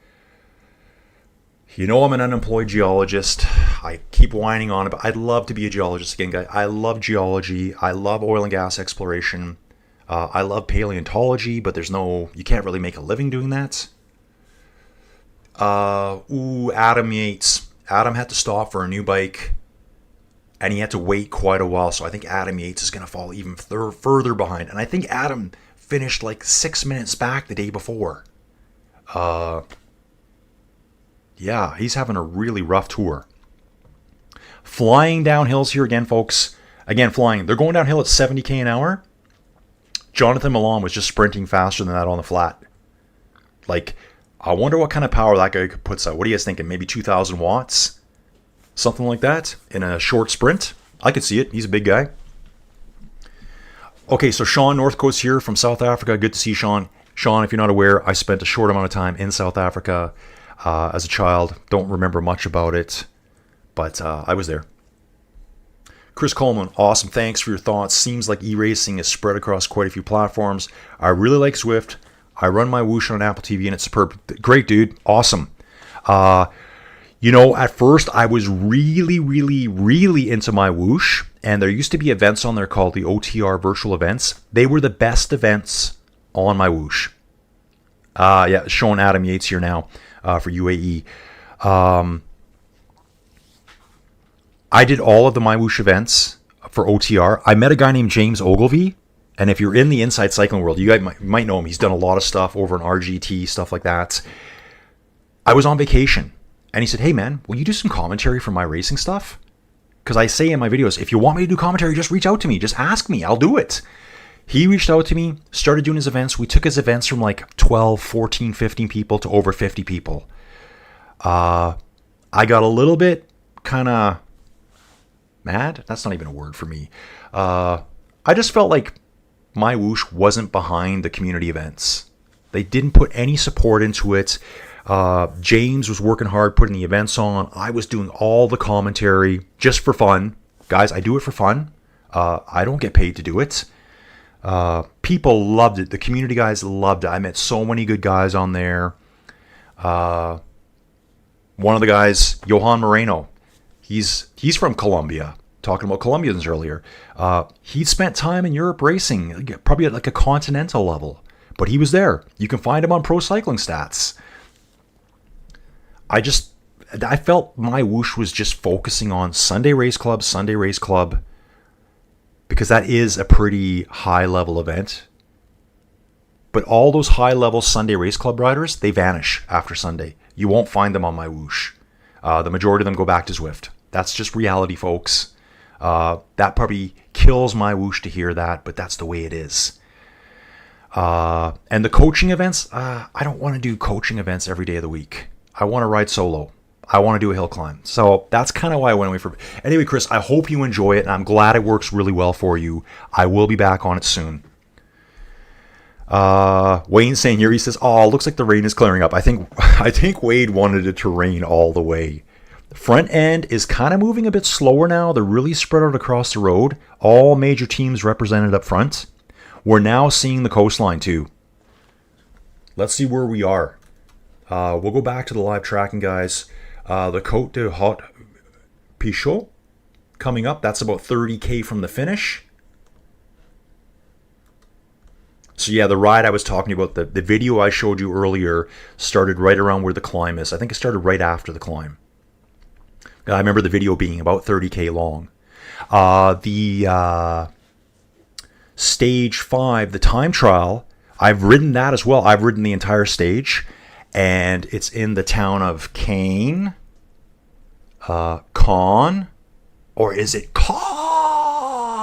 I'm an unemployed geologist. I keep whining on it, but I'd love to be a geologist again, guys. I love geology. I love oil and gas exploration. I love paleontology, but you can't really make a living doing that. Adam Yates. Adam had to stop for a new bike, and he had to wait quite a while. So I think Adam Yates is going to fall even further behind. And I think Adam finished like 6 minutes back the day before. Yeah, he's having a really rough tour. Flying down hills here again, folks. Again, flying. They're going downhill at 70k an hour. Jonathan Milan was just sprinting faster than that on the flat. Like, I wonder what kind of power that guy puts out. What are you guys thinking? Maybe 2,000 watts? Something like that in a short sprint? I could see it. He's a big guy. Okay, so Sean Northcote's here from South Africa. Good to see Sean. Sean, if you're not aware, I spent a short amount of time in South Africa as a child. Don't remember much about it, but I was there. Chris Coleman, awesome. Thanks for your thoughts. Seems like e-racing is spread across quite a few platforms. I really like Zwift. I run my Whoosh on Apple TV, and it's superb. Great, dude. Awesome. At first I was really, really, really into my Whoosh, and there used to be events on there called the OTR virtual events. They were the best events on my Whoosh. Yeah, showing Adam Yates here now for UAE. I did all of the My Whoosh events for OTR. I met a guy named James Ogilvy, and if you're in the inside cycling world, you guys might know him. He's done a lot of stuff over in RGT, stuff like that. I was on vacation, and he said, hey man, will you do some commentary for my racing stuff? Because I say in my videos, if you want me to do commentary, just reach out to me. Just ask me. I'll do it. He reached out to me, started doing his events. We took his events from like 12, 14, 15 people to over 50 people. I got a little bit kind of mad. That's not even a word for me. I just felt like my Whoosh wasn't behind the community events. They didn't put any support into it. James was working hard putting the events on. I was doing all the commentary just for fun. Guys, I do it for fun. I don't get paid to do it. People loved it. The community guys loved it. I met so many good guys on there. One of the guys, Johan Moreno, he's from Colombia. Talking about Colombians earlier. He spent time in Europe racing, probably at like a continental level. But he was there. You can find him on Pro Cycling Stats. I just I felt my whoosh was just focusing on Sunday Race Club, because that is a pretty high-level event. But all those high-level Sunday Race Club riders, they vanish after Sunday. You won't find them on my whoosh. The majority of them go back to Zwift. That's just reality, folks. That probably kills my whoosh to hear that, but that's the way it is. And the coaching events, I don't want to do coaching events every day of the week. I want to ride solo. I want to do a hill climb. So that's kind of why I went away from. Anyway, Chris, I hope you enjoy it, and I'm glad it works really well for you. I will be back on it soon. Wayne saying here, he says, "Oh, looks like the rain is clearing up." I think Wade wanted it to rain all the way. The front end is kind of moving a bit slower now. They're really spread out across the road. All major teams represented up front. We're now seeing the coastline too. Let's see where we are. We'll go back to the live tracking, guys. The Côte de Haut Pichot coming up. That's about 30K from the finish. So yeah, the ride I was talking about, the video I showed you earlier started right around where the climb is. I think it started right after the climb. I remember the video being about 30K long. The stage 5, the time trial, I've ridden that as well. I've ridden the entire stage, and it's in the town of Caen, Con, or is it Con?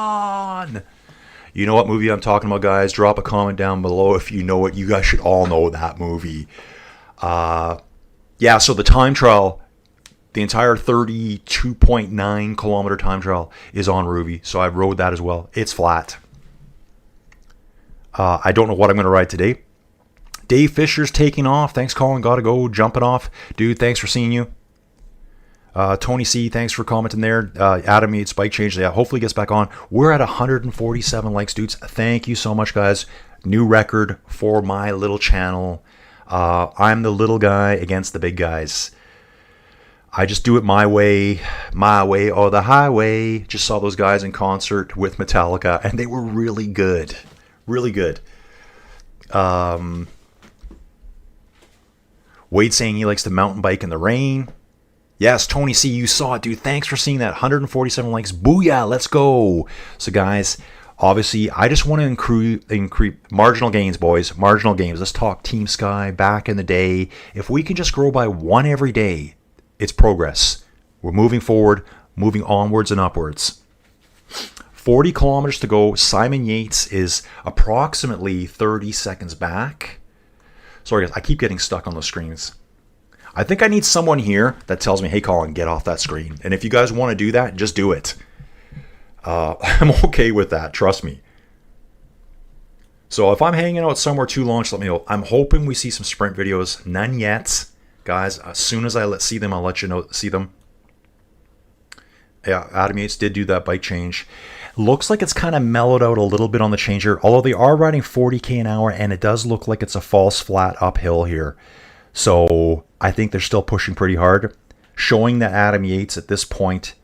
You know what movie I'm talking about, guys? Drop a comment down below if you know it. You guys should all know that movie. Yeah, so the time trial, the entire 32.9 kilometer time trial is on Ruby, so I rode that as well. It's flat. I don't know what I'm going to ride today. Dave Fisher's taking off. Thanks, Colin. Gotta go. Jumping off. Dude, thanks for seeing you. Tony C, thanks for commenting there. Adam Yates, bike change. Yeah, hopefully gets back on. We're at 147 likes, dudes. Thank you so much, guys. New record for my little channel. I'm the little guy against the big guys. I just do it my way or the highway. Just saw those guys in concert with Metallica, and they were really good. Really good. Wade saying he likes to mountain bike in the rain. Yes, Tony C, you saw it, dude. Thanks for seeing that. 147 likes. Booyah, let's go. So, guys, obviously, I just want to increase marginal gains, boys. Marginal gains. Let's talk Team Sky back in the day. If we can just grow by one every day, it's progress. We're moving forward, moving onwards and upwards. 40 kilometers to go. Simon Yates is approximately 30 seconds back. Sorry, guys, I keep getting stuck on the screens. I think I need someone here that tells me, hey, Colin, get off that screen. And if you guys want to do that, just do it. I'm okay with that. Trust me. So if I'm hanging out somewhere too long, just let me know. I'm hoping we see some sprint videos. None yet. Guys, as soon as I see them, I'll let you know. See them. Yeah, Adam Yates did do that bike change. Looks like it's kind of mellowed out a little bit on the change here. Although they are riding 40K an hour, and it does look like it's a false flat uphill here. So I think they're still pushing pretty hard. Showing that Adam Yates at this point,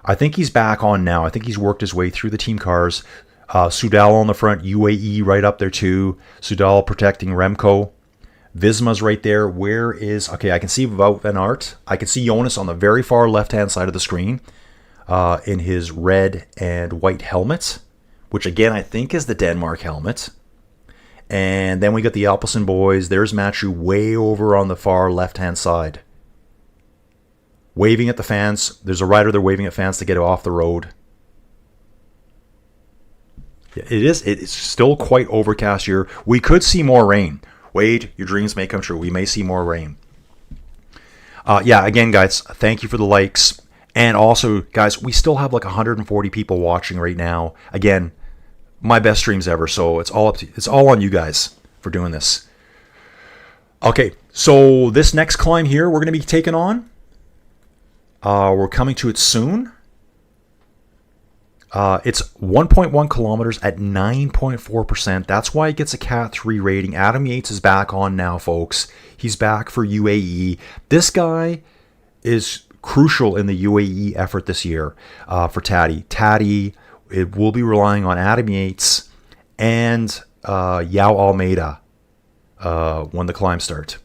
I think he's back on now. I think he's worked his way through the team cars. Soudal on the front, UAE right up there too. Soudal protecting Remco. Visma's right there. Where is... Okay, I can see Wout van Aert. I can see Jonas on the very far left-hand side of the screen in his red and white helmet, which again I think is the Denmark helmet. And then we got the Alpecin boys. There's Matthew way over on the far left-hand side. Waving at the fans. There's a rider there waving at fans to get off the road. Yeah, it's still quite overcast here. We could see more rain. Wade, your dreams may come true. We may see more rain. Yeah, again, guys, thank you for the likes. And also, guys, we still have like 140 people watching right now. Again, my best streams ever, so it's all on you guys for doing this. Okay, so this next climb here we're going to be taking on. We're coming to it soon. It's 1.1 kilometers at 9.4%. That's why it gets a Cat 3 rating. Adam Yates is back on now, folks. He's back for UAE. This guy is crucial in the UAE effort this year for Taddy. Taddy, it will be relying on Adam Yates and Yao Almeida when the climb starts.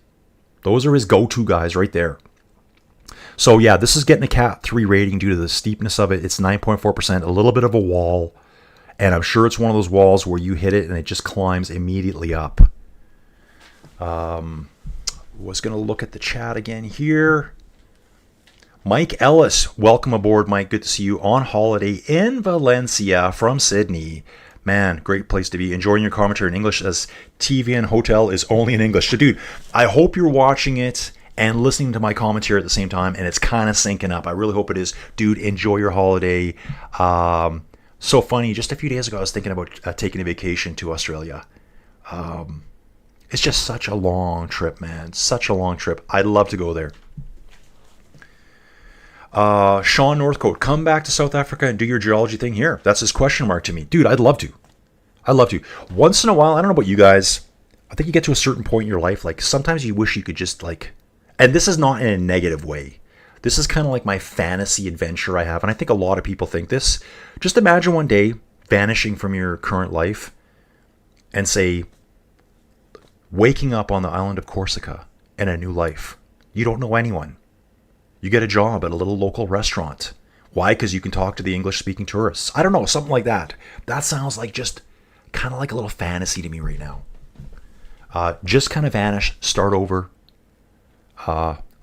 Those are his go-to guys right there. So yeah, this is getting a Cat 3 rating due to the steepness of it. It's 9.4%, a little bit of a wall. And I'm sure it's one of those walls where you hit it and it just climbs immediately up. Was going to look at the chat again here. Mike Ellis, welcome aboard, Mike. Good to see you on holiday in Valencia from Sydney. Man, great place to be. Enjoying your commentary in English as TV and hotel is only in English. So, dude, I hope you're watching it and listening to my commentary at the same time, and it's kind of syncing up. I really hope it is. Dude, enjoy your holiday. So funny, just a few days ago, I was thinking about taking a vacation to Australia. It's just such a long trip, man. Such a long trip. I'd love to go there. Sean Northcote, come back to South Africa and do your geology thing here. That's his question mark to me. Dude, I'd love to. I'd love to. Once in a while, I don't know about you guys, I think you get to a certain point in your life, like sometimes you wish you could just like, and this is not in a negative way. This is kind of like my fantasy adventure I have, and I think a lot of people think this. Just imagine one day vanishing from your current life and say, waking up on the island of Corsica in a new life. You don't know anyone. You get a job at a little local restaurant. Why? Because you can talk to the English-speaking tourists. I don't know, something like that. That sounds like just kind of like a little fantasy to me right now. Just kind of vanish, start over.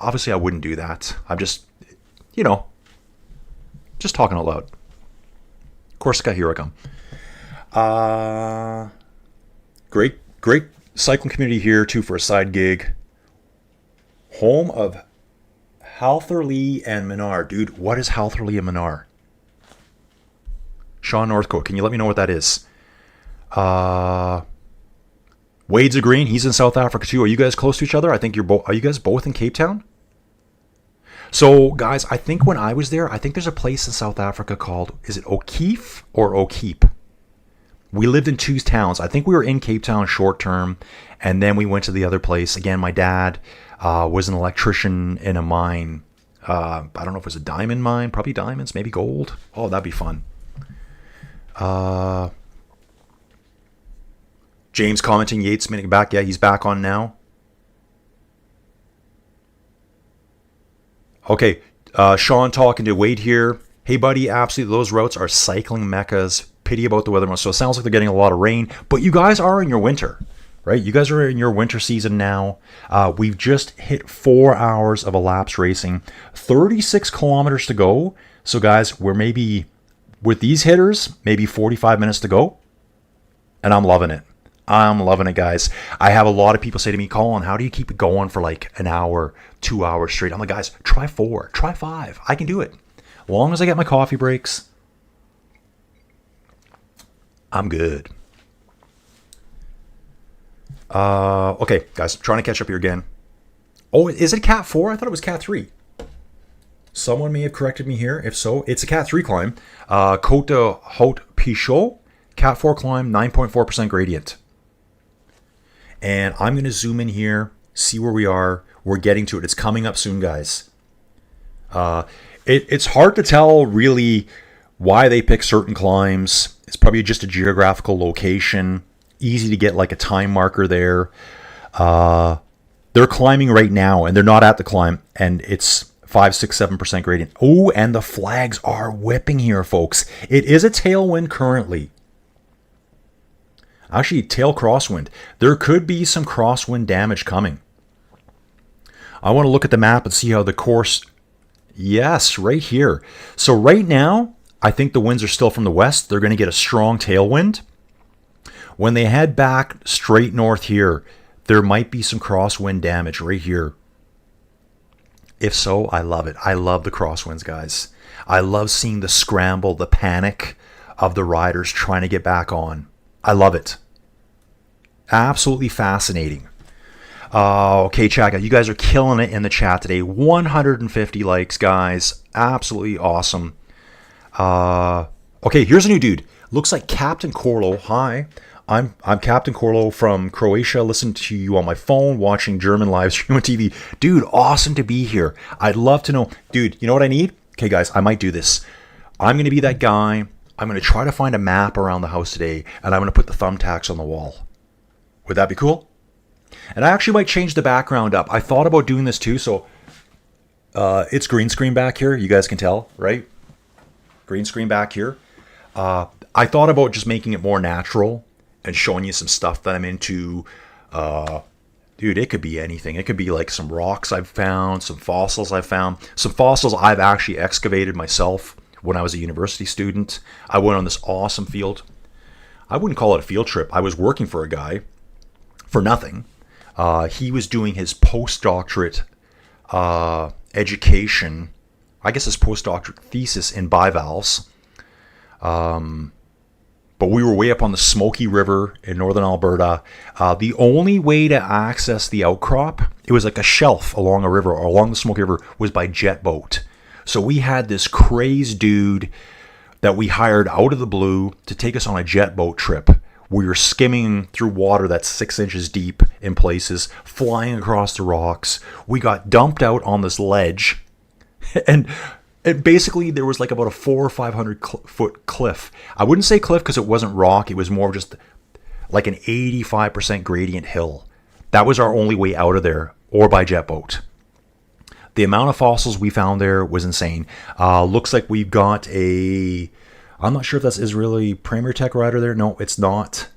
Obviously, I wouldn't do that. I'm just, just talking out loud. Corsica, here I come. Great cycling community here, too, for a side gig. Home of Haltherley and Minar. Dude, what is Haltherley and Minar? Sean Northcote, can you let me know what that is? Wade's agreeing. He's in South Africa too. Are you guys close to each other? I think you're both. Are you guys both in Cape Town? So, guys, I think when I was there, I think there's a place in South Africa called, is it O'Keefe or O'Keep? We lived in two towns. I think we were in Cape Town short term, and then we went to the other place. Again, my dad was an electrician in a mine. I don't know if it was a diamond mine, probably diamonds, maybe gold. Oh, that'd be fun. James commenting, Yates minute back. Yeah, he's back on now. Okay, Sean talking to Wade here. Hey, buddy, absolutely, those routes are cycling meccas. Pity about the weather. So it sounds like they're getting a lot of rain, but you guys are in your winter, right? You guys are in your winter season now. We've just hit 4 hours of elapsed racing, 36 kilometers to go. So, guys, we're maybe, with these hitters, maybe 45 minutes to go, and I'm loving it. I'm loving it, guys. I have a lot of people say to me, Colin, how do you keep it going for like an hour, 2 hours straight? I'm like, guys, try 4, try 5. I can do it. As long as I get my coffee breaks, I'm good. Okay, guys, trying to catch up here again. Oh, is it Cat 4? I thought it was Cat 3. Someone may have corrected me here. If so, it's a Cat 3 climb. Côte de Haute Pichot, Cat 4 climb, 9.4% gradient. And I'm going to zoom in here, see where we are. We're getting to it. It's coming up soon, guys. It's hard to tell, really, why they pick certain climbs. It's probably just a geographical location. Easy to get like a time marker there. They're climbing right now, and they're not at the climb, and it's 5, 6, 7% gradient. Oh, and the flags are whipping here, folks. It is a tailwind currently. Actually, tail crosswind. There could be some crosswind damage coming. I want to look at the map and see how the course... Yes, right here. So right now, I think the winds are still from the west. They're going to get a strong tailwind. When they head back straight north here, there might be some crosswind damage right here. If so, I love it. I love the crosswinds, guys. I love seeing the scramble, the panic of the riders trying to get back on. I love it. Absolutely fascinating. Okay, chat, you guys are killing it in the chat today. 150 likes, guys. Absolutely awesome. Okay, here's a new dude. Looks like Captain Corlo. Hi, I'm Captain Corlo from Croatia. Listen to you on my phone, watching German live stream on TV. Dude, awesome to be here. I'd love to know. Dude, you know what I need? Okay, guys, I might do this. I'm going to be that guy. I'm going to try to find a map around the house today, and I'm going to put the thumbtacks on the wall. Would that be cool? And I actually might change the background up. I thought about doing this too, so It's green screen back here. You guys can tell, right? Green screen back here. I thought about just making it more natural and showing you some stuff that I'm into. Dude, it could be anything. It could be like some rocks I've found, some fossils I've found, some fossils I've actually excavated myself when I was a university student. I went on this awesome field. I wouldn't call it a field trip. I was working for a guy for nothing. He was doing his postdoctorate education, I guess his postdoctorate thesis in bivalves. But we were way up on the Smoky River in northern Alberta. The only way to access the outcrop, it was like a shelf along a river or along the Smoky River, was by jet boat. So we had this crazed dude that we hired out of the blue to take us on a jet boat trip. We were skimming through water that's 6 inches deep in places, flying across the rocks. We got dumped out on this ledge, and basically there was like about a 400 or 500 foot cliff. I wouldn't say cliff because it wasn't rock. It was more just like an 85% gradient hill. That was our only way out of there, or by jet boat. The amount of fossils we found there was insane. Looks like we've got a... I'm not sure if that's Israeli Premier Tech rider there. No, it's not.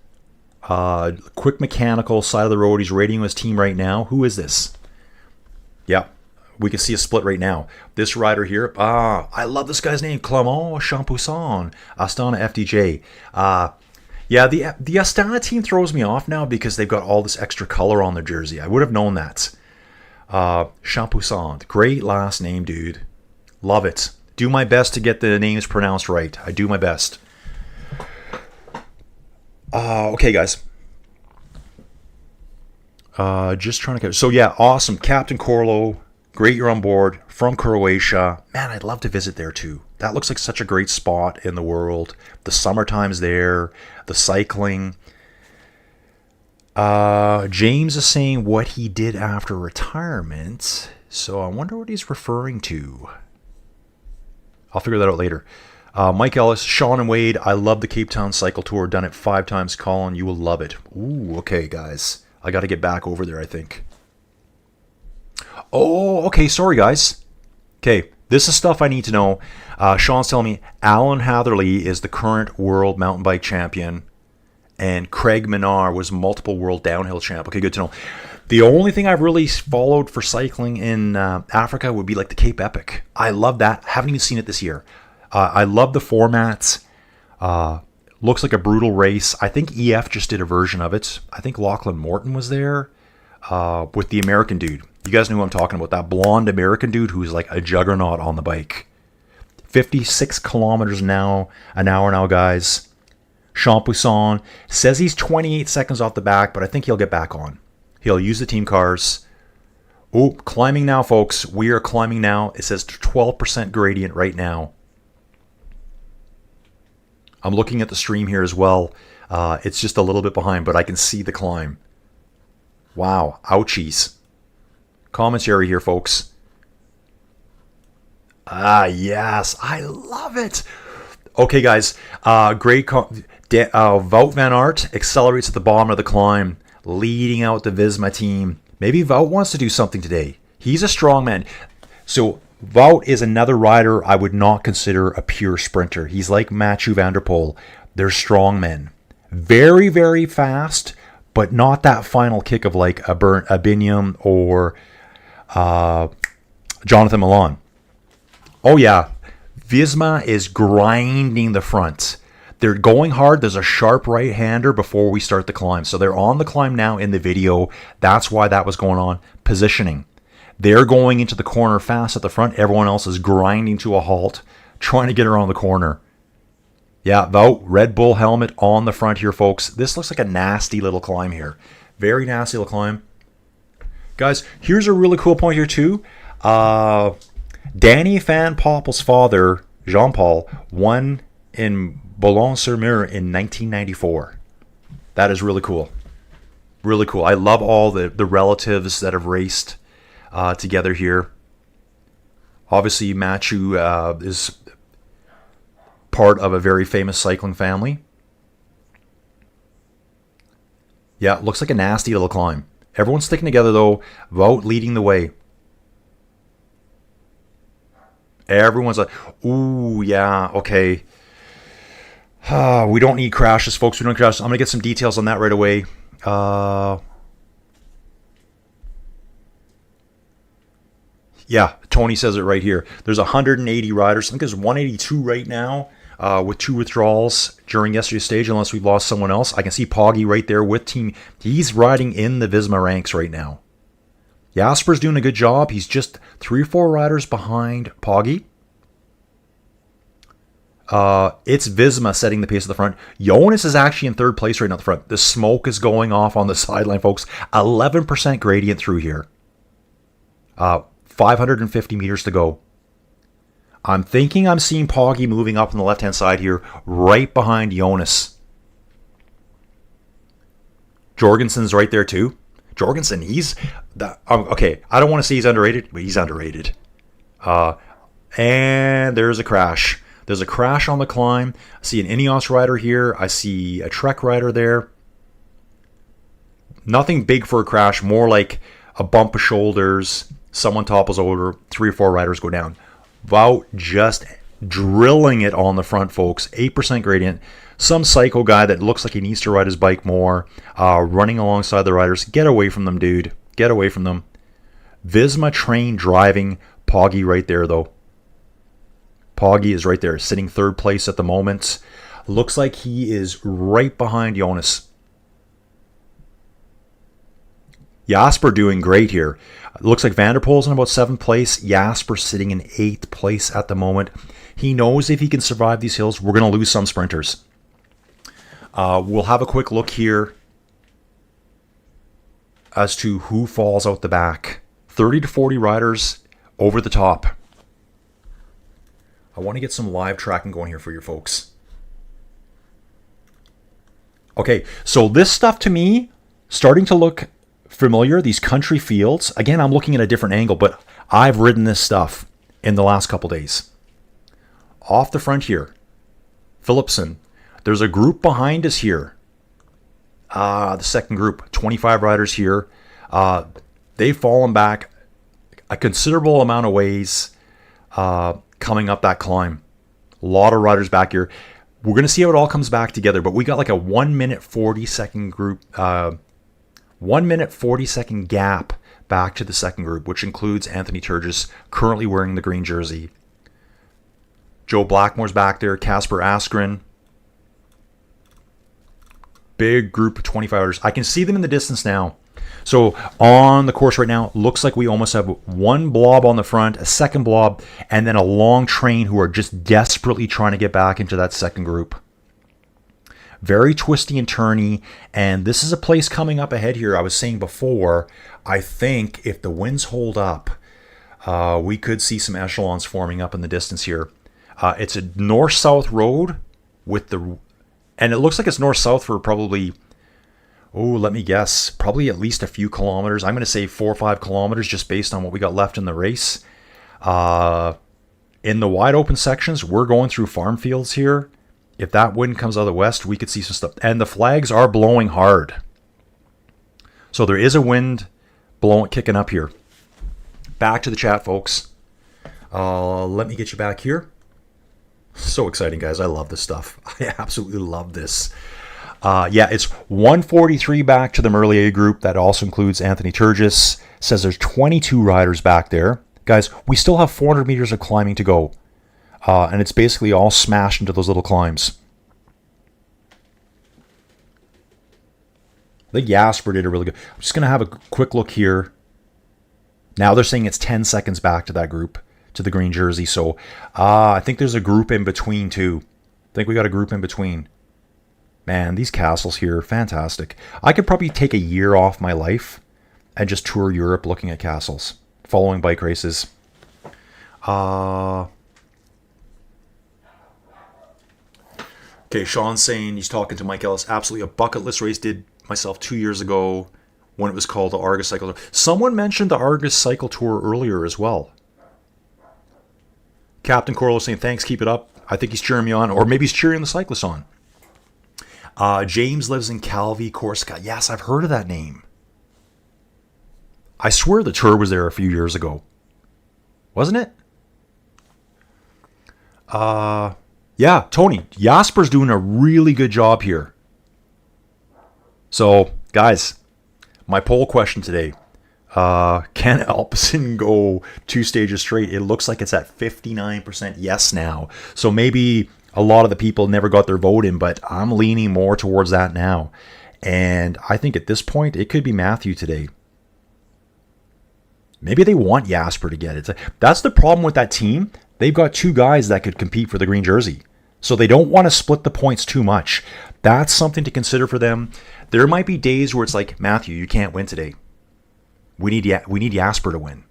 Quick Mechanical, side of the road. He's rating his team right now. Who is this? Yeah, we can see a split right now. This rider here. I love this guy's name. Clément Champoussin, Astana FDJ. Yeah, the Astana team throws me off now because they've got all this extra color on their jersey. I would have known that. Champoussin. Great last name, dude. Love it. Do my best to get the names pronounced right. I do my best. Okay, guys. Just trying to... So, yeah, awesome. Captain Corlo. Great you're on board. From Croatia. Man, I'd love to visit there, too. That looks like such a great spot in the world. The summertime's there. The cycling. James is saying what he did after retirement. So, I wonder what he's referring to. I'll figure that out later. Mike Ellis, Sean and Wade, I love the Cape Town Cycle Tour. Done it 5 times. Colin, you will love it. Ooh, okay, guys. I got to get back over there, I think. Oh, okay. Sorry, guys. Okay, this is stuff I need to know. Sean's telling me Alan Hatherley is the current world mountain bike champion. And Craig Minnaar was multiple world downhill champ. Okay, good to know. The only thing I've really followed for cycling in Africa would be like the Cape Epic. I love that. Haven't even seen it this year. I love the formats. Looks like a brutal race. I think EF just did a version of it. I think Lachlan Morton was there with the American dude. You guys know who I'm talking about. That blonde American dude who's like a juggernaut on the bike. 56 kilometers an hour now, guys. Champoussin says he's 28 seconds off the back, but I think he'll get back on. He'll use the team cars. Oh, climbing now, folks. We are climbing now. It says 12% gradient right now. I'm looking at the stream here as well. It's just a little bit behind, but I can see the climb. Wow. Ouchies. Commentary here, folks. Yes. I love it. Okay, guys. Great. Wout van Aert accelerates at the bottom of the climb, leading out the Visma team. Maybe Wout wants to do something today. He's a strong man. So Wout is another rider I would not consider a pure sprinter. He's like Mathieu van der Poel. They're strong men. Very, very fast, but not that final kick of like a Biniam or Jonathan Milan. Oh yeah, Visma is grinding the front. They're going hard. There's a sharp right-hander before we start the climb. So they're on the climb now in the video. That's why that was going on. Positioning. They're going into the corner fast at the front. Everyone else is grinding to a halt, trying to get around the corner. Yeah, Wout, Red Bull helmet on the front here, folks. This looks like a nasty little climb here. Very nasty little climb. Guys, here's a really cool point here too. Danny Van Poppel's father, Jean-Paul, won in Boulogne-sur-Mer in 1994. That is really cool. Really cool. I love all the relatives that have raced together here. Obviously, Mathieu is part of a very famous cycling family. Yeah, looks like a nasty little climb. Everyone's sticking together though. Wout leading the way. Everyone's like, ooh, yeah, okay. We don't need crashes, folks. We don't need crashes. I'm going to get some details on that right away. Yeah, Tony says it right here. There's 180 riders. I think there's 182 right now with 2 withdrawals during yesterday's stage, unless we've lost someone else. I can see Poggy right there with team. He's riding in the Visma ranks right now. Jasper's doing a good job. He's just 3 or 4 riders behind Poggy. It's Visma setting the pace at the front. Jonas is actually in 3rd place right now at the front. The smoke is going off on the sideline, folks. 11% gradient through here. 550 meters to go. I'm thinking I'm seeing Poggy moving up on the left-hand side here, right behind Jonas. Jorgensen's right there too. Jorgensen, he's... okay, I don't want to say he's underrated, but he's underrated. And there's a crash. There's a crash on the climb. I see an Ineos rider here. I see a Trek rider there. Nothing big for a crash, more like a bump of shoulders. Someone topples over, 3 or 4 riders go down. Wout just drilling it on the front, folks. 8% gradient. Some psycho guy that looks like he needs to ride his bike more, running alongside the riders. Get away from them, dude. Get away from them. Visma train driving Poggy right there, though. Poggy is right there, sitting 3rd place at the moment. Looks like he is right behind Jonas. Jasper doing great here. Looks like Vanderpoel's in about 7th place. Jasper sitting in 8th place at the moment. He knows if he can survive these hills, we're going to lose some sprinters. We'll have a quick look here as to who falls out the back. 30 to 40 riders over the top. I want to get some live tracking going here for you folks. Okay, so this stuff to me, starting to look familiar, these country fields. Again, I'm looking at a different angle, but I've ridden this stuff in the last couple days. Off the front here, Philipsen. There's a group behind us here. The second group, 25 riders here. They've fallen back a considerable amount of ways coming up that climb. A lot of riders back here. We're going to see how it all comes back together, but we got like a 1 minute 40 second group, 1 minute 40 second gap back to the second group, which includes Anthony Turgis, currently wearing the green jersey. Joe Blackmore's back there, Casper Askren. Big group of 25 riders. I can see them in the distance now. So on the course right now, looks like we almost have 1 blob on the front, a second blob, and then a long train who are just desperately trying to get back into that second group. Very twisty and turny, and this is a place coming up ahead here. I was saying before, I think if the winds hold up, we could see some echelons forming up in the distance here. It's a north-south road with the... And it looks like it's north-south for probably... Oh, let me guess. Probably at least a few kilometers. I'm going to say 4 or 5 kilometers just based on what we got left in the race. In the wide open sections, we're going through farm fields here. If that wind comes out of the west, we could see some stuff. And the flags are blowing hard. So there is a wind blowing, kicking up here. Back to the chat, folks. Let me get you back here. So exciting, guys. I love this stuff. I absolutely love this. Yeah, it's 143 back to the Merlier group. That also includes Anthony Turgis. Says there's 22 riders back there. Guys, we still have 400 meters of climbing to go. And it's basically all smashed into those little climbs. I think Jasper did a really good... I'm just going to have a quick look here. Now they're saying it's 10 seconds back to that group, to the green jersey. So I think there's a group in between too. I think we got a group in between. Man, these castles here, fantastic. I could probably take a year off my life and just tour Europe looking at castles, following bike races. Okay, Sean's saying he's talking to Mike Ellis. Absolutely a bucket list race. Did myself 2 years ago when it was called the Argus Cycle Tour. Someone mentioned the Argus Cycle Tour earlier as well. Captain Corlo saying, thanks, keep it up. I think he's cheering me on, or maybe he's cheering the cyclists on. James lives in Calvi, Corsica. Yes, I've heard of that name. I swear the tour was there a few years ago. Wasn't it? Yeah, Tony, Jasper's doing a really good job here. So, guys, my poll question today. Can Alpecin go 2 stages straight? It looks like it's at 59% yes now. So maybe a lot of the people never got their vote in, but I'm leaning more towards that now. And I think at this point, it could be Matthew today. Maybe they want Jasper to get it. That's the problem with that team. They've got 2 guys that could compete for the green jersey. So they don't want to split the points too much. That's something to consider for them. There might be days where it's like, Matthew, you can't win today. We need Jasper to win.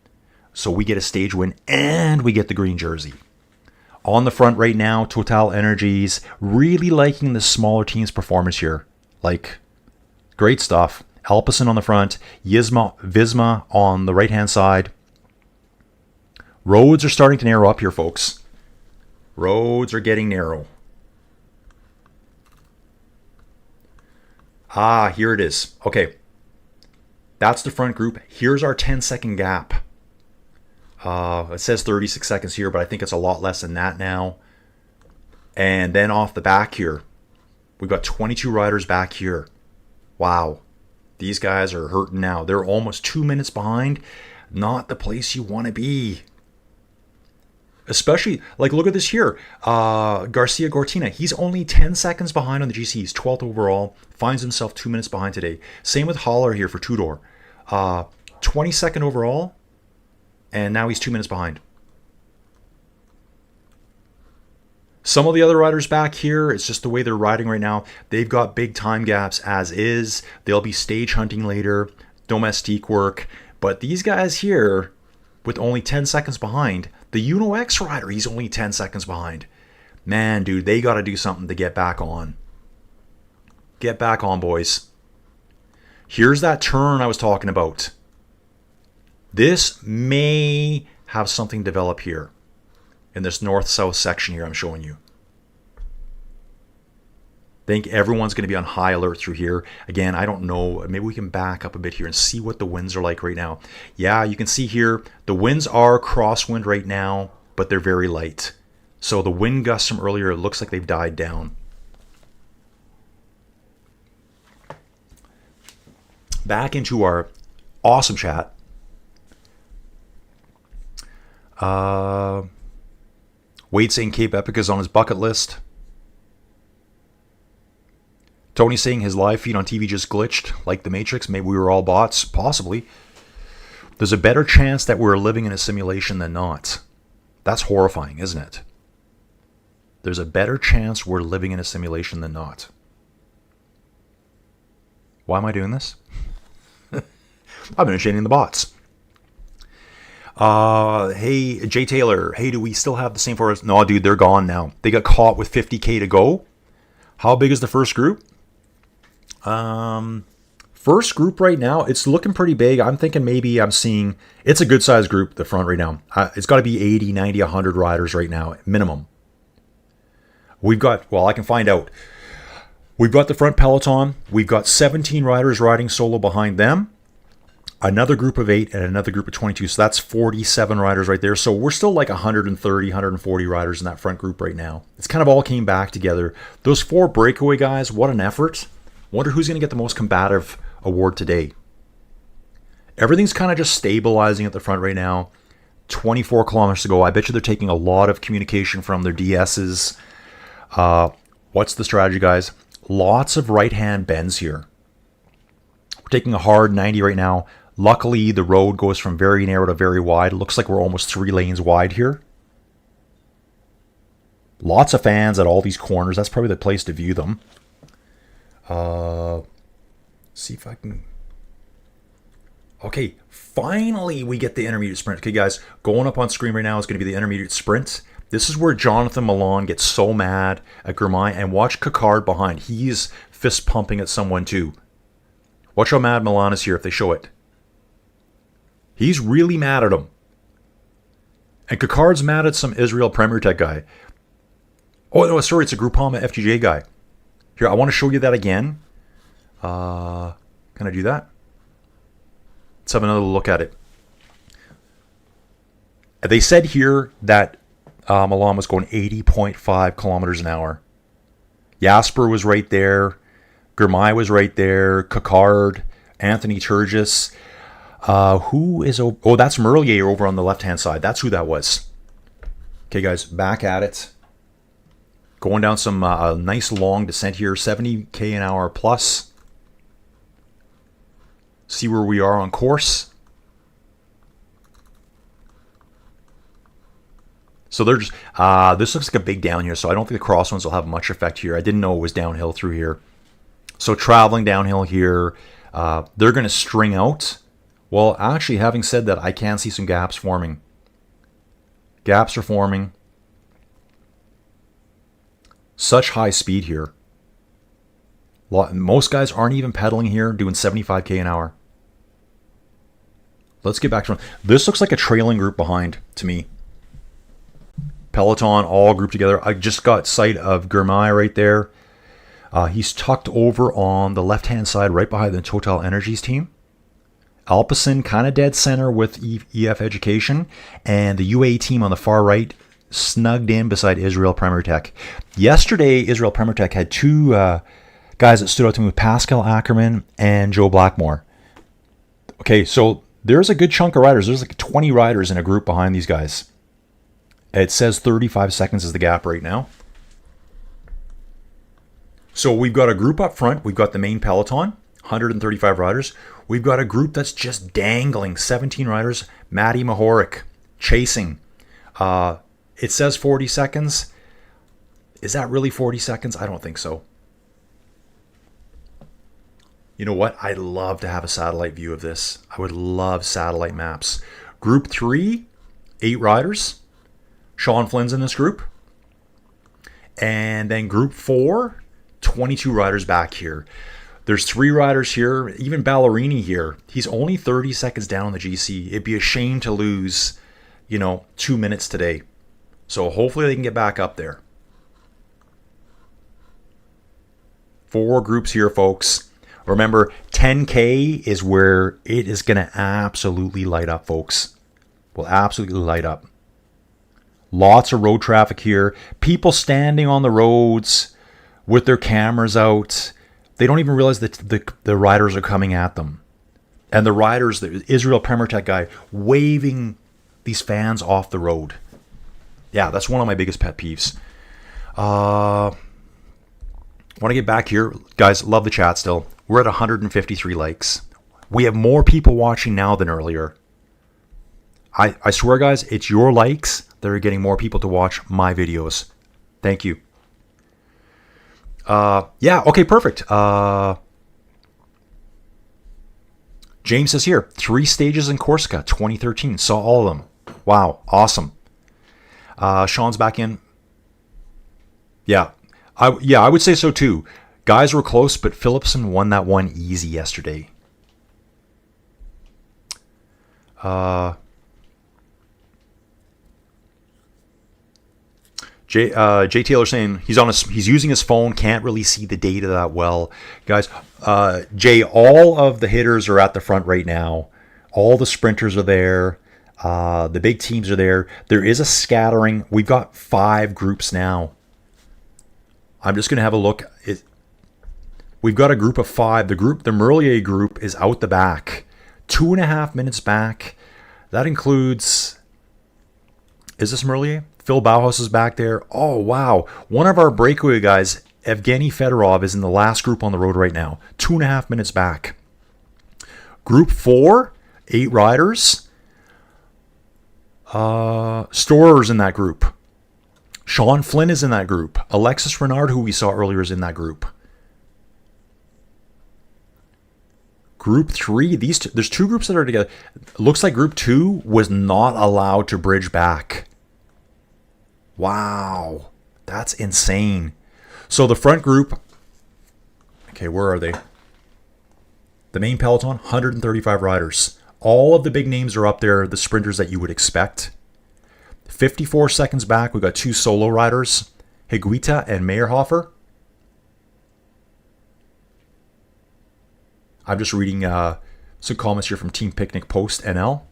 So we get a stage win and we get the green jersey. On the front right now, Total Energies, really liking the smaller team's performance here. Like, great stuff. Alpecin on the front, Visma on the right-hand side. Roads are starting to narrow up here, folks. Roads are getting narrow. Here it is. Okay. That's the front group. Here's our 10-second gap. It says 36 seconds here, but I think it's a lot less than that now. And then off the back here, we've got 22 riders back here. Wow. These guys are hurting now. They're almost 2 minutes behind. Not the place you want to be. Especially, like, look at this here. Garcia Gortina, he's only 10 seconds behind on the GC. He's 12th overall. Finds himself 2 minutes behind today. Same with Haller here for Tudor. 22nd overall. And now he's 2 minutes behind. Some of the other riders back here, it's just the way they're riding right now. They've got big time gaps as is. They'll be stage hunting later. Domestique work. But these guys here, with only 10 seconds behind, the Uno X rider, he's only 10 seconds behind. Man, dude, they got to do something to get back on. Get back on, boys. Here's that turn I was talking about. This may have something develop here in this north-south section here I'm showing you. I think everyone's going to be on high alert through here. Again, I don't know. Maybe we can back up a bit here and see what the winds are like right now. Yeah, you can see here, the winds are crosswind right now, but they're very light. So the wind gusts from earlier, it looks like they've died down. Back into our awesome chat. Wade saying Cape Epic is on his bucket list. Tony saying his live feed on TV just glitched, like the Matrix. Maybe we were all bots. Possibly. There's a better chance that we're living in a simulation than not. That's horrifying, isn't it? There's a better chance we're living in a simulation than not. Why am I doing this? I've been enchaining the bots. Hey, Jay Taylor. Hey, do we still have the same forest? No, dude, they're gone now. They got caught with 50K to go. How big is the first group? First group right now, it's looking pretty big. I'm thinking maybe I'm seeing, it's a good sized group, the front right now. It's got to be 80, 90, 100 riders right now, minimum. We've got, well, I can find out. We've got the front peloton. We've got 17 riders riding solo behind them. Another group of 8 and another group of 22. So that's 47 riders right there. So we're still like 130, 140 riders in that front group right now. It's kind of all came back together. Those 4 breakaway guys, what an effort. Wonder who's going to get the most combative award today. Everything's kind of just stabilizing at the front right now. 24 kilometers to go. I bet you they're taking a lot of communication from their DSs. What's the strategy, guys? Lots of right-hand bends here. We're taking a hard 90 right now. Luckily, the road goes from very narrow to very wide. It looks like we're almost 3 lanes wide here. Lots of fans at all these corners. That's probably the place to view them. See if I can... Okay, finally we get the intermediate sprint. Okay, guys, going up on screen right now is going to be the intermediate sprint. This is where Jonathan Milan gets so mad at Girmay. And watch Cacard behind. He's fist pumping at someone too. Watch how mad Milan is here if they show it. He's really mad at him. And Cacard's mad at some Israel Premier Tech guy. Oh, no, sorry, it's a Groupama FTJ guy. Here, I want to show you that again. Can I do that? Let's have another look at it. They said here that Milan was going 80.5 kilometers an hour. Jasper was right there. Girmay was right there. Coquard, Anthony Turgis. Who is... Oh, that's Merlier over on the left-hand side. That's who that was. Okay, guys, back at it. Going down some nice long descent here. 70k an hour plus. See where we are on course. So they're just... this looks like a big down here, so I don't think the crosswinds will have much effect here. I didn't know it was downhill through here. So traveling downhill here, they're going to string out. Well, actually, having said that, I can see some gaps forming. Gaps are forming. Such high speed here. Most guys aren't even pedaling here, doing 75k an hour. Let's get back to... This looks like a trailing group behind, to me. Peloton all grouped together. I just got sight of Girmay right there. He's tucked over on the left-hand side, right behind the Total Energies team. Alpecin kind of dead center with EF Education. And the UAE team on the far right, snugged in beside Israel Premier Tech. Yesterday, Israel Premier Tech had two guys that stood out to me with Pascal Ackerman and Joe Blackmore. Okay, so there's a good chunk of riders. There's like 20 riders in a group behind these guys. It says 35 seconds is the gap right now. So we've got a group up front. We've got the main peloton, 135 riders. We've got a group that's just dangling, 17 riders. Matty Mahoric chasing. It says 40 seconds. Is that really 40 seconds? I don't think so. You know what? I'd love to have a satellite view of this. I would love satellite maps. Group 3, 8 riders. Sean Flynn's in this group. And then group 4, 22 riders back here. There's 3 riders here. Even Ballerini here. He's only 30 seconds down on the GC. It'd be a shame to lose, 2 minutes today. So hopefully they can get back up there. 4 groups here, folks. Remember, 10K is where it is going to absolutely light up, folks. Will absolutely light up. Lots of road traffic here. People standing on the roads with their cameras out. They don't even realize that the riders are coming at them. And the riders, the Israel Premier Tech guy, waving these fans off the road. Yeah, that's one of my biggest pet peeves. Want to get back here. Guys, love the chat still. We're at 153 likes. We have more people watching now than earlier. I swear, guys, it's your likes that are getting more people to watch my videos. Thank you. Yeah, okay, perfect. James says here, 3 stages in Corsica, 2013. Saw all of them. Wow, awesome. Sean's back in. Yeah, I would say so too. Guys were close, but Philipsen won that one easy yesterday. Jay Taylor saying he's using his phone, can't really see the data that well. Guys, Jay, all of the hitters are at the front right now. All the sprinters are there. The big teams are there. There is a scattering. We've got 5 groups now. I'm just going to have a look. We've got a group of 5. The Merlier group is out the back. 2.5 minutes back. That includes... Is this Merlier? Phil Bauhaus is back there. Oh, wow. One of our breakaway guys, Evgeny Fedorov, is in the last group on the road right now. 2.5 minutes back. Group 4, 8 riders. Storer's in that group. Sean Flynn is in that group. Alexis Renard, who we saw earlier, is in that group. Group 3, there's 2 groups that are together. It looks like group 2 was not allowed to bridge back. Wow, that's insane. So the front group, okay, where are they? The main peloton, 135 riders. All of the big names are up there, the sprinters that you would expect. 54 seconds back, we got 2 solo riders, Higuita and Meyerhofer. I'm just reading some comments here from Team Picnic Post NL.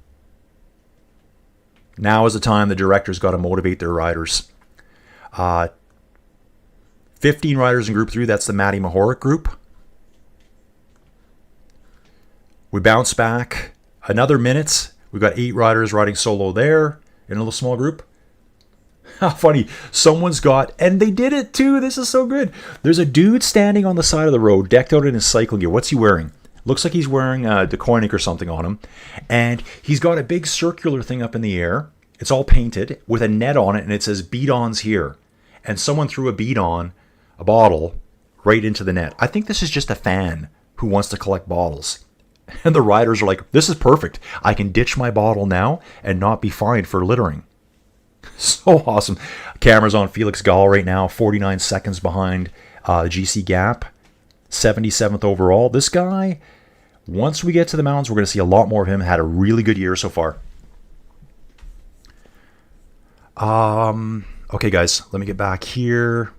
Now is the time the directors got to motivate their riders. 15 riders in Group 3. That's the Matty Mahoric group. We bounce back another minute. We've got 8 riders riding solo there in a little small group. How funny. Someone's got, and they did it too. This is so good. There's a dude standing on the side of the road, decked out in his cycling gear. What's he wearing? Looks like he's wearing Decueninck or something on him. And he's got a big circular thing up in the air. It's all painted with a net on it, and it says beat-ons here. And someone threw a beat-on, a bottle, right into the net. I think this is just a fan who wants to collect bottles. And the riders are like, this is perfect. I can ditch my bottle now and not be fined for littering. So awesome. Camera's on Felix Gall right now, 49 seconds behind GC Gap, 77th overall. This guy, once we get to the mountains, we're going to see a lot more of him. Had a really good year so far. Okay, guys, let me get back here.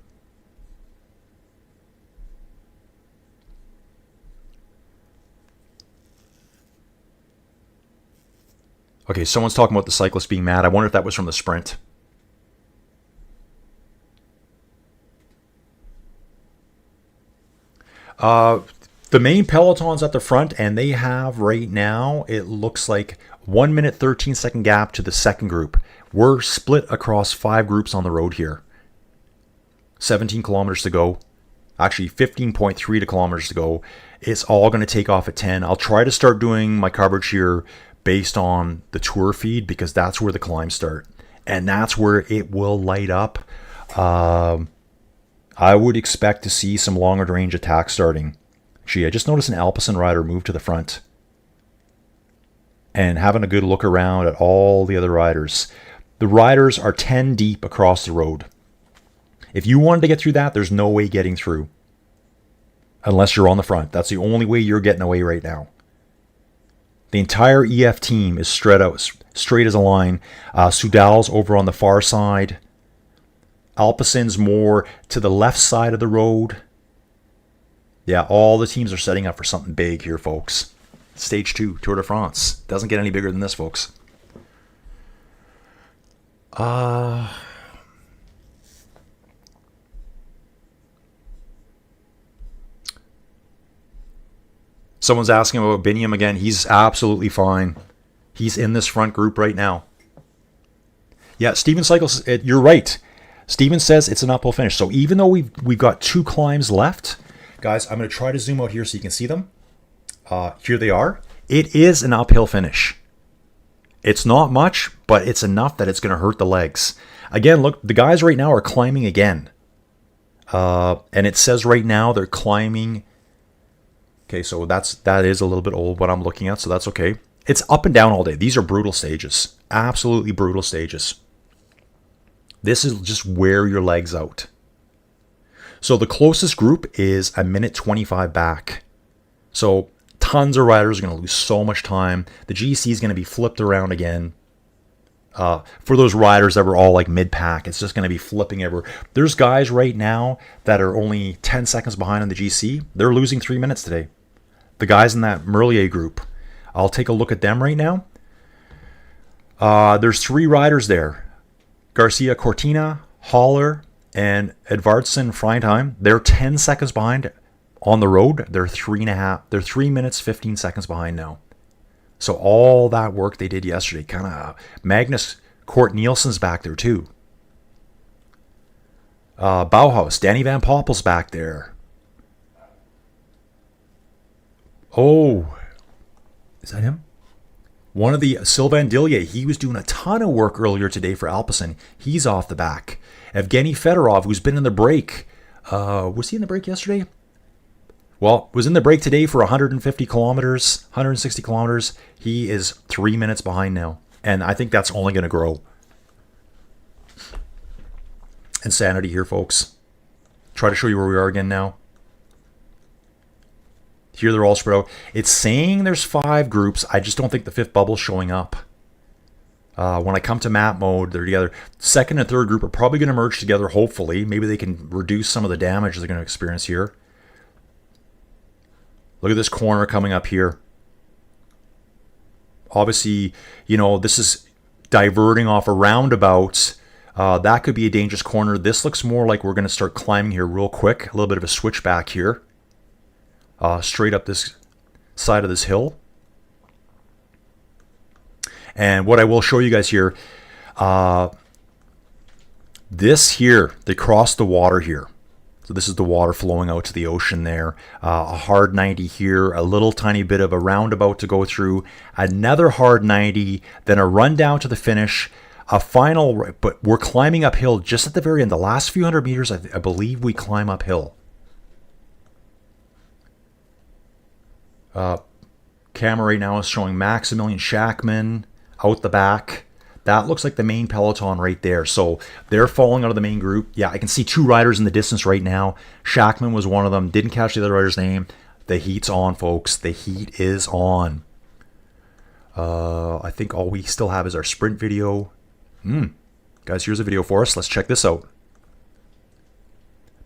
Okay, someone's talking about the cyclist being mad. I wonder if that was from the sprint. The main Peloton's at the front, and they have right now, it looks like 1 minute 13-second gap to the second group. We're split across 5 groups on the road here. 17 kilometers to go. Actually, 15.3 kilometers to go. It's all going to take off at 10. I'll try to start doing my coverage here based on the tour feed, because that's where the climbs start. And that's where it will light up. I would expect to see some longer range attacks starting. Actually, I just noticed an Alpecin rider move to the front. And having a good look around at all the other riders. The riders are 10 deep across the road. If you wanted to get through that, there's no way getting through. Unless you're on the front. That's the only way you're getting away right now. The entire EF team is straight as a line. Soudal's over on the far side. Alpecin's more to the left side of the road. Yeah, all the teams are setting up for something big here, folks. Stage 2, Tour de France. Doesn't get any bigger than this, folks. Someone's asking about Biniam again. He's absolutely fine. He's in this front group right now. Yeah, Steven Cycles, you're right. Steven says it's an uphill finish. So even though we've got 2 climbs left, guys, I'm going to try to zoom out here so you can see them. Here they are. It is an uphill finish. It's not much, but it's enough that it's going to hurt the legs. Again, look, the guys right now are climbing again. And it says right now they're climbing. Okay, so that is a little bit old what I'm looking at, so that's okay. It's up and down all day. These are brutal stages. Absolutely brutal stages. This is just wear your legs out. So the closest group is a minute 25 back. So tons of riders are going to lose so much time. The GC is going to be flipped around again. For those riders that were all like mid-pack, it's just going to be flipping everywhere. There's guys right now that are only 10 seconds behind on the GC. They're losing 3 minutes today. The guys in that Merlier group. I'll take a look at them right now. There's 3 riders there. Garcia Cortina, Haller, and Edvardsen Freindheim. They're 10 seconds behind on the road. They're 3 minutes, 15 seconds behind now. So all that work they did yesterday, kind of Magnus Cort Nielsen's back there too. Bauhaus, Danny Van Poppel's back there. Oh, is that him? One of the Sylvain Dillier, he was doing a ton of work earlier today for Alpecin. He's off the back. Evgeny Fedorov, who's been in the break. Was he in the break yesterday? Well, was in the break today for 150 kilometers, 160 kilometers. He is 3 minutes behind now. And I think that's only going to grow. Insanity here, folks. Try to show you where we are again now. Here they're all spread out. It's saying there's 5 groups. I just don't think the 5th bubble's showing up. When I come to map mode, they're together. Second and third group are probably going to merge together, hopefully. Maybe they can reduce some of the damage they're going to experience here. Look at this corner coming up here. Obviously, you know, this is diverting off a roundabout. That could be a dangerous corner. This looks more like we're going to start climbing here real quick. A little bit of a switchback here. Straight up this side of this hill. And what I will show you guys here, this here, they crossed the water here. So this is the water flowing out to the ocean there. A hard 90 here, a little tiny bit of a roundabout to go through, another hard 90, then a run down to the finish, a final, but we're climbing uphill just at the very end. The last few hundred meters, I believe we climb uphill. Camera right now is showing Maximilian Schachmann out the back. That looks like the main peloton right there. So they're falling out of the main group. Yeah, I can see two riders in the distance right now. Schachmann was one of them. Didn't catch the other rider's name. The heat's on, folks. The heat is on. I think all we still have is our sprint video. Guys, here's a video for us. Let's check this out.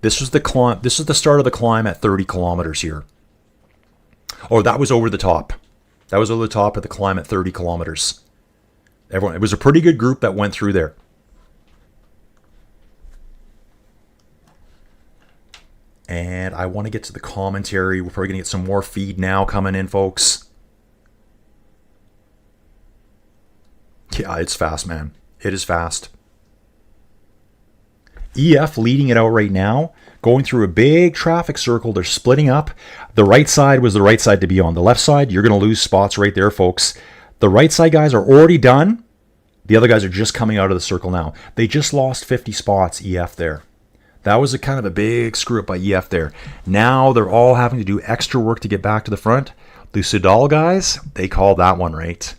This was the climb. This is the start of the climb at 30 kilometers here. Oh, that was over the top. That was over the top of the climb at 30 kilometers. Everyone, it was a pretty good group that went through there. And I want to get to the commentary. We're probably going to get some more feed now coming in, folks. Yeah, it's fast, man. It is fast. EF leading it out right now. Going through a big traffic circle. They're splitting up. The right side was the right side to be on. The left side, you're going to lose spots right there, folks. The right side guys are already done. The other guys are just coming out of the circle now. They just lost 50 spots, EF there. That was a kind of a big screw up by EF there. Now they're all having to do extra work to get back to the front. The Soudal guys, they called that one right.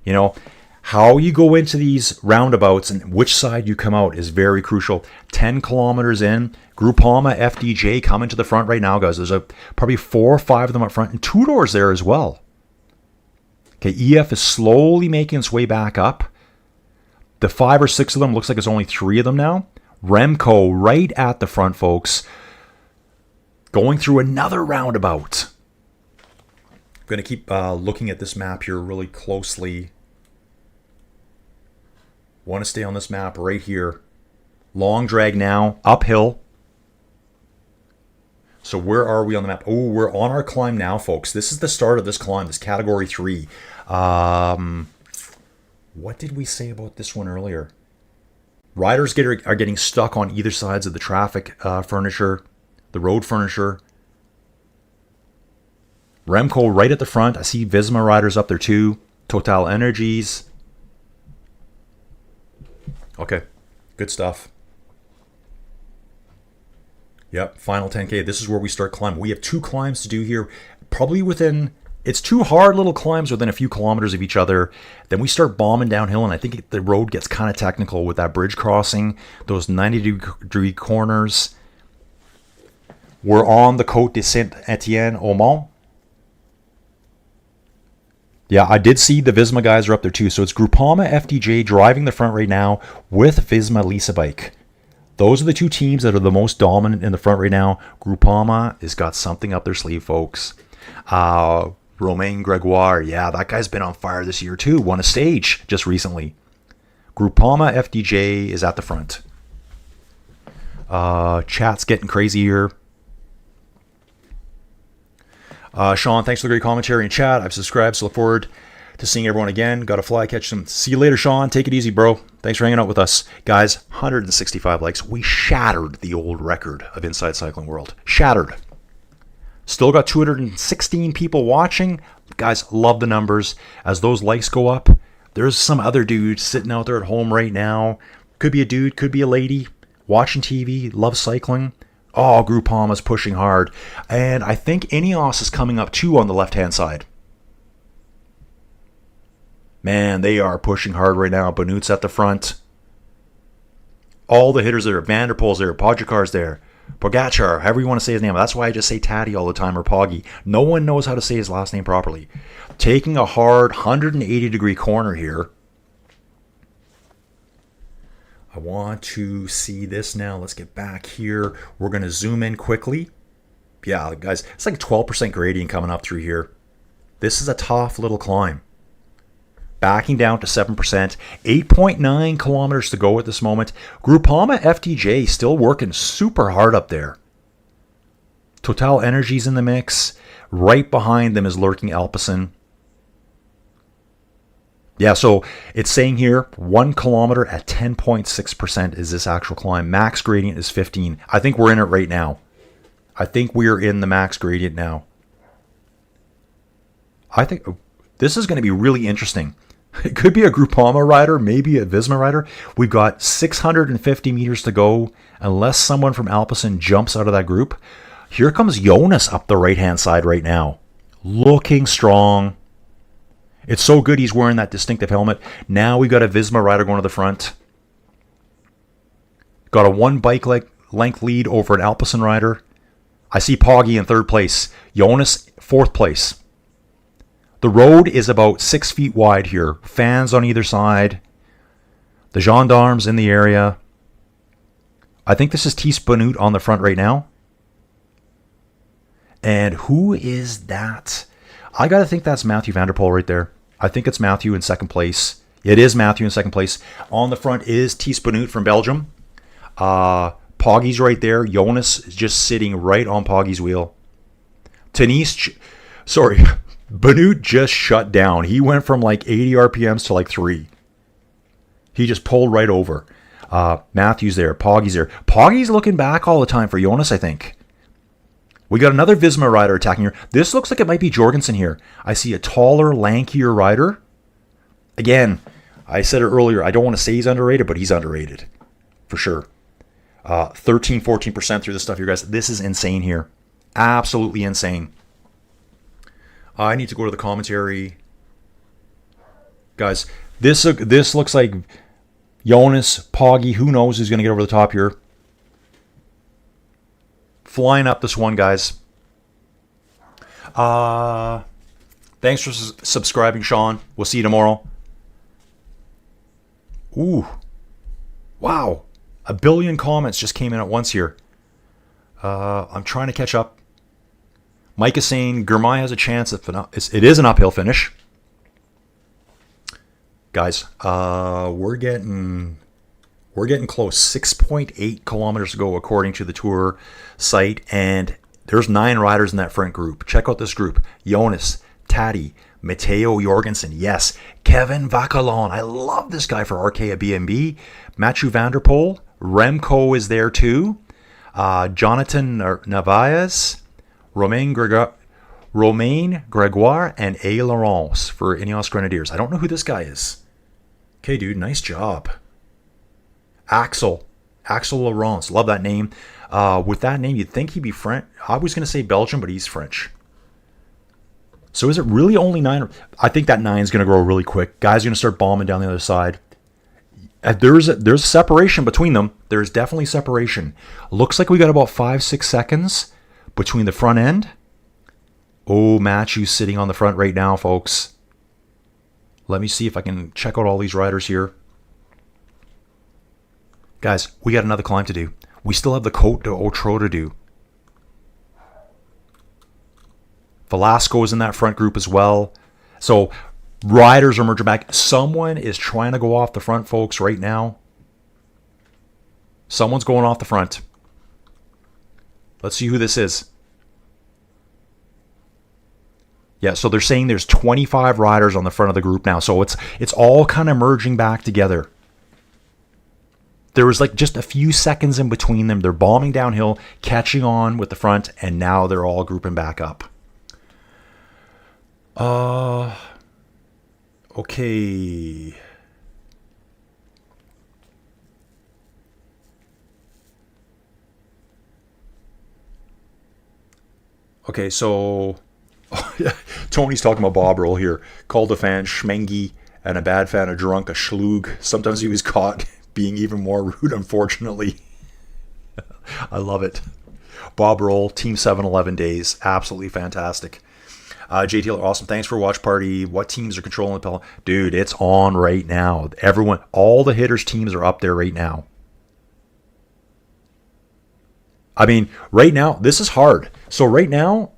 You know, how you go into these roundabouts and which side you come out is very crucial. 10 kilometers in, Groupama, FDJ coming to the front right now, guys. There's probably 4 or 5 of them up front and 2 doors there as well. Okay, EF is slowly making its way back up. The 5 or 6 of them, looks like it's only 3 of them now. Remco right at the front, folks. Going through another roundabout. I'm going to keep looking at this map here really closely. Want to stay on this map right here. Long drag now, uphill. So where are we on the map? Oh, we're on our climb now, folks. This is the start of this climb, this category 3. What did we say about this one earlier? Riders are getting stuck on either sides of the traffic furniture, the road furniture. Remco right at the front. I see Visma riders up there too. Total Energies. Okay, good stuff. Yep, final 10K. This is where we start climbing. We have 2 climbs to do here. Probably within... It's 2 hard little climbs within a few kilometers of each other. Then we start bombing downhill, and I think the road gets kind of technical with that bridge crossing, those 90-degree corners. We're on the Côte de Saint Étienne au Mont. Yeah, I did see the Visma guys are up there too. So it's Groupama FDJ driving the front right now with Visma Lisa Bike. Those are the 2 teams that are the most dominant in the front right now. Groupama has got something up their sleeve, folks. Romain Gregoire, yeah, that guy's been on fire this year too. Won a stage just recently. Groupama FDJ is at the front. Chat's getting crazy here. Sean, thanks for the great commentary in chat. I've subscribed, so look forward to seeing everyone again. Got to fly, catch them. See you later, Sean. Take it easy, bro. Thanks for hanging out with us. Guys, 165 likes. We shattered the old record of Inside Cycling World. Shattered. Still got 216 people watching. Guys, love the numbers. As those likes go up, there's some other dude sitting out there at home right now. Could be a dude, could be a lady, watching TV, loves cycling. Oh, Groupama's pushing hard. And I think Ineos is coming up too on the left-hand side. Man, they are pushing hard right now. Benut's at the front. All the hitters there. Van der Poel's there. Pogacar's there. Pogacar, however you want to say his name. That's why I just say Taddy all the time, or Poggy. No one knows how to say his last name properly. Taking a hard 180-degree corner here. I want to see this now. Let's get back here. We're going to zoom in quickly. Yeah, guys, it's like 12% gradient coming up through here. This is a tough little climb. backing down to 7%. 8.9 kilometers to go at this moment. Groupama FDJ still working super hard up there. Total Energies in the mix. Right behind them is lurking Alpecin. Yeah, so it's saying here 1 kilometer at 10.6% is this actual climb. Max gradient is 15. I think we're in it right now. I think we're in the max gradient now. I think this is going to be really interesting. It could be a Groupama rider, maybe a Visma rider. We've got 650 meters to go unless someone from Alpecin jumps out of that group. Here comes Jonas up the right-hand side right now. Looking strong. It's so good he's wearing that distinctive helmet. Now we've got a Visma rider going to the front. Got a 1 bike length lead over an Alpecin rider. I see Poggy in 3rd place. Jonas, 4th place. The road is about 6 feet wide here. Fans on either side. The gendarmes in the area. I think this is Thies Benoot on the front right now. And who is that? I got to think that's Mathieu van der Poel right there. I think it's Mathieu in 2nd place. It is Mathieu in 2nd place. On the front is Thies Benoot from Belgium. Poggy's right there. Jonas is just sitting right on Poggy's wheel. Benoot just shut down. He went from like 80 RPMs to like 3. He just pulled right over. Matthew's there. Poggy's there. Poggy's looking back all the time for Jonas, I think. We got another Visma rider attacking here. This looks like it might be Jorgensen here. I see a taller, lankier rider. Again, I said it earlier, I don't want to say he's underrated, but he's underrated. For sure. 13, 14% through this stuff here, guys. This is insane here. Absolutely insane. I need to go to the commentary. Guys, this looks like Jonas, Poggy. Who knows who's going to get over the top here. Flying up this one, guys. Thanks for subscribing, Sean. We'll see you tomorrow. Ooh. Wow. 1 billion comments just came in at once here. I'm trying to catch up. Mike is saying Girmay has a chance. It is an uphill finish. Guys, we're getting close. 6.8 kilometers to go according to the Tour site. And there's 9 riders in that front group. Check out this group. Jonas, Taddy, Matteo Jorgensen. Yes, Kevin Vacalon. I love this guy for Arkea BNB. Mathieu van der Poel. Remco is there too. Jonathan Narvaez. Romain Gregoire and A. Laurence for Ineos Grenadiers. I don't know who this guy is. Okay, dude, nice job. Axel Laurence. Love that name. With that name, you'd think he'd be French. I was going to say Belgium, but he's French. So is it really only 9? I think that 9 is going to grow really quick. Guys are going to start bombing down the other side. There's a separation between them. There's definitely separation. Looks like we got about 5-6 seconds between the front end. Oh, Matthew's sitting on the front right now, folks. Let me see if I can check out all these riders here. Guys, we got another climb to do. We still have the Côte d'Otro to do. Velasco is in that front group as well. So riders are merging back. Someone is trying to go off the front, folks, right now. Someone's going off the front. Let's see who this is. Yeah, so they're saying there's 25 riders on the front of the group now. So it's all kind of merging back together. There was like just a few seconds in between them. They're bombing downhill, catching on with the front, and now they're all grouping back up. Okay. Okay, so Tony's talking about Bob Roll here. Called a fan schmengy and a bad fan a drunk, a schlug. Sometimes he was caught being even more rude, unfortunately. I love it. Bob Roll, Team 7-11 days. Absolutely fantastic. J Taylor, awesome. Thanks for watch party. What teams are controlling the Peloton? Dude, it's on right now. Everyone, all the hitters' teams are up there right now. I mean, right now, this is hard. So right now,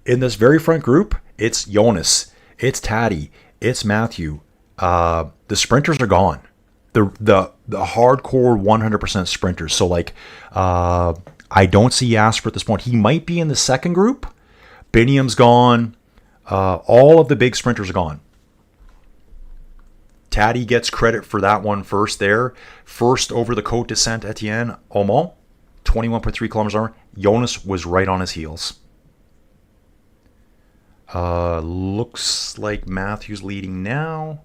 in this very front group, it's Jonas, it's Taddy, it's Matthew, the sprinters are gone. The hardcore 100% sprinters. So like, I don't see Jasper at this point. He might be in the second group. Biniam's gone. All of the big sprinters are gone. Taddy gets credit for that one first there. First over the Côte de Saint Étienne, Mont, 21.3 kilometers an hour. Jonas was right on his heels. Looks like Matthew's leading now.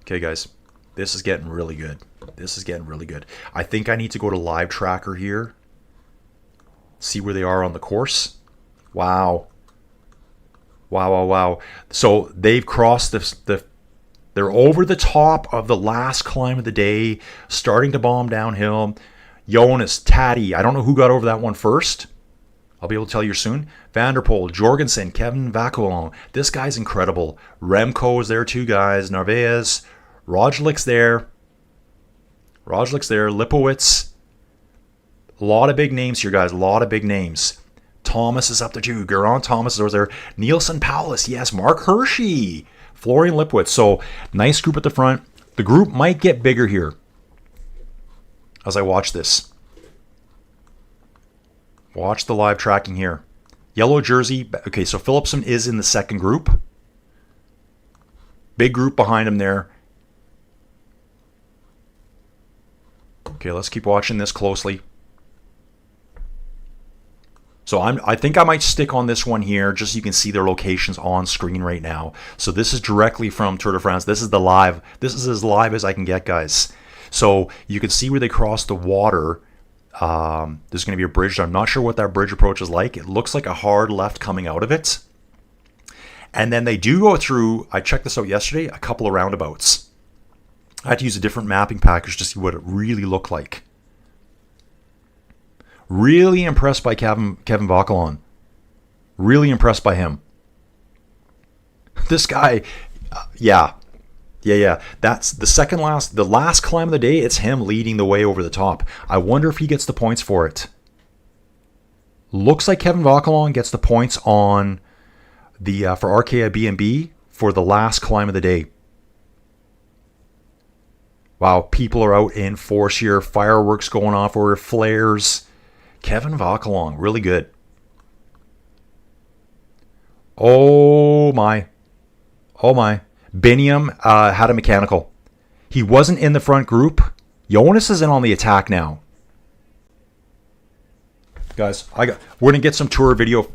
Okay, guys. This is getting really good. This is getting really good. I think I need to go to live tracker here. See where they are on the course. Wow. Wow. So they've crossed they're over the top of the last climb of the day, starting to bomb downhill. Jonas, Taddy, I don't know who got over that one first. I'll be able to tell you soon. Vanderpoel, Jorgensen, Kevin Vaculon. This guy's incredible. Remco is there too, guys. Narvaez, Roglick's there. Lipowitz. A lot of big names here, guys. A lot of big names. Thomas is up there too. Geraint Thomas is over there. Nielsen Paulus. Yes. Mark Hershey. Florian Lipowitz. So, nice group at the front. The group might get bigger here as I watch this. Watch the live tracking here. Yellow jersey. Okay, so Philipsen is in the second group. Big group behind him there. Okay, let's keep watching this closely. So I think I might stick on this one here, just so you can see their locations on screen right now. So this is directly from Tour de France. This is the live. This is as live as I can get, guys. So you can see where they cross the water. There's going to be a bridge. I'm not sure what that bridge approach is like. It looks like a hard left coming out of it. And then they do go through, I checked this out yesterday, a couple of roundabouts. I had to use a different mapping package to see what it really looked like. Really impressed by Kevin Vaculon. Really impressed by him. This guy, yeah. That's the last climb of the day. It's him leading the way over the top. I wonder if he gets the points for it. Looks like Kevin Vaculon gets the points on the for Arkea B&B for the last climb of the day. Wow, people are out in force here. Fireworks going off or flares. Kevin Vaculon, really good. Oh my. Biniam had a mechanical. He wasn't in the front group. Jonas is in on the attack now. Guys, we're going to get some tour video.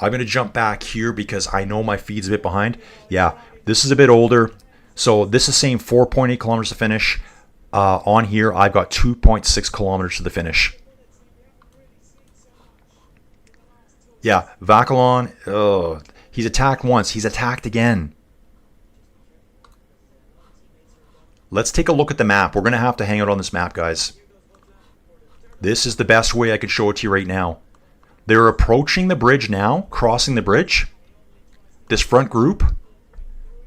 I'm going to jump back here because I know my feed's a bit behind. Yeah, this is a bit older. So this is saying 4.8 kilometers to finish. On here, I've got 2.6 kilometers to the finish. Yeah, Vaculon, he's attacked once. He's attacked again. Let's take a look at the map. We're going to have to hang out on this map, guys. This is the best way I could show it to you right now. They're approaching the bridge now, crossing the bridge. This front group,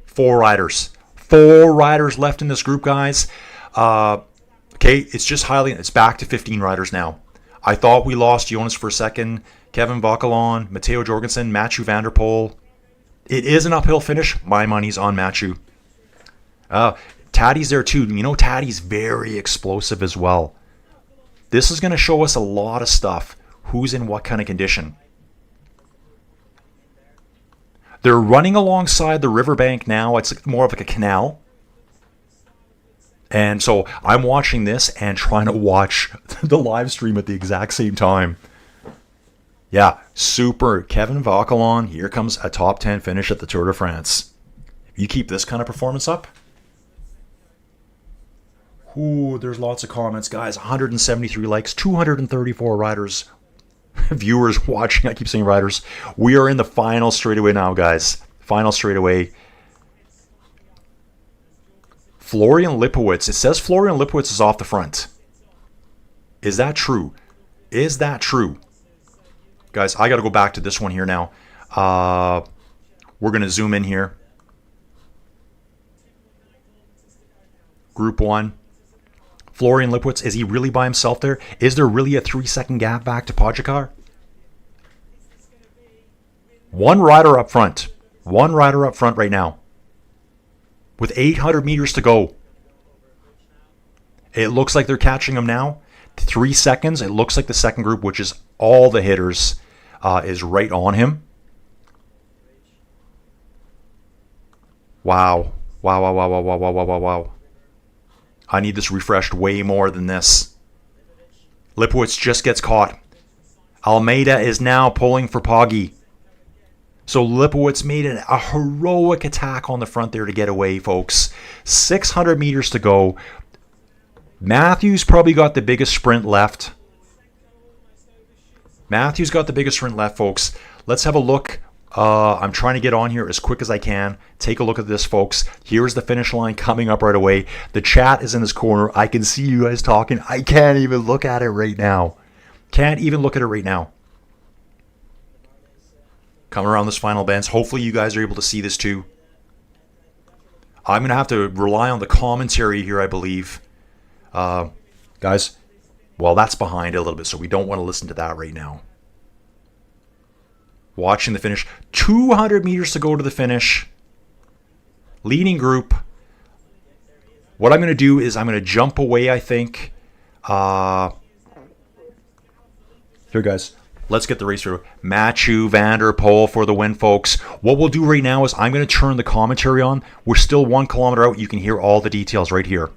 4 riders. 4 riders left in this group, guys. Okay, it's back to 15 riders now. I thought we lost Jonas for a second. Kevin Vaculon, Matteo Jorgensen, Mathieu van der Poel. It is an uphill finish. My money's on Mathieu. Taddy's there too. You know, Taddy's very explosive as well. This is going to show us a lot of stuff. Who's in what kind of condition. They're running alongside the riverbank now. It's more of like a canal. And so I'm watching this and trying to watch the live stream at the exact same time. Yeah, super. Kevin Vaculon, here comes a top 10 finish at the Tour de France. If you keep this kind of performance up. Ooh, there's lots of comments, guys. 173 likes, 234 riders, viewers watching. I keep saying riders. We are in the final straightaway now, guys. Final straightaway. Florian Lipowitz. It says Florian Lipowitz is off the front. Is that true? Is that true? Guys, I got to go back to this one here now. We're going to zoom in here. Group 1. Florian Lipowitz, is he really by himself there? Is there really a 3-second gap back to Pogacar? One rider up front. One rider up front right now. With 800 meters to go. It looks like they're catching him now. 3 seconds. It looks like the second group, which is all the hitters, is right on him. Wow. Wow, wow, wow, wow, wow, wow, wow, wow, wow. I need this refreshed way more than this. Lipowitz just gets caught. Almeida is now pulling for Poggy. So Lipowitz made a heroic attack on the front there to get away, folks. 600 meters to go. Matthews probably got the biggest sprint left. Matthews got the biggest sprint left, folks. Let's have a look. I'm trying to get on here as quick as I can. Take a look at this, folks. Here's the finish line coming up right away. The chat is in this corner. I can see you guys talking. I can't even look at it right now. Can't even look at it right now. Coming around this final bend. Hopefully you guys are able to see this too. I'm going to have to rely on the commentary here, I believe. Guys, well, that's behind a little bit, so we don't want to listen to that right now. Watching the finish. 200 meters to go to the finish. Leading group. What I'm going to do is I'm going to jump away, I think. Here, guys. Let's get the race through. Mathieu van der Poel for the win, folks. What we'll do right now is I'm going to turn the commentary on. We're still 1 kilometer out. You can hear all the details right here.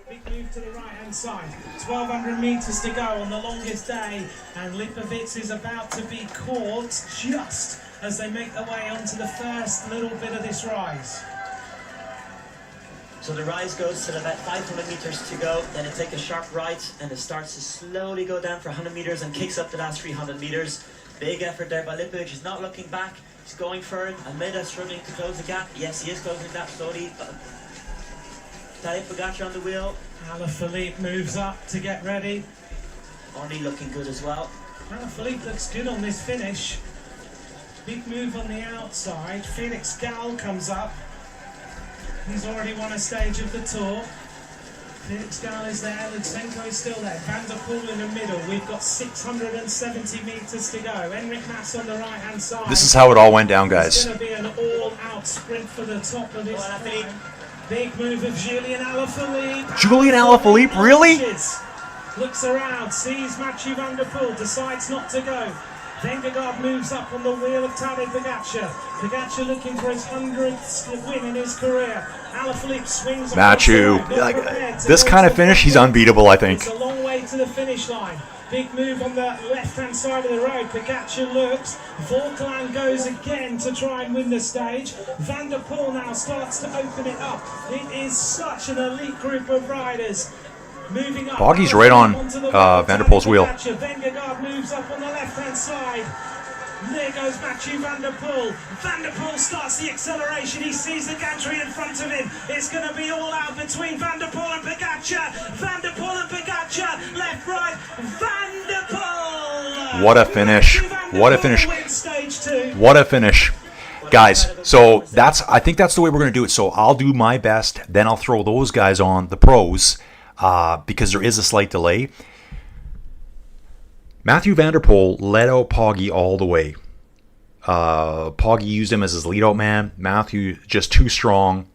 Big move to the right-hand side. 1,200 meters to go on the longest day, and Lipowitz is about to be caught just as they make their way onto the first little bit of this rise. So the rise goes till about 500 meters to go, then it takes a sharp right, and it starts to slowly go down for 100 meters and kicks up the last 300 meters. Big effort there by Lipowitz. He's not looking back. He's going for it. Almeida struggling to close the gap. Yes, he is closing that slowly, but Pogacar on the wheel. Alaphilippe moves up to get ready. Only looking good as well. Alaphilippe looks good on this finish. Big move on the outside. Felix Gall comes up. He's already won a stage of the Tour. Felix Gall is there. Lutsenko is still there. Van der Poel in the middle. We've got 670 meters to go. Enric Mas on the right-hand side. This is how it all went down, guys. It's going to be an all-out sprint for the top of this climb. Big move of Julian Alaphilippe. Julian Alaphilippe, really? Looks around, sees Mathieu van der Poel, decides not to go. Vingegaard moves up on the wheel of Tadej Pogacar. Pogacar looking for his 100th win in his career. Alaphilippe swings. Mathieu, this kind of finish, he's unbeatable, I think. It's a long way to the finish line. Big move on the left-hand side of the road. Pogacar looks. Vauquelin goes again to try and win the stage. Van der Poel now starts to open it up. It is such an elite group of riders. Moving up. Boggy's right on Van der Poel's wheel. Vingegaard moves up on the left-hand side. There goes Mathieu van der Poel. Van der Poel starts the acceleration. He sees the gantry in front of him. It's going to be all out between Van der Poel and Pogacar. Van der Poel and Pogacar. Left, right. Van der Poel. What a finish. What a finish. What a finish. Guys, so I think that's the way we're going to do it. So I'll do my best. Then I'll throw those guys on, the pros, because there is a slight delay. Mathieu van der Poel led out Poggy all the way. Poggy used him as his lead-out man. Mathieu just too strong.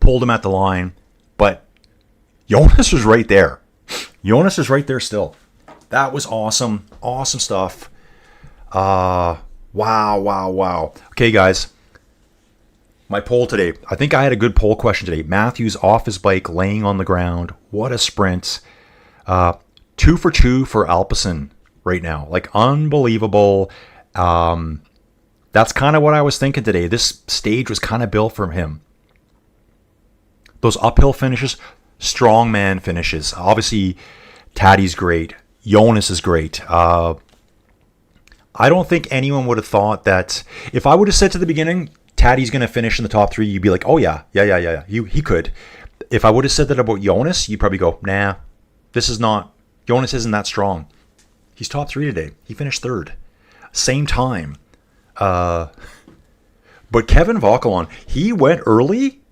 Pulled him at the line. But Jonas was right there. Jonas is right there still. That was awesome. Awesome stuff. Wow. Okay, guys. My poll today. I think I had a good poll question today. Matthew's off his bike, laying on the ground. What a sprint. 2 for 2 for Alpecin right now. Like, unbelievable. That's kind of what I was thinking today. This stage was kind of built from him. Those uphill finishes, strongman finishes. Obviously, Taddy's great. Jonas is great. I don't think anyone would have thought that... If I would have said to the beginning, Taddy's going to finish in the top 3, you'd be like, oh yeah. He could. If I would have said that about Jonas, you'd probably go, nah, this is not... Jonas isn't that strong. He's top 3 today. He finished 3rd. Same time. But Kevin Vauquelin, he went early.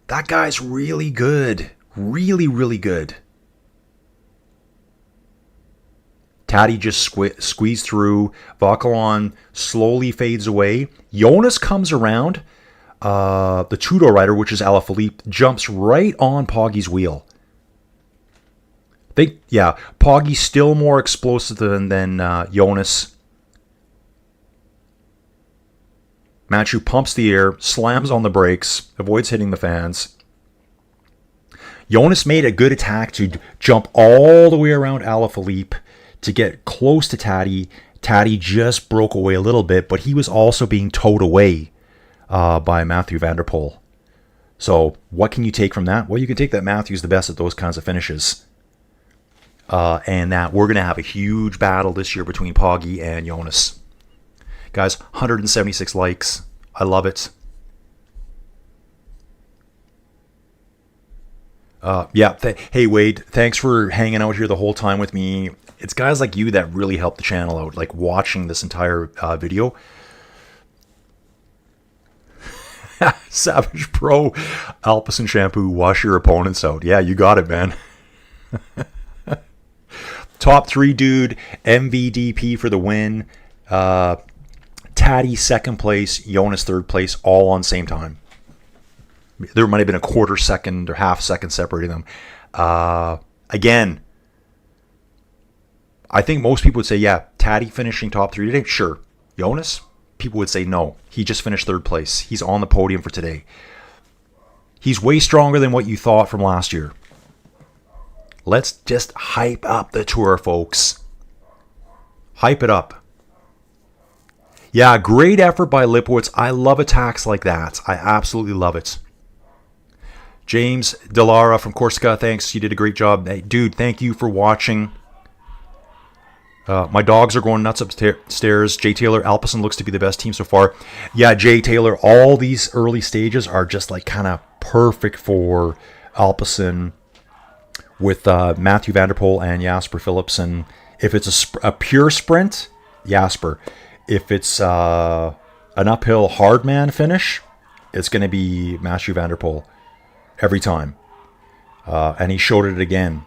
That guy's really good. Really, really good. Taddy just squeezed through. Vauquelin slowly fades away. Jonas comes around. The Trudeau rider, which is Alaphilippe, jumps right on Poggy's wheel. Poggy's still more explosive than Jonas. Mathieu pumps the air, slams on the brakes, avoids hitting the fans. Jonas made a good attack to jump all the way around Alaphilippe to get close to Taddy. Taddy just broke away a little bit, but he was also being towed away by Mathieu van der Poel. So what can you take from that? Well, you can take that Matthew's the best at those kinds of finishes. And that we're going to have a huge battle this year between Poggy and Jonas. Guys, 176 likes. I love it. Hey, Wade, thanks for hanging out here the whole time with me. It's guys like you that really help the channel out, like watching this entire video. Savage Pro, Alpecin shampoo, wash your opponents out. Yeah, you got it, man. Top 3 dude, MVDP for the win. Taddy second place, Jonas third place, all on same time. There might have been a quarter second or half second separating them. Again, I think most people would say, yeah, Taddy finishing top 3 today. Sure. Jonas, people would say no. He just finished third place. He's on the podium for today. He's way stronger than what you thought from last year. Let's just hype up the tour, folks. Hype it up. Yeah, great effort by Lipowitz. I love attacks like that. I absolutely love it. James Delara from Corsica, thanks. You did a great job. Hey, dude, thank you for watching. My dogs are going nuts upstairs. Jay Taylor, Alpecin looks to be the best team so far. Yeah, Jay Taylor, all these early stages are just like kind of perfect for Alpecin with Mathieu van der Poel and Jasper Philipsen. If it's a pure sprint, Jasper. If it's an uphill hard man finish, it's going to be Mathieu van der Poel every time. And he showed it again.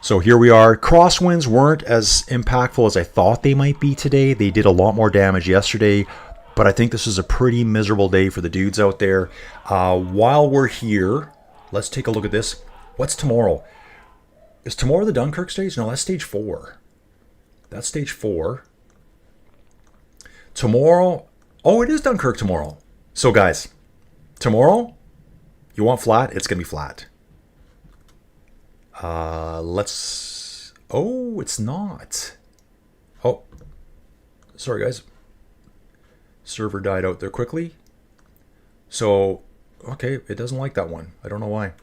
So here we are. Crosswinds weren't as impactful as I thought they might be today. They did a lot more damage yesterday, but I think this is a pretty miserable day for the dudes out there. While we're here, let's take a look at this. What's tomorrow? Is tomorrow the Dunkirk stage? No, that's stage 4. That's stage 4. Tomorrow, oh, it is Dunkirk tomorrow. So guys, tomorrow, you want flat? It's going to be flat. Oh, it's not. Oh, sorry guys. Server died out there quickly. So, okay, it doesn't like that one. I don't know why.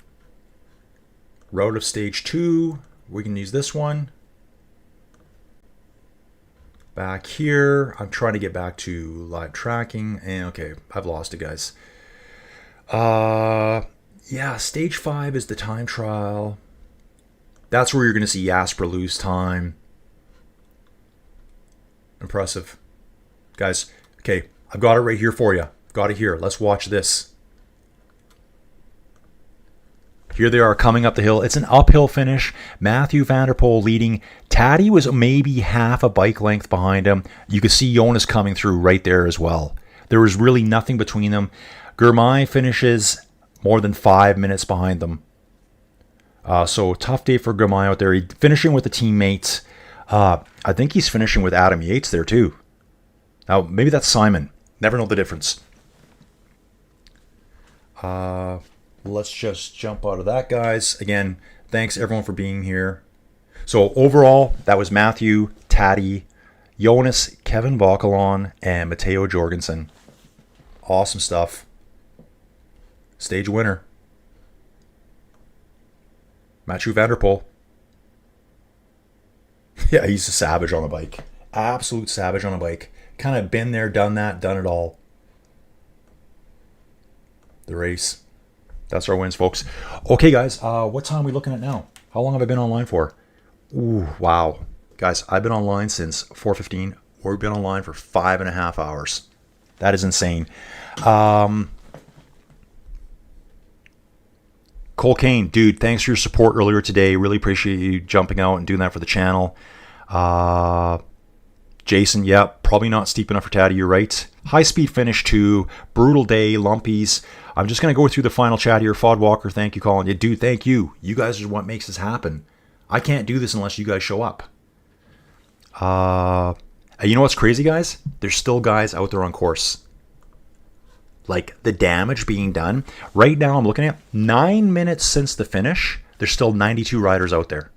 Route of stage 2, we can use this one. Back here, I'm trying to get back to live tracking, and okay, I've lost it, guys. Yeah, stage 5 is the time trial. That's where you're going to see Jasper lose time. Impressive. Guys, okay, I've got it right here for you. Got it here. Let's watch this. Here they are coming up the hill. It's an uphill finish. Mathieu van der Poel leading. Taddy was maybe half a bike length behind him. You could see Jonas coming through right there as well. There was really nothing between them. Girmay finishes more than 5 minutes behind them. So tough day for Girmay out there. He's finishing with the teammates. I think he's finishing with Adam Yates there too. Now, maybe that's Simon. Never know the difference. Let's just jump out of that, guys. Again, thanks everyone for being here. So overall, that was Mathieu, Taddy, Jonas, Kevin Vauquelin, and Matteo Jorgensen. Awesome stuff. Stage winner. Mathieu van der Poel. Yeah, he's a savage on a bike. Absolute savage on a bike. Kind of been there, done that, done it all. The race. That's our wins, folks. Okay, guys, what time are we looking at now? How long have I been online for? Ooh, wow. Guys, I've been online since 4:15. We've been online for 5.5 hours. That is insane. Cole Kane, dude, thanks for your support earlier today. Really appreciate you jumping out and doing that for the channel. Jason, yeah, probably not steep enough for Taddy. You're right. High speed finish too. Brutal day, lumpies. I'm just going to go through the final chat here. Fod Walker, thank you, Colin. Yeah, dude, thank you. You guys are what makes this happen. I can't do this unless you guys show up. You know what's crazy, guys? There's still guys out there on course. Like, the damage being done. Right now, I'm looking at 9 minutes since the finish. There's still 92 riders out there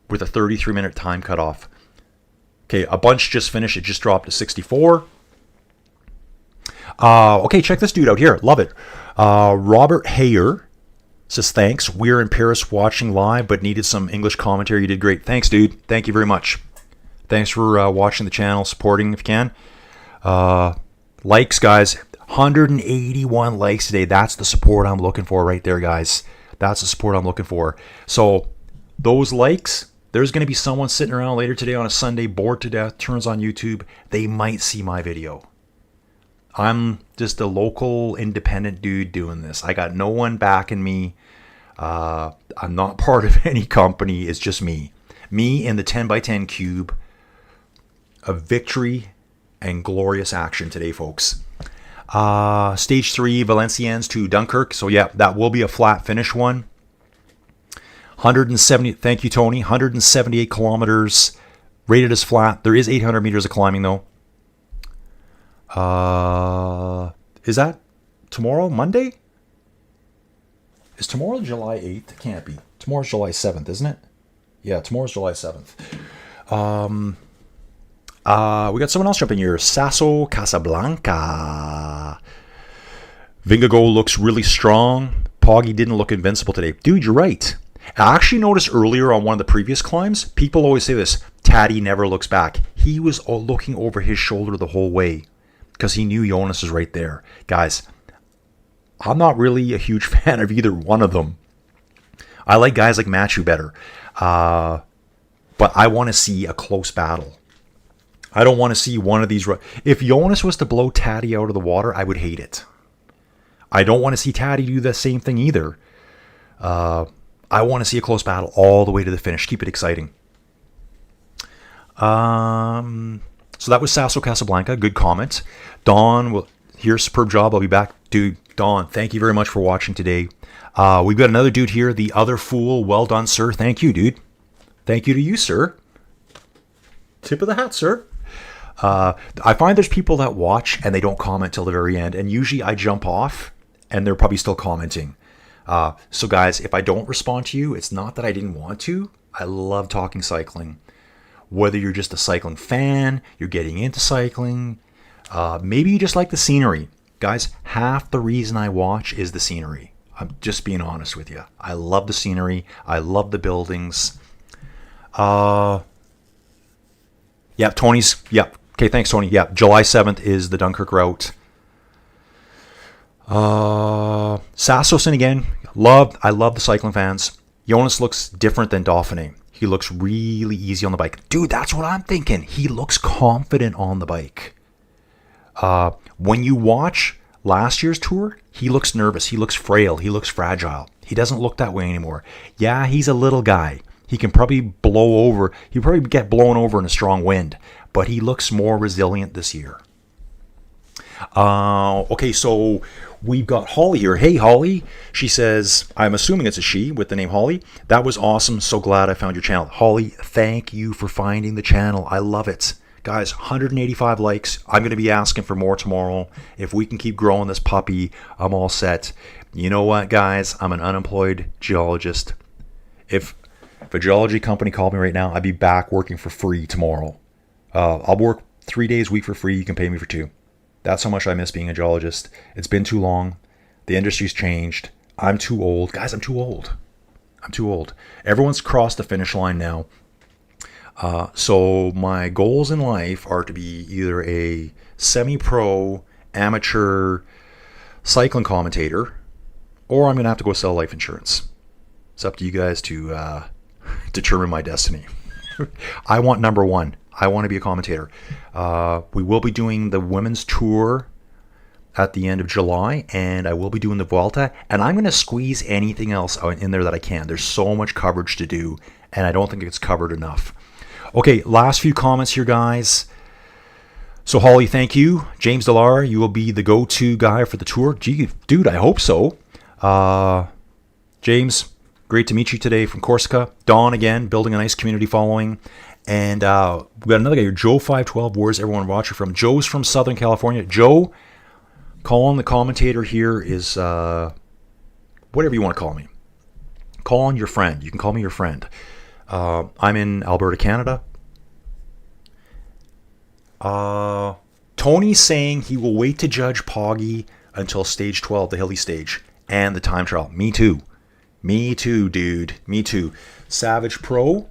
with a 33-minute time cutoff. Okay, a bunch just finished. It just dropped to 64. Okay, check this dude out here. Love it. Robert Hayer says, thanks. We're in Paris watching live, but needed some English commentary. You did great. Thanks, dude. Thank you very much. Thanks for watching the channel, supporting if you can. Likes, guys. 181 likes today. That's the support I'm looking for right there, guys. That's the support I'm looking for. So, those likes, there's going to be someone sitting around later today on a Sunday, bored to death, turns on YouTube. They might see my video. I'm just a local independent dude doing this. I got no one backing me. I'm not part of any company. It's just me. Me in the 10x10 cube of victory and glorious action today, folks. Stage 3, Valenciennes to Dunkirk. So yeah, that will be a flat finish one. 170, thank you, Tony. 178 kilometers, rated as flat. There is 800 meters of climbing, though. Is that tomorrow, Monday? Is tomorrow July 8th? It can't be. Tomorrow's July 7th, isn't it? Yeah, tomorrow's July 7th. We got someone else jumping here. Sasso Casablanca. Vingegaard looks really strong. Poggy didn't look invincible today. Dude, you're right. I actually noticed earlier on one of the previous climbs, people always say this, Taddy never looks back. He was looking over his shoulder the whole way because he knew Jonas was right there. Guys, I'm not really a huge fan of either one of them. I like guys like Matthew better. But I want to see a close battle. I don't want to see one of these. If Jonas was to blow Taddy out of the water, I would hate it. I don't want to see Taddy do the same thing either. I want to see a close battle all the way to the finish. Keep it exciting. So that was Sasso Casablanca. Good comment. Don, well, here's superb job. I'll be back. Dude, Don, thank you very much for watching today. We've got another dude here. The Other Fool. Well done, sir. Thank you, dude. Thank you to you, sir. Tip of the hat, sir. I find there's people that watch and they don't comment till the very end. And usually I jump off and they're probably still commenting. So guys, if I don't respond to you, it's not that I didn't want to. I love talking cycling. Whether you're just a cycling fan, you're getting into cycling, maybe you just like the scenery. Guys, half the reason I watch is the scenery. I'm just being honest with you. I love the scenery. I love the buildings. Yeah, Tony's, yeah. Okay, thanks, Tony. Yeah, July 7th is the Dunkirk route. Sassosin again. I love the cycling fans. Jonas looks different than Dauphiné. He looks really easy on the bike. Dude, that's what I'm thinking. He looks confident on the bike. When you watch last year's tour, he looks nervous. He looks frail. He looks fragile. He doesn't look that way anymore. Yeah, he's a little guy. He can probably blow over. He'll probably get blown over in a strong wind. But he looks more resilient this year. Okay, so we've got Holly here. Hey, Holly. She says, I'm assuming it's a she with the name Holly. That was awesome. So glad I found your channel. Holly, thank you for finding the channel. I love it. Guys, 185 likes. I'm going to be asking for more tomorrow. If we can keep growing this puppy, I'm all set. You know what, guys? I'm an unemployed geologist. If a geology company called me right now, I'd be back working for free tomorrow. I'll work 3 days a week for free. You can pay me for 2. That's how much I miss being a geologist. It's been too long. The industry's changed. I'm too old. Guys, I'm too old. I'm too old. Everyone's crossed the finish line now. So my goals in life are to be either a semi-pro, amateur cycling commentator, or I'm going to have to go sell life insurance. It's up to you guys to determine my destiny. I want number one. I want to be a commentator. We will be doing the women's tour at the end of July, and I will be doing the Vuelta, and I'm going to squeeze anything else in there that I can. There's so much coverage to do, and I don't think it's covered enough. Okay, last few comments here, guys. So, Holly, thank you. James Delar, you will be the go-to guy for the tour. Gee, dude, I hope so. James, great to meet you today from Corsica. Don, again, building a nice community following. And we got another guy here, Joe512. Where's everyone watching from? Joe's from Southern California. Joe, Colin, the commentator here, is whatever you want to call me. Colin, your friend. You can call me your friend. I'm in Alberta, Canada. Tony's saying he will wait to judge Poggy until stage 12, the Hilly stage, and the time trial. Me too. Me too, dude. Me too. Savage Pro.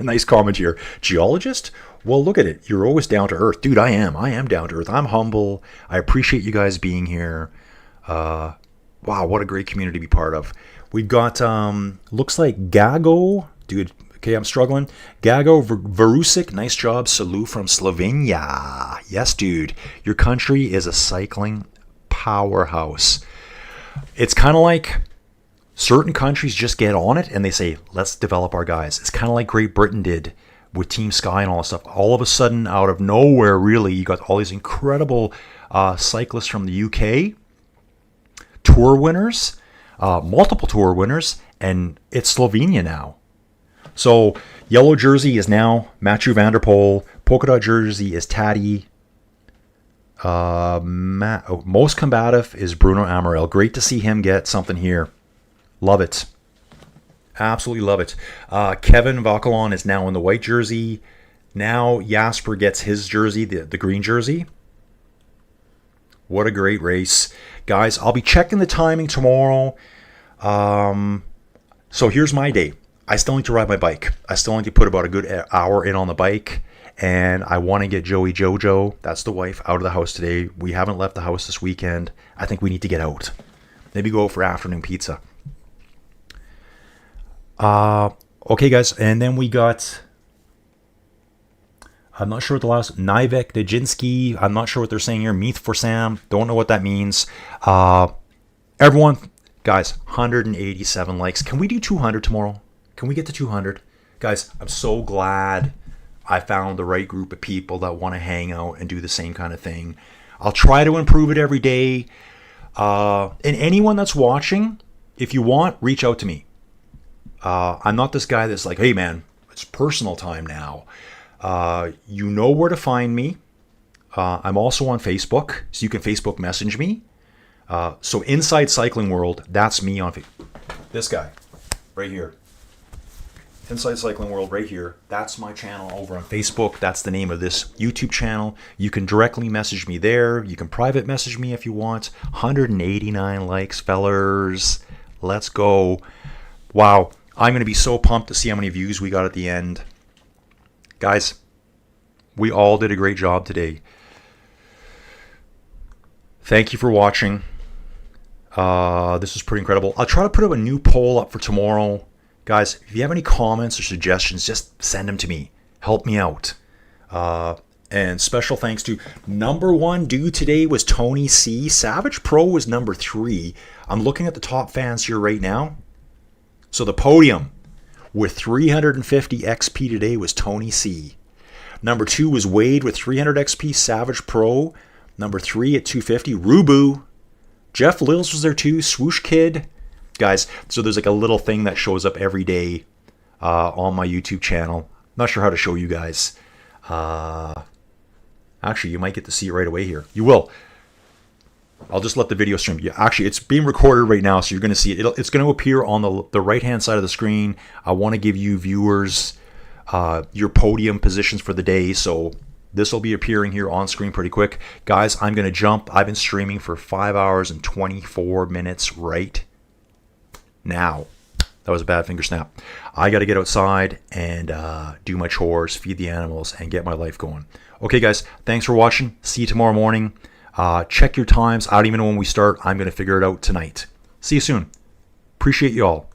Nice comment here. Geologist? Well, look at it. You're always down to earth. Dude, I am. I am down to earth. I'm humble. I appreciate you guys being here. Wow, what a great community to be part of. We've got, looks like Gago. Dude, okay, I'm struggling. Gago Verusic, nice job. Salut from Slovenia. Yes, dude. Your country is a cycling powerhouse. It's kind of like certain countries just get on it and they say, let's develop our guys. It's kind of like Great Britain did with Team Sky and all that stuff. All of a sudden, out of nowhere, really, you got all these incredible cyclists from the UK, tour winners, multiple tour winners, and it's Slovenia now. So, yellow jersey is now Mathieu van der Poel. Polka dot jersey is Taddy. Most combative is Bruno Amaral. Great to see him get something here. Love it. Absolutely love it. Kevin Vauquelin is now in the white jersey. Now Jasper gets his jersey, the green jersey. What a great race. Guys, I'll be checking the timing tomorrow. So here's my day. I still need to ride my bike. I still need to put about a good hour in on the bike. And I want to get Joey Jojo, that's the wife, out of the house today. We haven't left the house this weekend. I think we need to get out. Maybe go for afternoon pizza. Okay, guys. And then we got, I'm not sure what the last, Nivek Dejinski. I'm not sure what they're saying here. Meath for Sam. Don't know what that means. Everyone, guys, 187 likes. Can we do 200 tomorrow? Can we get to 200? Guys, I'm so glad I found the right group of people that want to hang out and do the same kind of thing. I'll try to improve it every day. And anyone that's watching, if you want, reach out to me. I'm not this guy that's like, hey man, it's personal time now. You know where to find me. I'm also on Facebook, so you can Facebook message me. So Inside Cycling World, that's me on Facebook. This guy, right here. Inside Cycling World, right here. That's my channel over on Facebook. That's the name of this YouTube channel. You can directly message me there. You can private message me if you want. 189 likes, fellers. Let's go. Wow. I'm going to be so pumped to see how many views we got at the end. Guys, we all did a great job today. Thank you for watching. This was pretty incredible. I'll try to put up a new poll up for tomorrow. Guys, if you have any comments or suggestions, just send them to me. Help me out. And special thanks to number one dude today was Tony C. Savage Pro was number 3. I'm looking at the top fans here right now. So the podium with 350 XP today was Tony C. Number 2 was Wade with 300 XP, Savage Pro. Number 3 at 250, Rubu. Jeff Lils was there too, Swoosh Kid. Guys, so there's like a little thing that shows up every day on my YouTube channel. Not sure how to show you guys. Actually, you might get to see it right away here. You will. I'll just let the video stream. Yeah, actually, it's being recorded right now, so you're going to see it. It's going to appear on the right-hand side of the screen. I want to give you viewers your podium positions for the day, so this will be appearing here on screen pretty quick. Guys, I'm going to jump. I've been streaming for 5 hours and 24 minutes right now. That was a bad finger snap. I got to get outside and do my chores, feed the animals, and get my life going. Okay, guys, thanks for watching. See you tomorrow morning. Check your times. I don't even know when we start. I'm going to figure it out tonight. See you soon. Appreciate you all.